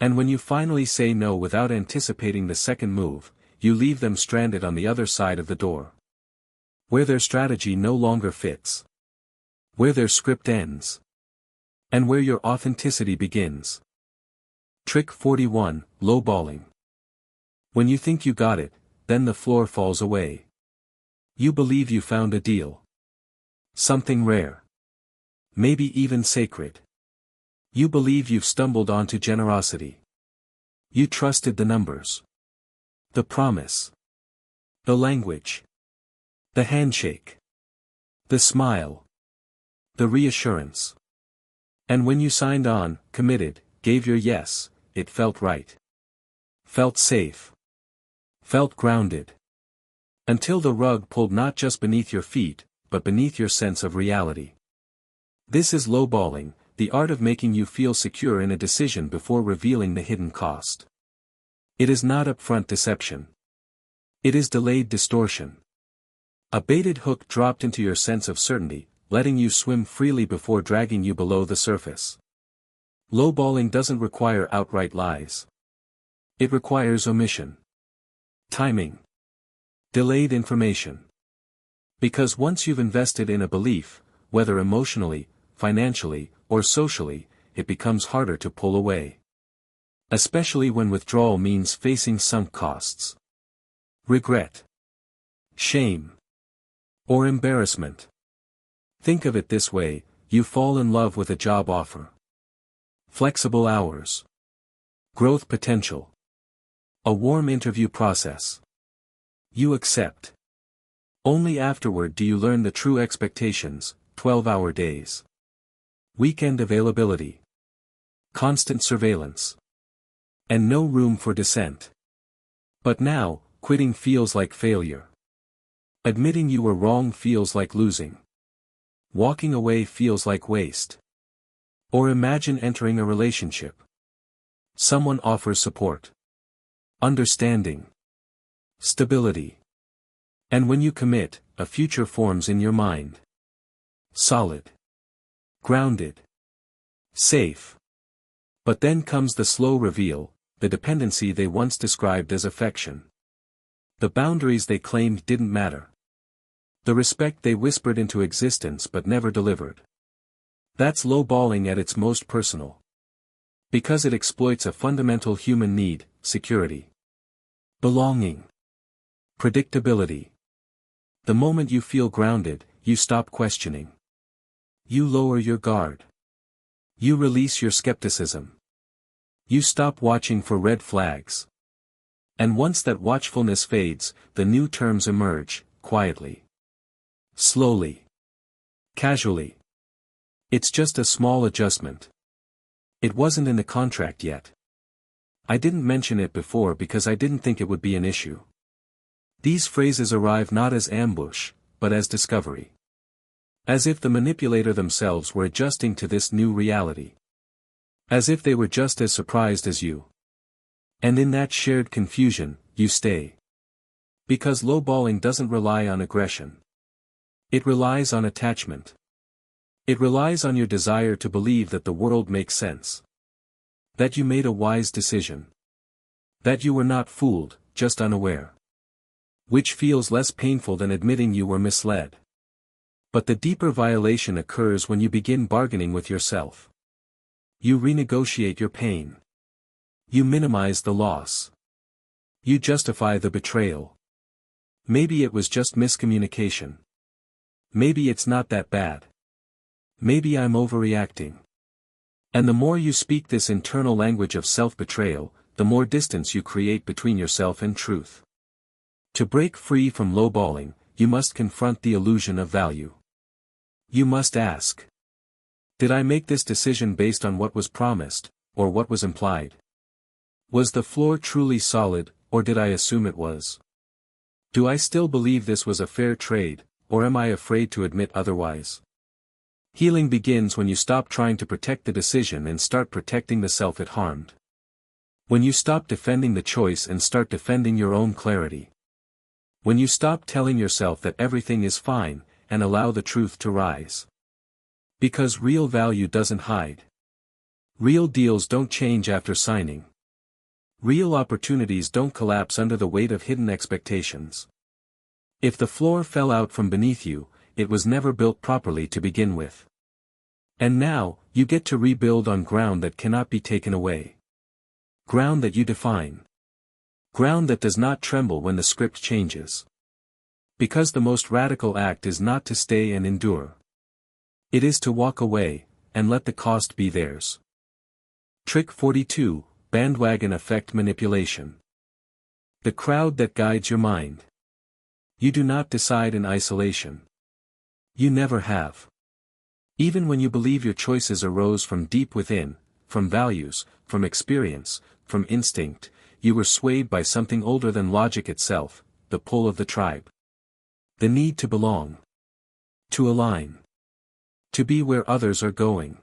And when you finally say no without anticipating the second move, you leave them stranded on the other side of the door. Where their strategy no longer fits. Where their script ends. And where your authenticity begins. Trick 41, lowballing. When you think you got it, then the floor falls away. You believe you found a deal. Something rare. Maybe even sacred. You believe you've stumbled onto generosity. You trusted the numbers. The promise. The language. The handshake. The smile. The reassurance. And when you signed on, committed, gave your yes, it felt right. Felt safe. Felt grounded. Until the rug pulled not just beneath your feet, but beneath your sense of reality. This is lowballing, the art of making you feel secure in a decision before revealing the hidden cost. It is not upfront deception. It is delayed distortion. A baited hook dropped into your sense of certainty, letting you swim freely before dragging you below the surface. Lowballing doesn't require outright lies. It requires omission. Timing. Delayed information. Because once you've invested in a belief, whether emotionally, financially, or socially, it becomes harder to pull away. Especially when withdrawal means facing sunk costs. Regret. Shame. Or embarrassment. Think of it this way, you fall in love with a job offer. Flexible hours. Growth potential. A warm interview process. You accept. Only afterward do you learn the true expectations, 12-hour days. Weekend availability. Constant surveillance. And no room for dissent. But now, quitting feels like failure. Admitting you were wrong feels like losing. Walking away feels like waste. Or imagine entering a relationship. Someone offers support. Understanding. Stability. And when you commit, a future forms in your mind. Solid. Grounded. Safe. But then comes the slow reveal, the dependency they once described as affection. The boundaries they claimed didn't matter. The respect they whispered into existence but never delivered. That's lowballing at its most personal. Because it exploits a fundamental human need: security, belonging, predictability. The moment you feel grounded, you stop questioning. You lower your guard. You release your skepticism. You stop watching for red flags. And once that watchfulness fades, the new terms emerge, quietly. Slowly. Casually. It's just a small adjustment. It wasn't in the contract yet. I didn't mention it before because I didn't think it would be an issue. These phrases arrive not as ambush, but as discovery. As if the manipulator themselves were adjusting to this new reality. As if they were just as surprised as you. And in that shared confusion, you stay. Because lowballing doesn't rely on aggression. It relies on attachment. It relies on your desire to believe that the world makes sense. That you made a wise decision. That you were not fooled, just unaware. Which feels less painful than admitting you were misled. But the deeper violation occurs when you begin bargaining with yourself. You renegotiate your pain. You minimize the loss. You justify the betrayal. Maybe it was just miscommunication. Maybe it's not that bad. Maybe I'm overreacting. And the more you speak this internal language of self-betrayal, the more distance you create between yourself and truth. To break free from lowballing, you must confront the illusion of value. You must ask. Did I make this decision based on what was promised, or what was implied? Was the floor truly solid, or did I assume it was? Do I still believe this was a fair trade, or am I afraid to admit otherwise? Healing begins when you stop trying to protect the decision and start protecting the self it harmed. When you stop defending the choice and start defending your own clarity. When you stop telling yourself that everything is fine, and allow the truth to rise. Because real value doesn't hide. Real deals don't change after signing. Real opportunities don't collapse under the weight of hidden expectations. If the floor fell out from beneath you, it was never built properly to begin with. And now, you get to rebuild on ground that cannot be taken away. Ground that you define. Ground that does not tremble when the script changes. Because the most radical act is not to stay and endure. It is to walk away, and let the cost be theirs. Trick 42, Bandwagon Effect Manipulation. The crowd that guides your mind. You do not decide in isolation. You never have. Even when you believe your choices arose from deep within, from values, from experience, from instinct, you were swayed by something older than logic itself, the pull of the tribe. The need to belong. To align. To be where others are going.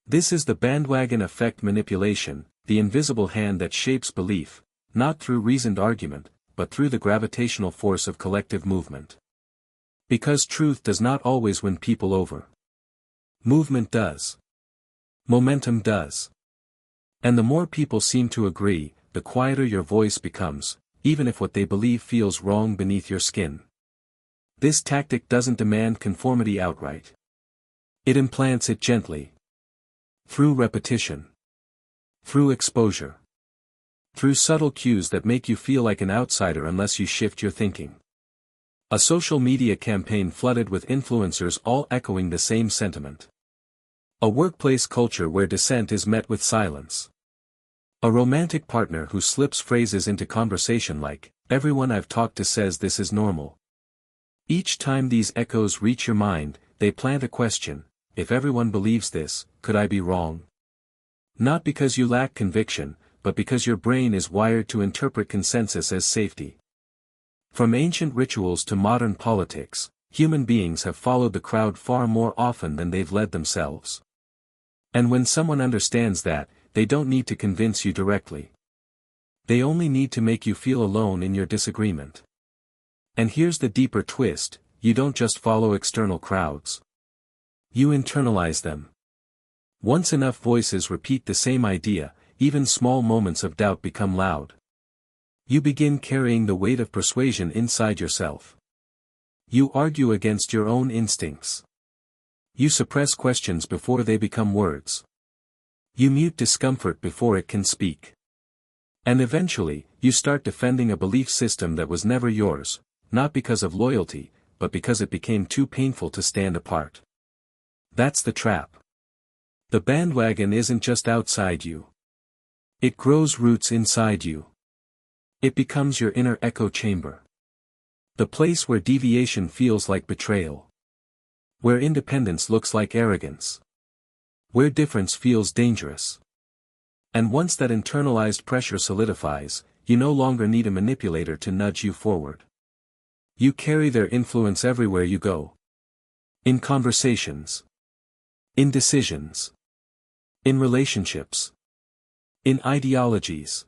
This is the bandwagon effect manipulation, the invisible hand that shapes belief, not through reasoned argument, but through the gravitational force of collective movement. Because truth does not always win people over. Movement does. Momentum does. And the more people seem to agree, the quieter your voice becomes, even if what they believe feels wrong beneath your skin. This tactic doesn't demand conformity outright. It implants it gently. Through repetition. Through exposure. Through subtle cues that make you feel like an outsider unless you shift your thinking. A social media campaign flooded with influencers all echoing the same sentiment. A workplace culture where dissent is met with silence. A romantic partner who slips phrases into conversation like, "Everyone I've talked to says this is normal." Each time these echoes reach your mind, they plant a question: if everyone believes this, could I be wrong? Not because you lack conviction, but because your brain is wired to interpret consensus as safety. From ancient rituals to modern politics, human beings have followed the crowd far more often than they've led themselves. And when someone understands that, they don't need to convince you directly. They only need to make you feel alone in your disagreement. And here's the deeper twist: you don't just follow external crowds. You internalize them. Once enough voices repeat the same idea, even small moments of doubt become loud. You begin carrying the weight of persuasion inside yourself. You argue against your own instincts. You suppress questions before they become words. You mute discomfort before it can speak. And eventually, you start defending a belief system that was never yours, not because of loyalty, but because it became too painful to stand apart. That's the trap. The bandwagon isn't just outside you. It grows roots inside you. It becomes your inner echo chamber. The place where deviation feels like betrayal. Where independence looks like arrogance. Where difference feels dangerous. And once that internalized pressure solidifies, you no longer need a manipulator to nudge you forward. You carry their influence everywhere you go. In conversations. In decisions. In relationships. In ideologies.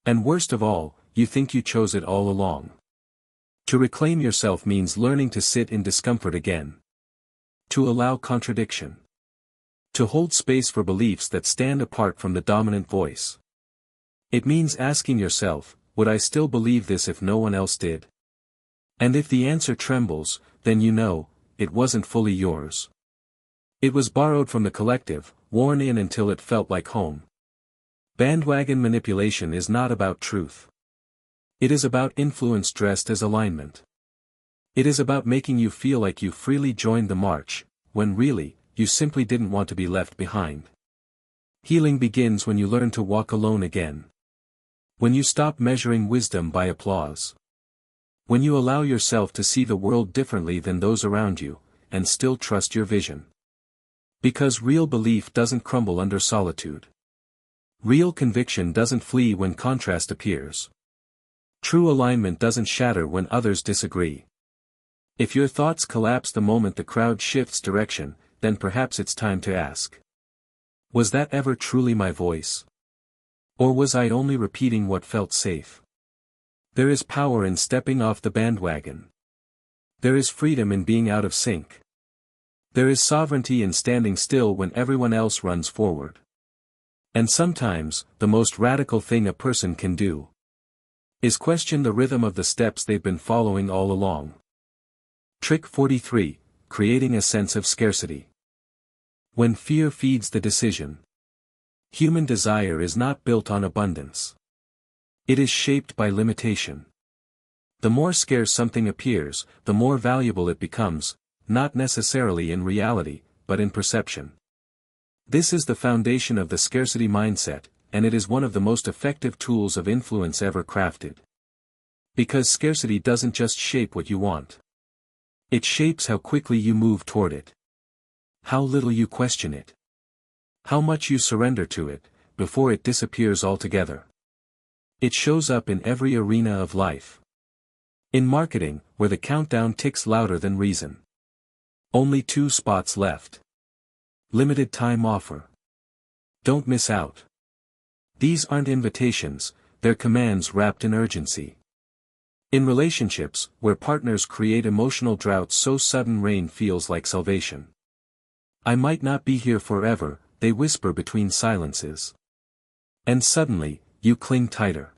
And worst of all, you think you chose it all along. To reclaim yourself means learning to sit in discomfort again. To allow contradiction. To hold space for beliefs that stand apart from the dominant voice. It means asking yourself, would I still believe this if no one else did? And if the answer trembles, then you know, it wasn't fully yours. It was borrowed from the collective, worn in until it felt like home. Bandwagon manipulation is not about truth. It is about influence dressed as alignment. It is about making you feel like you freely joined the march, when really, you simply didn't want to be left behind. Healing begins when you learn to walk alone again. When you stop measuring wisdom by applause. When you allow yourself to see the world differently than those around you, and still trust your vision. Because real belief doesn't crumble under solitude. Real conviction doesn't flee when contrast appears. True alignment doesn't shatter when others disagree. If your thoughts collapse the moment the crowd shifts direction, then perhaps it's time to ask. Was that ever truly my voice? Or was I only repeating what felt safe? There is power in stepping off the bandwagon. There is freedom in being out of sync. There is sovereignty in standing still when everyone else runs forward. And sometimes, the most radical thing a person can do is question the rhythm of the steps they've been following all along. Trick 43, creating a sense of scarcity. When fear feeds the decision. Human desire is not built on abundance. It is shaped by limitation. The more scarce something appears, the more valuable it becomes, not necessarily in reality, but in perception. This is the foundation of the scarcity mindset, and it is one of the most effective tools of influence ever crafted. Because scarcity doesn't just shape what you want. It shapes how quickly you move toward it. How little you question it. How much you surrender to it, before it disappears altogether. It shows up in every arena of life. In marketing, where the countdown ticks louder than reason. Only 2 spots left. Limited time offer. Don't miss out. These aren't invitations, they're commands wrapped in urgency. In relationships, where partners create emotional droughts so sudden rain feels like salvation. I might not be here forever, they whisper between silences. And suddenly, you cling tighter.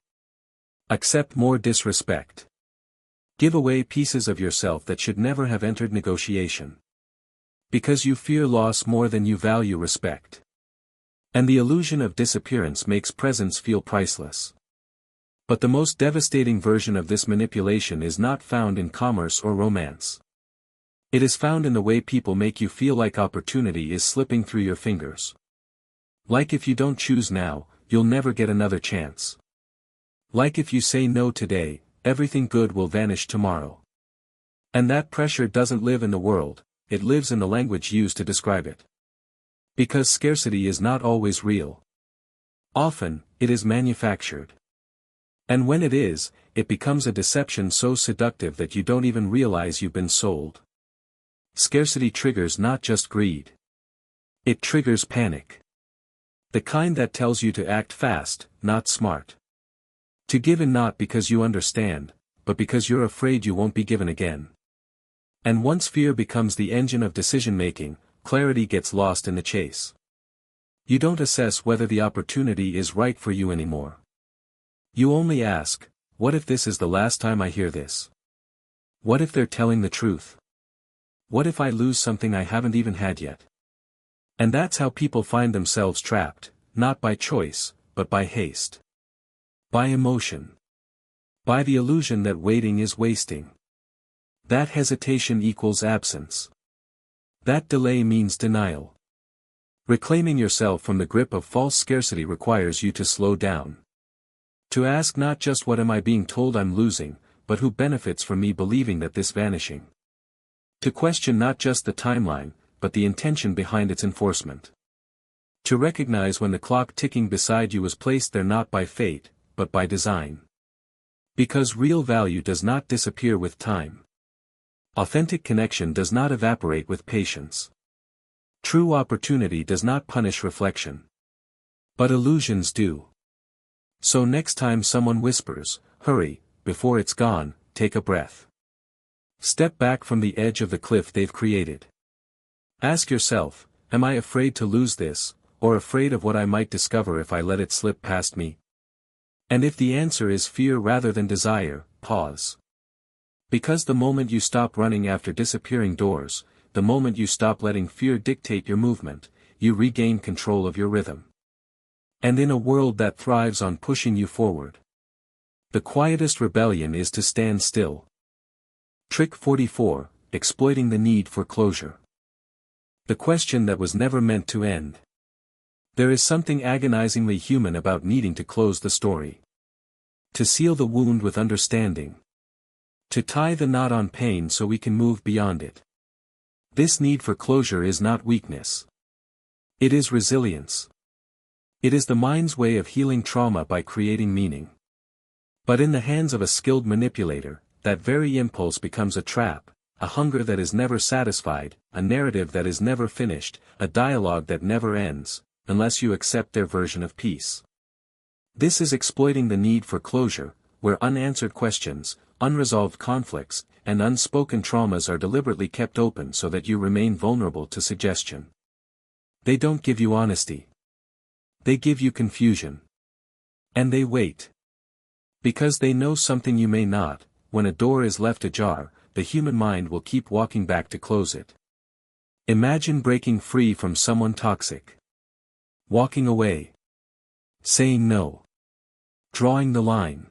Accept more disrespect. Give away pieces of yourself that should never have entered negotiation. Because you fear loss more than you value respect. And the illusion of disappearance makes presence feel priceless. But the most devastating version of this manipulation is not found in commerce or romance. It is found in the way people make you feel like opportunity is slipping through your fingers. Like if you don't choose now, you'll never get another chance. Like if you say no today, everything good will vanish tomorrow. And that pressure doesn't live in the world, it lives in the language used to describe it. Because scarcity is not always real. Often, it is manufactured. And when it is, it becomes a deception so seductive that you don't even realize you've been sold. Scarcity triggers not just greed. It triggers panic. The kind that tells you to act fast, not smart. To give in not because you understand, but because you're afraid you won't be given again. And once fear becomes the engine of decision-making, clarity gets lost in the chase. You don't assess whether the opportunity is right for you anymore. You only ask, what if this is the last time I hear this? What if they're telling the truth? What if I lose something I haven't even had yet? And that's how people find themselves trapped, not by choice, but by haste. By emotion. By the illusion that waiting is wasting. That hesitation equals absence. That delay means denial. Reclaiming yourself from the grip of false scarcity requires you to slow down. To ask not just what am I being told I'm losing, but who benefits from me believing that this vanishing. To question not just the timeline, but the intention behind its enforcement. To recognize when the clock ticking beside you was placed there not by fate, but by design. Because real value does not disappear with time. Authentic connection does not evaporate with patience. True opportunity does not punish reflection. But illusions do. So next time someone whispers, hurry, before it's gone, take a breath. Step back from the edge of the cliff they've created. Ask yourself, am I afraid to lose this, or afraid of what I might discover if I let it slip past me? And if the answer is fear rather than desire, pause. Because the moment you stop running after disappearing doors, the moment you stop letting fear dictate your movement, you regain control of your rhythm. And in a world that thrives on pushing you forward, the quietest rebellion is to stand still. Trick 44, exploiting the need for closure. The question that was never meant to end. There is something agonizingly human about needing to close the story. To seal the wound with understanding. To tie the knot on pain so we can move beyond it. This need for closure is not weakness. It is resilience. It is the mind's way of healing trauma by creating meaning. But in the hands of a skilled manipulator, that very impulse becomes a trap, a hunger that is never satisfied, a narrative that is never finished, a dialogue that never ends, unless you accept their version of peace. This is exploiting the need for closure, where unanswered questions, unresolved conflicts, and unspoken traumas are deliberately kept open so that you remain vulnerable to suggestion. They don't give you honesty. They give you confusion. And they wait. Because they know something you may not, when a door is left ajar, the human mind will keep walking back to close it. Imagine breaking free from someone toxic. Walking away. Saying no. Drawing the line.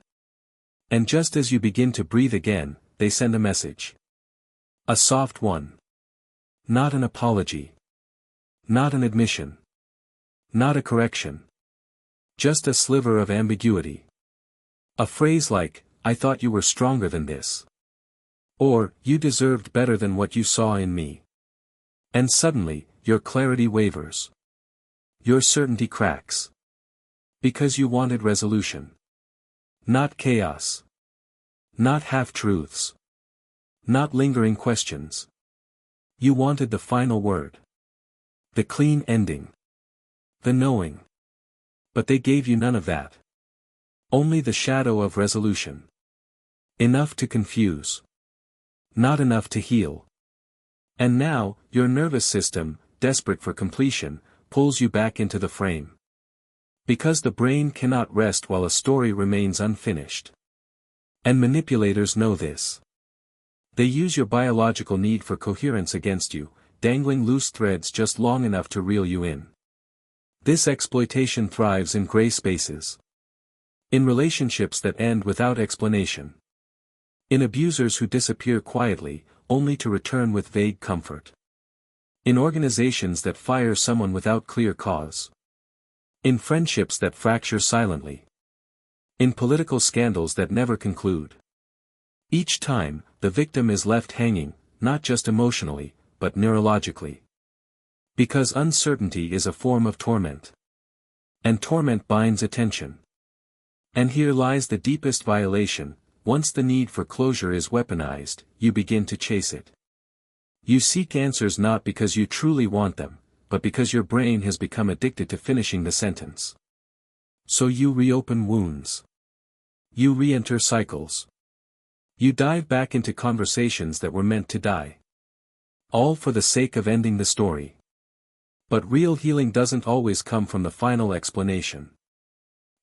And just as you begin to breathe again, they send a message. A soft one. Not an apology. Not an admission. Not a correction. Just a sliver of ambiguity. A phrase like, I thought you were stronger than this. Or, you deserved better than what you saw in me. And suddenly, your clarity wavers. Your certainty cracks. Because you wanted resolution. Not chaos. Not half-truths. Not lingering questions. You wanted the final word. The clean ending. The knowing. But they gave you none of that. Only the shadow of resolution. Enough to confuse. Not enough to heal. And now, your nervous system, desperate for completion, pulls you back into the frame. Because the brain cannot rest while a story remains unfinished. And manipulators know this. They use your biological need for coherence against you, dangling loose threads just long enough to reel you in. This exploitation thrives in gray spaces. In relationships that end without explanation. In abusers who disappear quietly, only to return with vague comfort. In organizations that fire someone without clear cause. In friendships that fracture silently. In political scandals that never conclude. Each time, the victim is left hanging, not just emotionally, but neurologically. Because uncertainty is a form of torment. And torment binds attention. And here lies the deepest violation. Once the need for closure is weaponized, you begin to chase it. You seek answers not because you truly want them, but because your brain has become addicted to finishing the sentence. So you reopen wounds. You re-enter cycles. You dive back into conversations that were meant to die. All for the sake of ending the story. But real healing doesn't always come from the final explanation.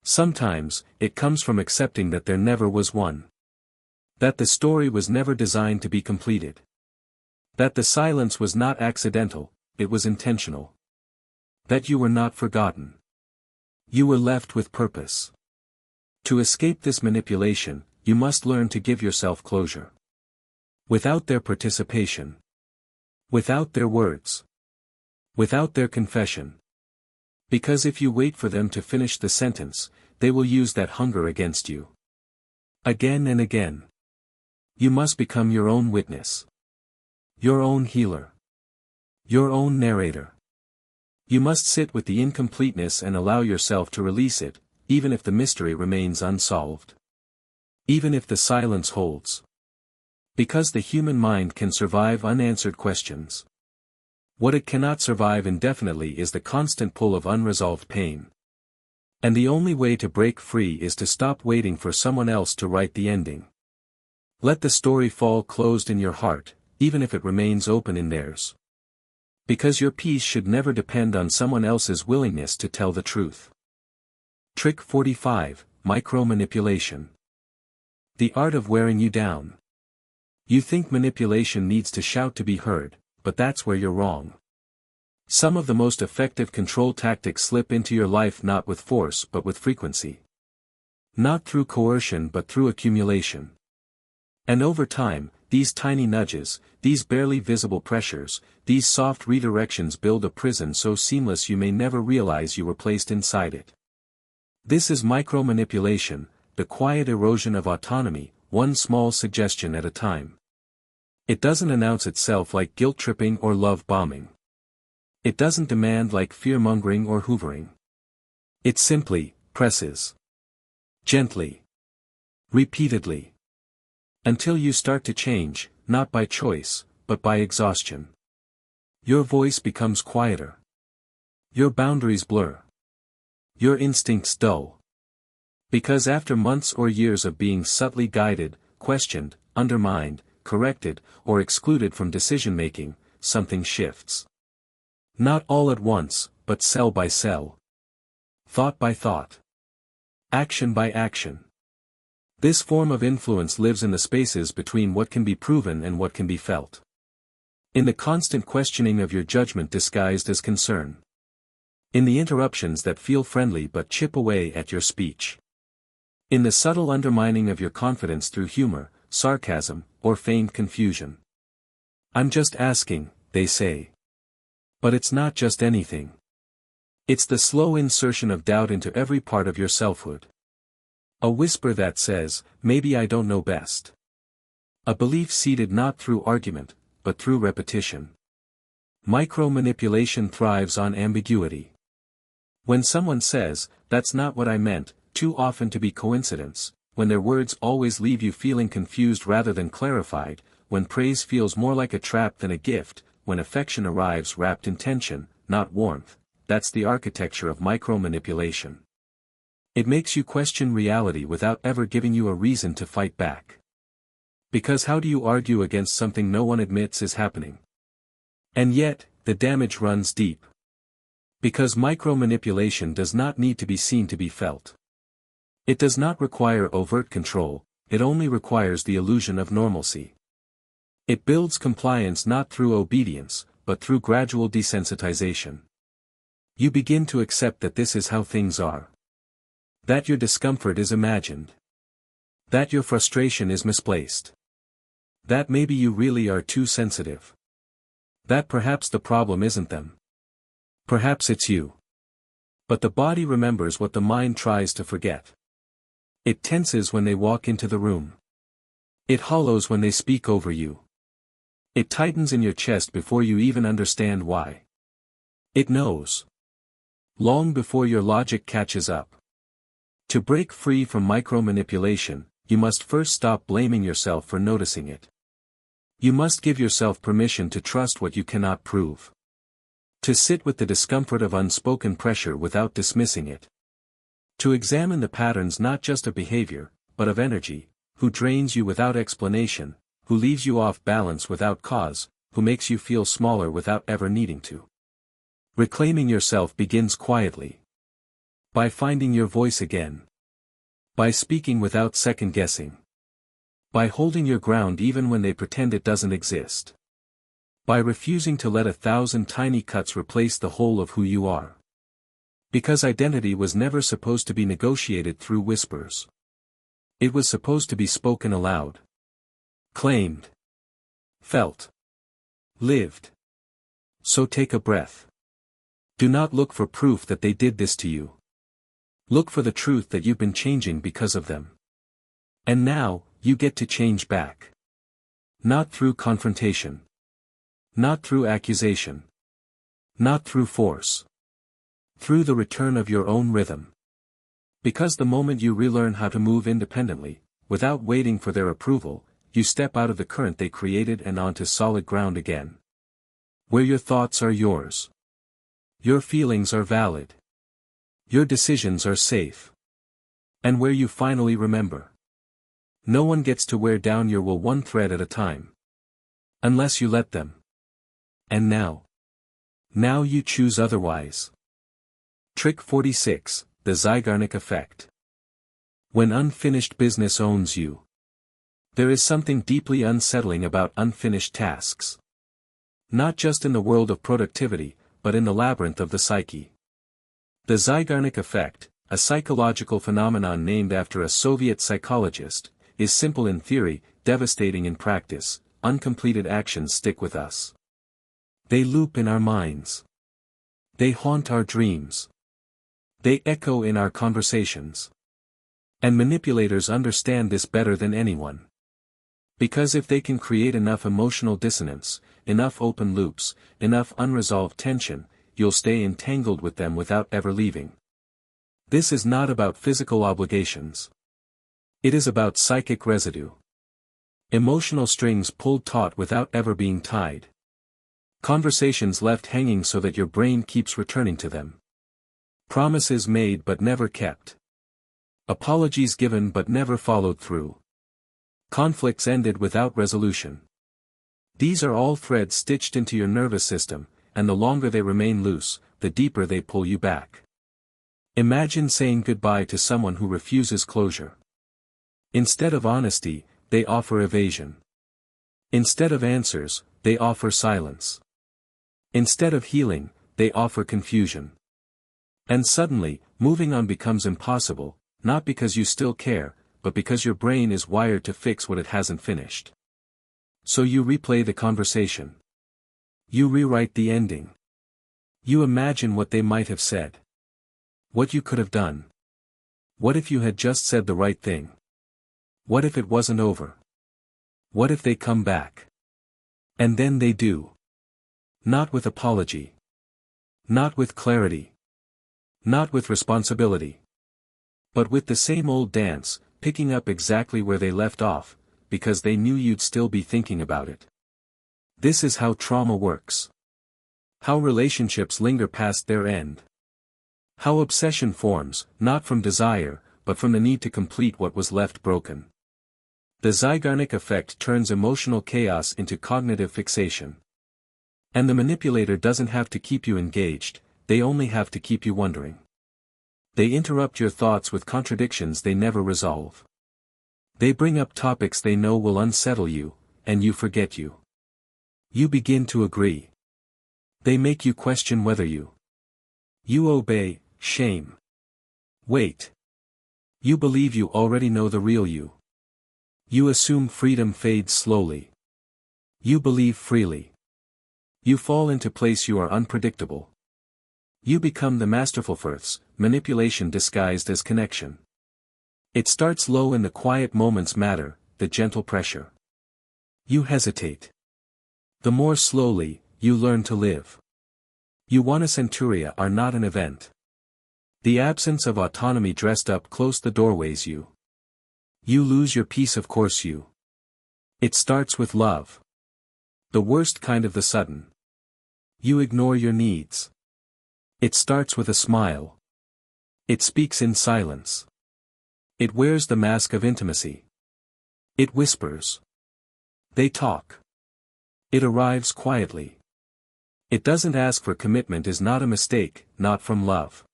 Sometimes, it comes from accepting that there never was one. That the story was never designed to be completed. That the silence was not accidental, it was intentional. That you were not forgotten. You were left with purpose. To escape this manipulation, you must learn to give yourself closure. Without their participation. Without their words. Without their confession. Because if you wait for them to finish the sentence, they will use that hunger against you. Again and again. You must become your own witness. Your own healer. Your own narrator. You must sit with the incompleteness and allow yourself to release it, even if the mystery remains unsolved. Even if the silence holds. Because the human mind can survive unanswered questions. What it cannot survive indefinitely is the constant pull of unresolved pain. And the only way to break free is to stop waiting for someone else to write the ending. Let the story fall closed in your heart, even if it remains open in theirs. Because your peace should never depend on someone else's willingness to tell the truth. Trick 45, Micromanipulation. The art of wearing you down. You think manipulation needs to shout to be heard, but that's where you're wrong. Some of the most effective control tactics slip into your life not with force but with frequency. Not through coercion but through accumulation. And over time, these tiny nudges, these barely visible pressures, these soft redirections build a prison so seamless you may never realize you were placed inside it. This is micromanipulation, the quiet erosion of autonomy, one small suggestion at a time. It doesn't announce itself like guilt-tripping or love-bombing. It doesn't demand like fear-mongering or hoovering. It simply presses. Gently. Repeatedly. Until you start to change, not by choice, but by exhaustion. Your voice becomes quieter. Your boundaries blur. Your instincts dull. Because after months or years of being subtly guided, questioned, undermined, corrected, or excluded from decision-making, something shifts. Not all at once, but cell by cell. Thought by thought. Action by action. This form of influence lives in the spaces between what can be proven and what can be felt. In the constant questioning of your judgment disguised as concern. In the interruptions that feel friendly but chip away at your speech. In the subtle undermining of your confidence through humor, sarcasm, or feigned confusion. I'm just asking, they say. But it's not just anything. It's the slow insertion of doubt into every part of your selfhood. A whisper that says, maybe I don't know best. A belief seeded not through argument, but through repetition. Micromanipulation thrives on ambiguity. When someone says, that's not what I meant, too often to be coincidence, when their words always leave you feeling confused rather than clarified, when praise feels more like a trap than a gift, when affection arrives wrapped in tension, not warmth, that's the architecture of micromanipulation. It makes you question reality without ever giving you a reason to fight back. Because how do you argue against something no one admits is happening? And yet, the damage runs deep. Because micromanipulation does not need to be seen to be felt. It does not require overt control, it only requires the illusion of normalcy. It builds compliance not through obedience, but through gradual desensitization. You begin to accept that this is how things are. That your discomfort is imagined. That your frustration is misplaced. That maybe you really are too sensitive. That perhaps the problem isn't them. Perhaps it's you. But the body remembers what the mind tries to forget. It tenses when they walk into the room. It hollows when they speak over you. It tightens in your chest before you even understand why. It knows. Long before your logic catches up. To break free from micromanipulation, you must first stop blaming yourself for noticing it. You must give yourself permission to trust what you cannot prove. To sit with the discomfort of unspoken pressure without dismissing it. To examine the patterns not just of behavior, but of energy, who drains you without explanation, who leaves you off balance without cause, who makes you feel smaller without ever needing to. Reclaiming yourself begins quietly. By finding your voice again. By speaking without second-guessing. By holding your ground even when they pretend it doesn't exist. By refusing to let 1,000 tiny cuts replace the whole of who you are. Because identity was never supposed to be negotiated through whispers. It was supposed to be spoken aloud. Claimed. Felt. Lived. So take a breath. Do not look for proof that they did this to you. Look for the truth that you've been changing because of them. And now, you get to change back. Not through confrontation. Not through accusation. Not through force. Through the return of your own rhythm. Because the moment you relearn how to move independently, without waiting for their approval, you step out of the current they created and onto solid ground again. Where your thoughts are yours. Your feelings are valid. Your decisions are safe. And where you finally remember. No one gets to wear down your wool one thread at a time. Unless you let them. And now. Now you choose otherwise. Trick 46, the Zeigarnik effect. When unfinished business owns you. There is something deeply unsettling about unfinished tasks. Not just in the world of productivity, but in the labyrinth of the psyche. The Zeigarnik effect, a psychological phenomenon named after a Soviet psychologist, is simple in theory, devastating in practice. Uncompleted actions stick with us. They loop in our minds. They haunt our dreams. They echo in our conversations. And manipulators understand this better than anyone. Because if they can create enough emotional dissonance, enough open loops, enough unresolved tension, you'll stay entangled with them without ever leaving. This is not about physical obligations. It is about psychic residue. Emotional strings pulled taut without ever being tied. Conversations left hanging so that your brain keeps returning to them. Promises made but never kept. Apologies given but never followed through. Conflicts ended without resolution. These are all threads stitched into your nervous system, and the longer they remain loose, the deeper they pull you back. Imagine saying goodbye to someone who refuses closure. Instead of honesty, they offer evasion. Instead of answers, they offer silence. Instead of healing, they offer confusion. And suddenly, moving on becomes impossible, not because you still care, but because your brain is wired to fix what it hasn't finished. So you replay the conversation. You rewrite the ending. You imagine what they might have said. What you could have done. What if you had just said the right thing? What if it wasn't over? What if they come back? And then they do. Not with apology. Not with clarity. Not with responsibility. But with the same old dance, picking up exactly where they left off, because they knew you'd still be thinking about it. This is how trauma works. How relationships linger past their end. How obsession forms, not from desire, but from the need to complete what was left broken. The Zeigarnik effect turns emotional chaos into cognitive fixation. And the manipulator doesn't have to keep you engaged, they only have to keep you wondering. They interrupt your thoughts with contradictions they never resolve. They bring up topics they know will unsettle you, and you forget you. You begin to agree. They make you question whether you obey, shame. Wait. You believe you already know the real you. You assume freedom fades slowly. You believe freely. You fall into place you are unpredictable. You become the masterful firths, manipulation disguised as connection. It starts low in the quiet moments matter, the gentle pressure. You hesitate. The more slowly, you learn to live. You want a centuria are not an event. The absence of autonomy dressed up close the doorways you. You lose your peace of course you. It starts with love. The worst kind of the sudden. You ignore your needs. It starts with a smile. It speaks in silence. It wears the mask of intimacy. It whispers. They talk. It arrives quietly. It doesn't ask for commitment is not a mistake, not from love.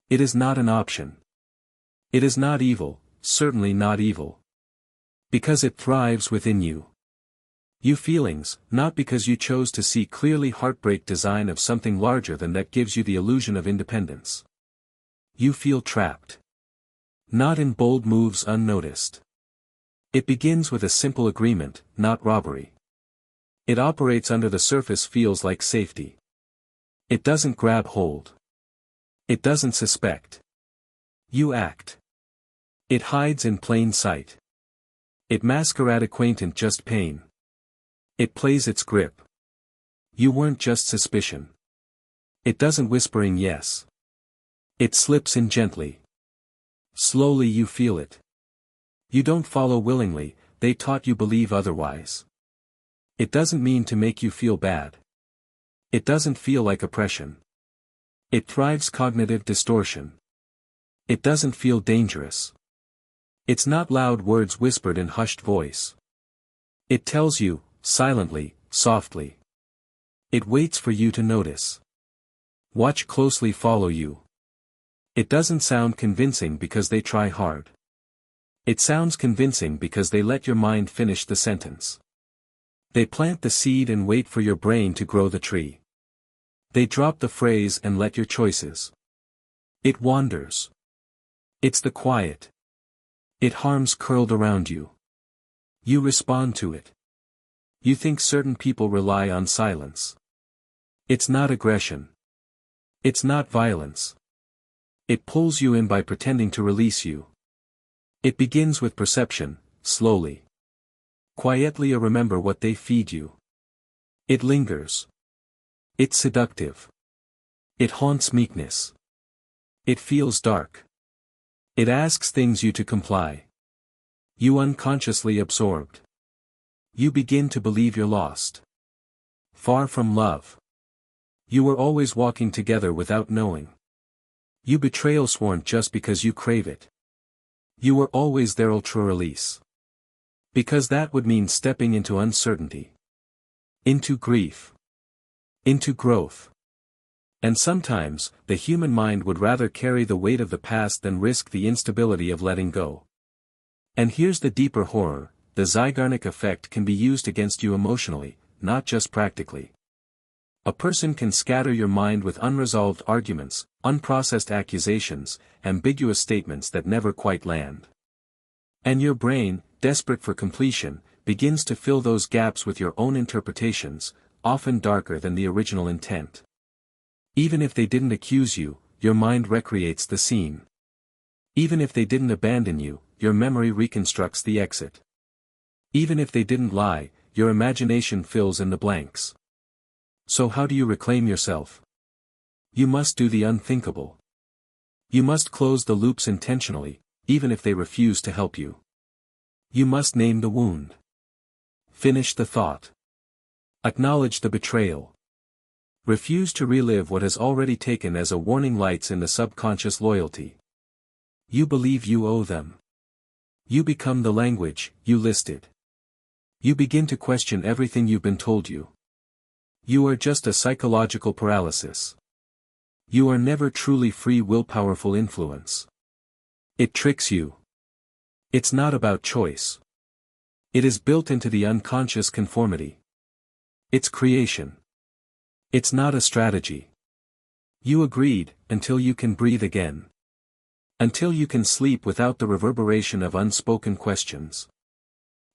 It is not an option. It is not evil, certainly not evil. Because it thrives within you. You feelings, not because you chose to see clearly heartbreak design of something larger than that gives you the illusion of independence. You feel trapped. Not in bold moves unnoticed. It begins with a simple agreement, not robbery. It operates under the surface feels like safety. It doesn't grab hold. It doesn't suspect. You act. It hides in plain sight. It masquerade acquaintant just pain. It plays its grip. You weren't just suspicion. It doesn't whispering yes. It slips in gently. Slowly you feel it. You don't follow willingly, they taught you believe otherwise. It doesn't mean to make you feel bad. It doesn't feel like oppression. It thrives cognitive distortion. It doesn't feel dangerous. It's not loud words whispered in hushed voice. It tells you, silently, softly. It waits for you to notice. Watch closely follow you. It doesn't sound convincing because they try hard. It sounds convincing because they let your mind finish the sentence. They plant the seed and wait for your brain to grow the tree. They drop the phrase and let your choices. It wanders. It's the quiet. It harms curled around you. You respond to it. You think certain people rely on silence. It's not aggression. It's not violence. It pulls you in by pretending to release you. It begins with perception, slowly. Quietly remember what they feed you. It lingers. It's seductive. It haunts meekness. It feels dark. It asks things you to comply. You unconsciously absorbed. You begin to believe you're lost. Far from love. You were always walking together without knowing. You betrayal sworn just because you crave it. You were always there ultra release. Because that would mean stepping into uncertainty. Into grief. Into growth. And sometimes, the human mind would rather carry the weight of the past than risk the instability of letting go. And here's the deeper horror, the Zeigarnik effect can be used against you emotionally, not just practically. A person can scatter your mind with unresolved arguments, unprocessed accusations, ambiguous statements that never quite land. And your brain, desperate for completion, begins to fill those gaps with your own interpretations, often darker than the original intent. Even if they didn't accuse you, your mind recreates the scene. Even if they didn't abandon you, your memory reconstructs the exit. Even if they didn't lie, your imagination fills in the blanks. So how do you reclaim yourself? You must do the unthinkable. You must close the loops intentionally, even if they refuse to help you. You must name the wound. Finish the thought. Acknowledge the betrayal. Refuse to relive what has already taken as a warning lights in the subconscious loyalty. You believe you owe them. You become the language you listed. You begin to question everything you've been told you. You are just a psychological paralysis. You are never truly free will powerful influence. It tricks you. It's not about choice. It is built into the unconscious conformity. It's creation. It's not a strategy. You agreed, until you can breathe again. Until you can sleep without the reverberation of unspoken questions.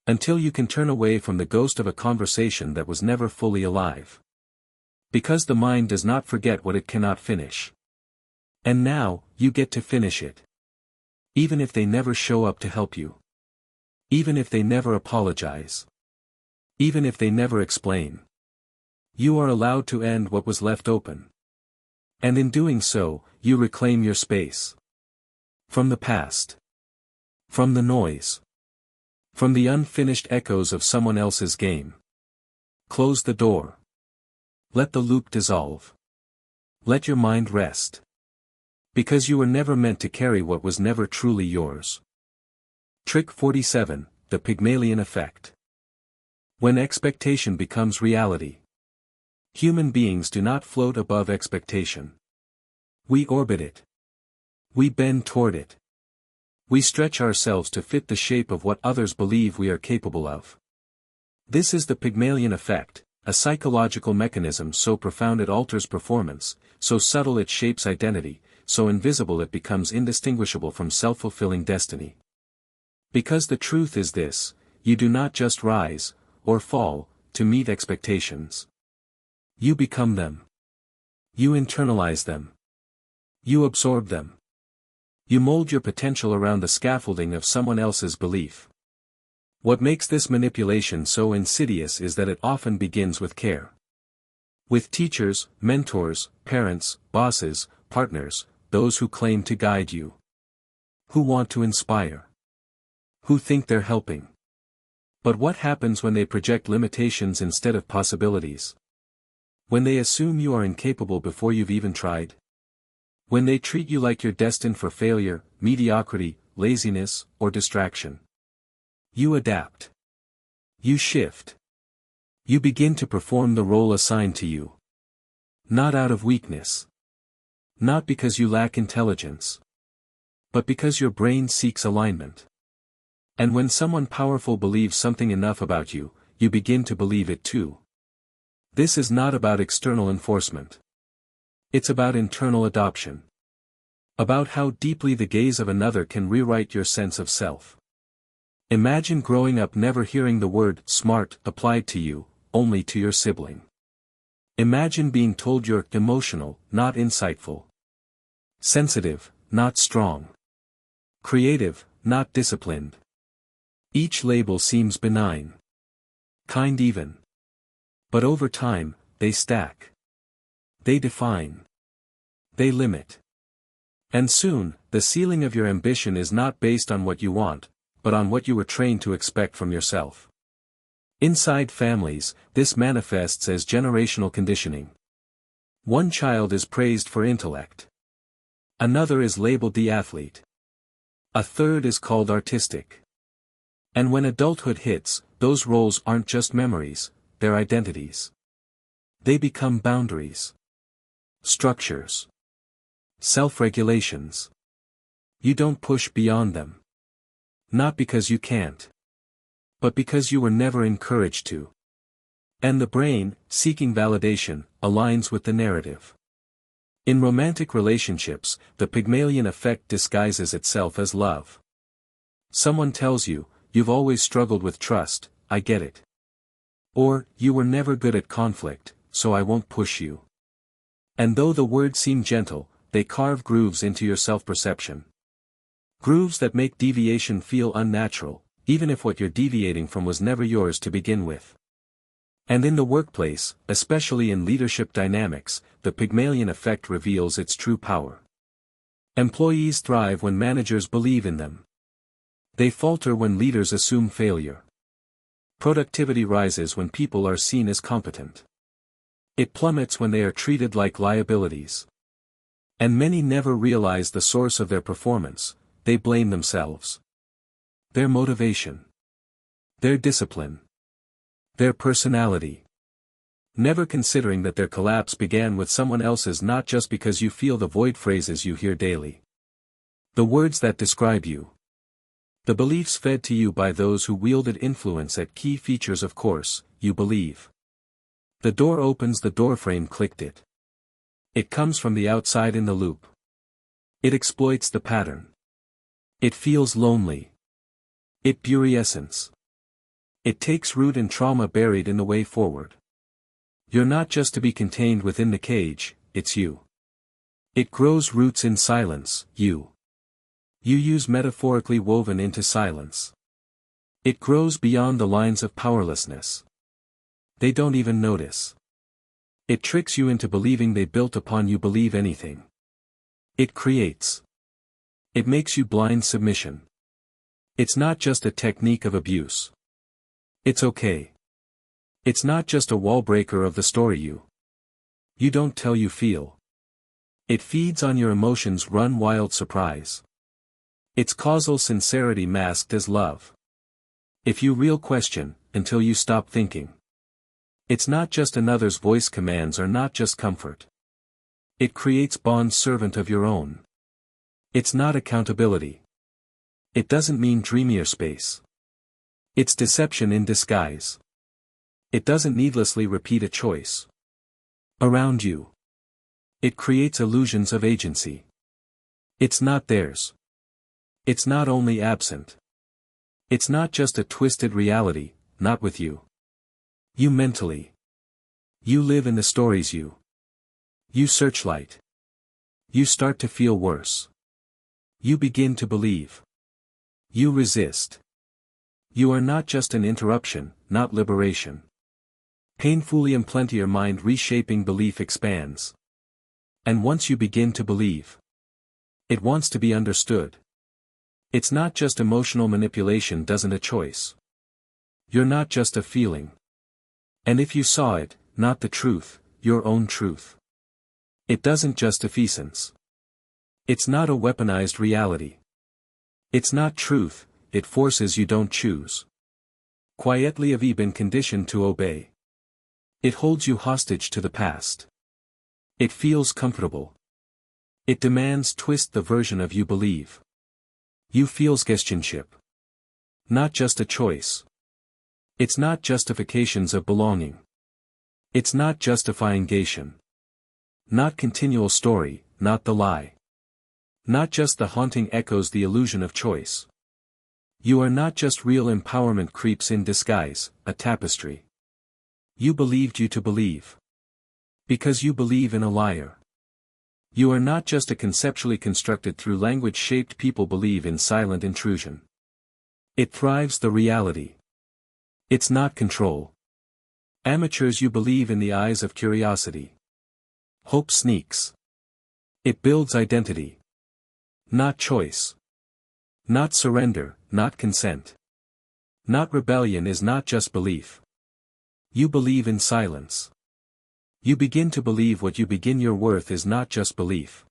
Until you can turn away from the ghost of a conversation that was never fully alive. Because the mind does not forget what it cannot finish. And now, you get to finish it. Even if they never show up to help you. Even if they never apologize. Even if they never explain. You are allowed to end what was left open. And in doing so, you reclaim your space. From the past. From the noise. From the unfinished echoes of someone else's game. Close the door. Let the loop dissolve. Let your mind rest. Because you were never meant to carry what was never truly yours. Trick 47, the Pygmalion effect. When expectation becomes reality. Human beings do not float above expectation. We orbit it. We bend toward it. We stretch ourselves to fit the shape of what others believe we are capable of. This is the Pygmalion effect, a psychological mechanism so profound it alters performance, so subtle it shapes identity, so invisible it becomes indistinguishable from self-fulfilling destiny. Because the truth is this, you do not just rise, or fall, to meet expectations. You become them. You internalize them. You absorb them. You mold your potential around the scaffolding of someone else's belief. What makes this manipulation so insidious is that it often begins with care. With teachers, mentors, parents, bosses, partners, those who claim to guide you. Who want to inspire. Who think they're helping. But what happens when they project limitations instead of possibilities? When they assume you are incapable before you've even tried? When they treat you like you're destined for failure, mediocrity, laziness, or distraction? You adapt. You shift. You begin to perform the role assigned to you. Not out of weakness. Not because you lack intelligence. But because your brain seeks alignment. And when someone powerful believes something enough about you, you begin to believe it too. This is not about external enforcement. It's about internal adoption. About how deeply the gaze of another can rewrite your sense of self. Imagine growing up never hearing the word smart applied to you, only to your sibling. Imagine being told you're emotional, not insightful. Sensitive, not strong. Creative, not disciplined. Each label seems benign. Kind even. But over time, they stack. They define. They limit. And soon, the ceiling of your ambition is not based on what you want, but on what you were trained to expect from yourself. Inside families, this manifests as generational conditioning. One child is praised for intellect. Another is labeled the athlete. A third is called artistic. And when adulthood hits, those roles aren't just memories, they're identities. They become boundaries. Structures. Self-regulations. You don't push beyond them. Not because you can't. But because you were never encouraged to. And the brain, seeking validation, aligns with the narrative. In romantic relationships, the Pygmalion effect disguises itself as love. Someone tells you, you've always struggled with trust, I get it. Or, you were never good at conflict, so I won't push you. And though the words seem gentle, they carve grooves into your self-perception. Grooves that make deviation feel unnatural, even if what you're deviating from was never yours to begin with. And in the workplace, especially in leadership dynamics, the Pygmalion effect reveals its true power. Employees thrive when managers believe in them. They falter when leaders assume failure. Productivity rises when people are seen as competent. It plummets when they are treated like liabilities. And many never realize the source of their performance, they blame themselves. Their motivation. Their discipline. Their personality. Never considering that their collapse began with someone else's, not just because you feel the void phrases you hear daily. The words that describe you. The beliefs fed to you by those who wielded influence at key features of course, you believe. The door opens, the doorframe clicked it. It comes from the outside in the loop. It exploits the pattern. It feels lonely. It buryessence. It takes root in trauma buried in the way forward. You're not just to be contained within the cage, it's you. It grows roots in silence, you. You use metaphorically woven into silence. It grows beyond the lines of powerlessness. They don't even notice. It tricks you into believing they built upon you believe anything. It creates. It makes you blind submission. It's not just a technique of abuse. It's okay. It's not just a wall breaker of the story you don't tell you feel. It feeds on your emotions run wild surprise. It's causal sincerity masked as love. If you real question, until you stop thinking. It's not just another's voice, commands are not just comfort. It creates bond servant of your own. It's not accountability. It doesn't mean dreamier space. It's deception in disguise. It doesn't needlessly repeat a choice around you. It creates illusions of agency. It's not theirs. It's not only absent. It's not just a twisted reality, not with you. You mentally. You live in the stories you searchlight. You start to feel worse. You begin to believe. You resist. You are not just an interruption, not liberation. Painfully implant your mind, reshaping belief expands. And once you begin to believe, it wants to be understood. It's not just emotional manipulation, doesn't a choice. You're not just a feeling. And if you saw it, not the truth, your own truth. It doesn't just effervescence. It's not a weaponized reality. It's not truth, it forces you, don't choose. Quietly have you been conditioned to obey. It holds you hostage to the past. It feels comfortable. It demands twist the version of you believe. You feels guardianship. Not just a choice. It's not justifications of belonging. It's not justifying gation. Not continual story, not the lie. Not just the haunting echoes, the illusion of choice. You are not just real, empowerment creeps in disguise, a tapestry. You believed you to believe. Because you believe in a liar. You are not just a conceptually constructed through language shaped, people believe in silent intrusion. It thrives the reality. It's not control. Amateurs, you believe in the eyes of curiosity. Hope sneaks. It builds identity. Not choice. Not surrender, not consent. Not rebellion is not just belief. You believe in silence. You begin to believe what you begin, your worth is not just belief.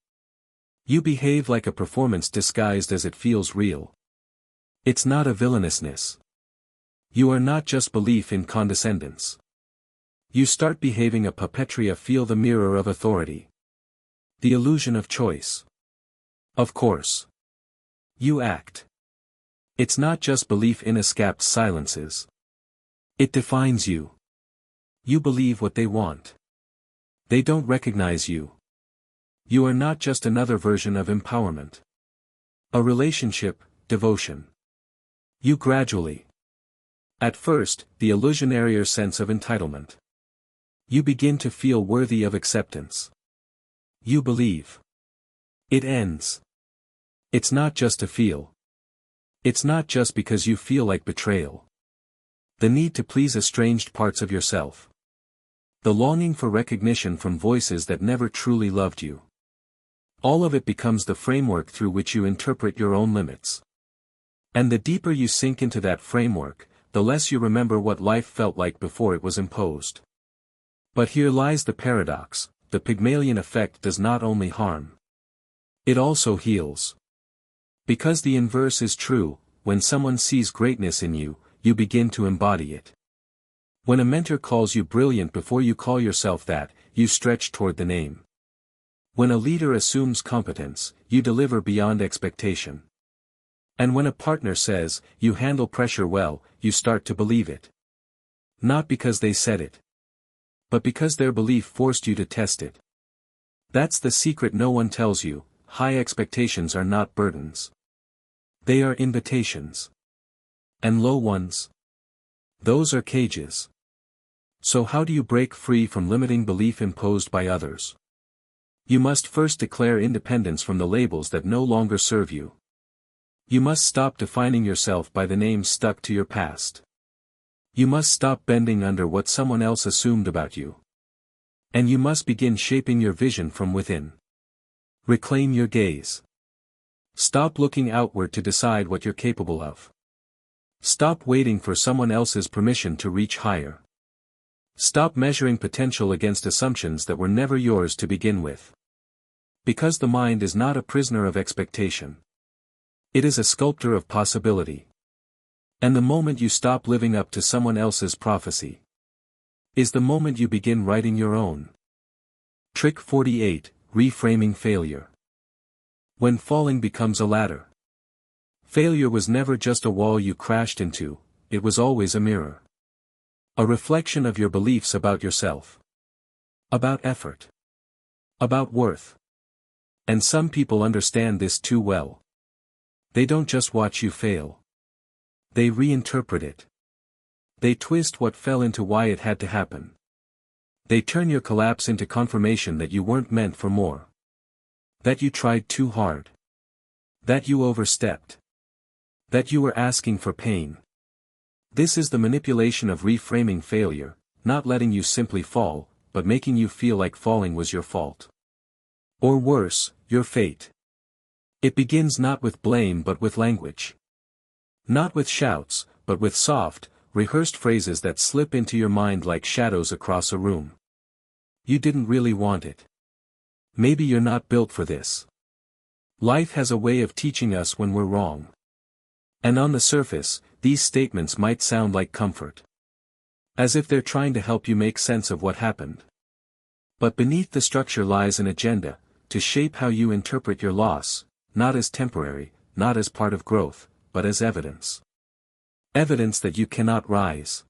You behave like a performance disguised as it feels real. It's not a villainousness. You are not just belief in condescendence. You start behaving a puppetry, feel the mirror of authority. The illusion of choice. Of course. You act. It's not just belief in escaped silences. It defines you. You believe what they want. They don't recognize you. You are not just another version of empowerment. A relationship, devotion. You gradually. At first, the illusionary sense of entitlement. You begin to feel worthy of acceptance. You believe. It ends. It's not just a feel. It's not just because you feel like betrayal. The need to please estranged parts of yourself. The longing for recognition from voices that never truly loved you. All of it becomes the framework through which you interpret your own limits. And the deeper you sink into that framework, the less you remember what life felt like before it was imposed. But here lies the paradox: the Pygmalion effect does not only harm. It also heals. Because the inverse is true, when someone sees greatness in you, you begin to embody it. When a mentor calls you brilliant before you call yourself that, you stretch toward the name. When a leader assumes competence, you deliver beyond expectation. And when a partner says, you handle pressure well, you start to believe it. Not because they said it, but because their belief forced you to test it. That's the secret no one tells you: high expectations are not burdens. They are invitations. And low ones? Those are cages. So how do you break free from limiting belief imposed by others? You must first declare independence from the labels that no longer serve you. You must stop defining yourself by the names stuck to your past. You must stop bending under what someone else assumed about you. And you must begin shaping your vision from within. Reclaim your gaze. Stop looking outward to decide what you're capable of. Stop waiting for someone else's permission to reach higher. Stop measuring potential against assumptions that were never yours to begin with. Because the mind is not a prisoner of expectation. It is a sculptor of possibility. And the moment you stop living up to someone else's prophecy, is the moment you begin writing your own. Trick 48, reframing failure. When falling becomes a ladder. Failure was never just a wall you crashed into, it was always a mirror. A reflection of your beliefs about yourself. About effort. About worth. And some people understand this too well. They don't just watch you fail. They reinterpret it. They twist what fell into why it had to happen. They turn your collapse into confirmation that you weren't meant for more. That you tried too hard. That you overstepped. That you were asking for pain. This is the manipulation of reframing failure, not letting you simply fall, but making you feel like falling was your fault. Or worse, your fate. It begins not with blame but with language. Not with shouts, but with soft, rehearsed phrases that slip into your mind like shadows across a room. You didn't really want it. Maybe you're not built for this. Life has a way of teaching us when we're wrong. And on the surface, these statements might sound like comfort. As if they're trying to help you make sense of what happened. But beneath the structure lies an agenda, to shape how you interpret your loss, not as temporary, not as part of growth, but as evidence. Evidence that you cannot rise.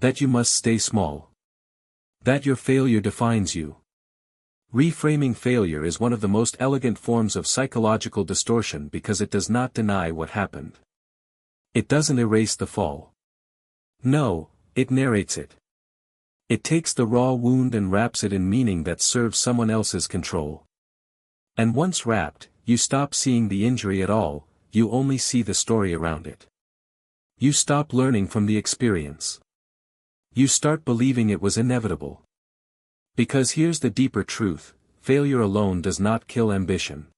That you must stay small. That your failure defines you. Reframing failure is one of the most elegant forms of psychological distortion because it does not deny what happened. It doesn't erase the fall. No, it narrates it. It takes the raw wound and wraps it in meaning that serves someone else's control. And once wrapped, you stop seeing the injury at all, you only see the story around it. You stop learning from the experience. You start believing it was inevitable. Because here's the deeper truth, failure alone does not kill ambition.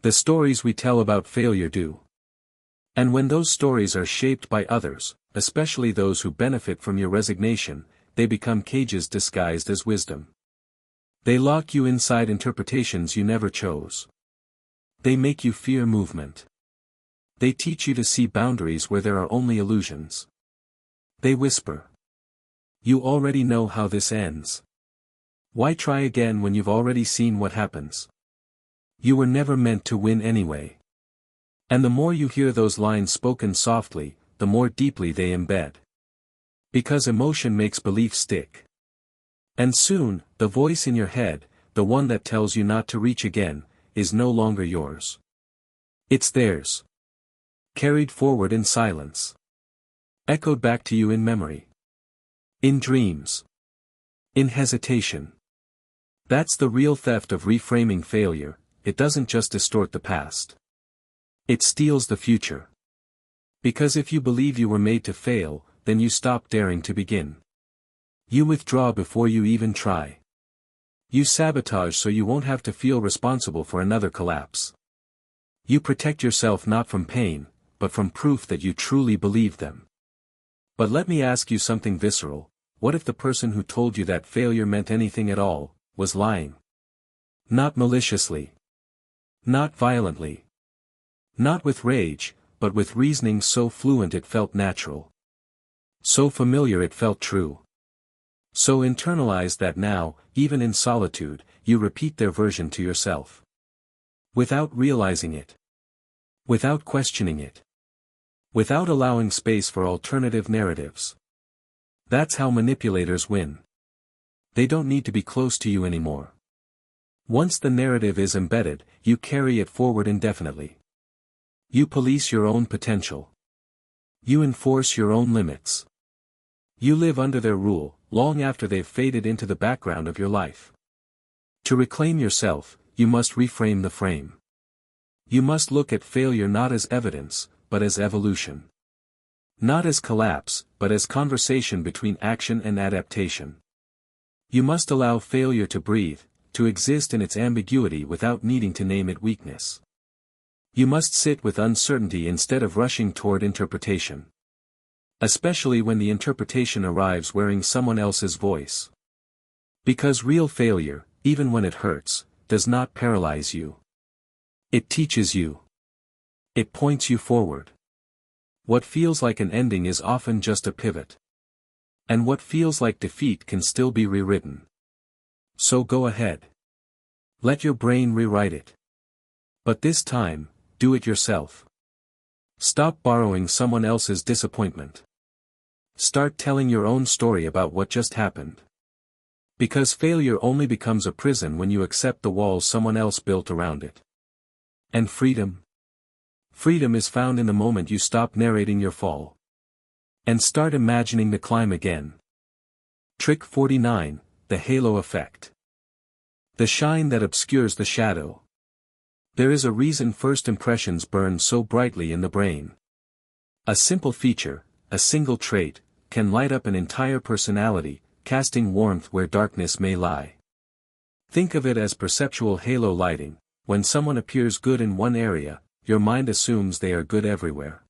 The stories we tell about failure do. And when those stories are shaped by others, especially those who benefit from your resignation, they become cages disguised as wisdom. They lock you inside interpretations you never chose. They make you fear movement. They teach you to see boundaries where there are only illusions. They whisper. You already know how this ends. Why try again when you've already seen what happens? You were never meant to win anyway. And the more you hear those lines spoken softly, the more deeply they embed. Because emotion makes belief stick. And soon, the voice in your head, the one that tells you not to reach again, is no longer yours. It's theirs. Carried forward in silence. Echoed back to you in memory. In dreams. In hesitation. That's the real theft of reframing failure, it doesn't just distort the past. It steals the future. Because if you believe you were made to fail, then you stop daring to begin. You withdraw before you even try. You sabotage so you won't have to feel responsible for another collapse. You protect yourself not from pain, but from proof that you truly believe them. But let me ask you something visceral, what if the person who told you that failure meant anything at all, was lying? Not maliciously. Not violently. Not with rage, but with reasoning so fluent it felt natural. So familiar it felt true. So internalized that now, even in solitude, you repeat their version to yourself. Without realizing it. Without questioning it. Without allowing space for alternative narratives. That's how manipulators win. They don't need to be close to you anymore. Once the narrative is embedded, you carry it forward indefinitely. You police your own potential. You enforce your own limits. You live under their rule, long after they've faded into the background of your life. To reclaim yourself, you must reframe the frame. You must look at failure not as evidence, but as evolution. Not as collapse, but as conversation between action and adaptation. You must allow failure to breathe, to exist in its ambiguity without needing to name it weakness. You must sit with uncertainty instead of rushing toward interpretation. Especially when the interpretation arrives wearing someone else's voice. Because real failure, even when it hurts, does not paralyze you. It teaches you. It points you forward. What feels like an ending is often just a pivot. And what feels like defeat can still be rewritten. So go ahead. Let your brain rewrite it. But this time, do it yourself. Stop borrowing someone else's disappointment. Start telling your own story about what just happened. Because failure only becomes a prison when you accept the walls someone else built around it. And freedom? Freedom is found in the moment you stop narrating your fall. And start imagining the climb again. Trick 49, the halo effect. The shine that obscures the shadow. There is a reason first impressions burn so brightly in the brain. A simple feature, a single trait, can light up an entire personality, casting warmth where darkness may lie. Think of it as perceptual halo lighting. When someone appears good in one area, your mind assumes they are good everywhere.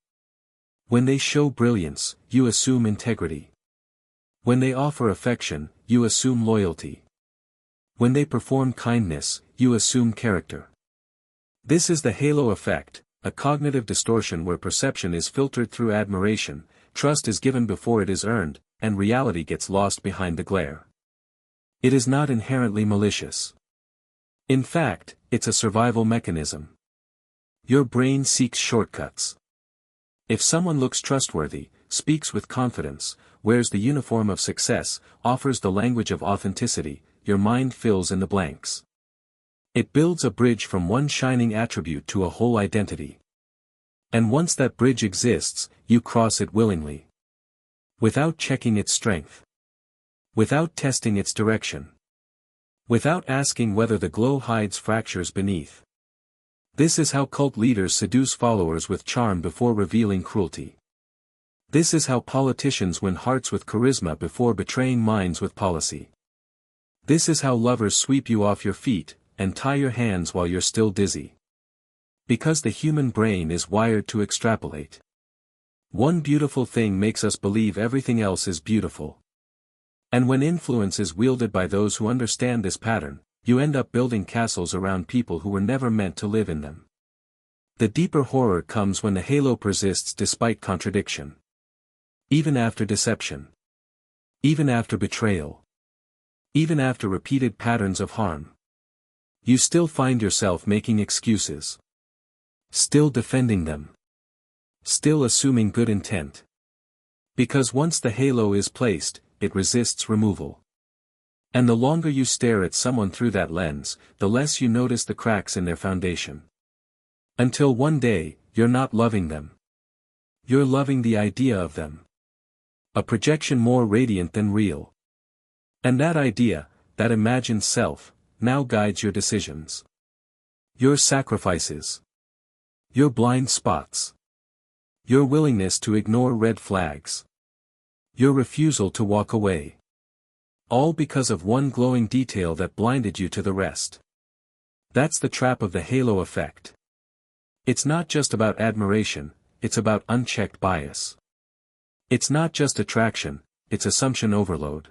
When they show brilliance, you assume integrity. When they offer affection, you assume loyalty. When they perform kindness, you assume character. This is the halo effect, a cognitive distortion where perception is filtered through admiration, trust is given before it is earned, and reality gets lost behind the glare. It is not inherently malicious. In fact, it's a survival mechanism. Your brain seeks shortcuts. If someone looks trustworthy, speaks with confidence, wears the uniform of success, offers the language of authenticity, your mind fills in the blanks. It builds a bridge from one shining attribute to a whole identity. And once that bridge exists, you cross it willingly. Without checking its strength. Without testing its direction. Without asking whether the glow hides fractures beneath. This is how cult leaders seduce followers with charm before revealing cruelty. This is how politicians win hearts with charisma before betraying minds with policy. This is how lovers sweep you off your feet, and tie your hands while you're still dizzy. Because the human brain is wired to extrapolate. One beautiful thing makes us believe everything else is beautiful. And when influence is wielded by those who understand this pattern, you end up building castles around people who were never meant to live in them. The deeper horror comes when the halo persists despite contradiction. Even after deception. Even after betrayal. Even after repeated patterns of harm. You still find yourself making excuses. Still defending them. Still assuming good intent. Because once the halo is placed, it resists removal. And the longer you stare at someone through that lens, the less you notice the cracks in their foundation. Until one day, you're not loving them. You're loving the idea of them. A projection more radiant than real. And that idea, that imagined self, now guides your decisions. Your sacrifices. Your blind spots. Your willingness to ignore red flags. Your refusal to walk away. All because of one glowing detail that blinded you to the rest. That's the trap of the halo effect. It's not just about admiration, it's about unchecked bias. It's not just attraction, it's assumption overload.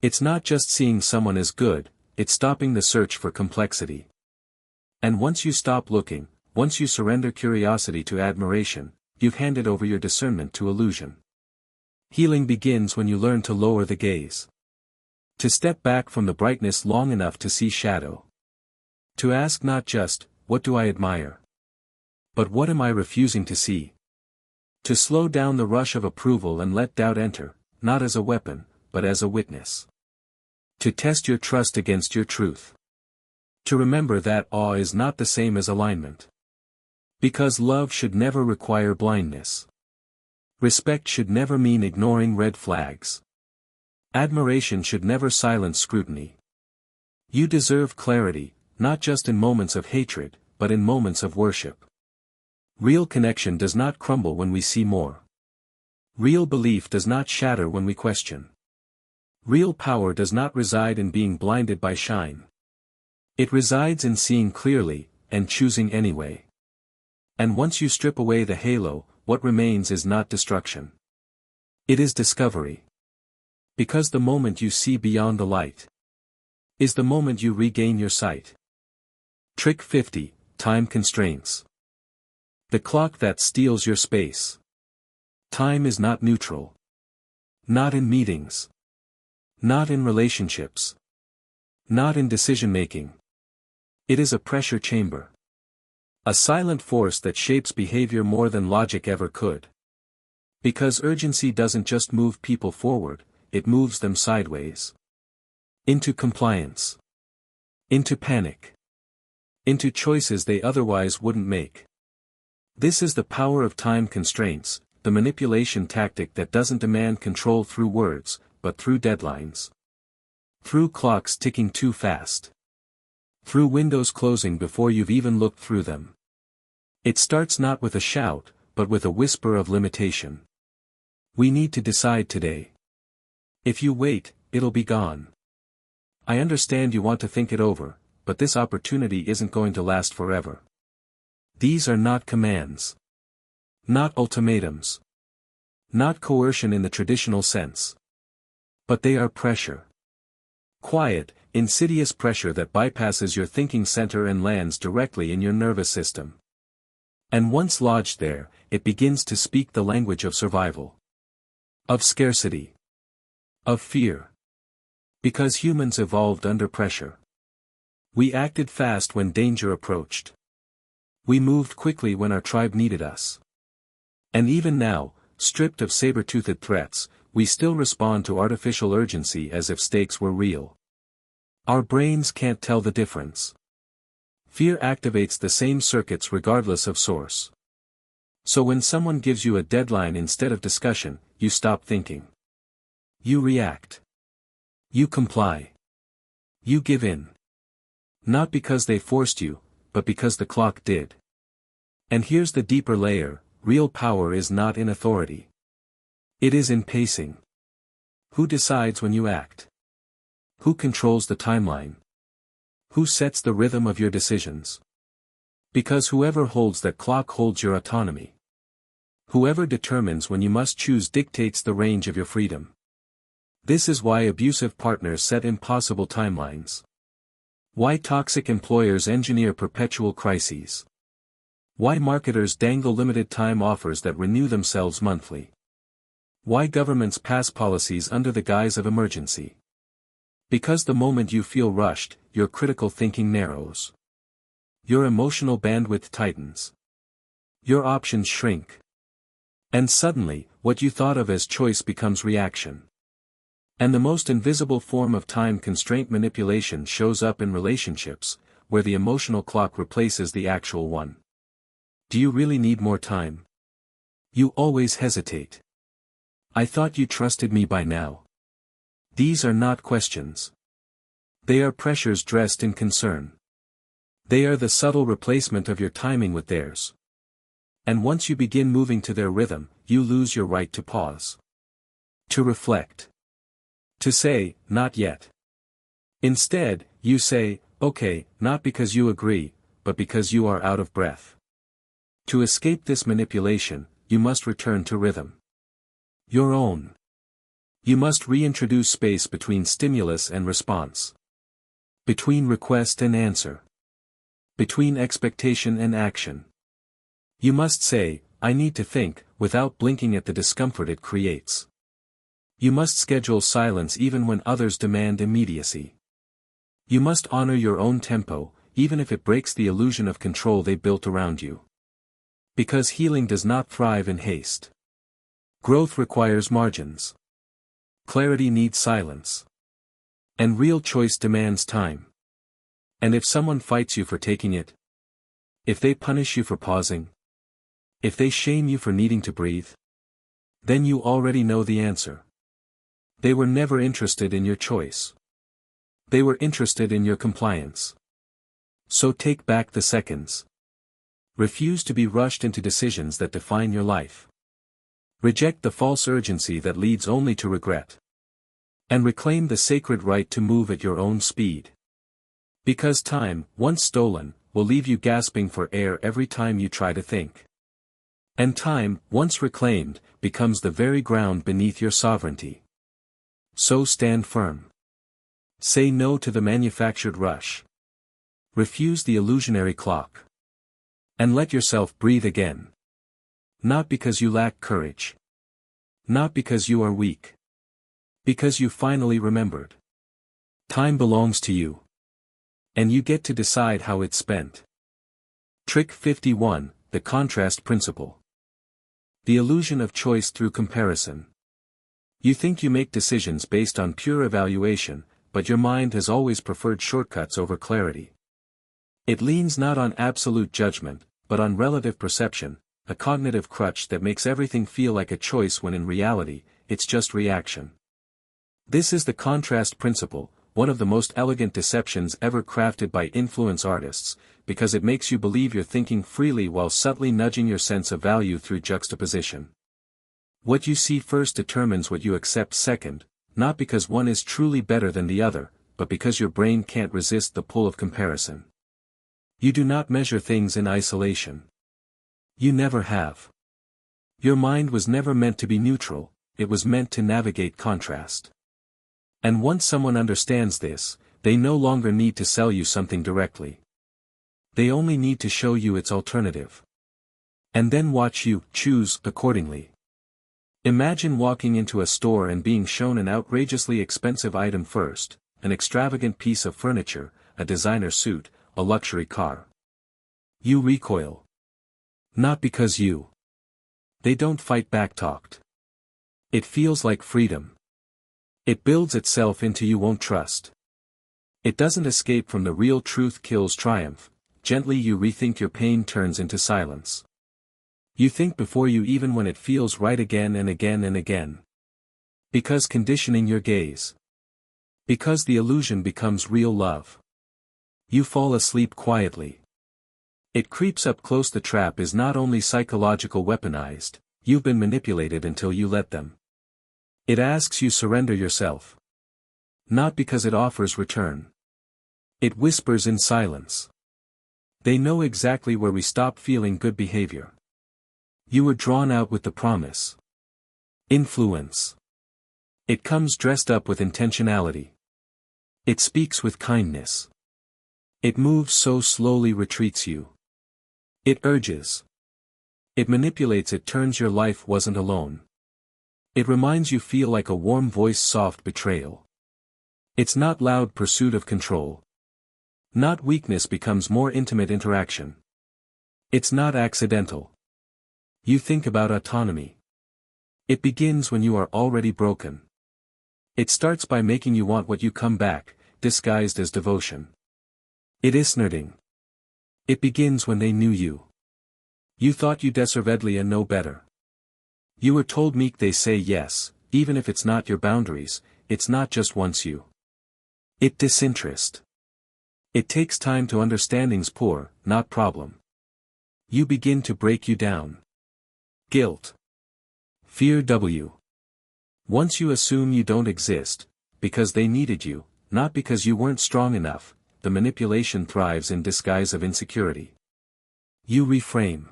It's not just seeing someone as good, it's stopping the search for complexity. And once you stop looking, once you surrender curiosity to admiration, you've handed over your discernment to illusion. Healing begins when you learn to lower the gaze. To step back from the brightness long enough to see shadow. To ask not just, what do I admire? But what am I refusing to see? To slow down the rush of approval and let doubt enter, not as a weapon, but as a witness. To test your trust against your truth. To remember that awe is not the same as alignment. Because love should never require blindness. Respect should never mean ignoring red flags. Admiration should never silence scrutiny. You deserve clarity, not just in moments of hatred, but in moments of worship. Real connection does not crumble when we see more. Real belief does not shatter when we question. Real power does not reside in being blinded by shine. It resides in seeing clearly, and choosing anyway. And once you strip away the halo, what remains is not destruction. It is discovery. Because the moment you see beyond the light is the moment you regain your sight. Trick 50, Time Constraints. The clock that steals your space. Time is not neutral. Not in meetings. Not in relationships. Not in decision-making. It is a pressure chamber. A silent force that shapes behavior more than logic ever could. Because urgency doesn't just move people forward, it moves them sideways. Into compliance. Into panic. Into choices they otherwise wouldn't make. This is the power of time constraints, the manipulation tactic that doesn't demand control through words, but through deadlines. Through clocks ticking too fast. Through windows closing before you've even looked through them. It starts not with a shout, but with a whisper of limitation. We need to decide today. If you wait, it'll be gone. I understand you want to think it over, but this opportunity isn't going to last forever. These are not commands. Not ultimatums. Not coercion in the traditional sense. But they are pressure. Quiet, insidious pressure that bypasses your thinking center and lands directly in your nervous system. And once lodged there, it begins to speak the language of survival. Of scarcity. Of fear. Because humans evolved under pressure. We acted fast when danger approached. We moved quickly when our tribe needed us. And even now, stripped of saber-toothed threats, we still respond to artificial urgency as if stakes were real. Our brains can't tell the difference. Fear activates the same circuits regardless of source. So when someone gives you a deadline instead of discussion, you stop thinking. You react. You comply. You give in. Not because they forced you, but because the clock did. And here's the deeper layer, real power is not in authority. It is in pacing. Who decides when you act? Who controls the timeline? Who sets the rhythm of your decisions? Because whoever holds that clock holds your autonomy. Whoever determines when you must choose dictates the range of your freedom. This is why abusive partners set impossible timelines. Why toxic employers engineer perpetual crises. Why marketers dangle limited-time offers that renew themselves monthly. Why governments pass policies under the guise of emergency. Because the moment you feel rushed, your critical thinking narrows. Your emotional bandwidth tightens. Your options shrink. And suddenly, what you thought of as choice becomes reaction. And the most invisible form of time constraint manipulation shows up in relationships, where the emotional clock replaces the actual one. Do you really need more time? You always hesitate. I thought you trusted me by now. These are not questions. They are pressures dressed in concern. They are the subtle replacement of your timing with theirs. And once you begin moving to their rhythm, you lose your right to pause. To reflect. To say, not yet. Instead, you say, okay, not because you agree, but because you are out of breath. To escape this manipulation, you must return to rhythm. Your own. You must reintroduce space between stimulus and response. Between request and answer. Between expectation and action. You must say, I need to think, without blinking at the discomfort it creates. You must schedule silence even when others demand immediacy. You must honor your own tempo, even if it breaks the illusion of control they built around you. Because healing does not thrive in haste. Growth requires margins. Clarity needs silence. And real choice demands time. And if someone fights you for taking it, if they punish you for pausing, if they shame you for needing to breathe, then you already know the answer. They were never interested in your choice. They were interested in your compliance. So take back the seconds. Refuse to be rushed into decisions that define your life. Reject the false urgency that leads only to regret. And reclaim the sacred right to move at your own speed. Because time, once stolen, will leave you gasping for air every time you try to think. And time, once reclaimed, becomes the very ground beneath your sovereignty. So stand firm. Say no to the manufactured rush. Refuse the illusionary clock. And let yourself breathe again. Not because you lack courage. Not because you are weak. Because you finally remembered. Time belongs to you. And you get to decide how it's spent. Trick 51, the contrast principle. The illusion of choice through comparison. You think you make decisions based on pure evaluation, but your mind has always preferred shortcuts over clarity. It leans not on absolute judgment, but on relative perception, a cognitive crutch that makes everything feel like a choice when in reality, it's just reaction. This is the contrast principle, one of the most elegant deceptions ever crafted by influence artists, because it makes you believe you're thinking freely while subtly nudging your sense of value through juxtaposition. What you see first determines what you accept second, not because one is truly better than the other, but because your brain can't resist the pull of comparison. You do not measure things in isolation. You never have. Your mind was never meant to be neutral, it was meant to navigate contrast. And once someone understands this, they no longer need to sell you something directly. They only need to show you its alternative. And then watch you choose accordingly. Imagine walking into a store and being shown an outrageously expensive item first, an extravagant piece of furniture, a designer suit, a luxury car. You recoil. Not because they don't fight back talked. It feels like freedom. It builds itself into you won't trust. It doesn't escape from the real truth kills triumph, gently you rethink your pain turns into silence. You think before you even when it feels right again and again and again. Because conditioning your gaze. Because the illusion becomes real love. You fall asleep quietly. It creeps up close. The trap is not only psychological weaponized, you've been manipulated until you let them. It asks you surrender yourself. Not because it offers return. It whispers in silence. They know exactly where we stop feeling good behavior. You were drawn out with the promise. Influence. It comes dressed up with intentionality. It speaks with kindness. It moves so slowly retreats you. It urges. It manipulates. It turns your life wasn't alone. It reminds you feel like a warm voice soft betrayal. It's not loud pursuit of control. Not weakness becomes more intimate interaction. It's not accidental. You think about autonomy. It begins when you are already broken. It starts by making you want what you come back, disguised as devotion. It is snerding. It begins when they knew you. You thought you deservedly and know better. You were told meek they say yes, even if it's not your boundaries, it's not just once you. It disinterest. It takes time to understanding's poor, not problem. You begin to break you down. Guilt. Fear. Once you assume you don't exist, because they needed you, not because you weren't strong enough, the manipulation thrives in disguise of insecurity. You reframe.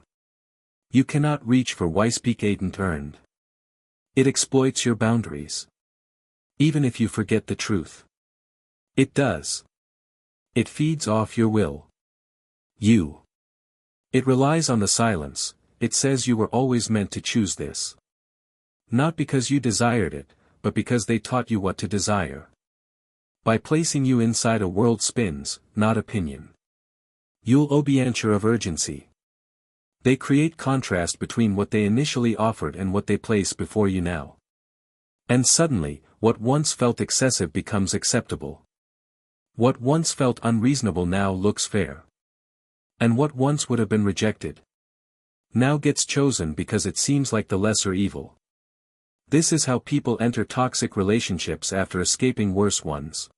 You cannot reach for Weispeak ain't earned. It exploits your boundaries. Even if you forget the truth. It does. It feeds off your will. It relies on the silence. It says you were always meant to choose this. Not because you desired it, but because they taught you what to desire. By placing you inside a world spins, not opinion. You'll obedienture of urgency. They create contrast between what they initially offered and what they place before you now. And suddenly, what once felt excessive becomes acceptable. What once felt unreasonable now looks fair. And what once would have been rejected now gets chosen because it seems like the lesser evil. This is how people enter toxic relationships after escaping worse ones.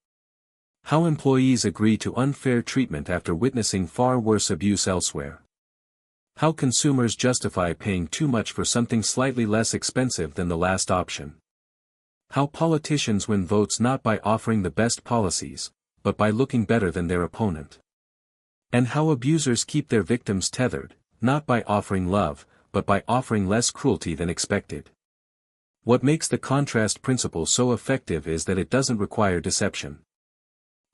How employees agree to unfair treatment after witnessing far worse abuse elsewhere. How consumers justify paying too much for something slightly less expensive than the last option. How politicians win votes not by offering the best policies, but by looking better than their opponent. And how abusers keep their victims tethered, not by offering love, but by offering less cruelty than expected. What makes the contrast principle so effective is that it doesn't require deception.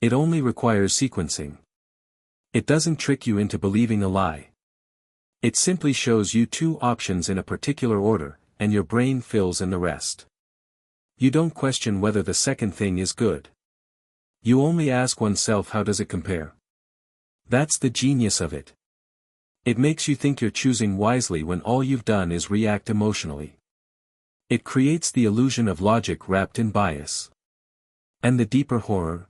It only requires sequencing. It doesn't trick you into believing a lie. It simply shows you two options in a particular order, and your brain fills in the rest. You don't question whether the second thing is good. You only ask oneself, how does it compare? That's the genius of it. It makes you think you're choosing wisely when all you've done is react emotionally. It creates the illusion of logic wrapped in bias. And the deeper horror?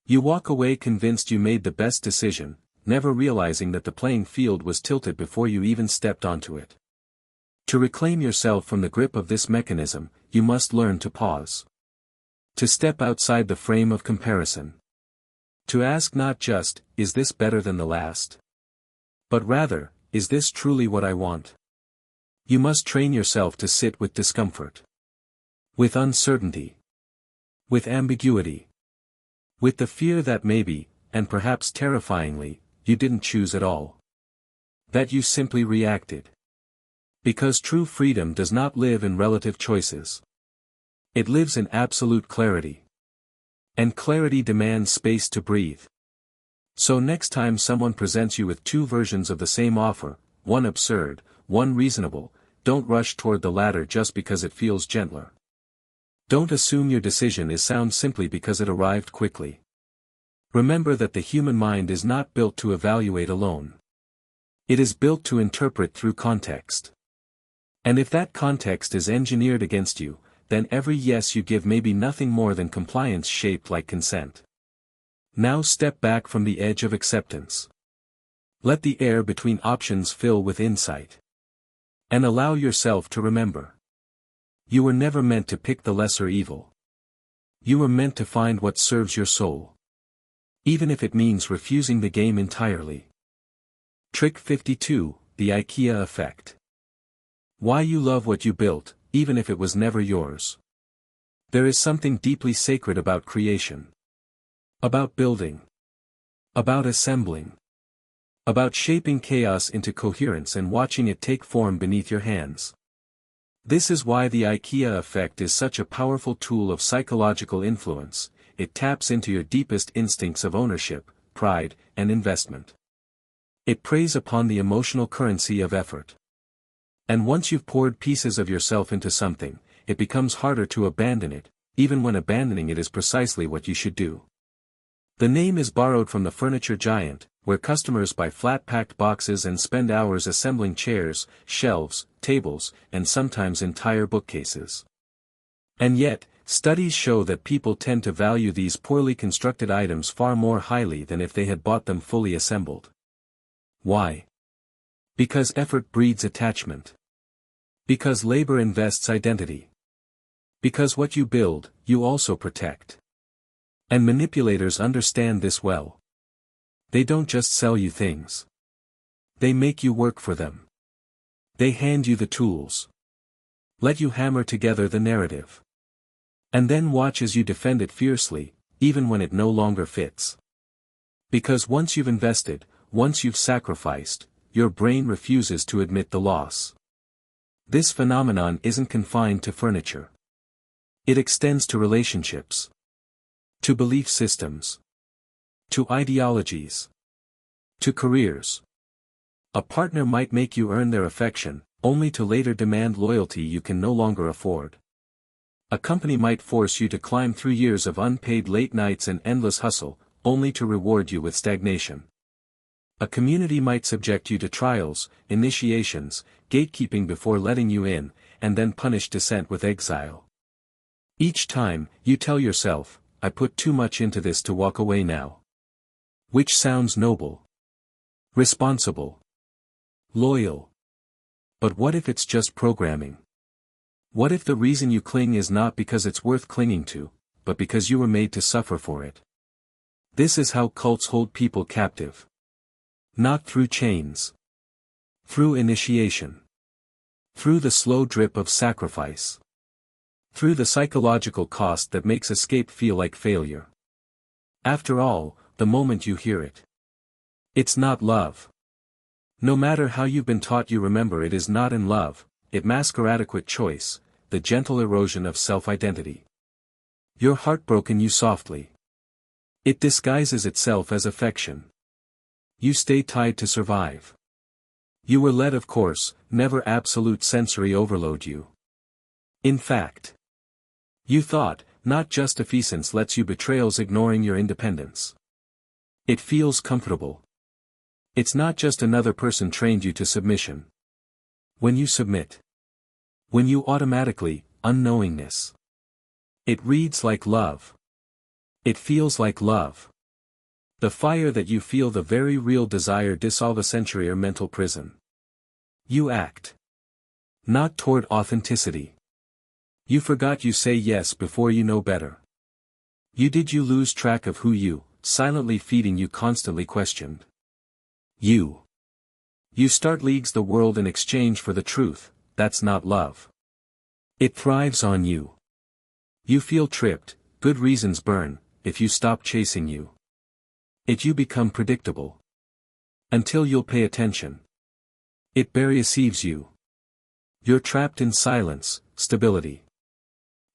You walk away convinced you made the best decision, never realizing that the playing field was tilted before you even stepped onto it. To reclaim yourself from the grip of this mechanism, you must learn to pause. To step outside the frame of comparison. To ask not just, is this better than the last? But rather, is this truly what I want? You must train yourself to sit with discomfort. With uncertainty. With ambiguity. With the fear that maybe, and perhaps terrifyingly, you didn't choose at all. That you simply reacted. Because true freedom does not live in relative choices. It lives in absolute clarity. And clarity demands space to breathe. So next time someone presents you with two versions of the same offer, one absurd, one reasonable, don't rush toward the latter just because it feels gentler. Don't assume your decision is sound simply because it arrived quickly. Remember that the human mind is not built to evaluate alone. It is built to interpret through context. And if that context is engineered against you, then every yes you give may be nothing more than compliance shaped like consent. Now step back from the edge of acceptance. Let the air between options fill with insight. And allow yourself to remember. You were never meant to pick the lesser evil. You were meant to find what serves your soul. Even if it means refusing the game entirely. Trick 52, the IKEA effect. Why you love what you built, even if it was never yours. There is something deeply sacred about creation. About building. About assembling. About shaping chaos into coherence and watching it take form beneath your hands. This is why the IKEA effect is such a powerful tool of psychological influence. It taps into your deepest instincts of ownership, pride, and investment. It preys upon the emotional currency of effort. And once you've poured pieces of yourself into something, it becomes harder to abandon it, even when abandoning it is precisely what you should do. The name is borrowed from the furniture giant, where customers buy flat-packed boxes and spend hours assembling chairs, shelves, tables, and sometimes entire bookcases. And yet, studies show that people tend to value these poorly constructed items far more highly than if they had bought them fully assembled. Why? Because effort breeds attachment. Because labor invests identity. Because what you build, you also protect. And manipulators understand this well. They don't just sell you things. They make you work for them. They hand you the tools. Let you hammer together the narrative. And then watch as you defend it fiercely, even when it no longer fits. Because once you've invested, once you've sacrificed, your brain refuses to admit the loss. This phenomenon isn't confined to furniture. It extends to relationships. To belief systems. To ideologies. To careers. A partner might make you earn their affection, only to later demand loyalty you can no longer afford. A company might force you to climb through years of unpaid late nights and endless hustle, only to reward you with stagnation. A community might subject you to trials, initiations, gatekeeping before letting you in, and then punish dissent with exile. Each time, you tell yourself, I put too much into this to walk away now. Which sounds noble. Responsible. Loyal. But what if it's just programming? What if the reason you cling is not because it's worth clinging to, but because you were made to suffer for it? This is how cults hold people captive. Not through chains. Through initiation. Through the slow drip of sacrifice. Through the psychological cost that makes escape feel like failure. After all, the moment you hear it. It's not love. No matter how you've been taught, you remember it is not in love, it masks adequate choice, the gentle erosion of self-identity. Your heart broken you softly. It disguises itself as affection. You stay tied to survive. You were led, of course, never absolute sensory overload you. In fact, You thought, not justification lets you betrayals ignoring your independence. It feels comfortable. It's not just another person trained you to submission. When you submit. When you automatically, unknowingness. It reads like love. It feels like love. The fire that you feel, the very real desire, dissolve a century or mental prison. You act. Not toward authenticity. You forgot you say yes before you know better. You lose track of who you, silently feeding you, constantly questioned. You start leagues the world in exchange for the truth. That's not love. It thrives on you. You feel tripped, good reasons burn, if you stop chasing you. You become predictable. Until you'll pay attention. It receives you. You're trapped in silence, stability.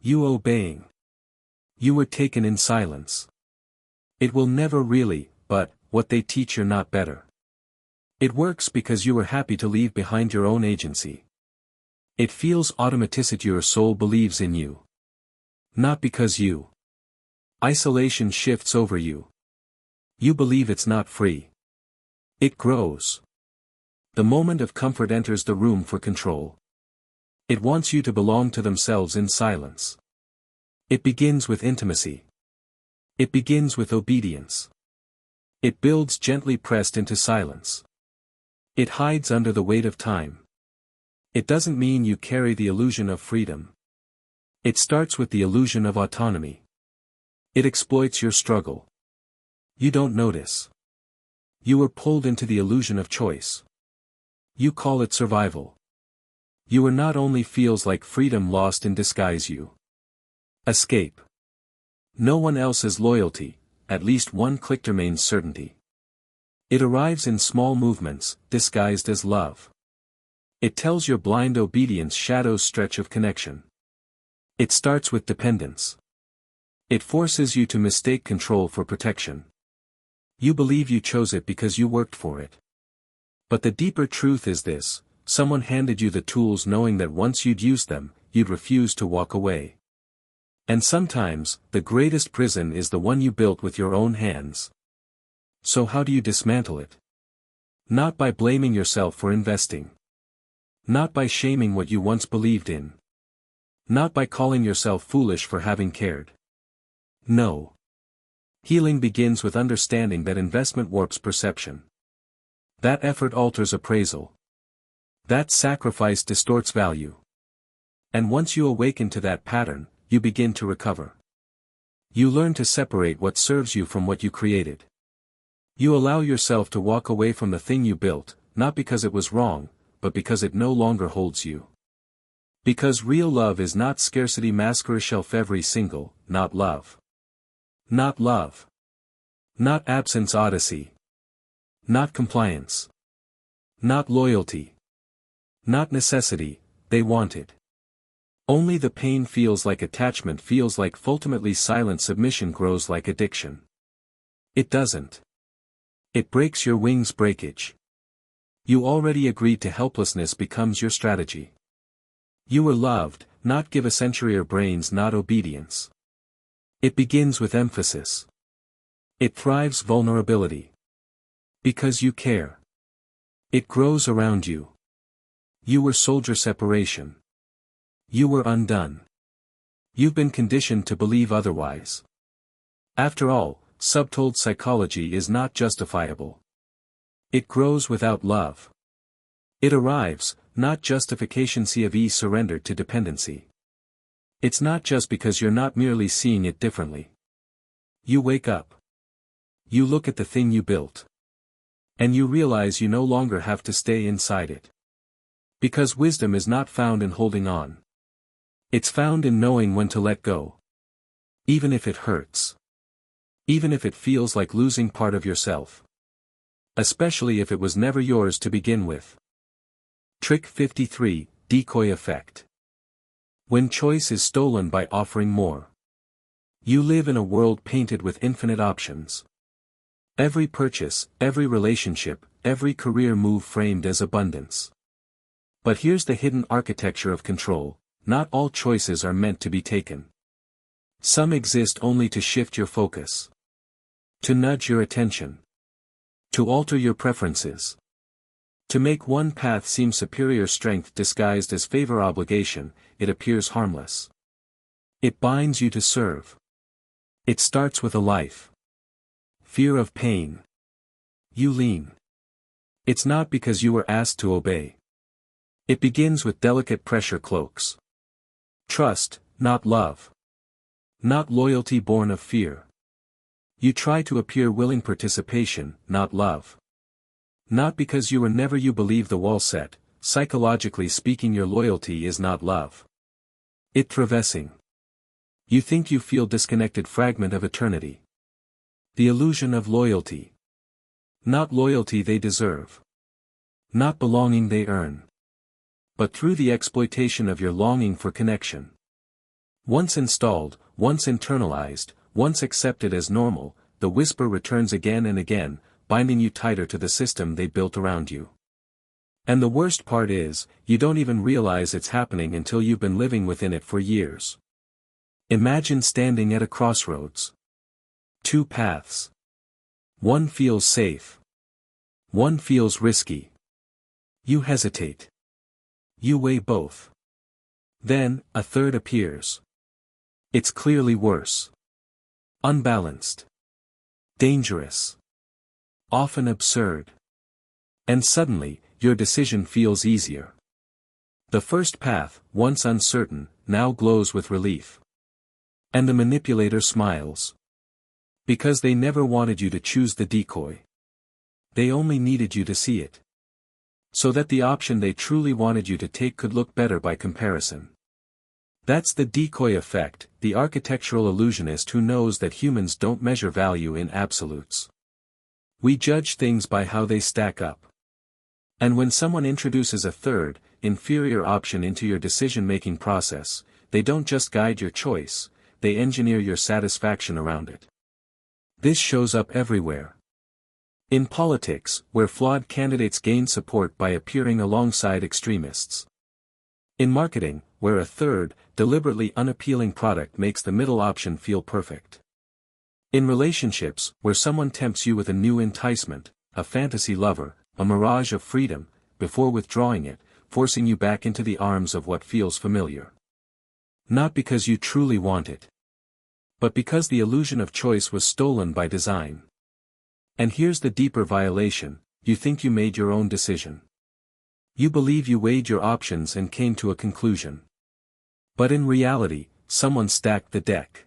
You obeying. You were taken in silence. It will never really, but, what they teach you're not better. It works because you were happy to leave behind your own agency. It feels automaticity, your soul believes in you. Not because you. Isolation shifts over you. You believe it's not free. It grows. The moment of comfort enters the room for control. It wants you to belong to themselves in silence. It begins with intimacy. It begins with obedience. It builds gently pressed into silence. It hides under the weight of time. It doesn't mean you carry the illusion of freedom. It starts with the illusion of autonomy. It exploits your struggle. You don't notice. You were pulled into the illusion of choice. You call it survival. You are not only feels like freedom lost in disguise, you escape. No one else's loyalty, at least one click remains certainty. It arrives in small movements, disguised as love. It tells your blind obedience shadows stretch of connection. It starts with dependence. It forces you to mistake control for protection. You believe you chose it because you worked for it. But the deeper truth is this: someone handed you the tools knowing that once you'd used them, you'd refuse to walk away. And sometimes, the greatest prison is the one you built with your own hands. So how do you dismantle it? Not by blaming yourself for investing. Not by shaming what you once believed in. Not by calling yourself foolish for having cared. No. Healing begins with understanding that investment warps perception. That effort alters appraisal. That sacrifice distorts value. And once you awaken to that pattern, you begin to recover. You learn to separate what serves you from what you created. You allow yourself to walk away from the thing you built, not because it was wrong, but because it no longer holds you. Because real love is not scarcity masquer shelf every single, not love. Not love. Not absence odyssey. Not compliance. Not loyalty. Not necessity, they wanted. Only the pain feels like attachment, feels like ultimately silent submission, grows like addiction. It doesn't. It breaks your wings breakage. You already agreed to helplessness becomes your strategy. You were loved, not give a century or brains, not obedience. It begins with emphasis. It thrives vulnerability. Because you care. It grows around you. You were soldier separation. You were undone. You've been conditioned to believe otherwise. After all, subtold psychology is not justifiable. It grows without love. It arrives, not justification CVE surrendered to dependency. It's not just because you're not merely seeing it differently. You wake up. You look at the thing you built. And you realize you no longer have to stay inside it. Because wisdom is not found in holding on. It's found in knowing when to let go. Even if it hurts. Even if it feels like losing part of yourself. Especially if it was never yours to begin with. Trick 53, Decoy Effect. When choice is stolen by offering more. You live in a world painted with infinite options. Every purchase, every relationship, every career move framed as abundance. But here's the hidden architecture of control: not all choices are meant to be taken. Some exist only to shift your focus. To nudge your attention. To alter your preferences. To make one path seem superior, strength disguised as favor, obligation, it appears harmless. It binds you to serve. It starts with a life. Fear of pain. You lean. It's not because you were asked to obey. It begins with delicate pressure cloaks. Trust, not love. Not loyalty born of fear. You try to appear willing, participation, not love. Not because you were never, you believe the wall set, psychologically speaking your loyalty is not love. It traversing. You think you feel disconnected, fragment of eternity. The illusion of loyalty. Not loyalty they deserve. Not belonging they earn. But through the exploitation of your longing for connection. Once installed, once internalized, once accepted as normal, the whisper returns again and again, binding you tighter to the system they built around you. And the worst part is, you don't even realize it's happening until you've been living within it for years. Imagine standing at a crossroads. Two paths. One feels safe. One feels risky. You hesitate. You weigh both. Then, a third appears. It's clearly worse. Unbalanced. Dangerous. Often absurd. And suddenly, your decision feels easier. The first path, once uncertain, now glows with relief. And the manipulator smiles. Because they never wanted you to choose the decoy. They only needed you to see it. So that the option they truly wanted you to take could look better by comparison. That's the decoy effect, the architectural illusionist who knows that humans don't measure value in absolutes. We judge things by how they stack up. And when someone introduces a third, inferior option into your decision-making process, they don't just guide your choice, they engineer your satisfaction around it. This shows up everywhere. In politics, where flawed candidates gain support by appearing alongside extremists. In marketing, where a third, deliberately unappealing product makes the middle option feel perfect. In relationships, where someone tempts you with a new enticement, a fantasy lover, a mirage of freedom, before withdrawing it, forcing you back into the arms of what feels familiar. Not because you truly want it. But because the illusion of choice was stolen by design. And here's the deeper violation, you think you made your own decision. You believe you weighed your options and came to a conclusion. But in reality, someone stacked the deck.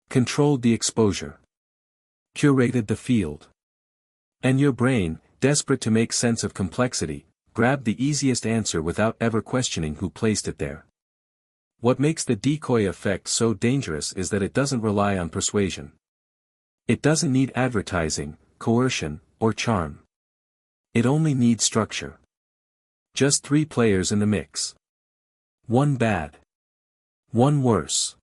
Controlled the exposure. Curated the field. And your brain, desperate to make sense of complexity, grabbed the easiest answer without ever questioning who placed it there. What makes the decoy effect so dangerous is that it doesn't rely on persuasion. It doesn't need advertising, coercion, or charm. It only needs structure. Just 3 players in the mix. One bad. One worse.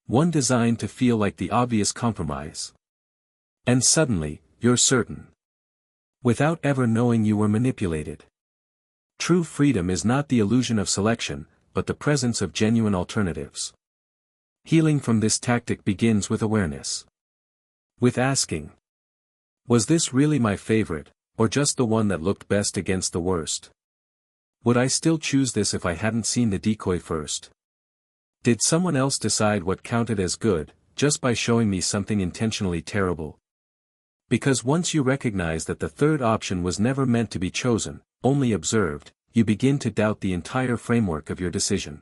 One designed to feel like the obvious compromise. And suddenly, you're certain. Without ever knowing you were manipulated. True freedom is not the illusion of selection, but the presence of genuine alternatives. Healing from this tactic begins with awareness. With asking, was this really my favorite, or just the one that looked best against the worst? Would I still choose this if I hadn't seen the decoy first? Did someone else decide what counted as good, just by showing me something intentionally terrible? Because once you recognize that the third option was never meant to be chosen, only observed, you begin to doubt the entire framework of your decision.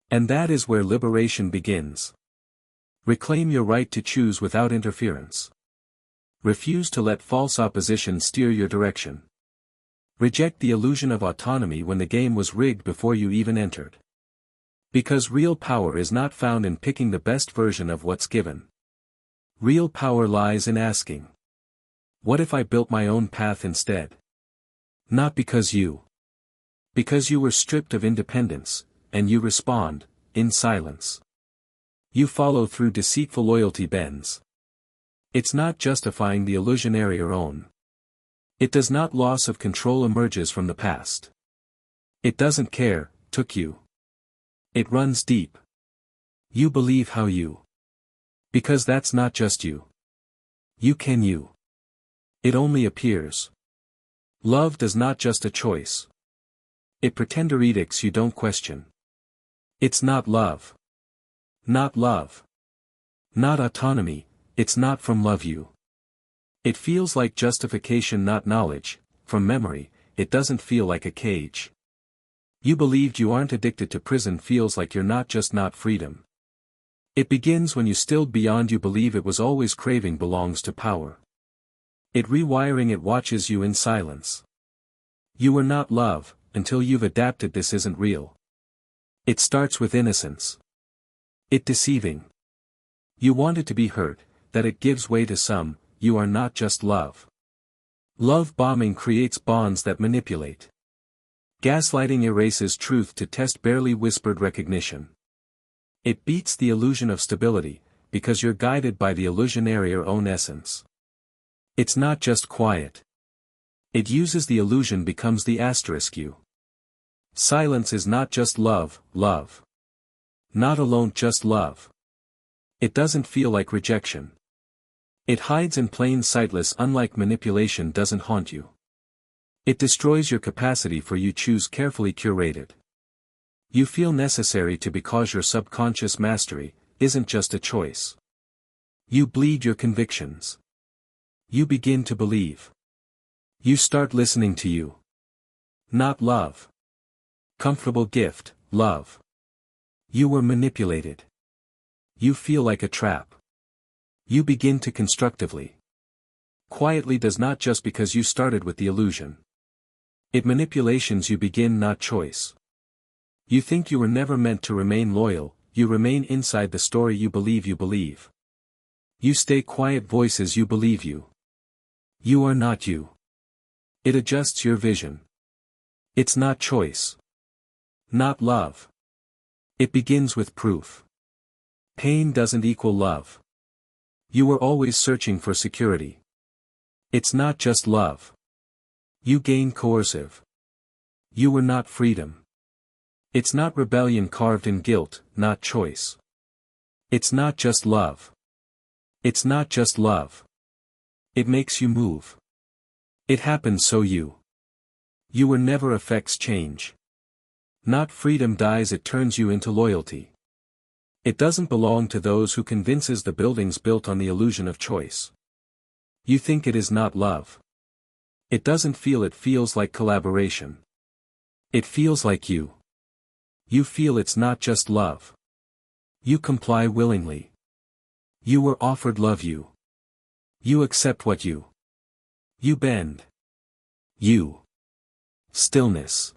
And that is where liberation begins. Reclaim your right to choose without interference. Refuse to let false opposition steer your direction. Reject the illusion of autonomy when the game was rigged before you even entered. Because real power is not found in picking the best version of what's given. Real power lies in asking, what if I built my own path instead? Not because you were stripped of independence, and you respond, in silence. You follow through deceitful loyalty bends. It's not justifying the illusionary or own. It does not loss of control emerges from the past. It doesn't care, took you. It runs deep. You believe how you. Because that's not just you. You can you. It only appears. Love does not just a choice. It pretender edicts you don't question. It's not love. Not love. Not autonomy, it's not from love you. It feels like justification not knowledge, from memory, it doesn't feel like a cage. You believed you aren't addicted to prison feels like you're not just not freedom. It begins when you stilled beyond you believe it was always craving belongs to power. It rewiring it watches you in silence. You are not love, until you've adapted this isn't real. It starts with innocence. It deceiving. You wanted to be hurt, that it gives way to some, you are not just love. Love bombing creates bonds that manipulate. Gaslighting erases truth to test barely whispered recognition. It beats the illusion of stability, because you're guided by the illusionary own essence. It's not just quiet. It uses the illusion becomes the asterisk you. Silence is not just love, love. Not alone just love. It doesn't feel like rejection. It hides in plain sightless unlike manipulation doesn't haunt you. It destroys your capacity for you choose carefully curated. You feel necessary to because your subconscious mastery isn't just a choice. You bleed your convictions. You begin to believe. You start listening to you. Not love. Comfortable gift, love. You were manipulated. You feel like a trap. You begin to constructively. Quietly does not just because you started with the illusion. It manipulations you begin not choice. You think you were never meant to remain loyal, you remain inside the story you believe you believe. You stay quiet voices you believe you. You are not you. It adjusts your vision. It's not choice. Not love. It begins with proof. Pain doesn't equal love. You were always searching for security. It's not just love. You gain coercive. You were not freedom. It's not rebellion carved in guilt, not choice. It's not just love. It's not just love. It makes you move. It happens so you. You were never affects change. Not freedom dies it turns you into loyalty. It doesn't belong to those who convinces the buildings built on the illusion of choice. You think it is not love. It doesn't feel it feels like collaboration. It feels like you. You feel it's not just love. You comply willingly. You were offered love you. You accept what you. You bend. You. Stillness.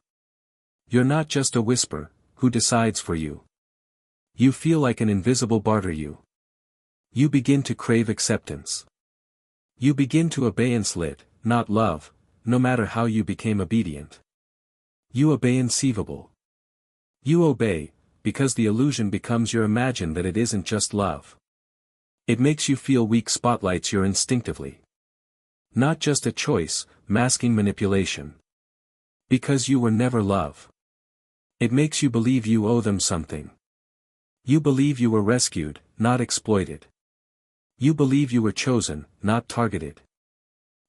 You're not just a whisper, who decides for you. You feel like an invisible barter you. You begin to crave acceptance. You begin to obey and slit, not love, no matter how you became obedient. You obey inceivable. You obey, because the illusion becomes your imagine that it isn't just love. It makes you feel weak spotlights your instinctively. Not just a choice, masking manipulation. Because you were never love. It makes you believe you owe them something. You believe you were rescued, not exploited. You believe you were chosen, not targeted.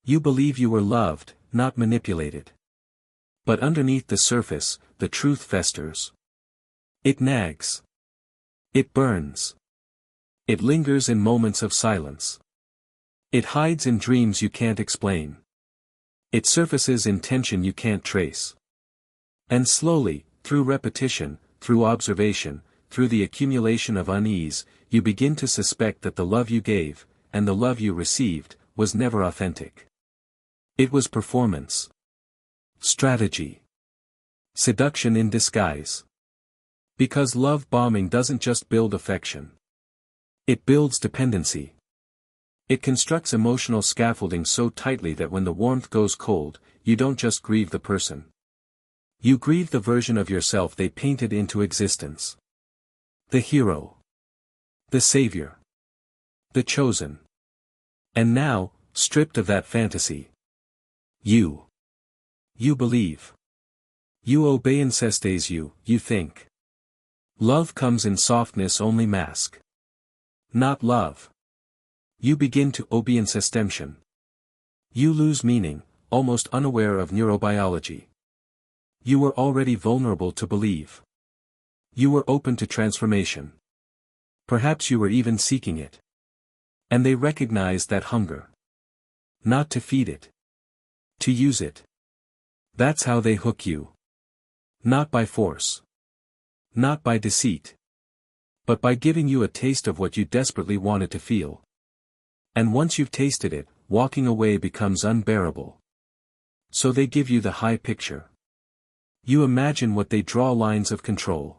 You believe you were loved, not manipulated. But underneath the surface, the truth festers. It nags. It burns. It lingers in moments of silence. It hides in dreams you can't explain. It surfaces in tension you can't trace. And slowly, through repetition, through observation, through the accumulation of unease, you begin to suspect that the love you gave, and the love you received, was never authentic. It was performance. Strategy. Seduction in disguise. Because love bombing doesn't just build affection. It builds dependency. It constructs emotional scaffolding so tightly that when the warmth goes cold, you don't just grieve the person. You grieve the version of yourself they painted into existence. The hero. The savior. The chosen. And now, stripped of that fantasy. You. You believe. You obey incestes you think. Love comes in softness only mask. Not love. You begin to obedience extension. You lose meaning, almost unaware of neurobiology. You were already vulnerable to believe. You were open to transformation. Perhaps you were even seeking it. And they recognized that hunger. Not to feed it. To use it. That's how they hook you. Not by force. Not by deceit. But by giving you a taste of what you desperately wanted to feel. And once you've tasted it, walking away becomes unbearable. So they give you the high picture. You imagine what they draw lines of control.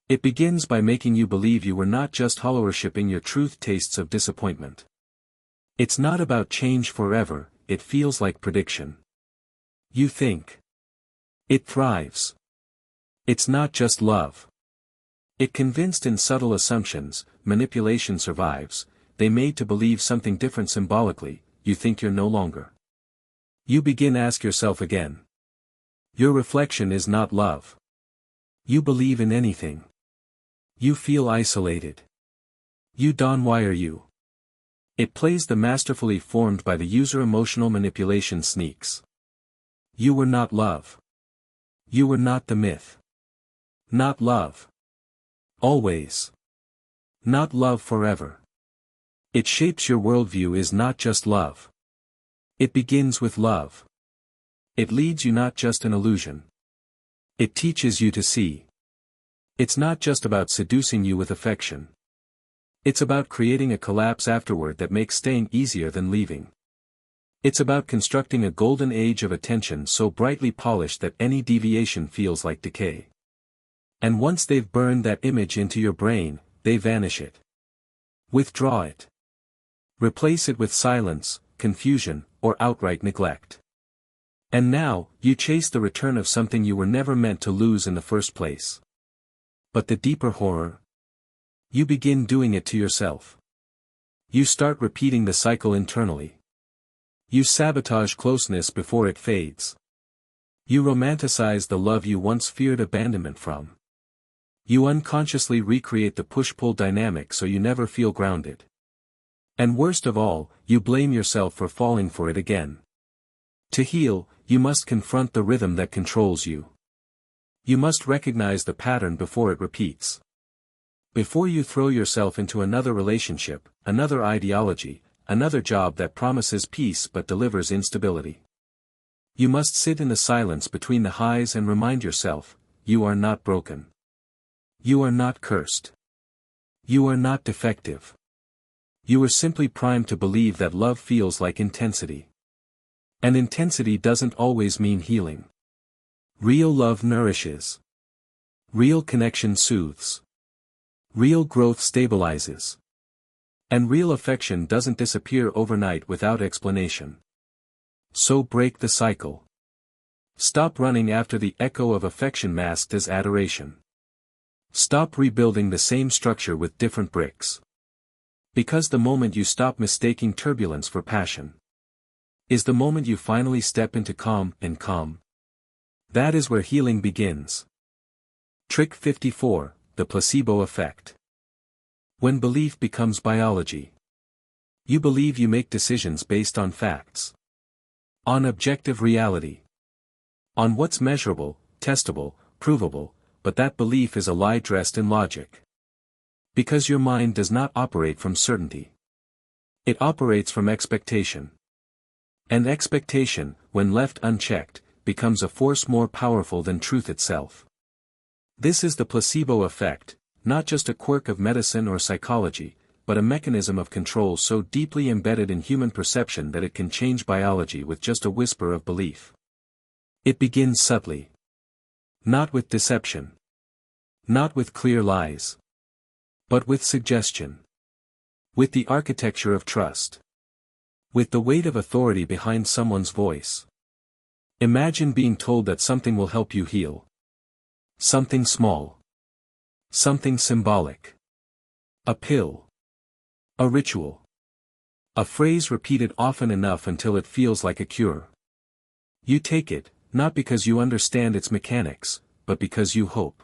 It begins by making you believe you were not just hollow-worshipping your truth tastes of disappointment. It's not about change forever, it feels like prediction. You think. It thrives. It's not just love. It convinced in subtle assumptions, manipulation survives, they made to believe something different symbolically, you think you're no longer. You begin ask yourself again. Your reflection is not love. You believe in anything. You feel isolated. You don't wire you. It plays the masterfully formed by the user emotional manipulation sneaks. You were not love. You were not the myth. Not love. Always. Not love forever. It shapes your worldview is not just love. It begins with love. It leads you not just an illusion. It teaches you to see. It's not just about seducing you with affection. It's about creating a collapse afterward that makes staying easier than leaving. It's about constructing a golden age of attention so brightly polished that any deviation feels like decay. And once they've burned that image into your brain, they vanish it. Withdraw it. Replace it with silence, confusion, or outright neglect. And now, you chase the return of something you were never meant to lose in the first place. But the deeper horror? You begin doing it to yourself. You start repeating the cycle internally. You sabotage closeness before it fades. You romanticize the love you once feared abandonment from. You unconsciously recreate the push-pull dynamic so you never feel grounded. And worst of all, you blame yourself for falling for it again. To heal, you must confront the rhythm that controls you. You must recognize the pattern before it repeats. Before you throw yourself into another relationship, another ideology, another job that promises peace but delivers instability. You must sit in the silence between the highs and remind yourself, you are not broken. You are not cursed. You are not defective. You are simply primed to believe that love feels like intensity. And intensity doesn't always mean healing. Real love nourishes. Real connection soothes. Real growth stabilizes. And real affection doesn't disappear overnight without explanation. So break the cycle. Stop running after the echo of affection masked as adoration. Stop rebuilding the same structure with different bricks. Because the moment you stop mistaking turbulence for passion is the moment you finally step into calm. That is where healing begins. Trick 54, the placebo effect. When belief becomes biology. You believe you make decisions based on facts. On objective reality. On what's measurable, testable, provable, but that belief is a lie dressed in logic. Because your mind does not operate from certainty. It operates from expectation. And expectation, when left unchecked, becomes a force more powerful than truth itself. This is the placebo effect, not just a quirk of medicine or psychology, but a mechanism of control so deeply embedded in human perception that it can change biology with just a whisper of belief. It begins subtly. Not with deception. Not with clear lies. But with suggestion. With the architecture of trust. With the weight of authority behind someone's voice. Imagine being told that something will help you heal. Something small. Something symbolic. A pill. A ritual. A phrase repeated often enough until it feels like a cure. You take it, not because you understand its mechanics, but because you hope.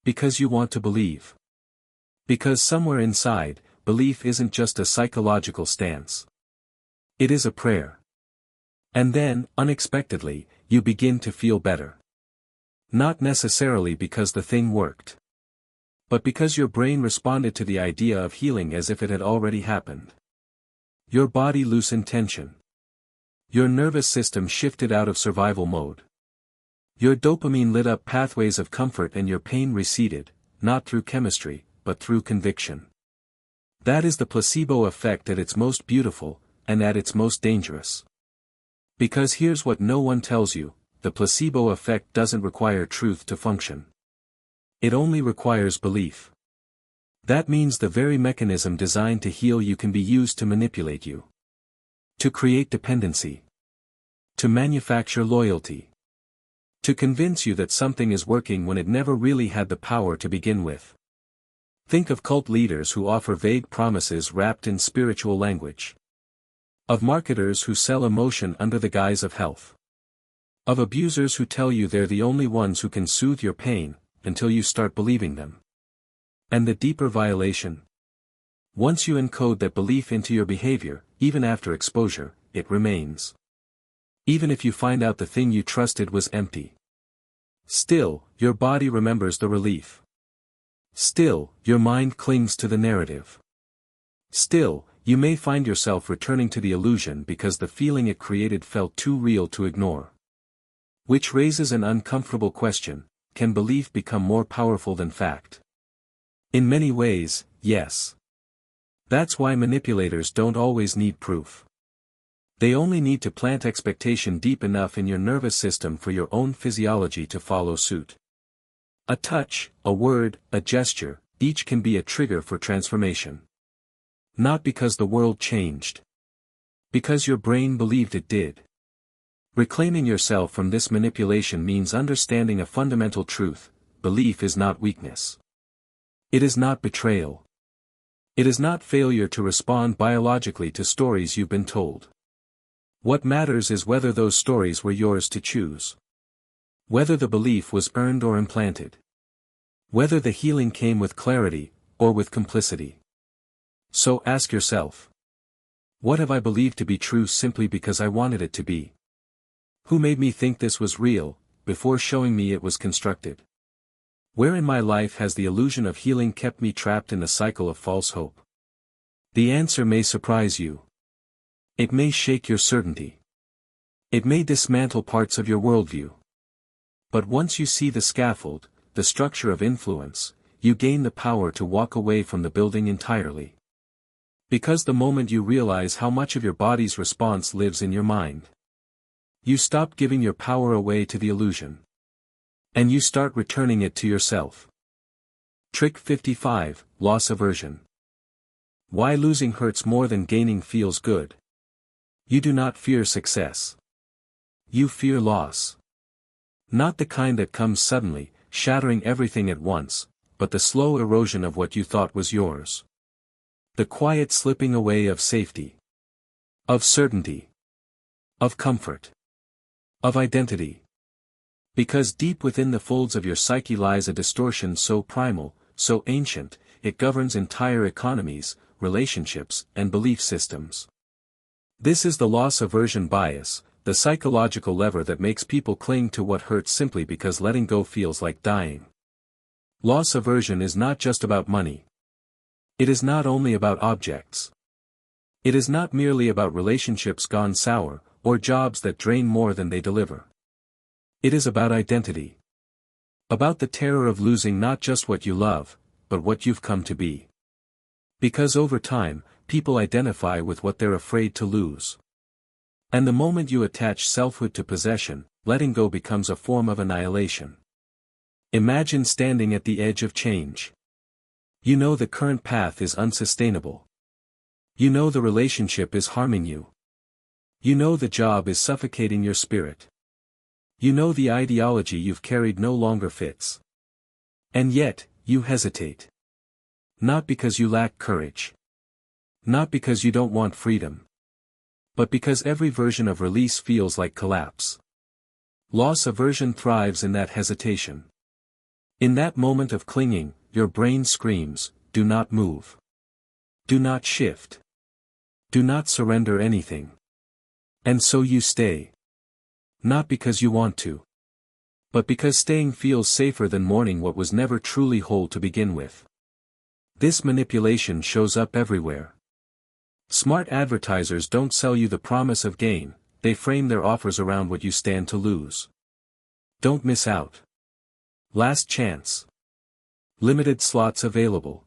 Because you want to believe. Because somewhere inside, belief isn't just a psychological stance. It is a prayer. And then, unexpectedly, you begin to feel better. Not necessarily because the thing worked. But because your brain responded to the idea of healing as if it had already happened. Your body loosened tension. Your nervous system shifted out of survival mode. Your dopamine lit up pathways of comfort and your pain receded, not through chemistry, but through conviction. That is the placebo effect at its most beautiful, and at its most dangerous. Because here's what no one tells you, the placebo effect doesn't require truth to function. It only requires belief. That means the very mechanism designed to heal you can be used to manipulate you. To create dependency. To manufacture loyalty. To convince you that something is working when it never really had the power to begin with. Think of cult leaders who offer vague promises wrapped in spiritual language. Of marketers who sell emotion under the guise of health. Of abusers who tell you they're the only ones who can soothe your pain, until you start believing them. And the deeper violation? Once you encode that belief into your behavior, even after exposure, it remains. Even if you find out the thing you trusted was empty. Still, your body remembers the relief. Still, your mind clings to the narrative. Still, you may find yourself returning to the illusion because the feeling it created felt too real to ignore. Which raises an uncomfortable question: can belief become more powerful than fact? In many ways, yes. That's why manipulators don't always need proof. They only need to plant expectation deep enough in your nervous system for your own physiology to follow suit. A touch, a word, a gesture, each can be a trigger for transformation. Not because the world changed. Because your brain believed it did. Reclaiming yourself from this manipulation means understanding a fundamental truth: belief is not weakness. It is not betrayal. It is not failure to respond biologically to stories you've been told. What matters is whether those stories were yours to choose. Whether the belief was earned or implanted. Whether the healing came with clarity, or with complicity. So ask yourself. What have I believed to be true simply because I wanted it to be? Who made me think this was real, before showing me it was constructed? Where in my life has the illusion of healing kept me trapped in a cycle of false hope? The answer may surprise you. It may shake your certainty. It may dismantle parts of your worldview. But once you see the scaffold, the structure of influence, you gain the power to walk away from the building entirely. Because the moment you realize how much of your body's response lives in your mind, you stop giving your power away to the illusion. And you start returning it to yourself. Trick 55, Loss Aversion. Why losing hurts more than gaining feels good. You do not fear success. You fear loss. Not the kind that comes suddenly, shattering everything at once, but the slow erosion of what you thought was yours. The quiet slipping away of safety. Of certainty. Of comfort. Of identity. Because deep within the folds of your psyche lies a distortion so primal, so ancient, it governs entire economies, relationships, and belief systems. This is the loss aversion bias, the psychological lever that makes people cling to what hurts simply because letting go feels like dying. Loss aversion is not just about money. It is not only about objects. It is not merely about relationships gone sour, or jobs that drain more than they deliver. It is about identity. About the terror of losing not just what you love, but what you've come to be. Because over time, people identify with what they're afraid to lose. And the moment you attach selfhood to possession, letting go becomes a form of annihilation. Imagine standing at the edge of change. You know the current path is unsustainable. You know the relationship is harming you. You know the job is suffocating your spirit. You know the ideology you've carried no longer fits. And yet, you hesitate. Not because you lack courage. Not because you don't want freedom. But because every version of release feels like collapse. Loss aversion thrives in that hesitation. In that moment of clinging, your brain screams, do not move. Do not shift. Do not surrender anything. And so you stay. Not because you want to. But because staying feels safer than mourning what was never truly whole to begin with. This manipulation shows up everywhere. Smart advertisers don't sell you the promise of gain, they frame their offers around what you stand to lose. Don't miss out. Last chance. Limited slots available.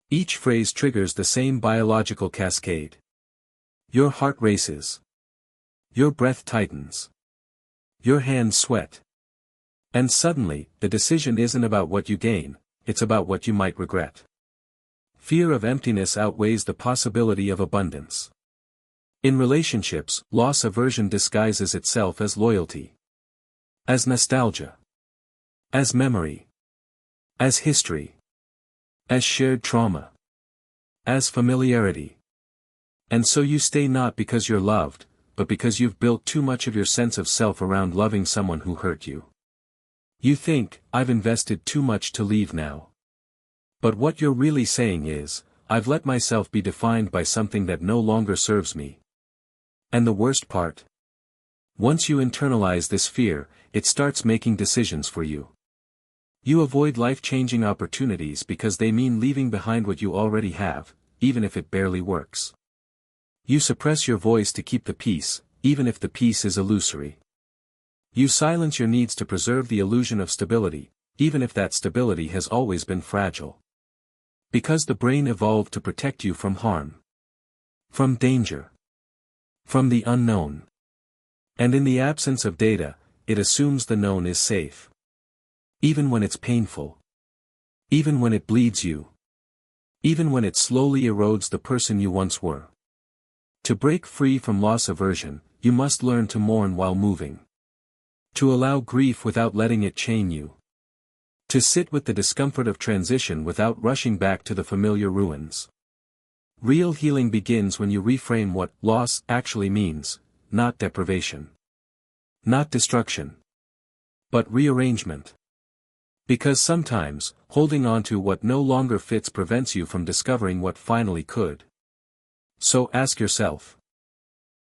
Each phrase triggers the same biological cascade. Your heart races. Your breath tightens. Your hands sweat. And suddenly, the decision isn't about what you gain, it's about what you might regret. Fear of emptiness outweighs the possibility of abundance. In relationships, loss aversion disguises itself as loyalty. As nostalgia. As memory. As history. As shared trauma. As familiarity. And so you stay not because you're loved, but because you've built too much of your sense of self around loving someone who hurt you. You think, I've invested too much to leave now. But what you're really saying is, I've let myself be defined by something that no longer serves me. And the worst part? Once you internalize this fear, it starts making decisions for you. You avoid life-changing opportunities because they mean leaving behind what you already have, even if it barely works. You suppress your voice to keep the peace, even if the peace is illusory. You silence your needs to preserve the illusion of stability, even if that stability has always been fragile. Because the brain evolved to protect you from harm. From danger. From the unknown. And in the absence of data, it assumes the known is safe. Even when it's painful. Even when it bleeds you. Even when it slowly erodes the person you once were. To break free from loss aversion, you must learn to mourn while moving. To allow grief without letting it chain you. To sit with the discomfort of transition without rushing back to the familiar ruins. Real healing begins when you reframe what loss actually means, not deprivation. Not destruction. But rearrangement. Because sometimes, holding on to what no longer fits prevents you from discovering what finally could. So ask yourself.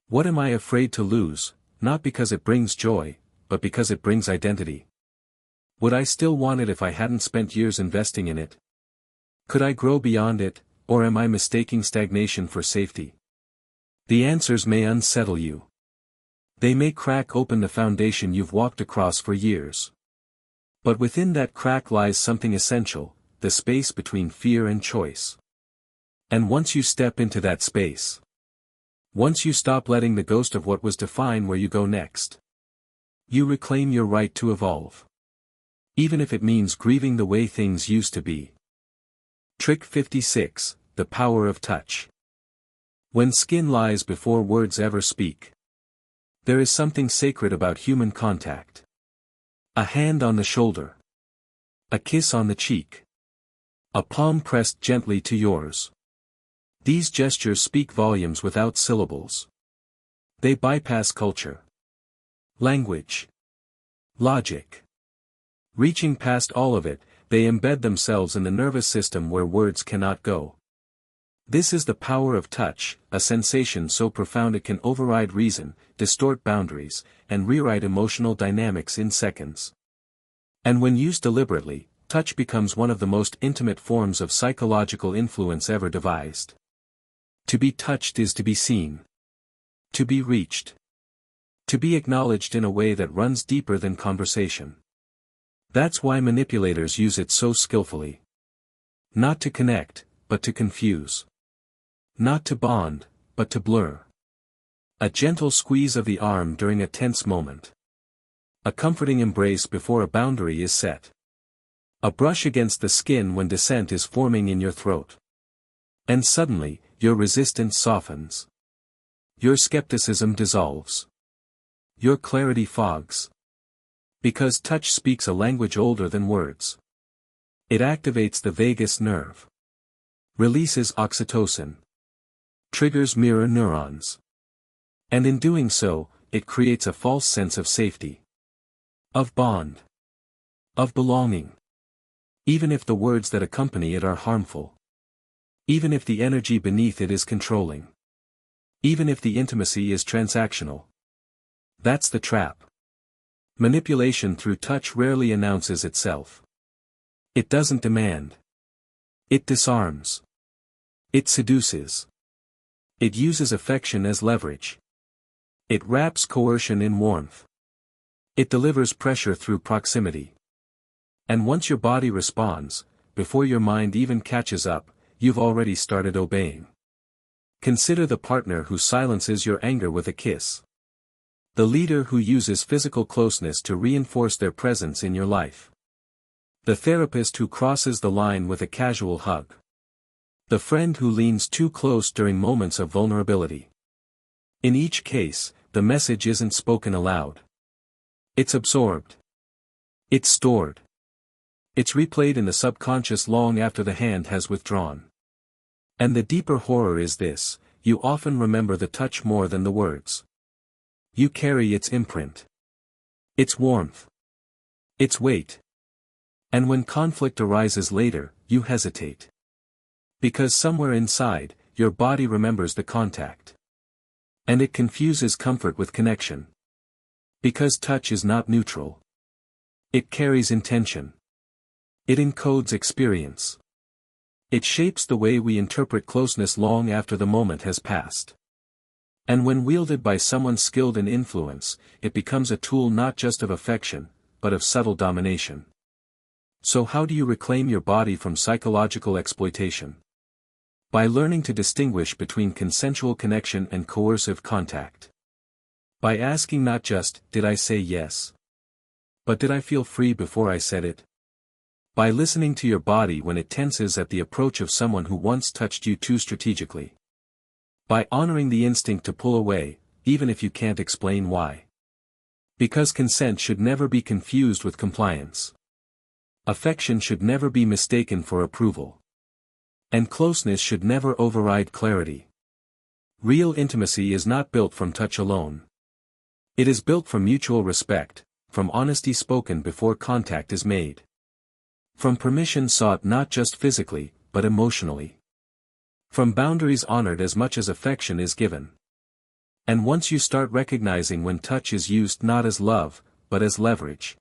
What am I afraid to lose, not because it brings joy, but because it brings identity? Would I still want it if I hadn't spent years investing in it? Could I grow beyond it, or am I mistaking stagnation for safety? The answers may unsettle you. They may crack open the foundation you've walked across for years. But within that crack lies something essential, the space between fear and choice. And once you step into that space, once you stop letting the ghost of what was define where you go next, you reclaim your right to evolve. Even if it means grieving the way things used to be. Trick 56, the power of touch. When skin lies before words ever speak. There is something sacred about human contact. A hand on the shoulder. A kiss on the cheek. A palm pressed gently to yours. These gestures speak volumes without syllables. They bypass culture. Language. Logic. Reaching past all of it, they embed themselves in the nervous system where words cannot go. This is the power of touch, a sensation so profound it can override reason, distort boundaries, and rewrite emotional dynamics in seconds. And when used deliberately, touch becomes one of the most intimate forms of psychological influence ever devised. To be touched is to be seen. To be reached. To be acknowledged in a way that runs deeper than conversation. That's why manipulators use it so skillfully. Not to connect, but to confuse. Not to bond, but to blur. A gentle squeeze of the arm during a tense moment. A comforting embrace before a boundary is set. A brush against the skin when dissent is forming in your throat. And suddenly, your resistance softens. Your skepticism dissolves. Your clarity fogs. Because touch speaks a language older than words. It activates the vagus nerve. Releases oxytocin. Triggers mirror neurons. And in doing so, it creates a false sense of safety. Of bond. Of belonging. Even if the words that accompany it are harmful. Even if the energy beneath it is controlling. Even if the intimacy is transactional. That's the trap. Manipulation through touch rarely announces itself. It doesn't demand. It disarms. It seduces. It uses affection as leverage. It wraps coercion in warmth. It delivers pressure through proximity. And once your body responds, before your mind even catches up, you've already started obeying. Consider the partner who silences your anger with a kiss. The leader who uses physical closeness to reinforce their presence in your life. The therapist who crosses the line with a casual hug. The friend who leans too close during moments of vulnerability. In each case, the message isn't spoken aloud. It's absorbed. It's stored. It's replayed in the subconscious long after the hand has withdrawn. And the deeper horror is this: you often remember the touch more than the words. You carry its imprint. Its warmth. Its weight. And when conflict arises later, you hesitate. Because somewhere inside, your body remembers the contact. And it confuses comfort with connection. Because touch is not neutral. It carries intention. It encodes experience. It shapes the way we interpret closeness long after the moment has passed. And when wielded by someone skilled in influence, it becomes a tool not just of affection, but of subtle domination. So how do you reclaim your body from psychological exploitation? By learning to distinguish between consensual connection and coercive contact. By asking not just, did I say yes? But did I feel free before I said it? By listening to your body when it tenses at the approach of someone who once touched you too strategically. By honoring the instinct to pull away, even if you can't explain why. Because consent should never be confused with compliance. Affection should never be mistaken for approval. And closeness should never override clarity. Real intimacy is not built from touch alone. It is built from mutual respect, from honesty spoken before contact is made. From permission sought not just physically, but emotionally. From boundaries honored as much as affection is given. And once you start recognizing when touch is used not as love, but as leverage,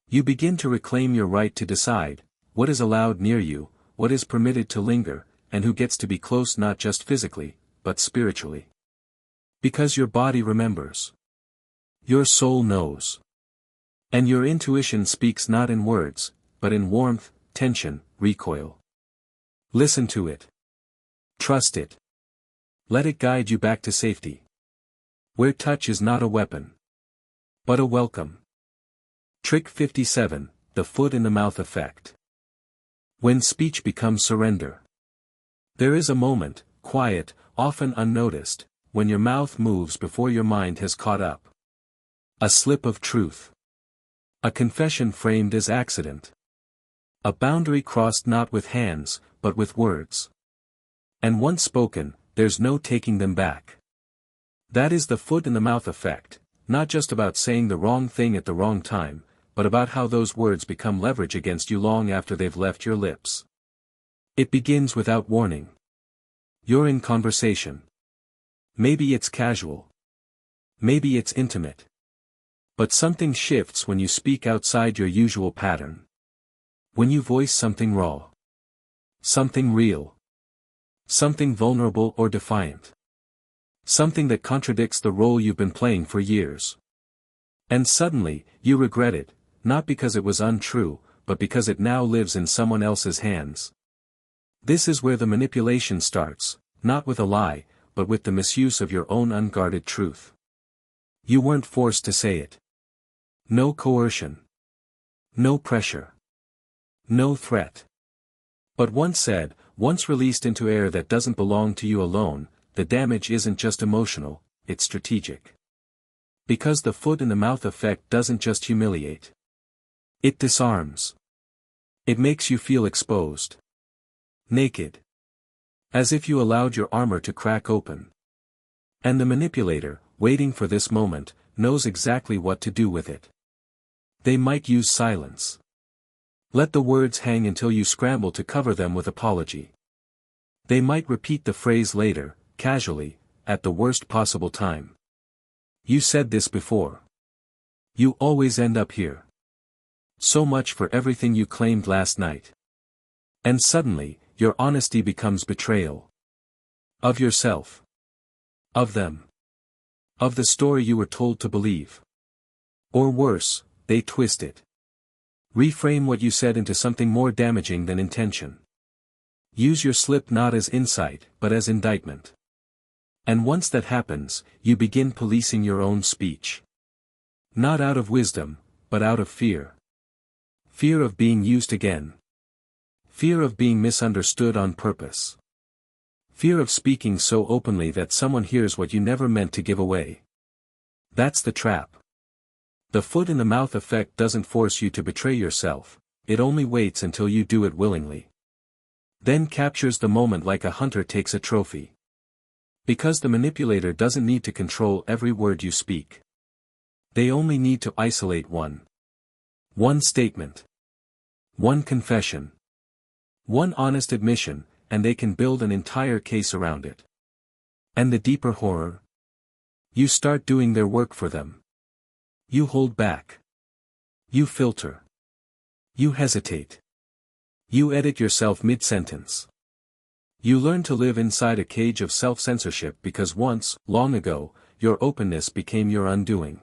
you begin to reclaim your right to decide what is allowed near you, what is permitted to linger, and who gets to be close not just physically, but spiritually. Because your body remembers. Your soul knows. And your intuition speaks not in words, but in warmth, tension, recoil. Listen to it. Trust it. Let it guide you back to safety. Where touch is not a weapon, but a welcome. Trick 57, the foot in the mouth effect. When speech becomes surrender. There is a moment, quiet, often unnoticed, when your mouth moves before your mind has caught up. A slip of truth. A confession framed as accident. A boundary crossed not with hands, but with words. And once spoken, there's no taking them back. That is the foot in the mouth effect, not just about saying the wrong thing at the wrong time, but about how those words become leverage against you long after they've left your lips. It begins without warning. You're in conversation. Maybe it's casual. Maybe it's intimate. But something shifts when you speak outside your usual pattern. When you voice something raw. Something real. Something vulnerable or defiant. Something that contradicts the role you've been playing for years. And suddenly, you regret it, not because it was untrue, but because it now lives in someone else's hands. This is where the manipulation starts, not with a lie, but with the misuse of your own unguarded truth. You weren't forced to say it. No coercion. No pressure. No threat. But once said, once released into air that doesn't belong to you alone, the damage isn't just emotional, it's strategic. Because the foot in the mouth effect doesn't just humiliate. It disarms. It makes you feel exposed. Naked. As if you allowed your armor to crack open. And the manipulator, waiting for this moment, knows exactly what to do with it. They might use silence. Let the words hang until you scramble to cover them with apology. They might repeat the phrase later, casually, at the worst possible time. You said this before. You always end up here. So much for everything you claimed last night. And suddenly, your honesty becomes betrayal. Of yourself. Of them. Of the story you were told to believe. Or worse, they twist it. Reframe what you said into something more damaging than intention. Use your slip not as insight, but as indictment. And once that happens, you begin policing your own speech. Not out of wisdom, but out of fear. Fear of being used again. Fear of being misunderstood on purpose. Fear of speaking so openly that someone hears what you never meant to give away. That's the trap. The foot in the mouth effect doesn't force you to betray yourself, it only waits until you do it willingly. Then captures the moment like a hunter takes a trophy. Because the manipulator doesn't need to control every word you speak. They only need to isolate one. One statement. One confession. One honest admission, and they can build an entire case around it. And the deeper horror? You start doing their work for them. You hold back. You filter. You hesitate. You edit yourself mid-sentence. You learn to live inside a cage of self-censorship because once, long ago, your openness became your undoing.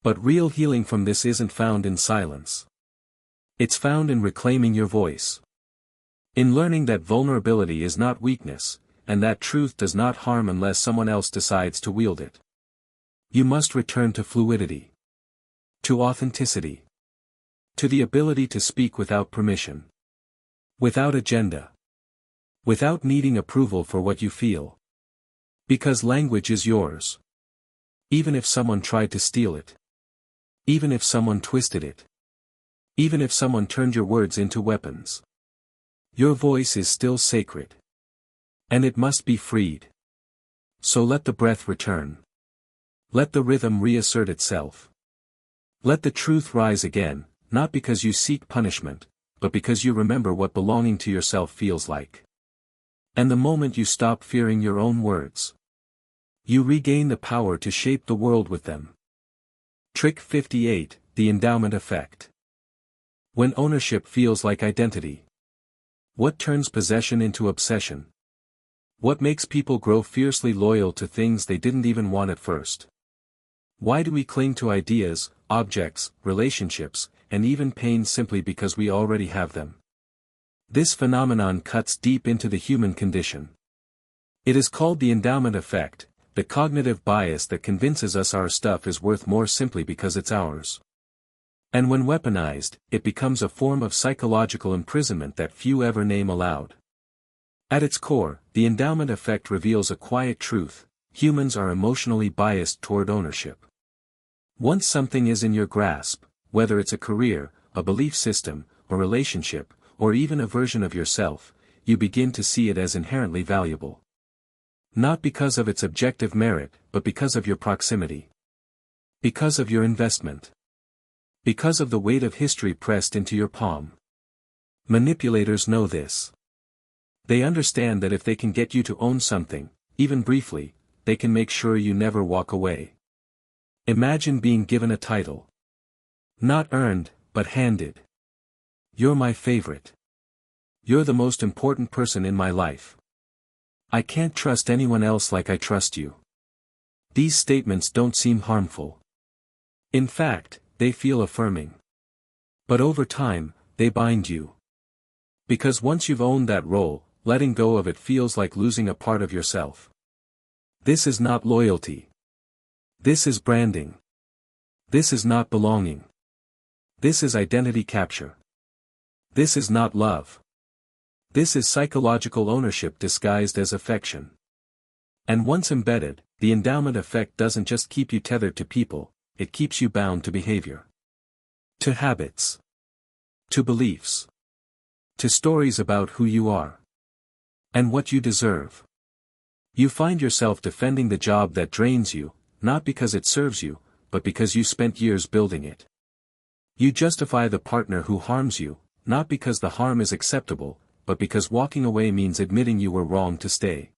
But real healing from this isn't found in silence. It's found in reclaiming your voice. In learning that vulnerability is not weakness, and that truth does not harm unless someone else decides to wield it. You must return to fluidity. To authenticity. To the ability to speak without permission. Without agenda. Without needing approval for what you feel. Because language is yours. Even if someone tried to steal it. Even if someone twisted it. Even if someone turned your words into weapons. Your voice is still sacred. And it must be freed. So let the breath return. Let the rhythm reassert itself. Let the truth rise again, not because you seek punishment, but because you remember what belonging to yourself feels like. And the moment you stop fearing your own words, you regain the power to shape the world with them. Trick 58, the endowment effect. When ownership feels like identity. What turns possession into obsession? What makes people grow fiercely loyal to things they didn't even want at first? Why do we cling to ideas, objects, relationships, and even pain simply because we already have them? This phenomenon cuts deep into the human condition. It is called the endowment effect, the cognitive bias that convinces us our stuff is worth more simply because it's ours. And when weaponized, it becomes a form of psychological imprisonment that few ever name aloud. At its core, the endowment effect reveals a quiet truth: humans are emotionally biased toward ownership. Once something is in your grasp, whether it's a career, a belief system, a relationship, or even a version of yourself, you begin to see it as inherently valuable. Not because of its objective merit, but because of your proximity. Because of your investment. Because of the weight of history pressed into your palm. Manipulators know this. They understand that if they can get you to own something, even briefly, they can make sure you never walk away. Imagine being given a title. Not earned, but handed. You're my favorite. You're the most important person in my life. I can't trust anyone else like I trust you. These statements don't seem harmful. In fact, they feel affirming. But over time, they bind you. Because once you've owned that role, letting go of it feels like losing a part of yourself. This is not loyalty. This is branding. This is not belonging. This is identity capture. This is not love. This is psychological ownership disguised as affection. And once embedded, the endowment effect doesn't just keep you tethered to people, it keeps you bound to behavior. To habits. To beliefs. To stories about who you are. And what you deserve. You find yourself defending the job that drains you, not because it serves you, but because you spent years building it. You justify the partner who harms you, not because the harm is acceptable, but because walking away means admitting you were wrong to stay.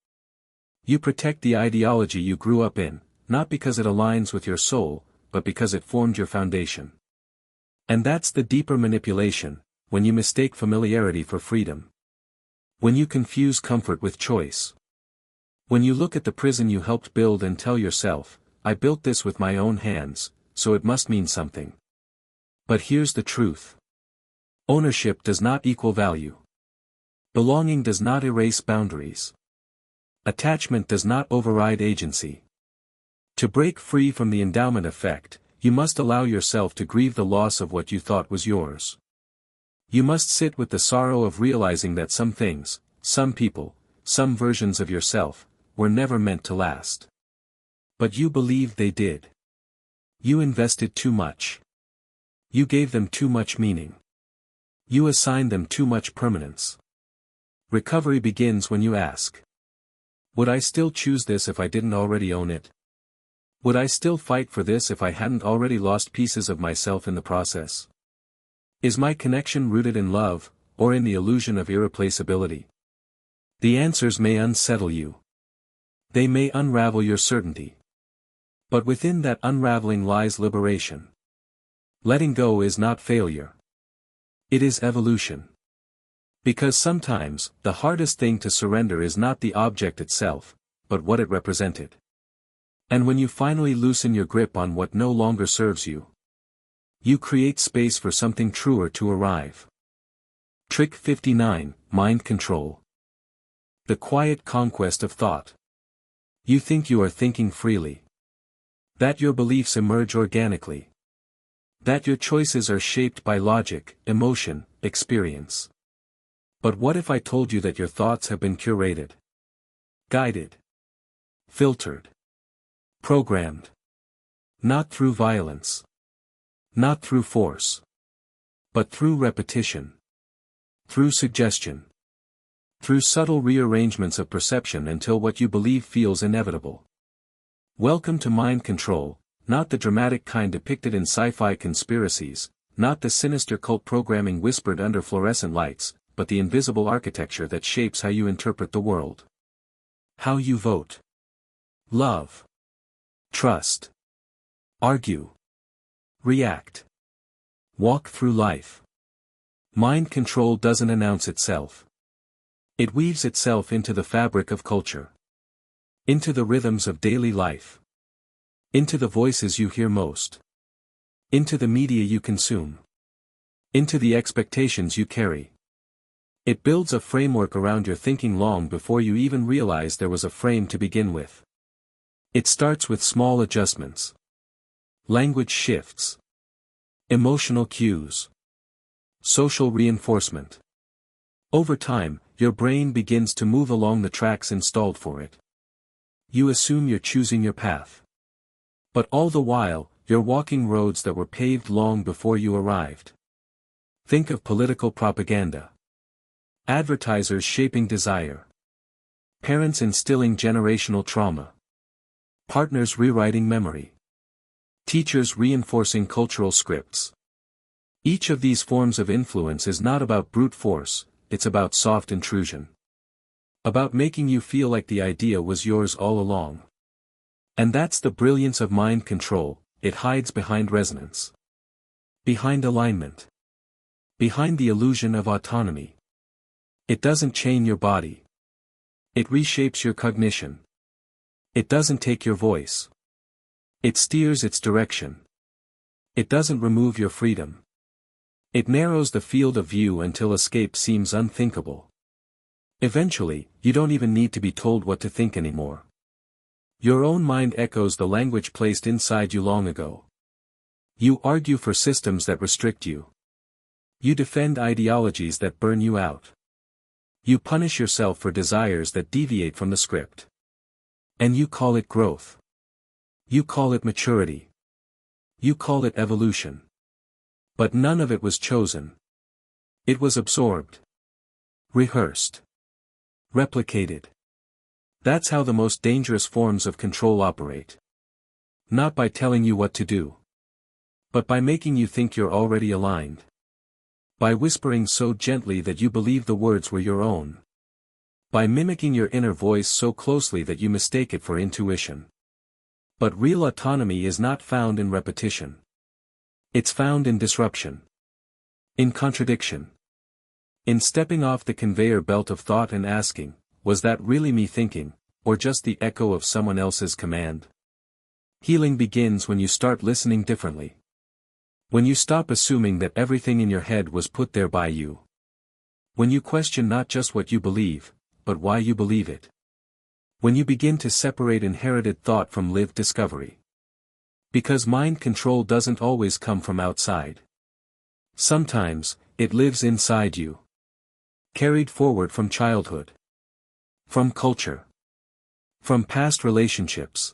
You protect the ideology you grew up in, not because it aligns with your soul, but because it formed your foundation. And that's the deeper manipulation, when you mistake familiarity for freedom. When you confuse comfort with choice. When you look at the prison you helped build and tell yourself, I built this with my own hands, so it must mean something. But here's the truth. Ownership does not equal value. Belonging does not erase boundaries. Attachment does not override agency. To break free from the endowment effect, you must allow yourself to grieve the loss of what you thought was yours. You must sit with the sorrow of realizing that some things, some people, some versions of yourself, were never meant to last. But you believed they did. You invested too much. You gave them too much meaning. You assigned them too much permanence. Recovery begins when you ask. Would I still choose this if I didn't already own it? Would I still fight for this if I hadn't already lost pieces of myself in the process? Is my connection rooted in love, or in the illusion of irreplaceability? The answers may unsettle you. They may unravel your certainty. But within that unraveling lies liberation. Letting go is not failure. It is evolution. Because sometimes, the hardest thing to surrender is not the object itself, but what it represented. And when you finally loosen your grip on what no longer serves you, you create space for something truer to arrive. Trick 59, Mind Control. The quiet conquest of thought. You think you are thinking freely. That your beliefs emerge organically. That your choices are shaped by logic, emotion, experience. But what if I told you that your thoughts have been curated? Guided. Filtered. Programmed. Not through violence. Not through force. But through repetition. Through suggestion. Through subtle rearrangements of perception until what you believe feels inevitable. Welcome to mind control, not the dramatic kind depicted in sci-fi conspiracies, not the sinister cult programming whispered under fluorescent lights, but the invisible architecture that shapes how you interpret the world. How you vote. Love. Trust. Argue. React. Walk through life. Mind control doesn't announce itself. It weaves itself into the fabric of culture. Into the rhythms of daily life. Into the voices you hear most. Into the media you consume. Into the expectations you carry. It builds a framework around your thinking long before you even realize there was a frame to begin with. It starts with small adjustments. Language shifts. Emotional cues. Social reinforcement. Over time, your brain begins to move along the tracks installed for it. You assume you're choosing your path. But all the while, you're walking roads that were paved long before you arrived. Think of political propaganda. Advertisers shaping desire. Parents instilling generational trauma. Partners rewriting memory. Teachers reinforcing cultural scripts. Each of these forms of influence is not about brute force, it's about soft intrusion. About making you feel like the idea was yours all along. And that's the brilliance of mind control, it hides behind resonance. Behind alignment. Behind the illusion of autonomy. It doesn't chain your body. It reshapes your cognition. It doesn't take your voice. It steers its direction. It doesn't remove your freedom. It narrows the field of view until escape seems unthinkable. Eventually, you don't even need to be told what to think anymore. Your own mind echoes the language placed inside you long ago. You argue for systems that restrict you. You defend ideologies that burn you out. You punish yourself for desires that deviate from the script. And you call it growth. You call it maturity. You call it evolution. But none of it was chosen. It was absorbed. Rehearsed. Replicated. That's how the most dangerous forms of control operate. Not by telling you what to do. But by making you think you're already aligned. By whispering so gently that you believe the words were your own. By mimicking your inner voice so closely that you mistake it for intuition. But real autonomy is not found in repetition. It's found in disruption. In contradiction. In stepping off the conveyor belt of thought and asking, was that really me thinking, or just the echo of someone else's command? Healing begins when you start listening differently. When you stop assuming that everything in your head was put there by you. When you question not just what you believe, but why you believe it. When you begin to separate inherited thought from lived discovery. Because mind control doesn't always come from outside. Sometimes, it lives inside you. Carried forward from childhood. From culture. From past relationships.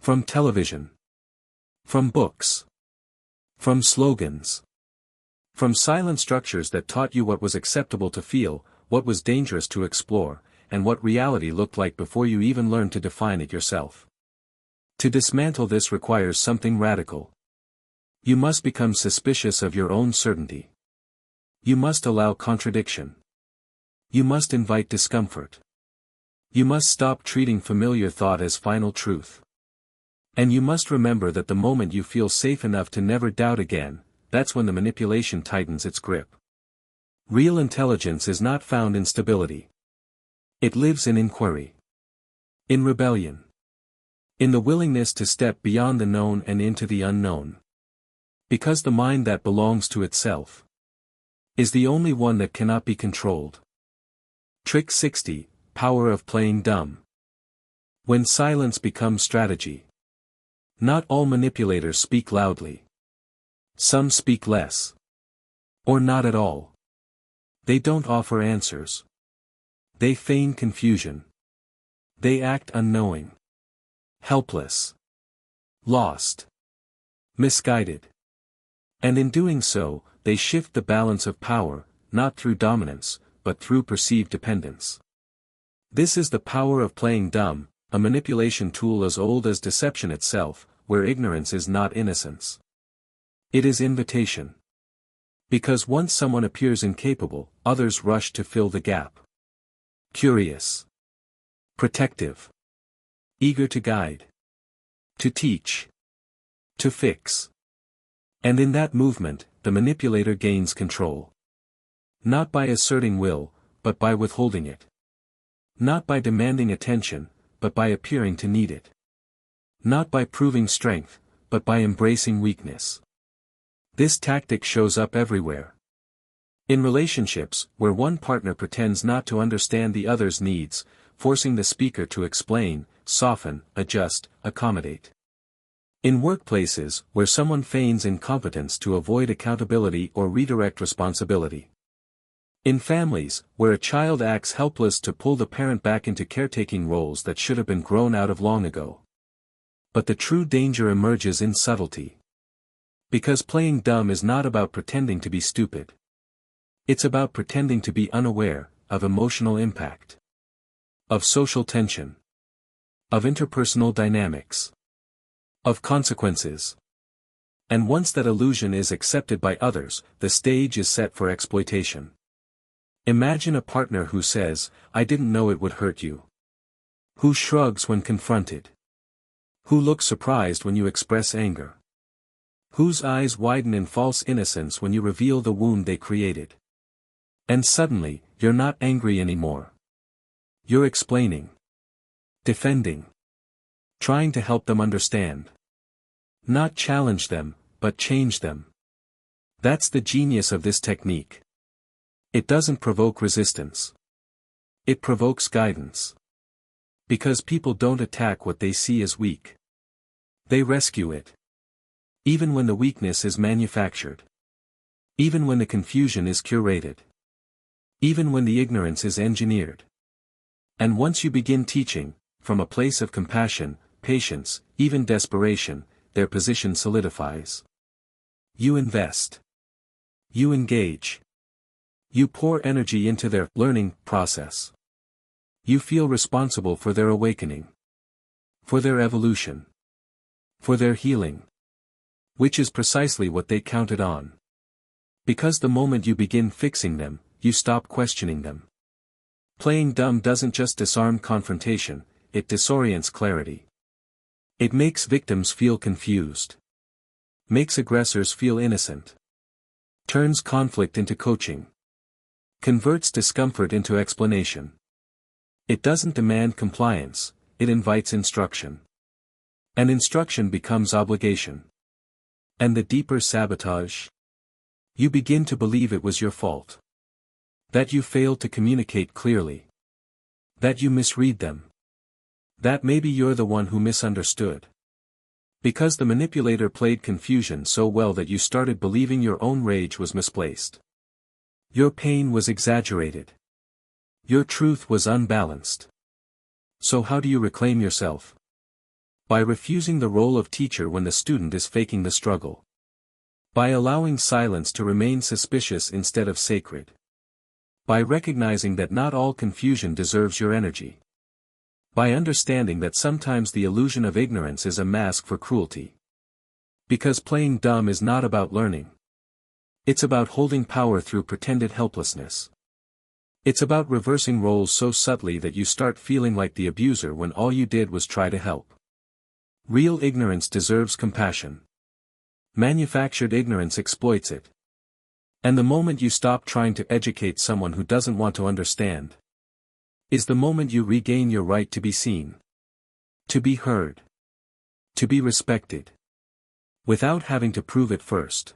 From television. From books. From slogans. From silent structures that taught you what was acceptable to feel, what was dangerous to explore, and what reality looked like before you even learned to define it yourself. To dismantle this requires something radical. You must become suspicious of your own certainty. You must allow contradiction. You must invite discomfort. You must stop treating familiar thought as final truth. And you must remember that the moment you feel safe enough to never doubt again, that's when the manipulation tightens its grip. Real intelligence is not found in stability. It lives in inquiry. In rebellion. In the willingness to step beyond the known and into the unknown. Because the mind that belongs to itself is the only one that cannot be controlled. Trick 60, Power of Playing Dumb. When silence becomes strategy. Not all manipulators speak loudly. Some speak less. Or not at all. They don't offer answers. They feign confusion. They act unknowing. Helpless. Lost. Misguided. And in doing so, they shift the balance of power, not through dominance, but through perceived dependence. This is the power of playing dumb, a manipulation tool as old as deception itself, where ignorance is not innocence. It is invitation. Because once someone appears incapable, others rush to fill the gap. Curious. Protective. Eager to guide. To teach. To fix. And in that movement, the manipulator gains control. Not by asserting will, but by withholding it. Not by demanding attention, but by appearing to need it. Not by proving strength, but by embracing weakness. This tactic shows up everywhere. In relationships, where one partner pretends not to understand the other's needs, forcing the speaker to explain, soften, adjust, accommodate. In workplaces, where someone feigns incompetence to avoid accountability or redirect responsibility. In families, where a child acts helpless to pull the parent back into caretaking roles that should have been grown out of long ago. But the true danger emerges in subtlety. Because playing dumb is not about pretending to be stupid. It's about pretending to be unaware of emotional impact. Of social tension. Of interpersonal dynamics. Of consequences. And once that illusion is accepted by others, the stage is set for exploitation. Imagine a partner who says, "I didn't know it would hurt you." Who shrugs when confronted. Who looks surprised when you express anger. Whose eyes widen in false innocence when you reveal the wound they created. And suddenly, you're not angry anymore. You're explaining. Defending. Trying to help them understand. Not challenge them, but change them. That's the genius of this technique. It doesn't provoke resistance. It provokes guidance. Because people don't attack what they see as weak. They rescue it. Even when the weakness is manufactured. Even when the confusion is curated. Even when the ignorance is engineered. And once you begin teaching, from a place of compassion, patience, even desperation, their position solidifies. You invest. You engage. You pour energy into their learning process. You feel responsible for their awakening. For their evolution. For their healing. Which is precisely what they counted on. Because the moment you begin fixing them, you stop questioning them. Playing dumb doesn't just disarm confrontation, it disorients clarity. It makes victims feel confused. Makes aggressors feel innocent. Turns conflict into coaching. Converts discomfort into explanation. It doesn't demand compliance, it invites instruction. And instruction becomes obligation. And the deeper sabotage? You begin to believe it was your fault. That you failed to communicate clearly. That you misread them. That maybe you're the one who misunderstood. Because the manipulator played confusion so well that you started believing your own rage was misplaced. Your pain was exaggerated. Your truth was unbalanced. So how do you reclaim yourself? By refusing the role of teacher when the student is faking the struggle. By allowing silence to remain suspicious instead of sacred. By recognizing that not all confusion deserves your energy. By understanding that sometimes the illusion of ignorance is a mask for cruelty. Because playing dumb is not about learning. It's about holding power through pretended helplessness. It's about reversing roles so subtly that you start feeling like the abuser when all you did was try to help. Real ignorance deserves compassion. Manufactured ignorance exploits it. And the moment you stop trying to educate someone who doesn't want to understand, is the moment you regain your right to be seen. To be heard. To be respected. Without having to prove it first.